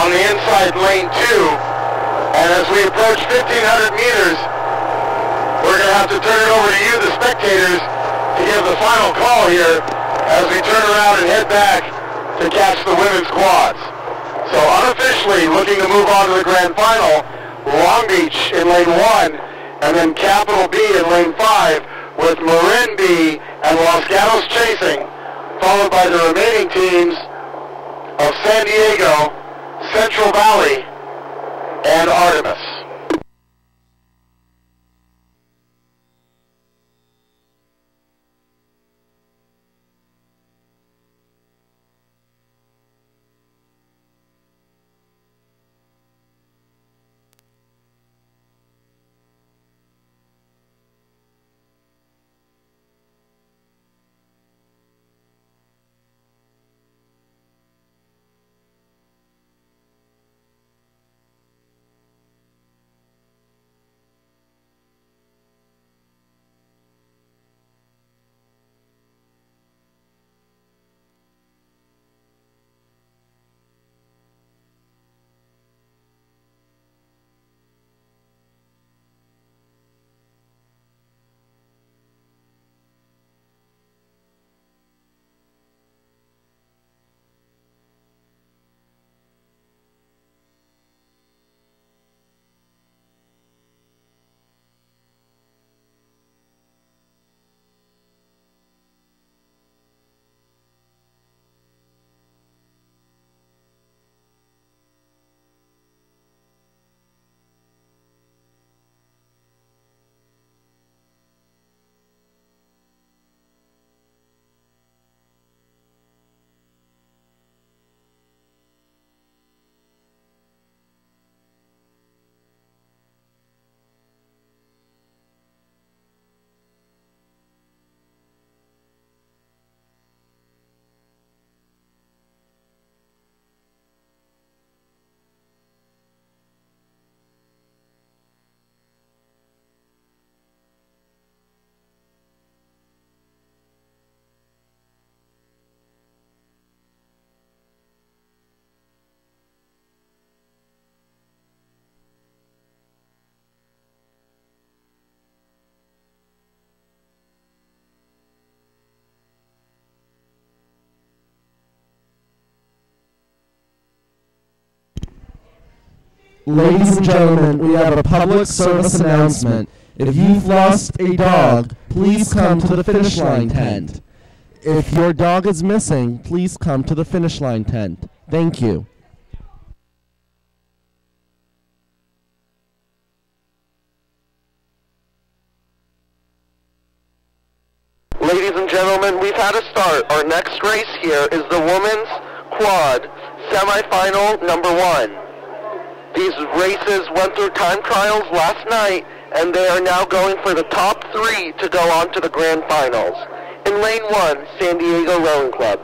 [SPEAKER 1] on the inside lane 2. And as we approach 1,500 meters, we're going to have to turn it over to you, the spectators, to give the final call here as we turn around and head back to catch the women's quads. So unofficially looking to move on to the grand final, Long Beach in lane 1, and then Capital B in lane 5, with Marin B and Los Gatos chasing, followed by the remaining teams of San Diego, Central Valley, and Artemis.
[SPEAKER 2] Ladies and gentlemen, we have a public service announcement. If you've lost a dog, please come to the finish line tent. If your dog is missing, please come to the finish line tent. Thank you.
[SPEAKER 1] Ladies and gentlemen, we've had a start. Our next race here is the women's quad semifinal number 1. These races went through time trials last night, and they are now going for the top 3 to go on to the grand finals. In lane 1, San Diego Rowing Club,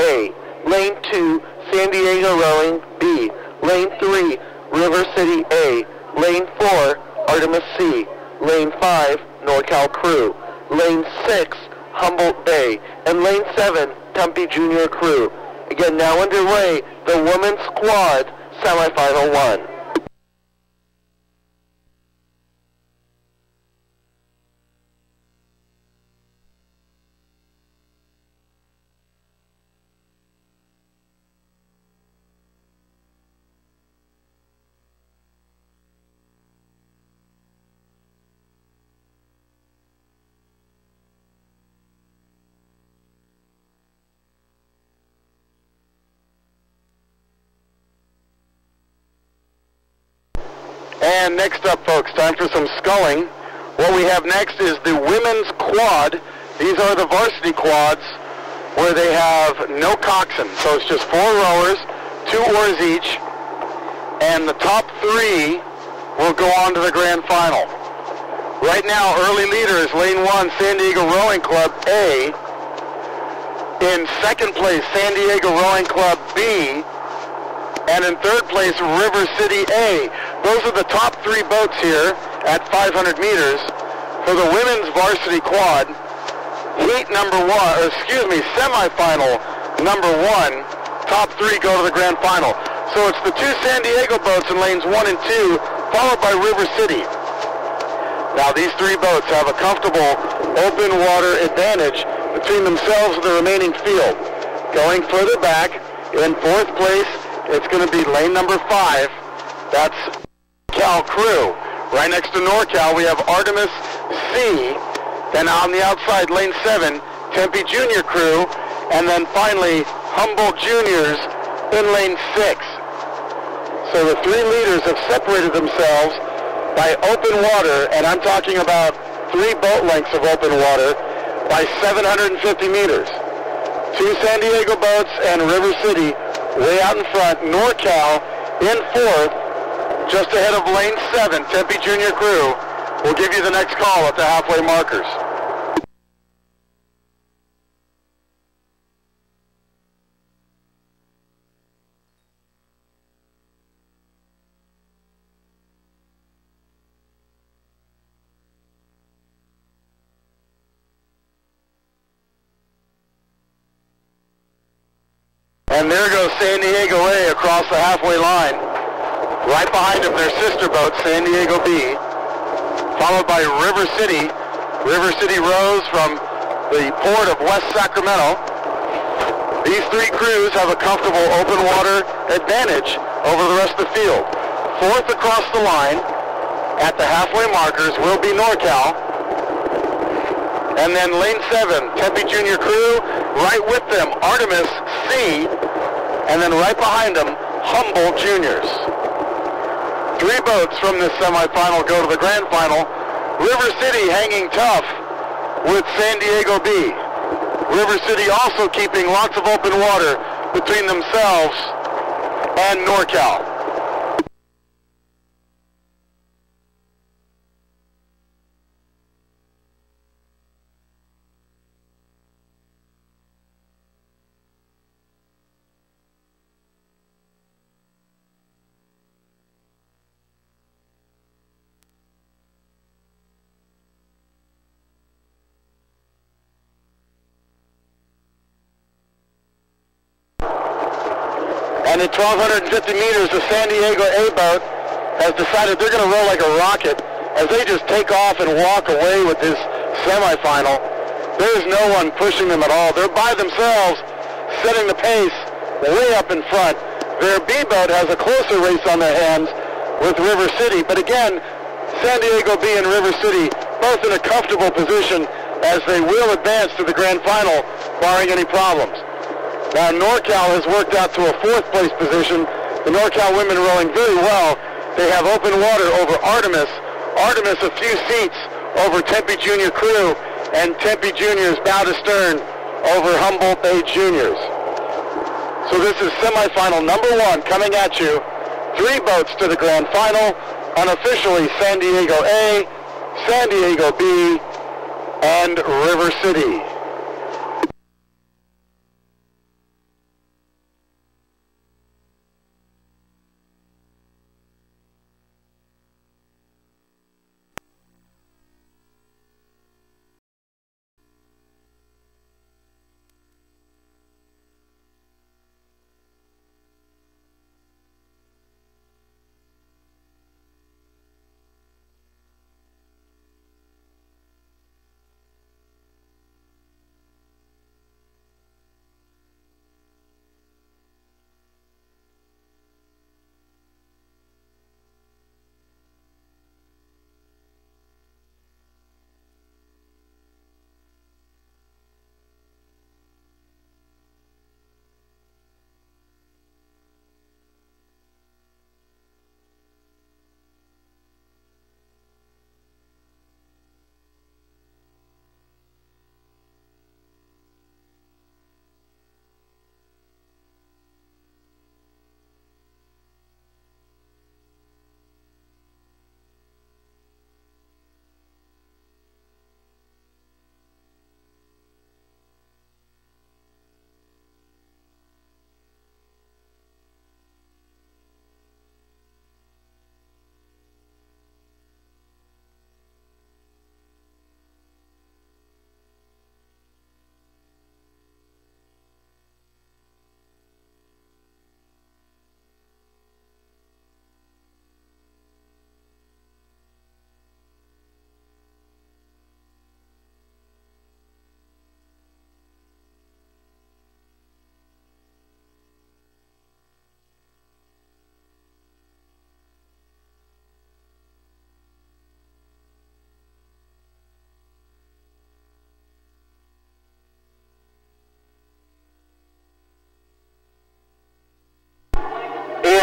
[SPEAKER 1] A. Lane 2, San Diego Rowing, B. Lane 3, River City, A. Lane 4, Artemis C. Lane 5, NorCal Crew. Lane 6, Humboldt Bay. And Lane 7, Tempe Junior Crew. Again, now underway, the women's quad semifinal 1. And next up, folks, time for some sculling. What we have next is the women's quad. These are the varsity quads where they have no coxswain. So it's just 4 rowers, 2 oars each, and the top 3 will go on to the grand final. Right now, early leaders, lane 1, San Diego Rowing Club A. In second place, San Diego Rowing Club B. And in third place, River City A. Those are the top 3 boats here at 500 meters for the women's varsity quad. Semifinal number 1. Top 3 go to the grand final. So it's the 2 San Diego boats in lanes 1 and 2, followed by River City. Now these 3 boats have a comfortable open water advantage between themselves and the remaining field. Going further back, in 4th place, it's going to be lane number 5. That's Cal Crew. Right next to NorCal, we have Artemis C. Then on the outside, lane 7, Tempe Junior Crew. And then finally, Humboldt Juniors in lane 6. So the 3 leaders have separated themselves by open water, and I'm talking about 3 boat lengths of open water, by 750 meters. 2 San Diego boats and River City way out in front. NorCal in 4th, just ahead of lane 7, Tempe Junior Crew. We'll give you the next call at the halfway markers. And there goes San Diego A across the halfway line. Right behind them, their sister boat, San Diego B, followed by River City. River City rows from the port of West Sacramento. These 3 crews have a comfortable open water advantage over the rest of the field. 4th across the line at the halfway markers will be NorCal. And then lane 7, Tempe Junior Crew, right with them, Artemis C. And then right behind them, Humboldt Juniors. 3 boats from this semifinal go to the grand final. River City hanging tough with San Diego B. River City also keeping lots of open water between themselves and NorCal. And at 1,250 meters, the San Diego A boat has decided they're going to roll like a rocket as they just take off and walk away with this semifinal. There's no one pushing them at all. They're by themselves, setting the pace way up in front. Their B boat has a closer race on their hands with River City. But again, San Diego B and River City both in a comfortable position as they will advance to the grand final, barring any problems. Now NorCal has worked out to a 4th place position. The NorCal women rowing very well. They have open water over Artemis. Artemis a few seats over Tempe Junior Crew, and Tempe Juniors bow to stern over Humboldt A Juniors. So this is semifinal number 1 coming at you. 3 boats to the grand final. Unofficially San Diego A, San Diego B, and River City.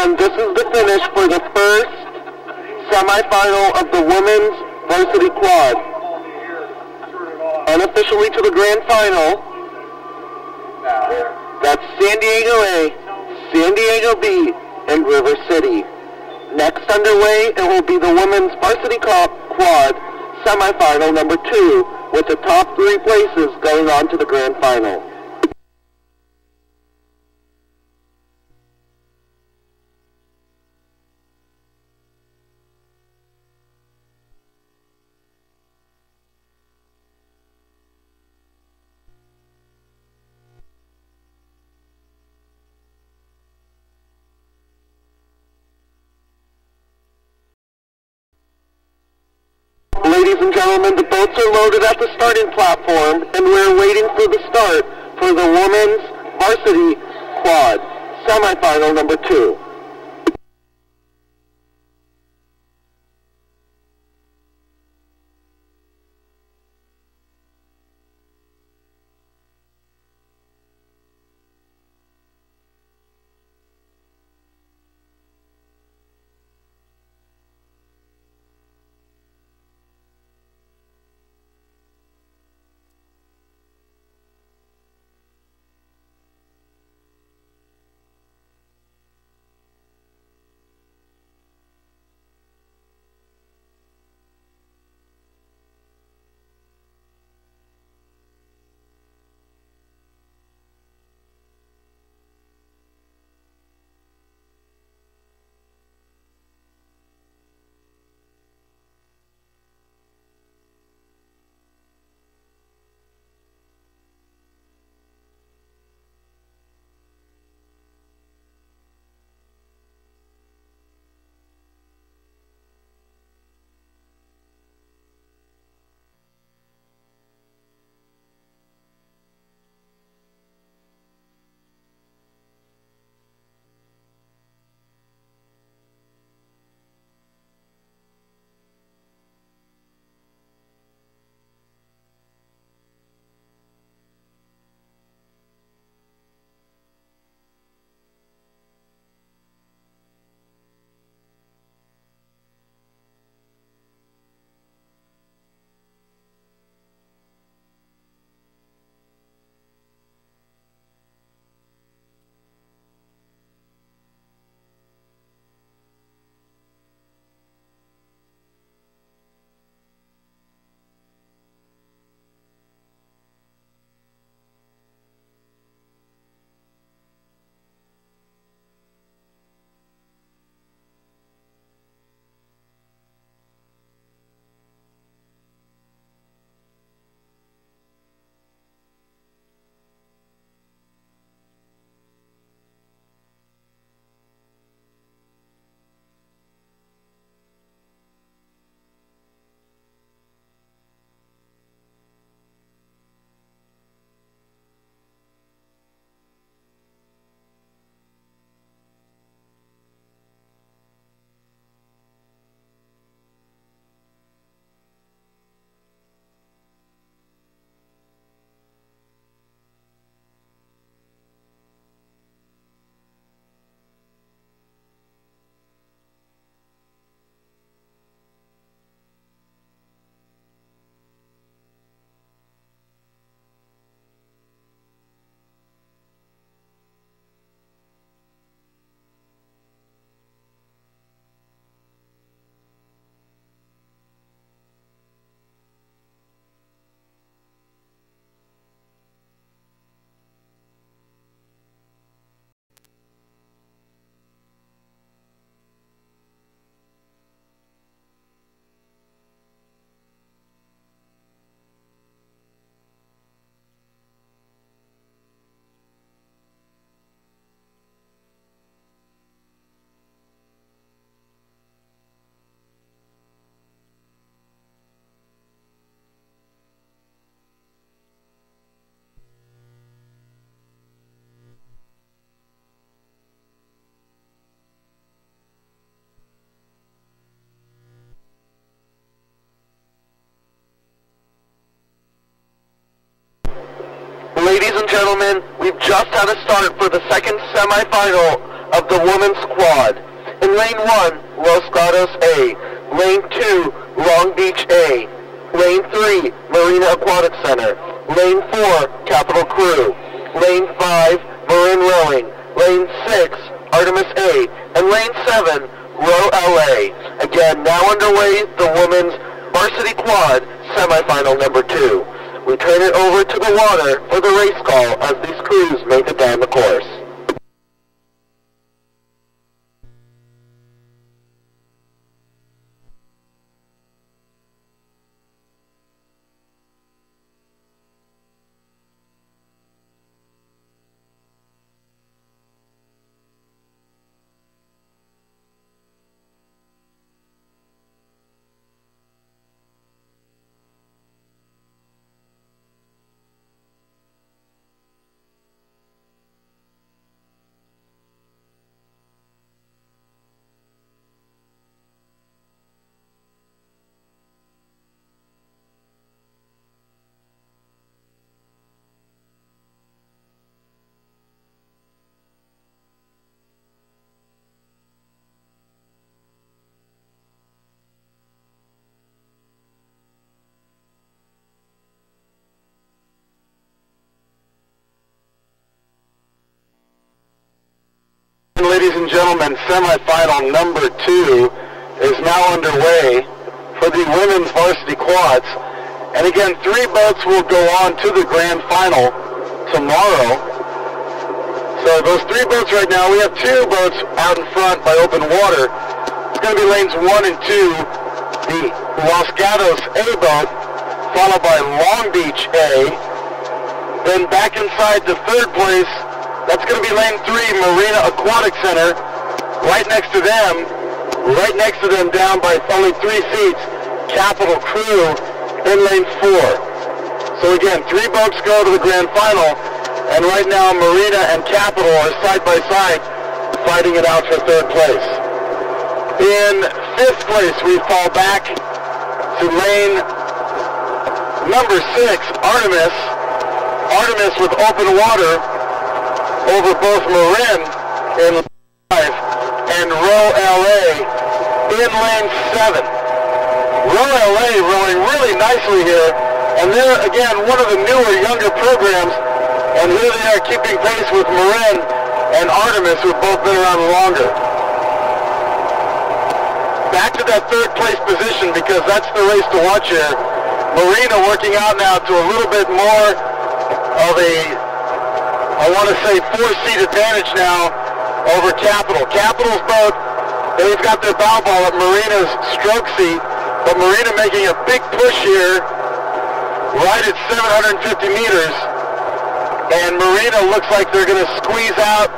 [SPEAKER 1] gentlemen, this is the finish for the first semifinal of the women's varsity quad. Unofficially to the grand final, that's San Diego A, San Diego B, and River City. Next underway, it will be the women's varsity quad semifinal number 2, with the top 3 places going on to the grand final. Ladies and gentlemen, the boats are loaded at the starting platform, and we're waiting for the start for the women's varsity quad, semifinal number 2. Ladies and gentlemen, we've just had a start for the second semifinal of the women's quad. In lane 1, Los Gatos A. Lane 2, Long Beach A. Lane 3, Marina Aquatic Center. Lane 4, Capital Crew. Lane 5, Marin Rowing. Lane 6, Artemis A. And lane 7, Row LA. Again, now underway, the women's varsity quad semifinal number 2. We turn it over to the water for the race call as these crews make it down the course. Ladies and gentlemen, semifinal number 2 is now underway for the women's varsity quads. And again, 3 boats will go on to the grand final tomorrow. So those 3 boats right now, we have 2 boats out in front by open water. It's going to be lanes 1 and 2, the Los Gatos A boat, followed by Long Beach A. Then back inside the 3rd place, that's going to be lane 3, Marina Aquatic Center. Right next to them down by only 3 seats, Capital Crew in lane 4. So again, 3 boats go to the grand final, and right now Marina and Capital are side by side fighting it out for 3rd place. In 5th place, we fall back to lane number 6, Artemis. Artemis with open water over both Marin in lane 5 and Row LA in lane 7. Row LA rowing really nicely here, and they're again one of the newer, younger programs, and here they are keeping pace with Marin and Artemis, who have both been around longer. Back to that 3rd place position, because that's the race to watch here. Marina working out now to a little bit more of a, I want to say, 4-seat advantage now over Capital. Capital's boat, they've got their bow ball at Marina's stroke seat, but Marina making a big push here right at 750 meters, and Marina looks like they're going to squeeze out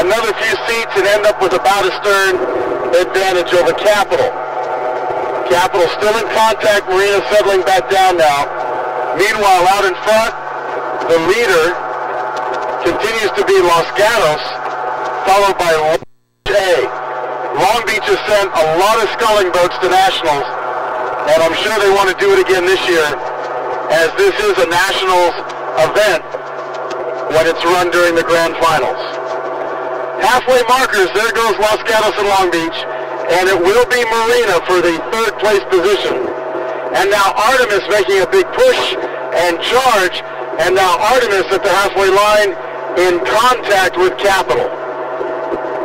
[SPEAKER 1] another few seats and end up with about a stern advantage over Capital. Capital still in contact, Marina settling back down now. Meanwhile, out in front, the leader continues to be Los Gatos, followed by Long Beach A. Long Beach has sent a lot of sculling boats to nationals, and I'm sure they want to do it again this year, as this is a nationals event when it's run during the grand finals. Halfway markers, there goes Los Gatos and Long Beach, and it will be Marina for the 3rd place position. And now Artemis making a big push and charge, and now Artemis at the halfway line in contact with Capital.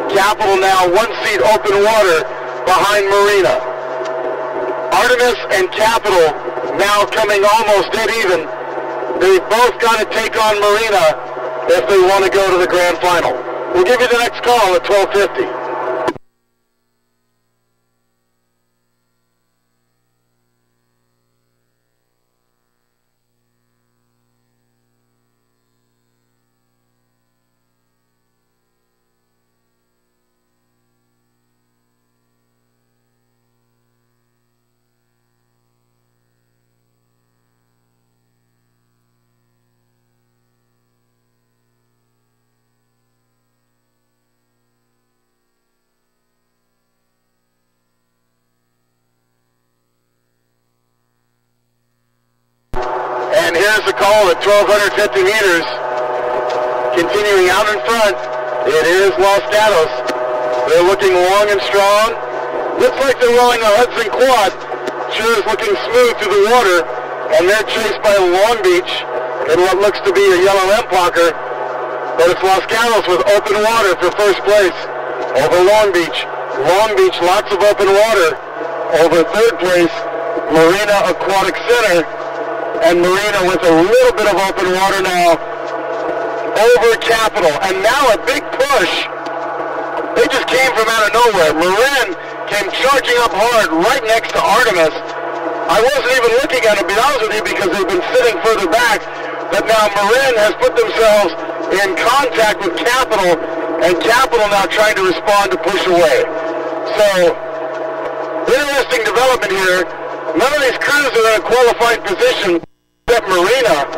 [SPEAKER 1] Capital now 1 seat open water behind Marina. Artemis and Capital now coming almost dead even. They've both got to take on Marina if they want to go to the grand final. We'll give you the next call at 12:50. And here's the call at 1,250 meters. Continuing out in front, It is Los Gatos. They're looking long and strong. Looks like they're rowing a Hudson quad. Sure is looking smooth through the water. And they're chased by Long Beach in what looks to be a yellow Emplocker. But it's Los Gatos with open water for first place over Long Beach. Long Beach, lots of open water. Over third place, Marina Aquatic Center. And Marina with a little bit of open water now over Capital. And now a big push. They just came from out of nowhere. Marin came charging up hard right next to Artemis. I wasn't even looking at it, to be honest with you, because they've been sitting further back. But now Marin has put themselves in contact with Capital, and Capital now trying to respond to push away. So, interesting development here. None of these crews are in a qualified position except Marina,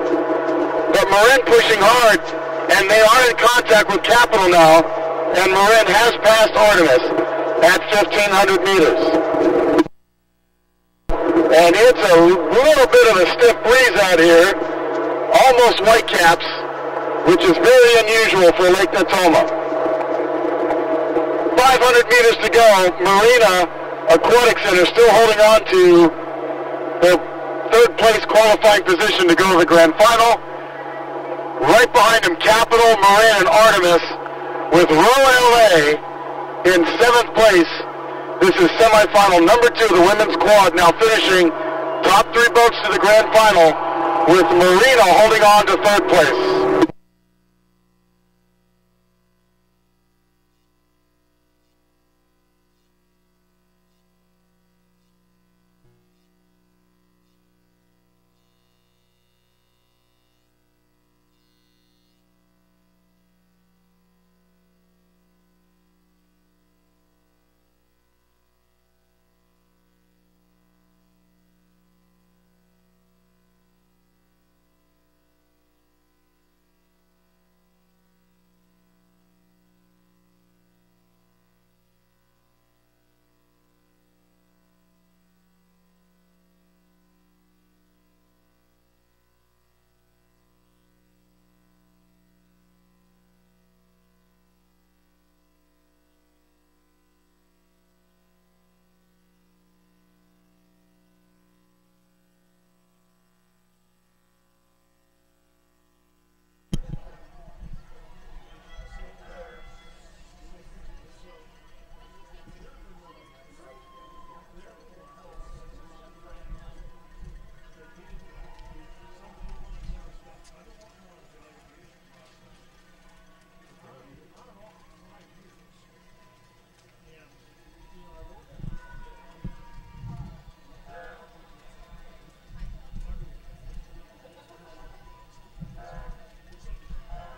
[SPEAKER 1] but Marin pushing hard, and they are in contact with Capital now, and Marin has passed Artemis at 1,500 meters. And it's a little bit of a stiff breeze out here, almost whitecaps, which is very unusual for Lake Natoma. 500 meters to go. Marina Aquatic Center still holding on to their third place qualifying position to go to the grand final. Right behind them, Capital, Marin, and Artemis, with Row LA in 7th place. This is semifinal number 2, the women's quad, now finishing top 3 boats to the grand final, with Marina holding on to third place.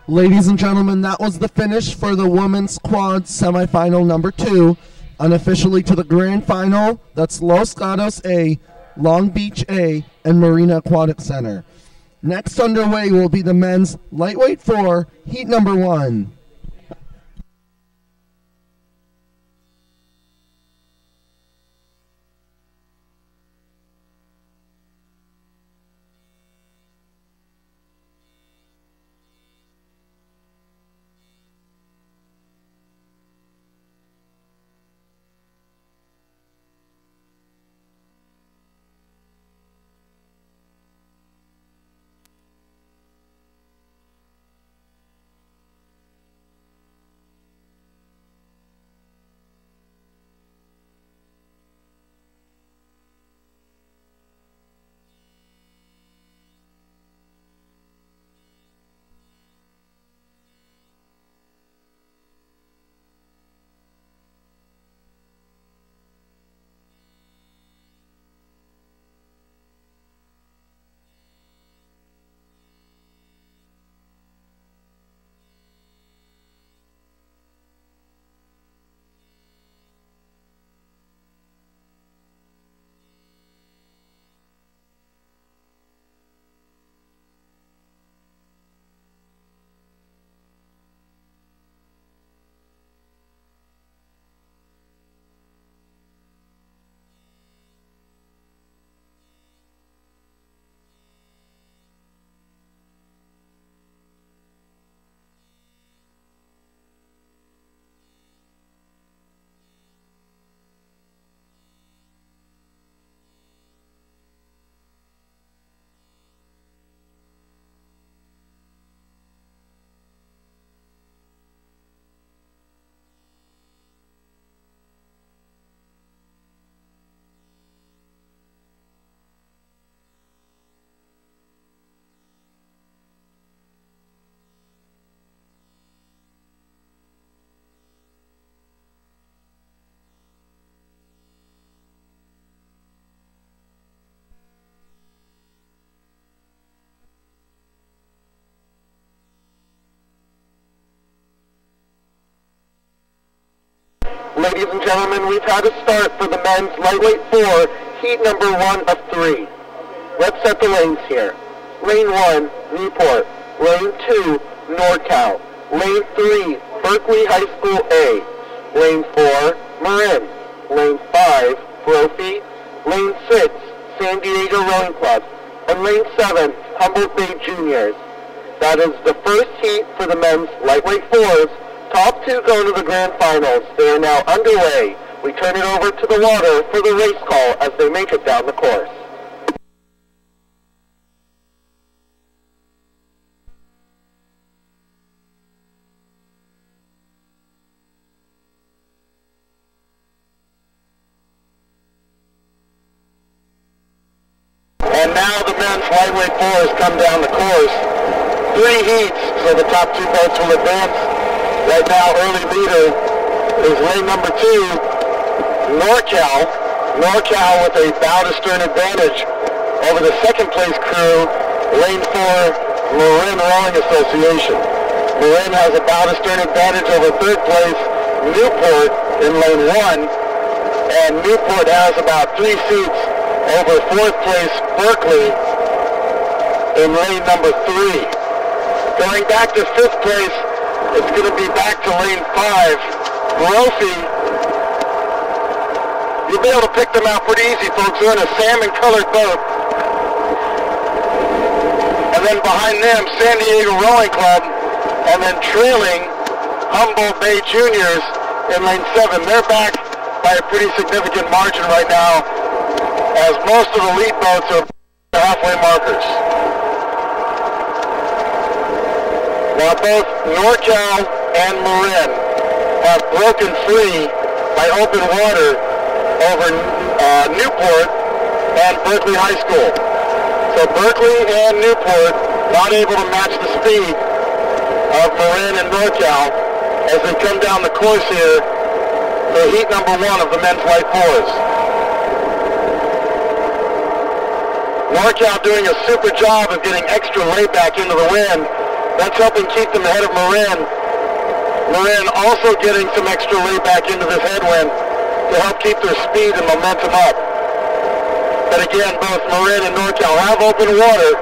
[SPEAKER 2] Ladies and gentlemen, that was the finish for the women's quad semifinal number 2. Unofficially to the grand final, that's Los Gatos A, Long Beach A, and Marina Aquatic Center. Next underway will be the men's lightweight 4, heat number 1.
[SPEAKER 1] ladies and gentlemen, we've had a start for the men's lightweight 4, heat number 1 of 3. Let's set the lanes here. Lane 1, Newport. Lane 2, NorCal. Lane 3, Berkeley High School A. Lane 4, Marin. Lane 5, Brophy. Lane 6, San Diego Rowing Club. And Lane 7, Humboldt Bay Juniors. That is the first heat for the men's lightweight 4s. Top 2 go to the grand finals. They are now underway. We turn it over to the water for the race call as they make it down the course. And now the men's lightweight 4s come down the course. 3 heats, so the top 2 boats will advance. Right now, early leader is lane number 2, NorCal. NorCal with a bow to stern advantage over the second place crew, lane 4, Marin Rowing Association. Marin has a bow to stern advantage over third place, Newport in lane 1. And Newport has about 3 seats over fourth place, Berkeley in lane number 3. Going back to fifth place, it's going to be back to lane 5. Brophy, you'll be able to pick them out pretty easy, folks. They're in a salmon-colored boat. And then behind them, San Diego Rowing Club, and then trailing Humboldt Bay Juniors in lane 7. They're back by a pretty significant margin right now, as most of the lead boats are halfway markers. Now both NorCal and Marin have broken free by open water over Newport and Berkeley High School. So Berkeley and Newport not able to match the speed of Marin and NorCal as they come down the course here for heat number 1 of the men's light 4s. NorCal doing a super job of getting extra layback into the wind. That's helping keep them ahead of Marin. Marin also getting some extra layback into this headwind to help keep their speed and momentum up. But again, both Marin and NorCal have open water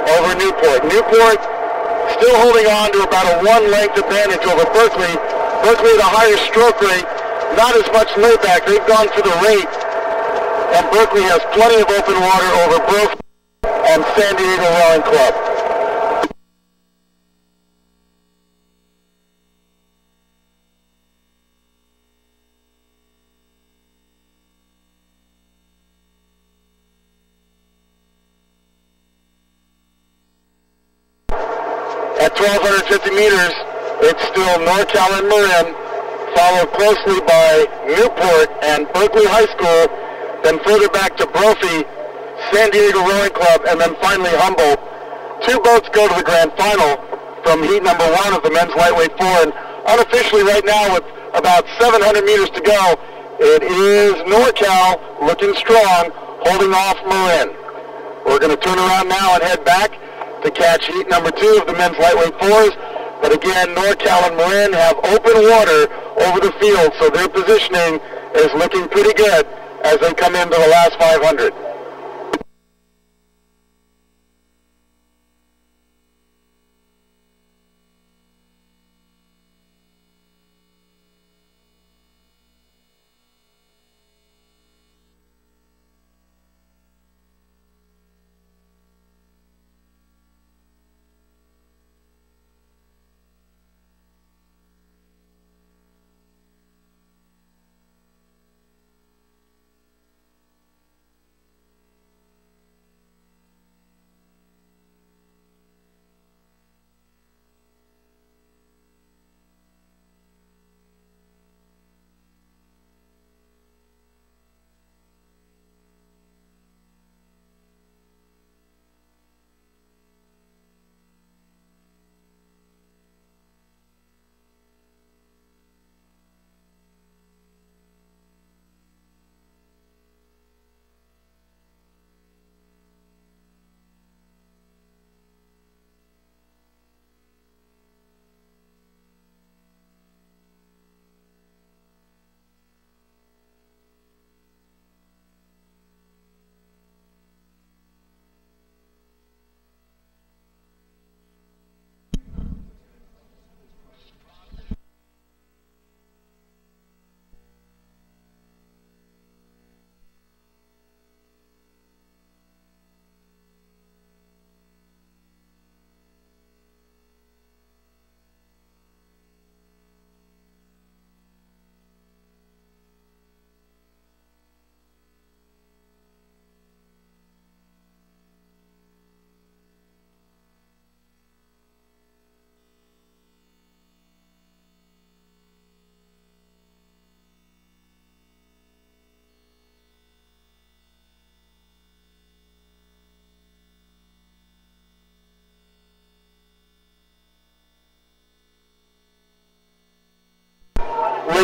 [SPEAKER 1] over Newport. Newport still holding on to about a 1-length advantage over Berkeley. Berkeley at a higher stroke rate, not as much layback. They've gone for the rate. And Berkeley has plenty of open water over Brophy and San Diego Rowing Club. At 1,250 meters, it's still NorCal and Marin, followed closely by Newport and Berkeley High School, then further back to Brophy, San Diego Rowing Club, and then finally Humboldt. 2 boats go to the grand final from heat number 1 of the men's lightweight 4, and unofficially right now with about 700 meters to go, it is NorCal looking strong, holding off Marin. We're going to turn around now and head back to catch heat number 2 of the men's lightweight 4s. But again, NorCal and Marin have open water over the field, so their positioning is looking pretty good as they come into the last 500.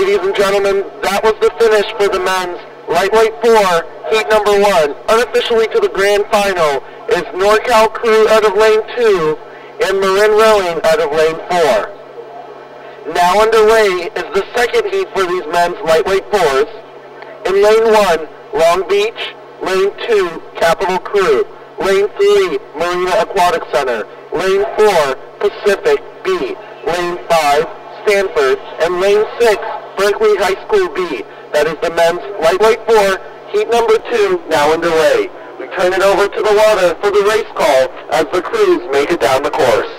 [SPEAKER 1] Ladies and gentlemen, that was the finish for the men's lightweight 4, heat number 1. Unofficially to the grand final is NorCal Crew out of lane 2 and Marin Rowing out of lane 4. Now underway is the second heat for these men's lightweight 4s. In lane 1, Long Beach. Lane 2, Capital Crew. Lane 3, Marina Aquatic Center. Lane 4, Pacific B. Lane 5, Stanford. And Lane 6, Berkeley High School B. That is the men's lightweight 4, heat number 2, now underway. We turn it over to the water for the race call as the crews make it down the course.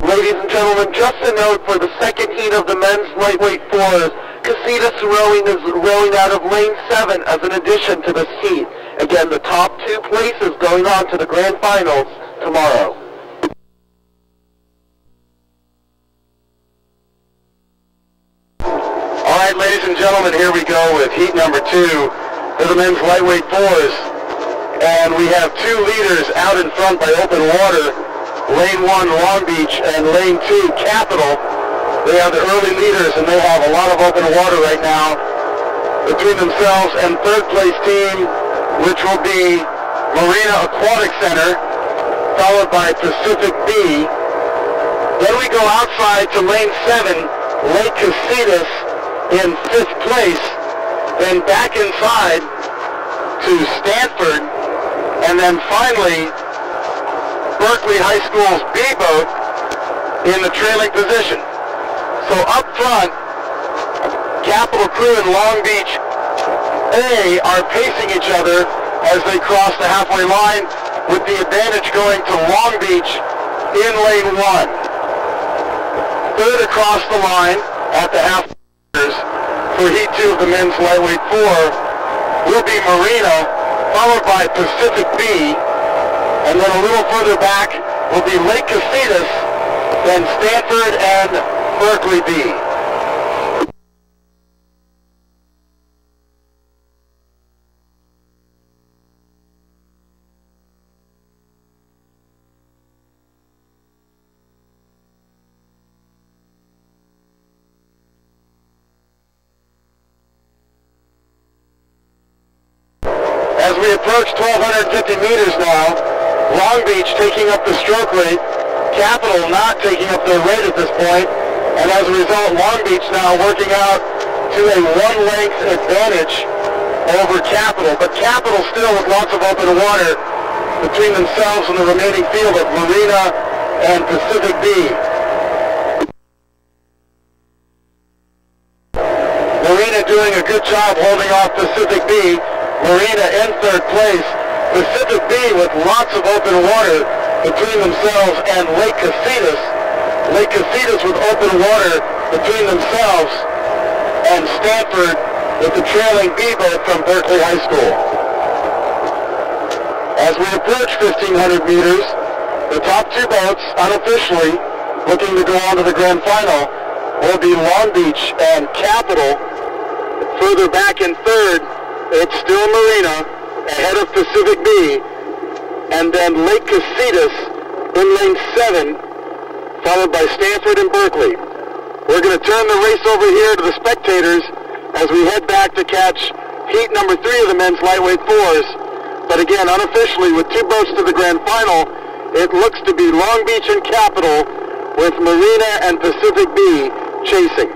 [SPEAKER 1] Ladies and gentlemen, just a note for the second heat of the men's lightweight 4s, Casitas Rowing is rowing out of lane 7 as an addition to this heat. Again, the top 2 places going on to the grand finals tomorrow. All right, ladies and gentlemen, here we go with heat number 2 for the men's lightweight 4s. And we have 2 leaders out in front by open water. Lane 1, Long Beach, and Lane 2, Capital. They are the early leaders, and they have a lot of open water right now between themselves and third place team, which will be Marina Aquatic Center, followed by Pacific B. Then we go outside to Lane 7, Lake Casitas in 5th place. Then back inside to Stanford, and then finally Berkeley High School's B boat in the trailing position. So up front, Capital Crew and Long Beach A are pacing each other as they cross the halfway line, with the advantage going to Long Beach in lane 1. Third across the line at the half for heat 2 of the men's lightweight 4 will be Marina, followed by Pacific B. And then a little further back will be Lake Casitas, then Stanford and Berkeley B. As we approach 1,250 meters now, Long Beach taking up the stroke rate, Capital not taking up their rate at this point, and as a result, Long Beach now working out to a 1-length advantage over Capital, but Capital still with lots of open water between themselves and the remaining field of Marina and Pacific B. Marina doing a good job holding off Pacific B. Marina in 3rd place. Pacific B with lots of open water between themselves and Lake Casitas. Lake Casitas with open water between themselves and Stanford with the trailing B boat from Berkeley High School. As we approach 1,500 meters, the top 2 boats, unofficially, looking to go on to the grand final, will be Long Beach and Capital. Further back in 3rd, it's still Marina, ahead of Pacific B, and then Lake Casitas in lane 7, followed by Stanford and Berkeley. We're going to turn the race over here to the spectators as we head back to catch heat number 3 of the men's lightweight 4s. But again, unofficially, with 2 boats to the grand final, it looks to be Long Beach and Capital, with Marina and Pacific B chasing.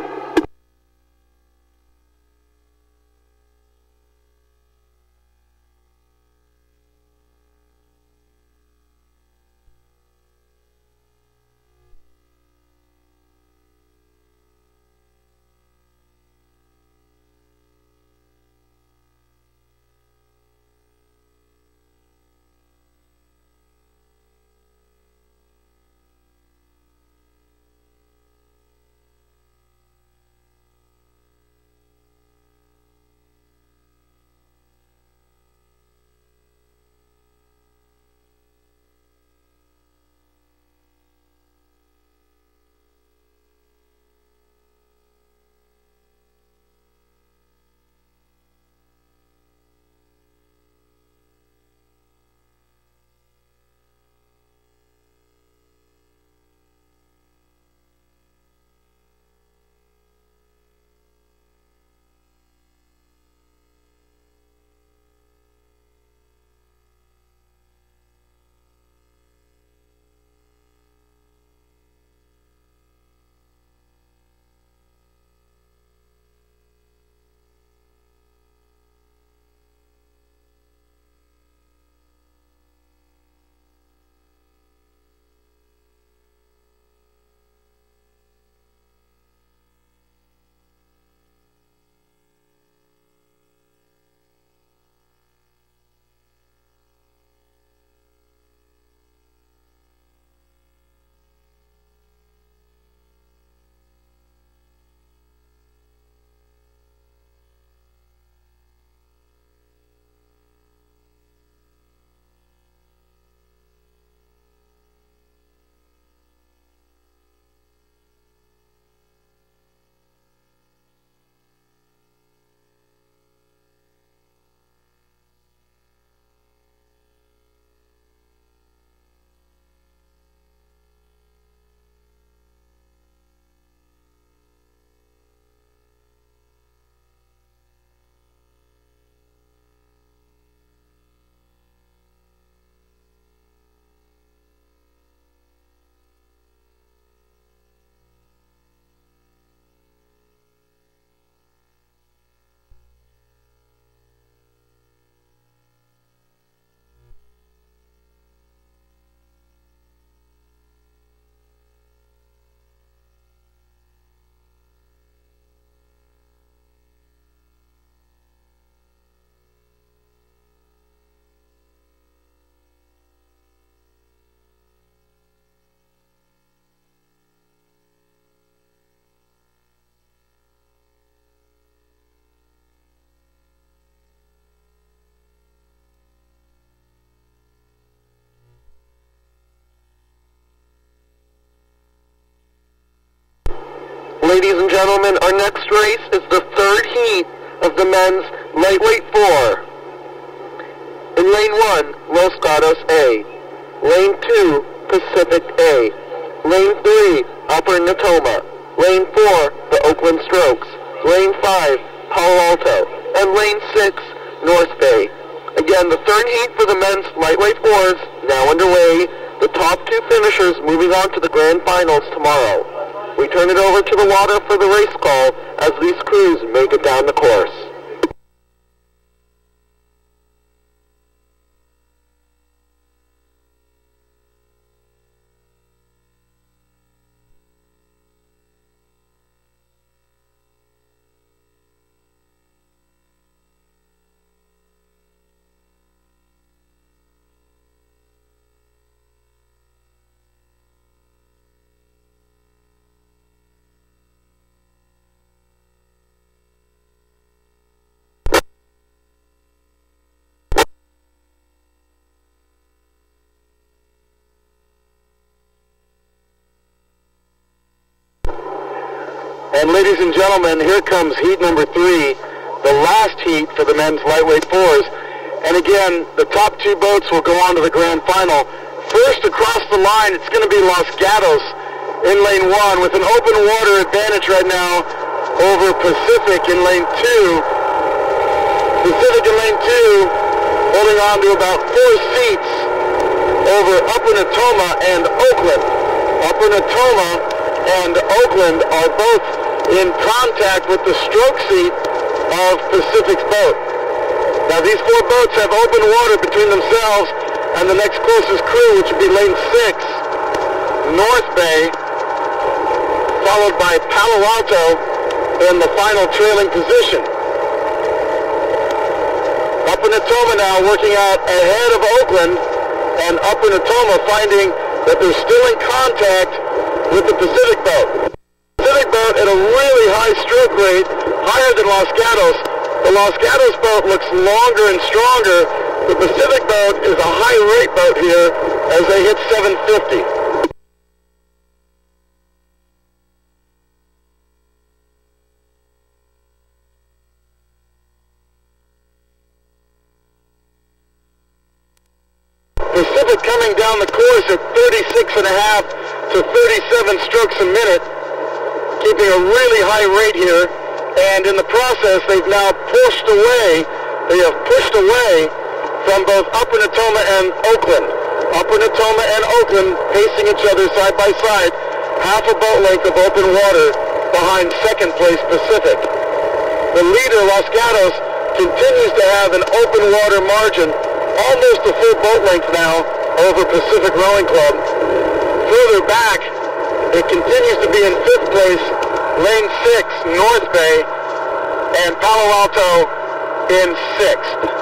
[SPEAKER 1] ladies and gentlemen, our next race is the third heat of the men's lightweight 4. In lane 1, Los Gatos A. Lane 2, Pacific A. Lane 3, Upper Natoma. Lane 4, the Oakland Strokes. Lane 5, Palo Alto. And lane 6, North Bay. Again, the third heat for the men's lightweight 4s now underway. The top 2 finishers moving on to the grand finals tomorrow. We turn it over to the water for the race call as these crews make it down the course. And ladies and gentlemen, here comes heat number 3, the last heat for the men's lightweight 4s. And again, the top 2 boats will go on to the grand final. First across the line, it's going to be Los Gatos in lane 1 with an open water advantage right now over Pacific in lane 2. Pacific in lane 2 holding on to about 4 seats over Upper Natoma and Oakland. Upper Natoma and Oakland are both in contact with the stroke seat of Pacific's boat. Now these 4 boats have open water between themselves and the next closest crew, which would be lane 6, North Bay, followed by Palo Alto in the final trailing position. Upper Natoma now working out ahead of Oakland, and Upper Natoma finding that they're still in contact with the Pacific boat. Pacific boat at a really high stroke rate, higher than Los Gatos. The Los Gatos boat looks longer and stronger. The Pacific boat is a high rate boat here as they hit 750. Pacific coming down the course at 36.5 to 37 strokes a minute, keeping a really high rate here, and in the process they've now pushed away from both Upper Natoma and Oakland. Upper Natoma and Oakland pacing each other side by side, half a boat length of open water behind second place Pacific. The leader, Los Gatos, continues to have an open water margin, almost a full boat length now, over Pacific Rowing Club. Further back, it continues to be in 5th place, lane 6, North Bay, and Palo Alto in 6th.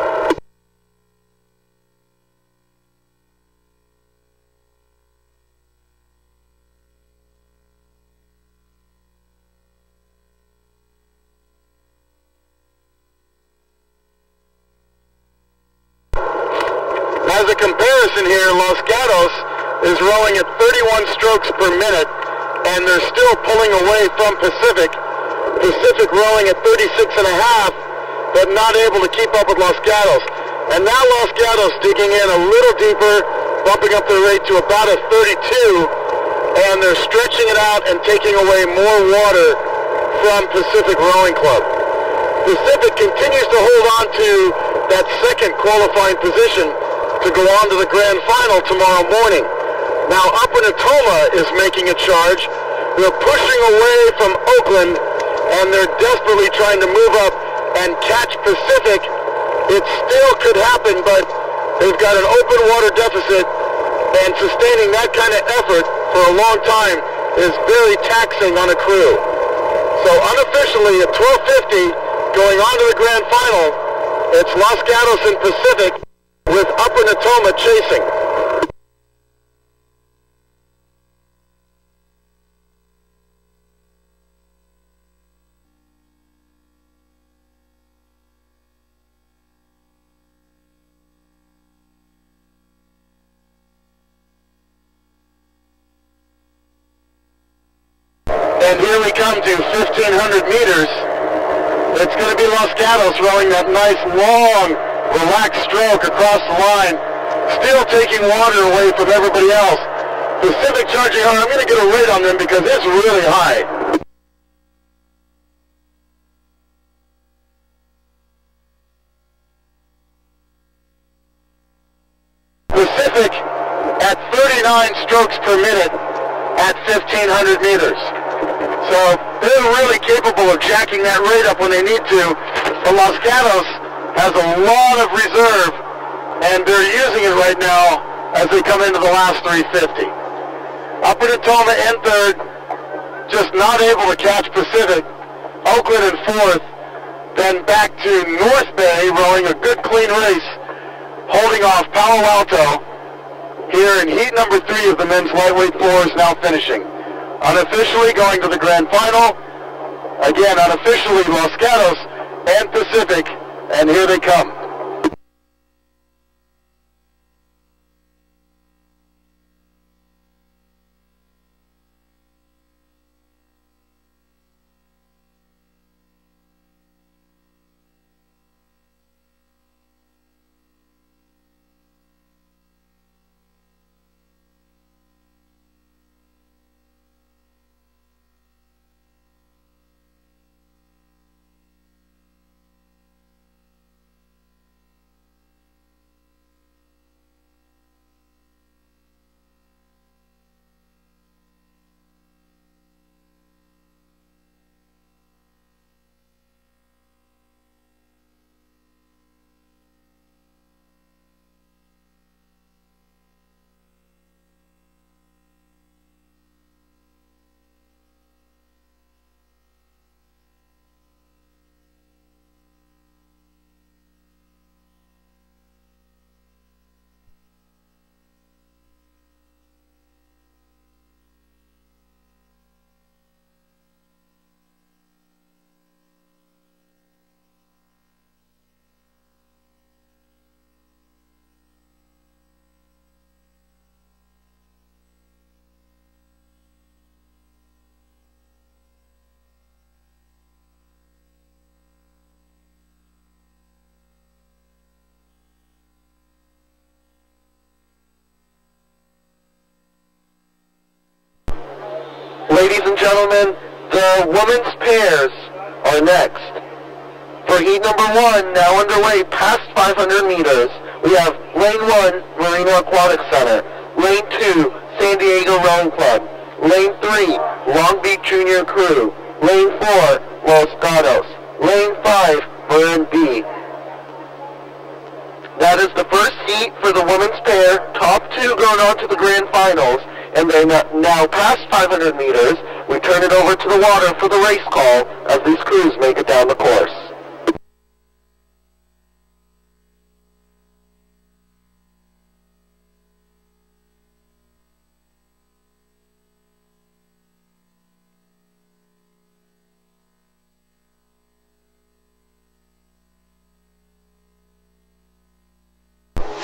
[SPEAKER 1] As a comparison here, Los Gatos is rowing at 31 strokes per minute, and they're still pulling away from Pacific. Pacific rowing at 36.5, but not able to keep up with Los Gatos. And now Los Gatos digging in a little deeper, bumping up their rate to about a 32, and they're stretching it out and taking away more water from Pacific Rowing Club. Pacific continues to hold on to that second qualifying position to go on to the grand final tomorrow morning. Now Upper Natoma is making a charge. They're pushing away from Oakland, and they're desperately trying to move up and catch Pacific. It still could happen, but they've got an open water deficit, and sustaining that kind of effort for a long time is very taxing on a crew. So unofficially at 12:50, going on to the grand final, it's Los Gatos and Pacific, with Upper Natoma chasing. And here we come to 1,500 meters. It's going to be Los Gatos rowing that nice, long, relaxed stroke across the line, still taking water away from everybody else. Pacific charging hard. I'm going to get a rate on them because it's really high. Pacific at 39 strokes per minute at 1,500 meters. So they're really capable of jacking that rate up when they need to. But Los Gatos has a lot of reserve, and they're using it right now as they come into the last 350. Upper Natoma in third, just not able to catch Pacific. Oakland in fourth, then back to North Bay rowing a good clean race, holding off Palo Alto here in heat number 3 of the men's lightweight floors, now finishing. Unofficially going to the grand final. Again, unofficially Los Gatos and Pacific, and here they come. Ladies and gentlemen, the women's pairs are next. For heat number 1, now underway past 500 meters, we have Lane 1, Marina Aquatic Center. Lane 2, San Diego Rowing Club. Lane 3, Long Beach Junior Crew. Lane 4, Los Gatos. Lane 5, Marin B. That is the first heat for the women's pair. Top 2 going on to the grand finals. And then now past 500 meters, we turn it over to the water for the race call as these crews make it down the course.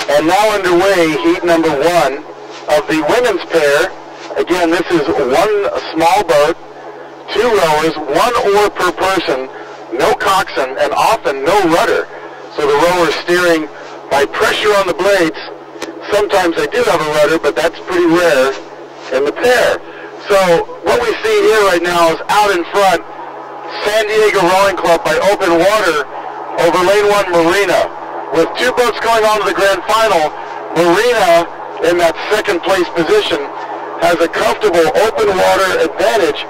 [SPEAKER 1] And now underway, heat number 1 of the women's pair. Again, this is one small boat, 2 rowers, 1 oar per person, no coxswain, and often no rudder. So the rowers steering by pressure on the blades. Sometimes they do have a rudder, but that's pretty rare in the pair. So what we see here right now is out in front, San Diego Rowing Club by open water over Lane 1 Marina. With 2 boats going on to the grand final, Marina in that second place position has a comfortable open water advantage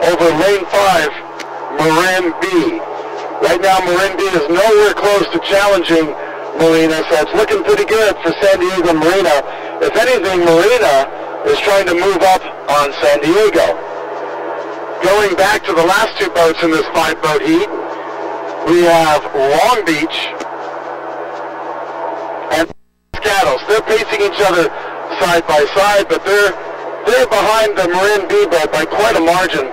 [SPEAKER 1] over Lane 5, Marin B. Right now Marin B is nowhere close to challenging Marina, so it's looking pretty good for San Diego Marina. If anything, Marina is trying to move up on San Diego. Going back to the last 2 boats in this 5-boat heat, we have Long Beach and Gatos. They're pacing each other side by side, but they're behind the Marin B boat by quite a margin,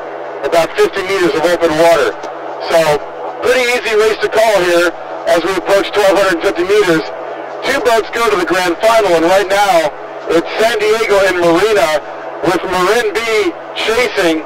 [SPEAKER 1] about 50 meters of open water. So pretty easy race to call here as we approach 1,250 meters. 2 boats go to the grand final, and right now it's San Diego and Marina with Marin B chasing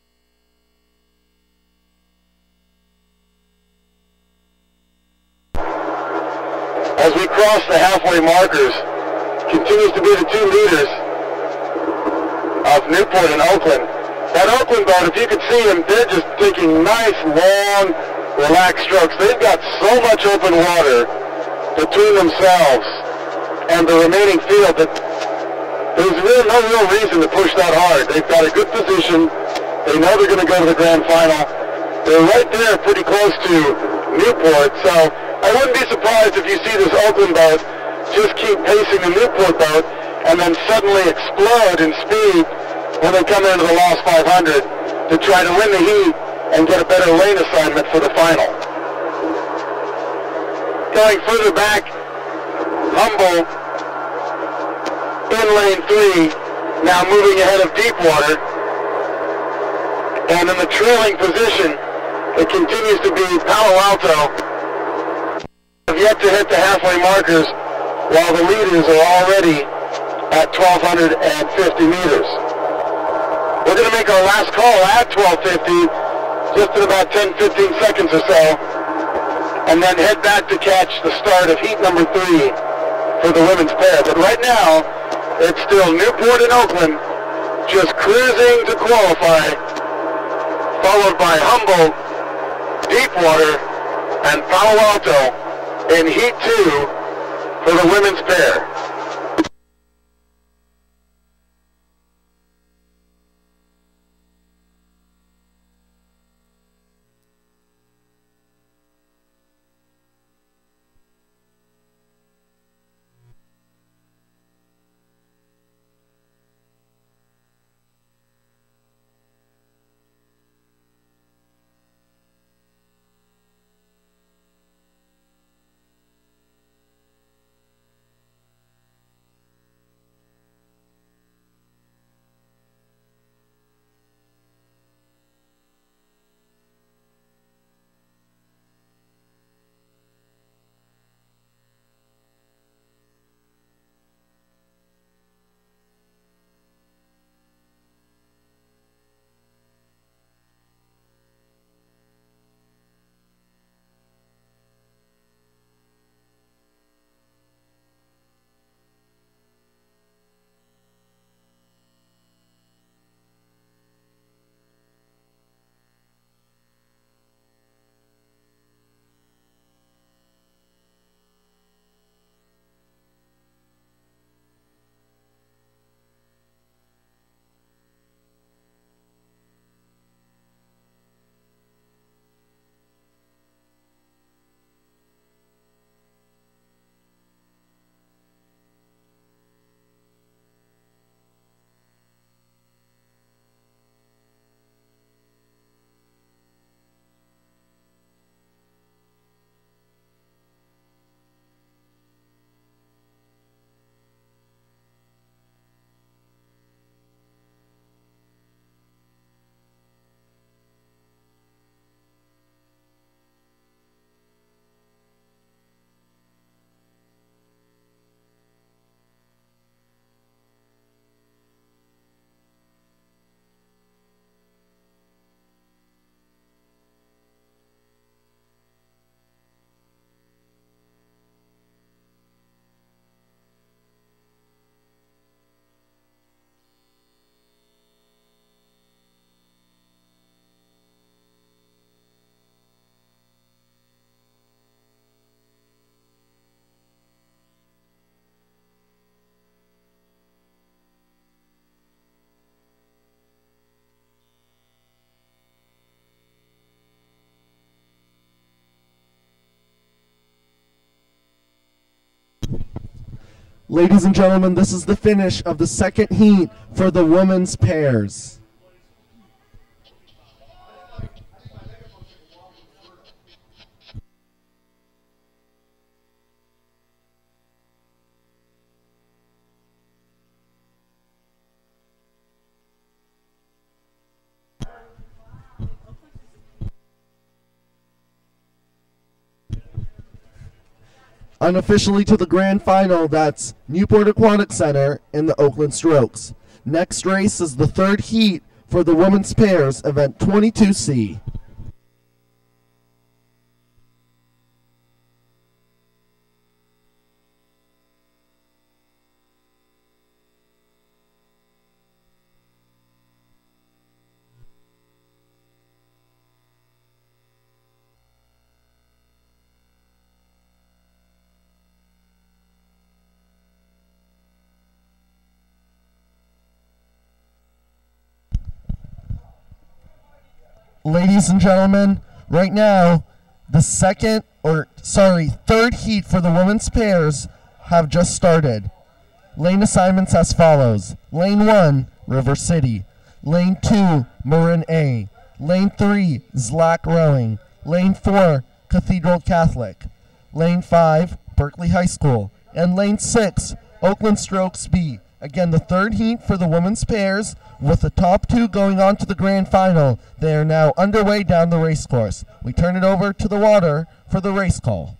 [SPEAKER 1] as we cross the halfway markers, continues to be the two leaders of Newport and Oakland. That Oakland boat, if you could see them, they're just taking nice, long, relaxed strokes. They've got so much open water between themselves and the remaining field that there's no real reason to push that hard. They've got a good position. They know they're going to go to the grand final. They're right there pretty close to Newport, so I wouldn't be surprised if you see this Oakland boat just keep pacing the Newport boat and then suddenly explode in speed when they come into the last 500 to try to win the heat and get a better lane assignment for the final. Going further back, Humble in lane 3, now moving ahead of Deepwater. And in the trailing position, it continues to be Palo Alto. Have yet to hit the halfway markers, while the leaders are already at 1,250 meters. We're going to make our last call at 1250, just in about 10-15 seconds or so, and then head back to catch the start of heat number 3 for the women's pair. But right now, it's still Newport and Oakland just cruising to qualify, followed by Humboldt, Deepwater, and Palo Alto in heat 2 for the women's pair.
[SPEAKER 2] Ladies and gentlemen, this is the finish of the second heat for the women's pairs. Unofficially to the grand final, that's Newport Aquatic Center in the Oakland Strokes. Next race is the third heat for the women's pairs, event 22C. Ladies and gentlemen, right now, the third heat for the women's pairs have just started. Lane assignments as follows. Lane 1, River City. Lane 2, Marin A. Lane 3, Zlack Rowing. Lane 4, Cathedral Catholic. Lane 5, Berkeley High School. And Lane 6, Oakland Strokes B. Again, the third heat for the women's pairs, with the top 2 going on to the grand final. They are now underway down the race course. We turn it over to the water for the race call.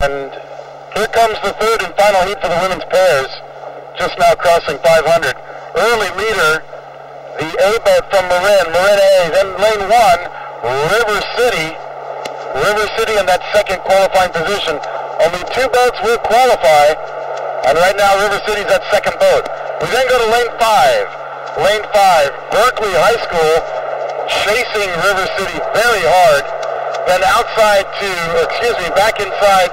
[SPEAKER 1] And here comes the third and final heat for the women's pairs, just now crossing 500. Early leader, the A boat from Marin A, then lane 1, River City in that second qualifying position. Only 2 boats will qualify, and right now River City's that second boat. We then go to lane 5. Lane 5, Berkeley High School, chasing River City very hard. Then back inside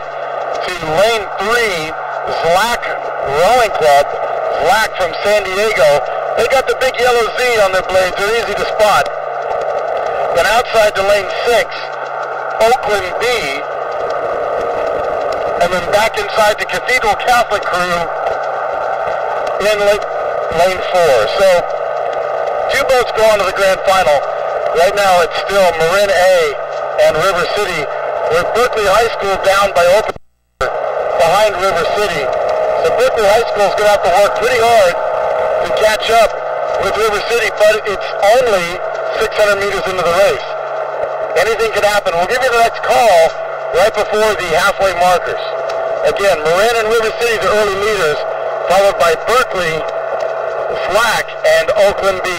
[SPEAKER 1] to lane 3, Zlack Rowing Club, Zlack from San Diego. They got the big yellow Z on their blades. They're easy to spot. Then outside to lane 6, Oakland B. And then back inside to Cathedral Catholic crew in lane 4. So 2 boats go on to the grand final. Right now it's still Marin A and River City, with Berkeley High School down by Oakland behind River City. So Berkeley High School is going to have to work pretty hard to catch up with River City, but it's only 600 meters into the race. Anything can happen. We'll give you the next call right before the halfway markers. Again, Marin and River City, the early leaders, followed by Berkeley, Zlack, and Oakland B.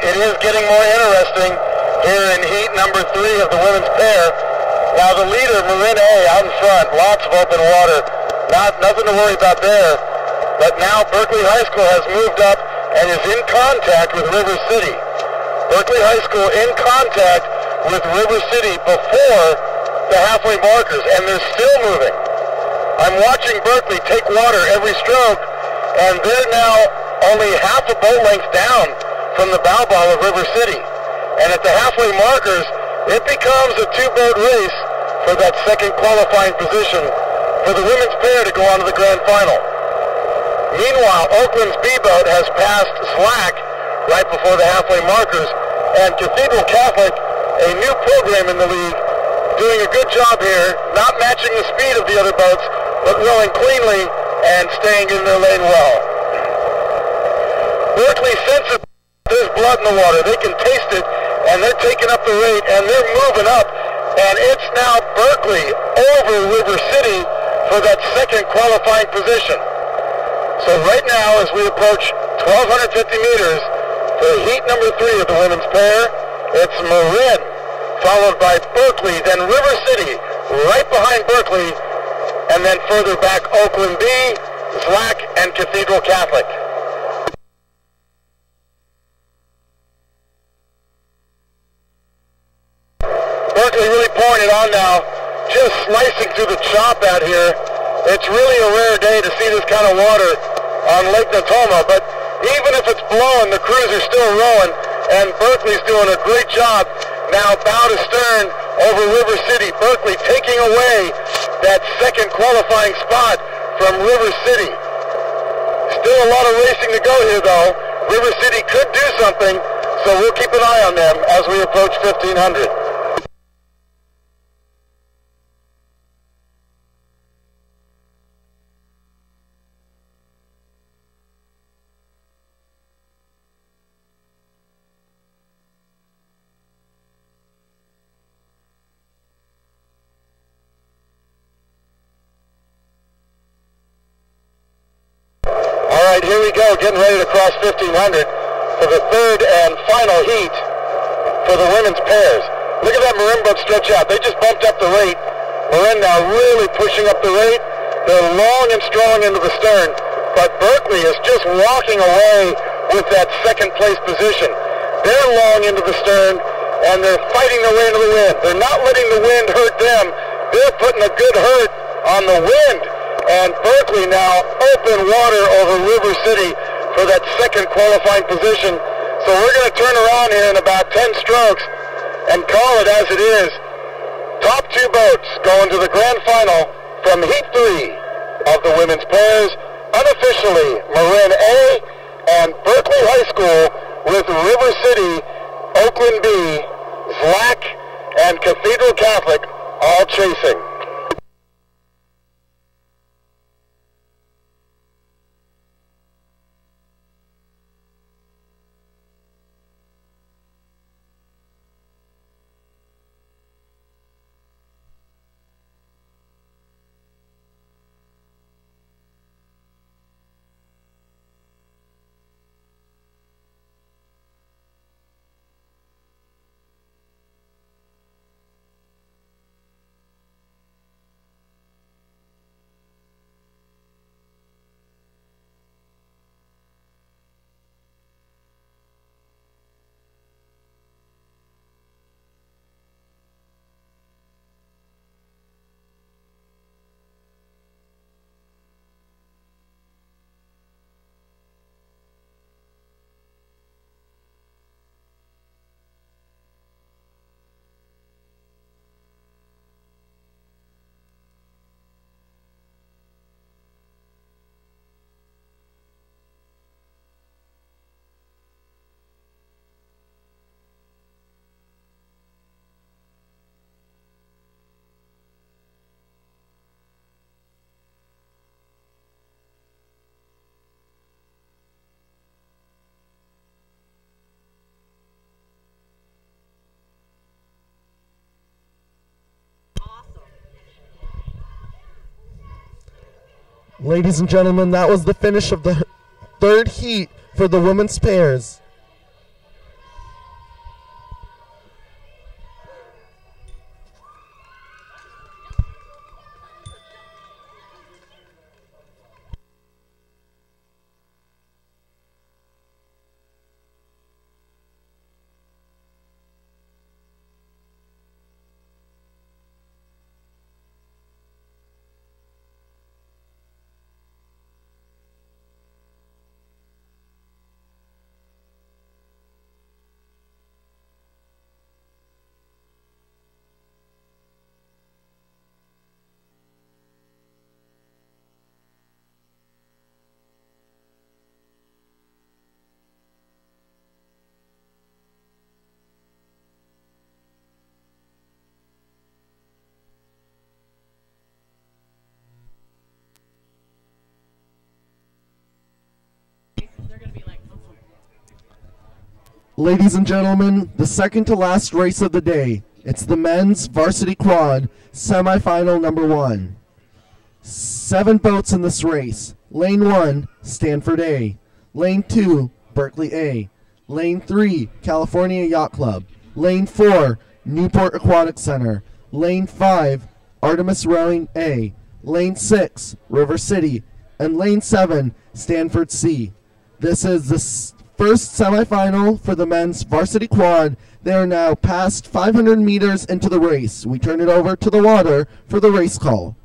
[SPEAKER 1] It is getting more interesting here in heat number 3 of the women's pair. Now the leader, Marin A, out in front, lots of open water. Nothing to worry about there. But now Berkeley High School has moved up and is in contact with River City. Berkeley High School in contact with River City before the halfway markers, and they're still moving. I'm watching Berkeley take water every stroke, and they're now only half a boat length down from the bow ball of River City. And at the halfway markers, it becomes a 2-boat race for that second qualifying position for the women's pair to go on to the grand final. Meanwhile, Oakland's B boat has passed Zlack right before the halfway markers, and Cathedral Catholic, a new program in the league, doing a good job here, not matching the speed of the other boats, but rowing cleanly and staying in their lane well. Berkeley senses there's blood in the water. They can taste it, and they're taking up the rate, and they're moving up. And it's now Berkeley over River City for that second qualifying position. So right now, as we approach 1,250 meters for heat number 3 of the women's pair, it's Marin, followed by Berkeley, then River City, right behind Berkeley, and then further back Oakland B, Zlack, and Cathedral Catholic. Berkeley really pouring it on now, just slicing through the chop out here. It's really a rare day to see this kind of water on Lake Natoma, but even if it's blowing, the crews are still rowing, and Berkeley's doing a great job now bow to stern over River City. Berkeley taking away that second qualifying spot from River City. Still a lot of racing to go here, though. River City could do something, so we'll keep an eye on them as we approach 1,500. right, here we go, getting ready to cross 1,500 for the third and final heat for the women's pairs. Look at that Marin boat stretch out. They just bumped up the rate. Marin now really pushing up the rate. They're long and strong into the stern, but Berkeley is just walking away with that second place position. They're long into the stern, and they're fighting their way into the wind. They're not letting the wind hurt them. They're putting a good hurt on the wind. And Berkeley now open water over River City for that second qualifying position. So we're going to turn around here in about 10 strokes and call it as it is. Top two boats going to the grand final from Heat 3 of the women's pairs. Unofficially, Marin A and Berkeley High School with River City, Oakland B, Zlack, and Cathedral Catholic all chasing.
[SPEAKER 2] Ladies and gentlemen, that was the finish of the third heat for the women's pairs. Ladies and gentlemen, the second to last race of the day. It's the men's varsity quad semifinal number 1. 7 boats in this race. Lane 1, Stanford A. Lane 2, Berkeley A. Lane 3, California Yacht Club. Lane 4, Newport Aquatic Center. Lane 5, Artemis Rowing A. Lane 6, River City. And Lane 7, Stanford C. This is the first semifinal for the men's varsity quad. They are now past 500 meters into the race. We turn it over to the water for the race call.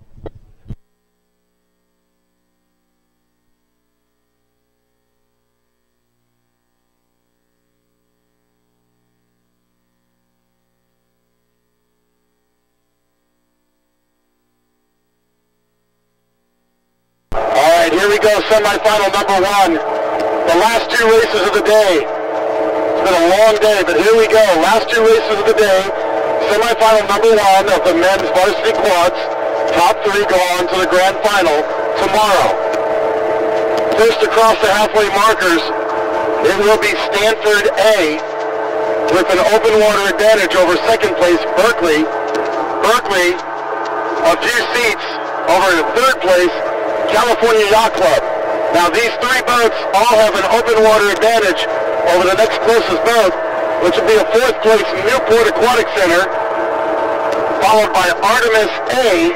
[SPEAKER 1] All right, here we go, semifinal number 1. The last 2 races of the day. It's been a long day, but here we go. Last 2 races of the day. Semifinal number 1 of the men's varsity quads. Top 3 go on to the grand final tomorrow. First across the halfway markers, it will be Stanford A with an open water advantage over second place Berkeley. Berkeley, a few seats over in third place, California Yacht Club. Now these three boats all have an open water advantage over the next closest boat, which will be a fourth place Newport Aquatic Center, followed by Artemis A,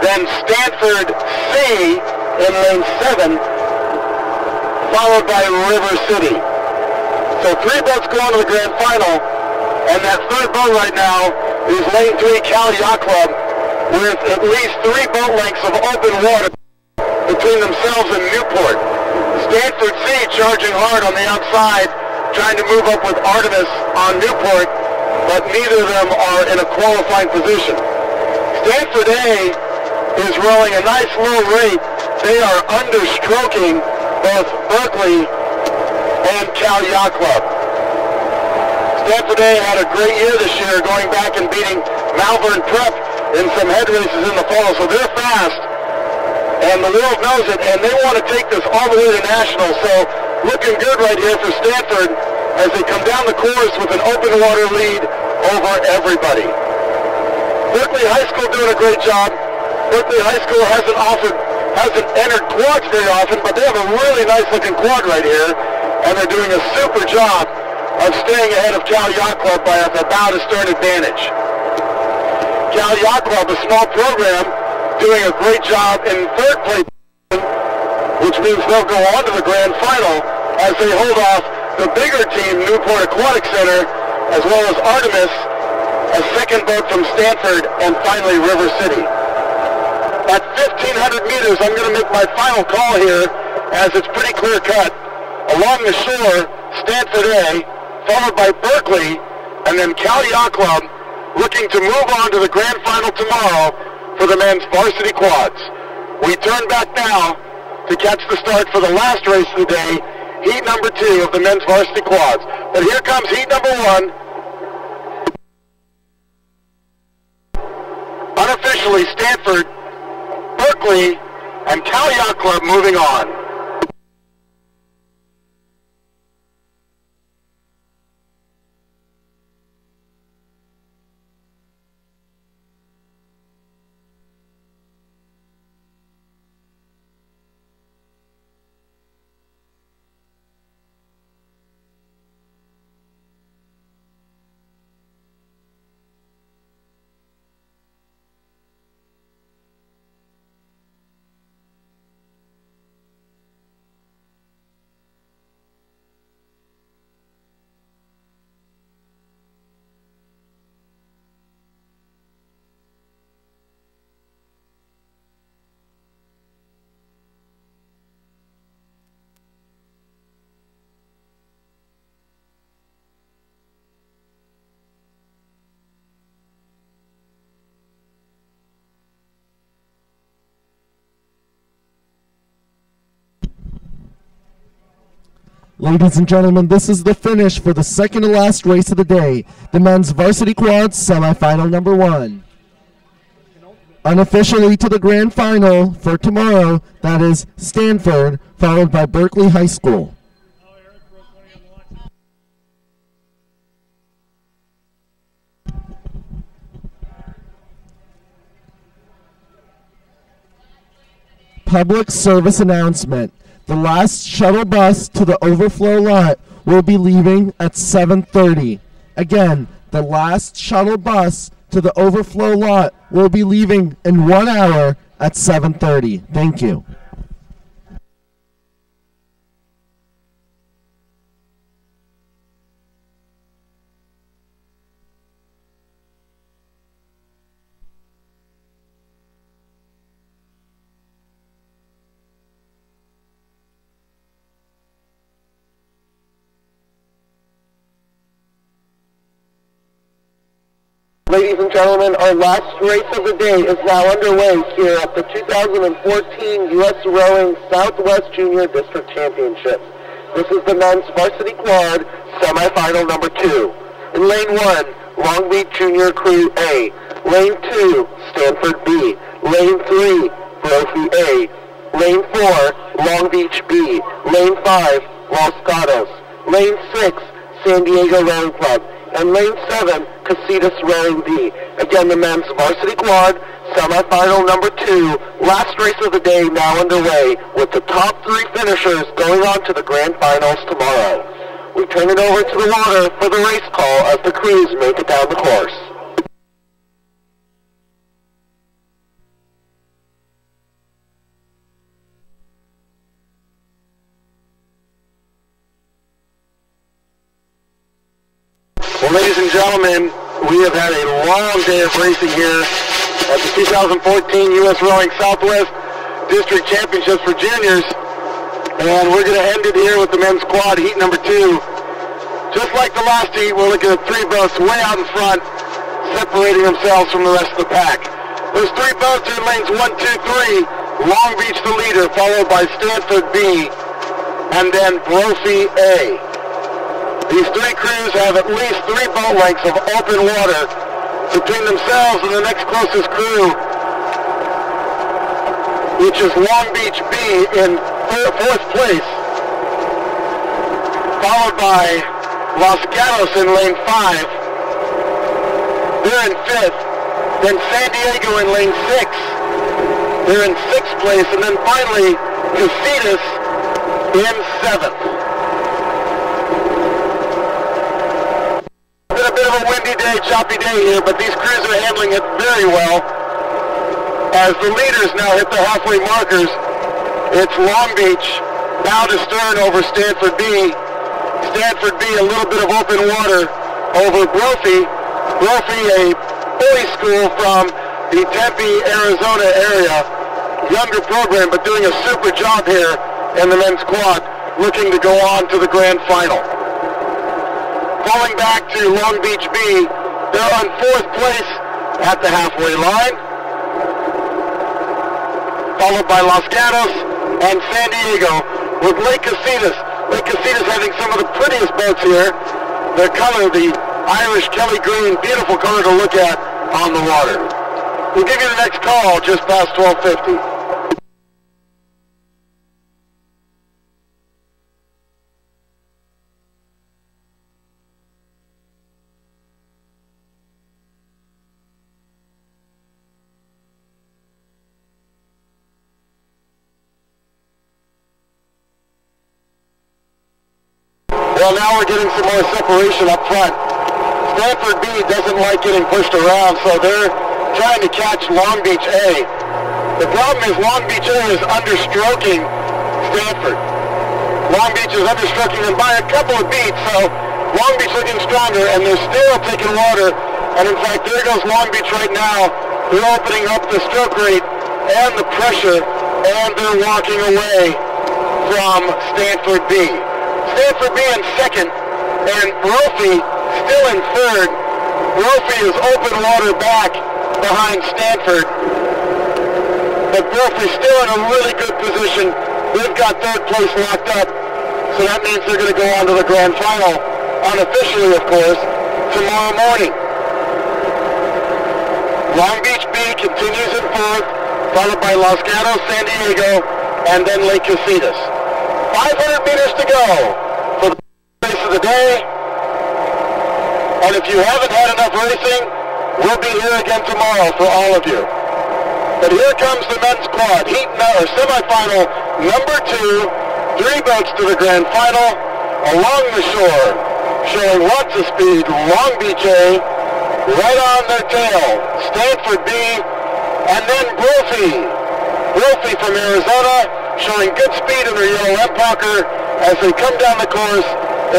[SPEAKER 1] then Stanford C in lane 7, followed by River City. So three boats going to the grand final, and that third boat right now is lane 3 Cal Yacht Club, with at least 3 boat lengths of open water between themselves and Newport. Stanford C charging hard on the outside, trying to move up with Artemis on Newport, but neither of them are in a qualifying position. Stanford A is rowing a nice low rate. They are understroking both Berkeley and Cal Yacht Club. Stanford A had a great year this year, going back and beating Malvern Prep in some head races in the fall, so they're fast, and the world knows it, and they want to take this all the way to national. So looking good right here for Stanford as they come down the course with an open water lead over everybody. Berkeley High School doing a great job. Berkeley High School hasn't entered quads very often, but they have a really nice looking quad right here, and they're doing a super job of staying ahead of Cal Yacht Club by about a stern advantage. Cal Yacht Club, a small program, doing a great job in third place, which means they'll go on to the grand final as they hold off the bigger team, Newport Aquatic Center, as well as Artemis, a second boat from Stanford, and finally River City. At 1,500 meters, I'm going to make my final call here, as it's pretty clear cut. Along the shore, Stanford A, followed by Berkeley, and then Cal Yacht Club, looking to move on to the grand final tomorrow for the men's varsity quads. We turn back now to catch the start for the last race of the day, heat number 2 of the men's varsity quads. But here comes heat number 1. Unofficially, Stanford, Berkeley, and Cal Yacht Club moving on.
[SPEAKER 2] Ladies and gentlemen, this is the finish for the second to last race of the day, the men's varsity quads semifinal number 1. Unofficially to the grand final for tomorrow, that is Stanford, followed by Berkeley High School. Public service announcement. The last shuttle bus to the overflow lot will be leaving at 7:30. Again, the last shuttle bus to the overflow lot will be leaving in 1 hour at 7:30. Thank you.
[SPEAKER 1] Ladies and gentlemen, our last race of the day is now underway here at the 2014 U.S. Rowing Southwest Junior District Championships. This is the men's varsity quad semifinal number 2. In lane 1, Long Beach Junior Crew A. Lane 2, Stanford B. Lane 3, Brophy A. Lane 4, Long Beach B. Lane 5, Los Gatos. Lane 6, San Diego Rowing Club. And lane 7, Casitas Rowing B. Again, the men's varsity quad Semifinal number 2, last race of the day now underway, with the top 3 finishers going on to the grand finals tomorrow. We turn it over to the water for the race call as the crews make it down the course. Well, ladies and gentlemen, we have had a long day of racing here at the 2014 U.S. Rowing Southwest District Championships for Juniors. And we're going to end it here with the men's quad heat number 2. Just like the last heat, we're looking at 3 boats way out in front, separating themselves from the rest of the pack. Those 3 boats are in lanes 1, 2, 3. Long Beach the leader, followed by Stanford B, and then Brophy A. These 3 crews have at least 3 boat lengths of open water between themselves and the next closest crew, which is Long Beach B in 4th place, followed by Los Gatos in lane 5. They're in 5th. Then San Diego in lane 6. They're in 6th place. And then finally, Casitas in 7th. A bit of a windy day, choppy day here, but these crews are handling it very well. As the leaders now hit the halfway markers, it's Long Beach bow to stern over Stanford B. Stanford B, a little bit of open water over Brophy. Brophy, a boys' school from the Tempe, Arizona area. Younger program, but doing a super job here in the men's quad, looking to go on to the grand final. Falling back to Long Beach B, they're on 4th place at the halfway line, followed by Los Gatos and San Diego, with Lake Casitas. Lake Casitas having some of the prettiest boats here. Their color, the Irish Kelly Green, beautiful color to look at on the water. We'll give you the next call just past 12:50. Well, now we're getting some more separation up front. Stanford B doesn't like getting pushed around, so they're trying to catch Long Beach A. The problem is Long Beach A is understroking Stanford. Long Beach is understroking them by a couple of beats, so Long Beach looking stronger, and they're still taking water. And in fact, there goes Long Beach right now. They're opening up the stroke rate and the pressure, and they're walking away from Stanford B. Stanford B in 2nd, and Brophy still in 3rd. Brophy is open water back behind Stanford, but Brophy's still in a really good position. They've got 3rd place locked up, so that means they're going to go on to the grand final, unofficially of course, tomorrow morning. Long Beach B continues in 4th, followed by Los Gatos, San Diego, and then Lake Casitas. 500 meters to go for the race of the day. And if you haven't had enough racing, we'll be here again tomorrow for all of you. But here comes the men's quad, heat semifinal number 2. 3 boats to the grand final along the shore, showing lots of speed. Long Beach A, right on their tail, Stanford B, and then Brophy. Brophy from Arizona, showing good speed in their yellow Empacher as they come down the course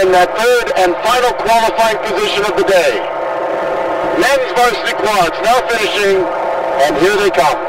[SPEAKER 1] in that 3rd and final qualifying position of the day. Men's varsity quads now finishing, and here they come.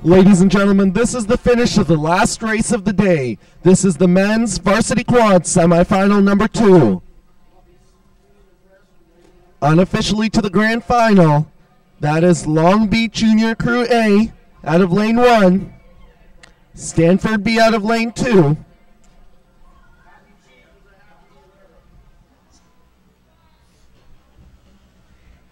[SPEAKER 2] Ladies and gentlemen, this is the finish of the last race of the day. This is the men's varsity quad semifinal number 2. Unofficially to the grand final, that is Long Beach Junior Crew A out of lane 1, Stanford B out of lane 2,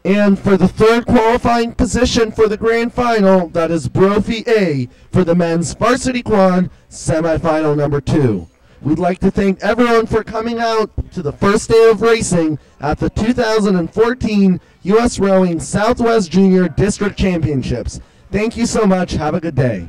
[SPEAKER 2] and for the third qualifying position for the grand final, that is Brophy A for the men's varsity quad semifinal number 2. We'd like to thank everyone for coming out to the first day of racing at the 2014 U.S. Rowing Southwest Junior District Championships. Thank you so much. Have a good day.